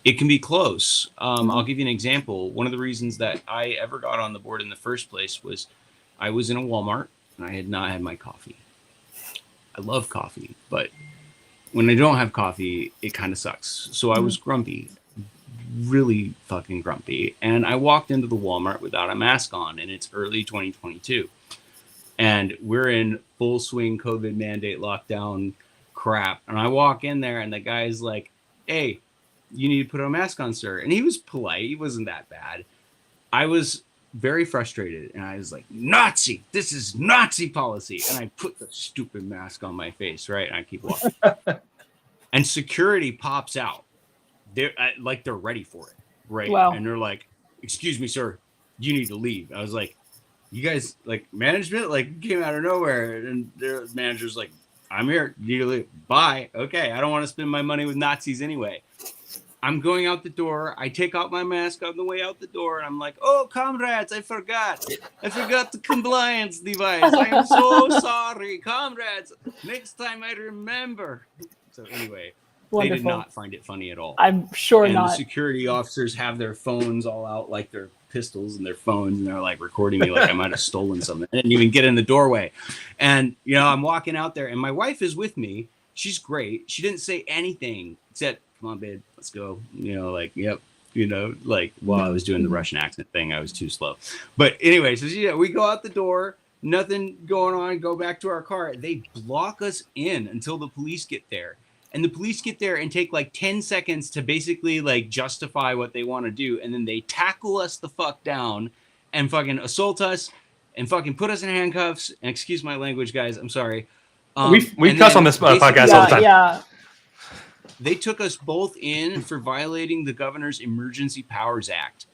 it can be close. I'll give you an example. One of the reasons that I ever got on the board in the first place was I was in a Walmart and I had not had my coffee. I love coffee, but when I don't have coffee, it kind of sucks. So I was grumpy, really fucking grumpy. And I walked into the Walmart without a mask on, and it's early 2022. And we're in full swing COVID mandate lockdown crap. And I walk in there and the guy's like, "Hey, you need to put a mask on, sir." And he was polite. He wasn't that bad. I was very frustrated. And I was like, "Nazi, this is Nazi policy." And I put the stupid mask on my face, right? And I keep walking. And security pops out. They're ready for it, right? Wow. And they're like, "Excuse me, sir, you need to leave." I was like, "You guys, like, management, like, came out of nowhere." And their manager's like, "I'm here, you need to leave." "Bye." "Okay, I don't want to spend my money with Nazis anyway." I'm going out the door. I take out my mask on the way out the door, and I'm like, "Oh, comrades, I forgot the compliance device. I am so sorry, comrades. Next time I remember." So anyway, They did not find it funny at all. I'm sure and not. The security officers have their phones all out, like their pistols and their phones, and they're like recording me like I might have stolen something. I didn't even get in the doorway. And, I'm walking out there, and my wife is with me. She's great. She didn't say anything except, "Come on, babe, let's go." Yep. While I was doing the Russian accent thing, I was too slow. But anyway, so we go out the door, nothing going on, go back to our car. They block us in until the police get there. And the police get there and take like 10 seconds to basically like justify what they want to do. And then they tackle us the fuck down and fucking assault us and fucking put us in handcuffs. And excuse my language, guys. I'm sorry. We cuss on this podcast all the time. Yeah. They took us both in for violating the Governor's Emergency Powers Act.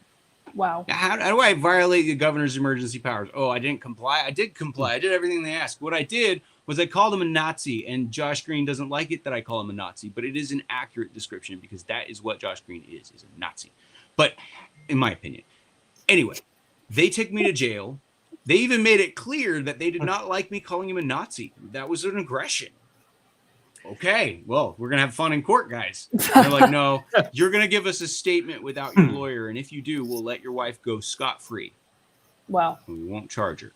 Wow. How do I violate the Governor's emergency powers? Oh, I didn't comply. I did comply. I did everything they asked. What I did was I called him a Nazi, and Josh Green doesn't like it that I call him a Nazi, but it is an accurate description because that is what Josh Green is a Nazi. But in my opinion. Anyway, they took me to jail. They even made it clear that they did not like me calling him a Nazi. That was an aggression. Okay, well, we're going to have fun in court, guys. And they're like, "No, you're going to give us a statement without your lawyer, and if you do, we'll let your wife go scot-free. Wow. And we won't charge her."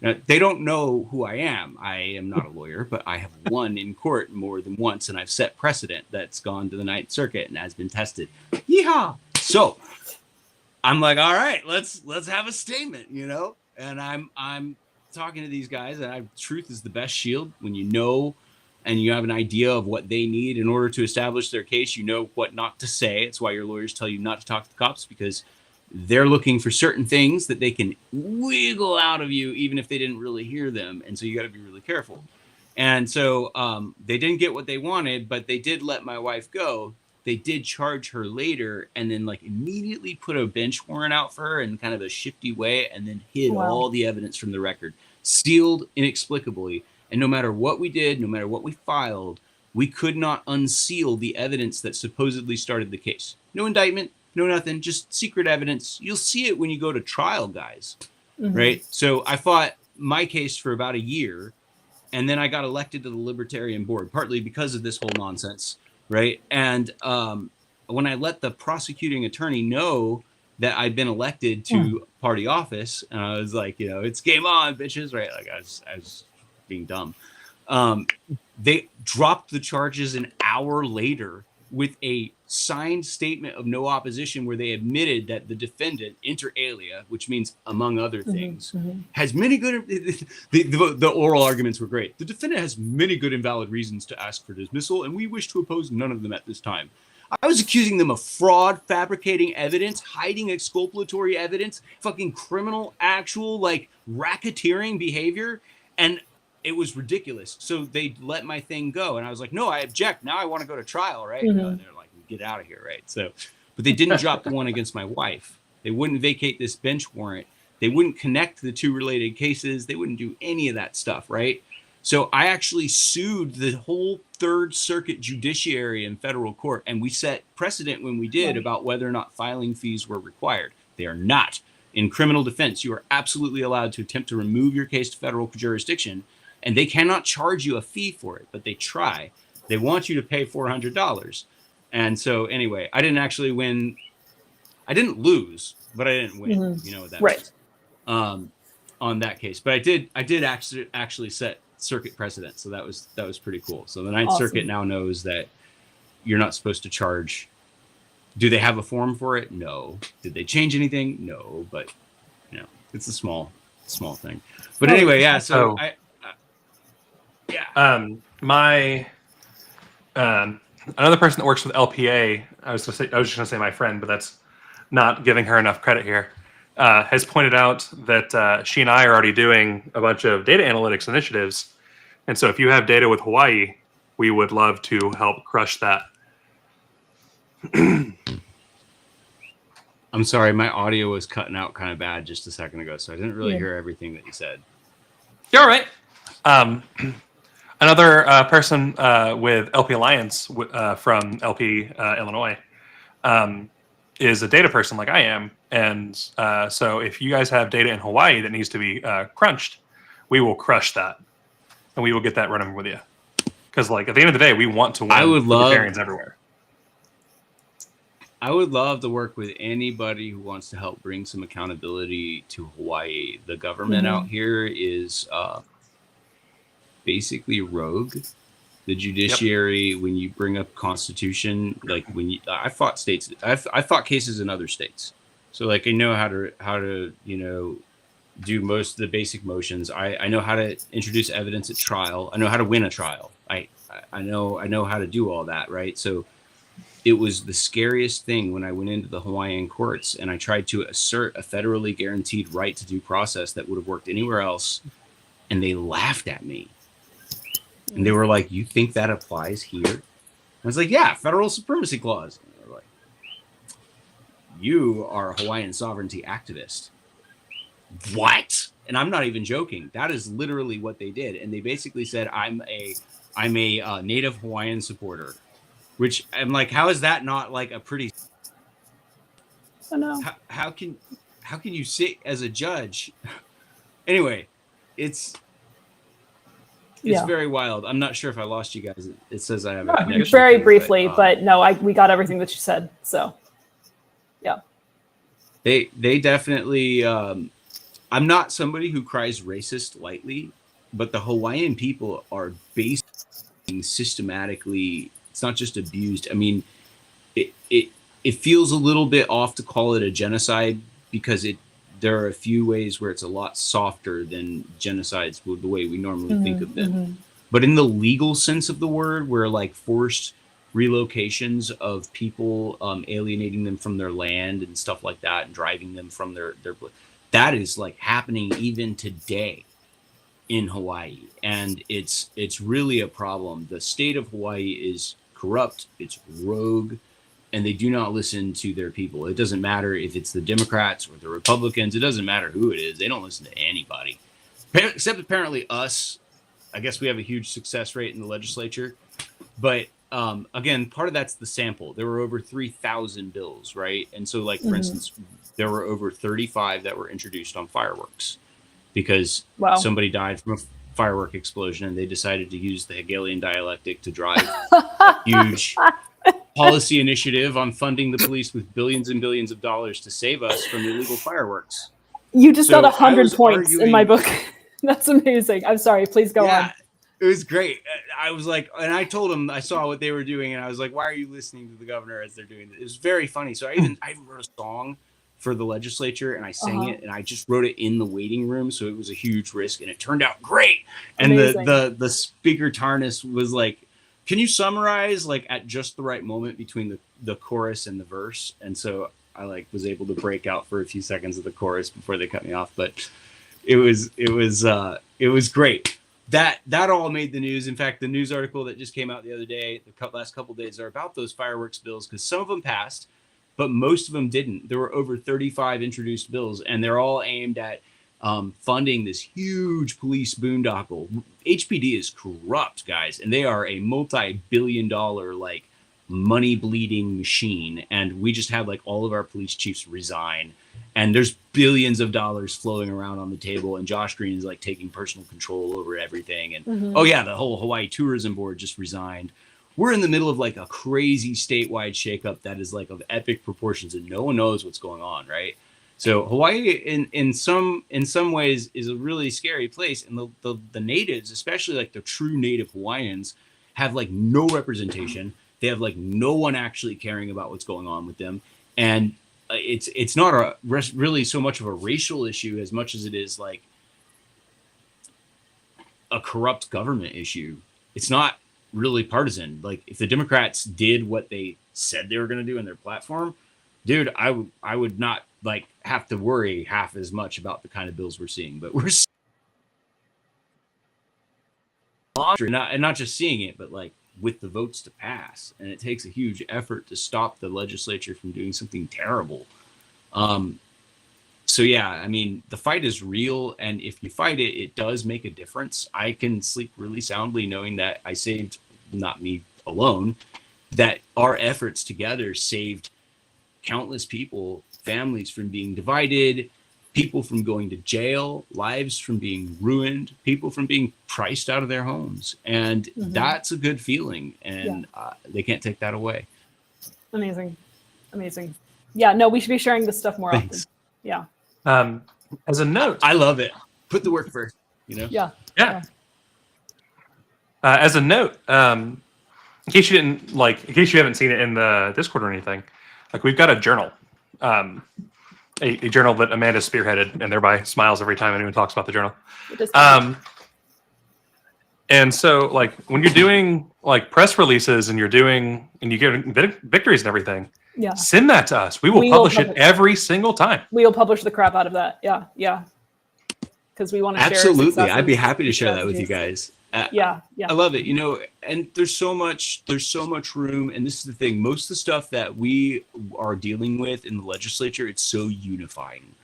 Now, they don't know who I am. I am not a lawyer, but I have won in court more than once, and I've set precedent that's gone to the Ninth Circuit and has been tested. Yeehaw! So I'm like, all right, let's have a statement, And I'm talking to these guys, and truth is the best shield. When you know and you have an idea of what they need in order to establish their case, you know what not to say. It's why your lawyers tell you not to talk to the cops, because they're looking for certain things that they can wiggle out of you, even if they didn't really hear them. And so you got to be really careful. And so they didn't get what they wanted, but they did let my wife go. They did charge her later and then like immediately put a bench warrant out for her in kind of a shifty way and then hid all the evidence from the record, sealed inexplicably. And no matter what we did, no matter what we filed, we could not unseal the evidence that supposedly started the case. No indictment, no nothing, just secret evidence. You'll see it when you go to trial, guys, right? So I fought my case for about a year, and then I got elected to the Libertarian board, partly because of this whole nonsense, right? And when I let the prosecuting attorney know that I'd been elected to party office, and I was like, it's game on, bitches, right? Like I was being dumb. They dropped the charges an hour later with a signed statement of no opposition where they admitted that the defendant, inter alia, which means among other things, has many good, the oral arguments were great. The defendant has many good and valid reasons to ask for dismissal, and we wish to oppose none of them at this time. I was accusing them of fraud, fabricating evidence, hiding exculpatory evidence, fucking criminal, actual, like, racketeering behavior, and it was ridiculous. So they let my thing go, and I was like, no, I object. Now I want to go to trial, right? And they're like, get out of here, right? So, but they didn't drop the one against my wife. They wouldn't vacate this bench warrant. They wouldn't connect the two related cases. They wouldn't do any of that stuff, right? So I actually sued the whole Third Circuit judiciary in federal court, and we set precedent when we did about whether or not filing fees were required. They are not. In criminal defense, you are absolutely allowed to attempt to remove your case to federal jurisdiction, and they cannot charge you a fee for it, but they try. They want you to pay $400. And so anyway, I didn't actually win. I didn't lose, but I didn't win. You know what that means. On that case. But I did actually set circuit precedent. So that was pretty cool. So the Ninth Circuit now knows that you're not supposed to charge. Do they have a form for it? No. Did they change anything? No. But you know, it's a small thing. But anyway, yeah. So another person that works with LPA, I was just gonna say my friend, but that's not giving her enough credit here, has pointed out that she and I are already doing a bunch of data analytics initiatives. And so if you have data with Hawaii, we would love to help crush that. I'm sorry, my audio was cutting out kind of bad just a second ago, so I didn't really hear everything that you said. You're all right. Another person with LP Alliance from LP Illinois is a data person like I am. And so if you guys have data in Hawaii that needs to be crunched, we will crush that. And we will get that running with you. Because like at the end of the day, we want to win libertarians everywhere. I would love to work with anybody who wants to help bring some accountability to Hawaii. The government out here is basically rogue. The judiciary, when you bring up constitution, like I fought cases in other states, so like I know how to do most of the basic motions. I know how to introduce evidence at trial. I know how to win a trial. I know how to do all that, right? So it was the scariest thing when I went into the Hawaiian courts and I tried to assert a federally guaranteed right to due process that would have worked anywhere else, and they laughed at me. And they were like, "You think that applies here?" I was like, "Yeah, federal supremacy clause." And they were like, "You are a Hawaiian sovereignty activist." What? And I'm not even joking. That is literally what they did. And they basically said, I'm a Native Hawaiian supporter, which I'm like, how is that not like a pretty? I know. How can you sit as a judge? Anyway, it's very wild. I'm not sure if I lost you guys. It says I have a connection. Very briefly, but no, we got everything that you said. So, yeah. They definitely. I'm not somebody who cries racist lightly, but the Hawaiian people are basically systematically. It's not just abused. I mean, it feels a little bit off to call it a genocide because there are a few ways where it's a lot softer than genocides the way we normally think of them. But in the legal sense of the word, where like forced relocations of people, alienating them from their land and stuff like that, and driving them from their that is like happening even today in Hawaii, and it's really a problem. The state of Hawaii is corrupt, it's rogue, and they do not listen to their people. It doesn't matter if it's the Democrats or the Republicans. It doesn't matter who it is. They don't listen to anybody, except apparently us. I guess we have a huge success rate in the legislature, but again, part of that's the sample. There were over 3,000 bills, right? And so, like for instance, there were over 35 that were introduced on fireworks because somebody died from a firework explosion, and they decided to use the Hegelian dialectic to drive a huge policy initiative on funding the police with billions and billions of dollars to save us from illegal fireworks. You just got 100 points in my book. That's amazing. I'm sorry. Please go on. It was great. I was like, and I told them I saw what they were doing, and I was like, "Why are you listening to the governor as they're doing it?" It was very funny. So I even wrote a song for the legislature, and I sang it, and I just wrote it in the waiting room, so it was a huge risk, and it turned out great. And the speaker Tarnas was like, "Can you summarize like at just the right moment between the chorus and the verse?" And so I like was able to break out for a few seconds of the chorus before they cut me off, but it was great. That all made the news. In fact, the news article that just came out the other day, the last couple of days, are about those fireworks bills, because some of them passed, but most of them didn't. There were over 35 introduced bills, and they're all aimed at funding this huge police boondoggle. HPD is corrupt, guys, and they are a multi-billion-dollar like money bleeding machine. And we just had like all of our police chiefs resign. And there's billions of dollars flowing around on the table, and Josh Green is like taking personal control over everything. And oh yeah, the whole Hawaii Tourism Board just resigned. We're in the middle of like a crazy statewide shakeup that is like of epic proportions, and no one knows what's going on, right? So Hawaii, in some ways, is a really scary place, and the natives, especially like the true native Hawaiians, have like no representation. They have like no one actually caring about what's going on with them, and it's not really so much of a racial issue as much as it is like a corrupt government issue. It's not really partisan. Like if the Democrats did what they said they were going to do in their platform, dude, I would not like have to worry half as much about the kind of bills we're seeing. But we're not just seeing it, but like with the votes to pass, and it takes a huge effort to stop the legislature from doing something terrible. So yeah, I mean, the fight is real, and if you fight it, it does make a difference. I can sleep really soundly knowing that I saved, not me alone, that our efforts together saved countless people, families from being divided, people from going to jail, lives from being ruined, people from being priced out of their homes. And that's a good feeling. And they can't take that away. Amazing. Yeah, no, we should be sharing this stuff more often. Yeah. As a note, I love it. Put the work first, you know? Yeah. As a note, in case you haven't seen it in the Discord or anything, like we've got a journal. A journal that Amanda spearheaded, and thereby smiles every time anyone talks about the journal. And so, like, when you're doing like press releases and you get victories and everything, send that to us. We will publish it every single time. We will publish the crap out of that. Yeah. Because we want to share. Absolutely, I'd be happy to share that with you guys. Yeah. I love it. You know, and there's so much room. And this is the thing. Most of the stuff that we are dealing with in the legislature, it's so unifying.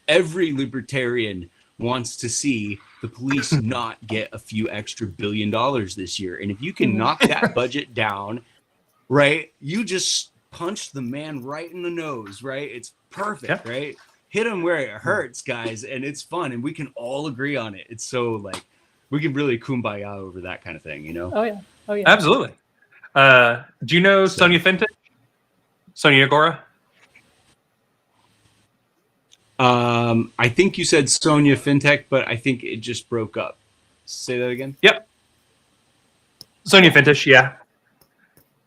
Every libertarian wants to see the police not get a few extra $1 billion this year. And if you can knock that budget down, right, you just punch the man right in the nose, right? It's perfect, right? Hit him where it hurts, guys. And it's fun. And we can all agree on it. It's so like, we can really kumbaya over that kind of thing, you know? Oh yeah. Absolutely. Do you know Sonia Fintech? Sonia Agora? I think you said Sonia Fintech, but I think it just broke up. Say that again. Yep. Sonia Fintech, yeah.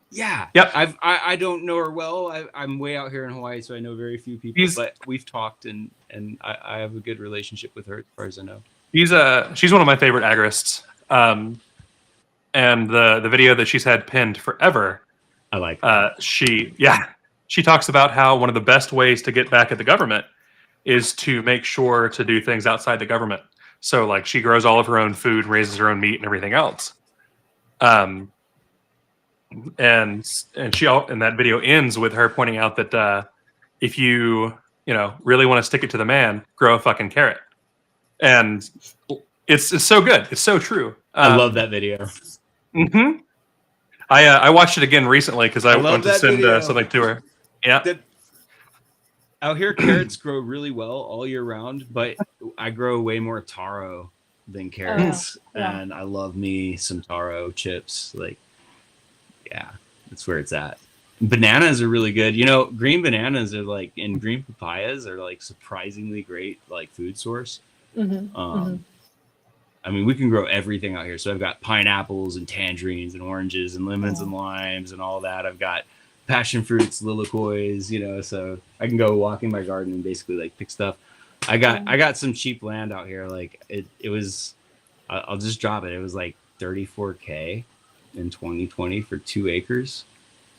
Yeah. Yep. I don't know her well. I'm way out here in Hawaii, so I know very few people, but we've talked and I have a good relationship with her as far as I know. She's one of my favorite agorists. And the video that she's had pinned forever. I like she talks about how one of the best ways to get back at the government is to make sure to do things outside the government. So like she grows all of her own food, raises her own meat and everything else. And that video ends with her pointing out that if you really want to stick it to the man, grow a fucking carrot. And it's so good. It's so true. I love that video. I watched it again recently because I wanted to send something to her. Yeah. Out here, carrots grow really well all year round, but I grow way more taro than carrots. And I love me some taro chips. Like, yeah, that's where it's at. Bananas are really good. You know, green bananas are like, and green papayas are like surprisingly great, like food source. I mean, we can grow everything out here. So I've got pineapples and tangerines and oranges and lemons and limes and all that. I've got passion fruits, lilacois, you know, so I can go walk in my garden and basically like pick stuff. I got some cheap land out here. Like it was, I'll just drop it. It was like $34K in 2020 for 2 acres,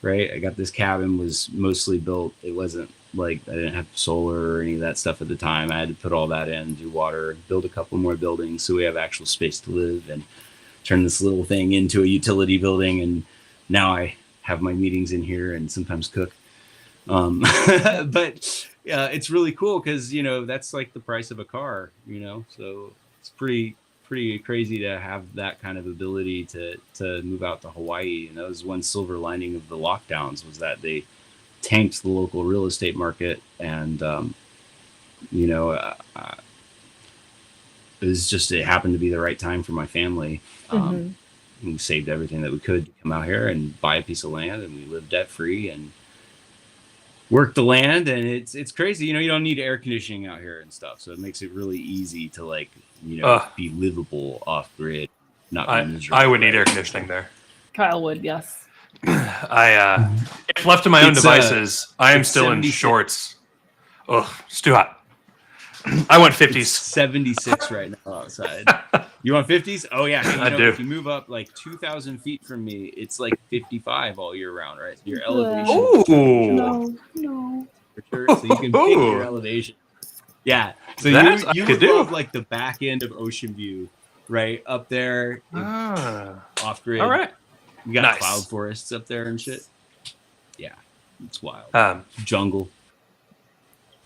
right? I got this cabin, was mostly built. It wasn't like I didn't have solar or any of that stuff at the time. I had to put all that in, do water, build a couple more buildings so we have actual space to live, and turn this little thing into a utility building. And now I have my meetings in here and sometimes cook. But it's really cool because, you know, that's like the price of a car, you know, so it's pretty crazy to have that kind of ability to move out to Hawaii. And that was one silver lining of the lockdowns, was that they tanked the local real estate market. And, you know, it happened to be the right time for my family. We saved everything that we could to come out here and buy a piece of land, and we live debt free and work the land. And it's crazy. You know, you don't need air conditioning out here and stuff. So it makes it really easy to, like, you know, be livable off grid. Not be miserable. I would need air conditioning there. Kyle would, yes. If left to my own devices, I am still in shorts. Oh, it's too hot. I want 50s. It's 76 right now outside. You want 50s? Oh yeah, I do. If you move up like 2,000 feet from me, it's like 55 all year round, right? Your elevation. Ooh. No. For sure. So you can pick your elevation. Yeah. So you would love like the back end of Ocean View, right up there, off grid. All right. You got Nice. cloud forests up there and shit. Yeah, it's wild. Jungle.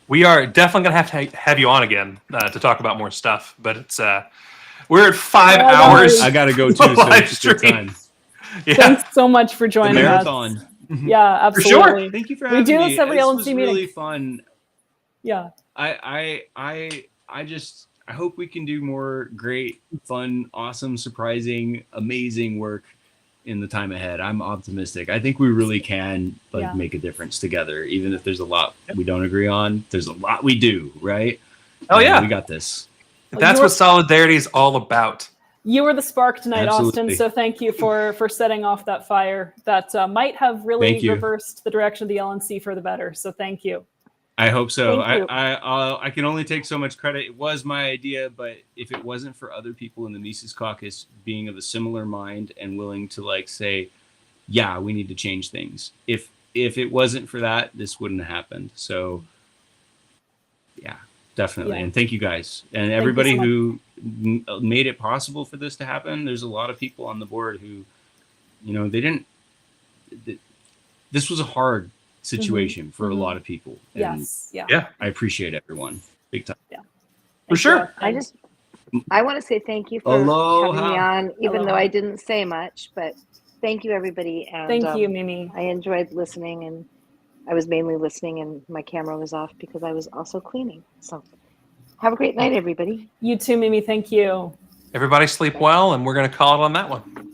We are definitely gonna have to have you on again to talk about more stuff. But it's we're at 5 hours. I gotta go too. So it's a good time. Yeah. Thanks so much for joining us. Marathon. Yeah, absolutely. For sure. Thank you for having me. We do this every This LNC was meeting. really fun. Yeah. I just hope we can do more great, fun, awesome, surprising, amazing work in the time ahead. I'm optimistic. I think we really can make a difference together, even if there's a lot we don't agree on. There's a lot we do, right? Oh yeah, we got this. That's what solidarity is all about. You were the spark tonight, Absolutely. Austin. So thank you for setting off that fire that might have really Thank you. reversed the direction of the LNC for the better. So thank you. I hope so. Thank you. I can only take so much credit. It was my idea, but if it wasn't for other people in the Mises Caucus being of a similar mind and willing to like say, yeah, we need to change things. If it wasn't for that, this wouldn't have happened. So yeah, definitely. Yeah. And thank you guys and you everybody so much. who made it possible for this to happen. There's a lot of people on the board who, you know, this was a hard situation for a lot of people. And Yes. Yeah. Yeah. I appreciate everyone big time. Yeah. For sure. I want to say thank you for Aloha. having me on, even Aloha. though I didn't say much, but thank you everybody. And Thank you, Mimi. I enjoyed listening, and I was mainly listening and my camera was off because I was also cleaning. So have a great night, everybody. You too, Mimi. Thank you. Everybody sleep well, and we're gonna call it on that one.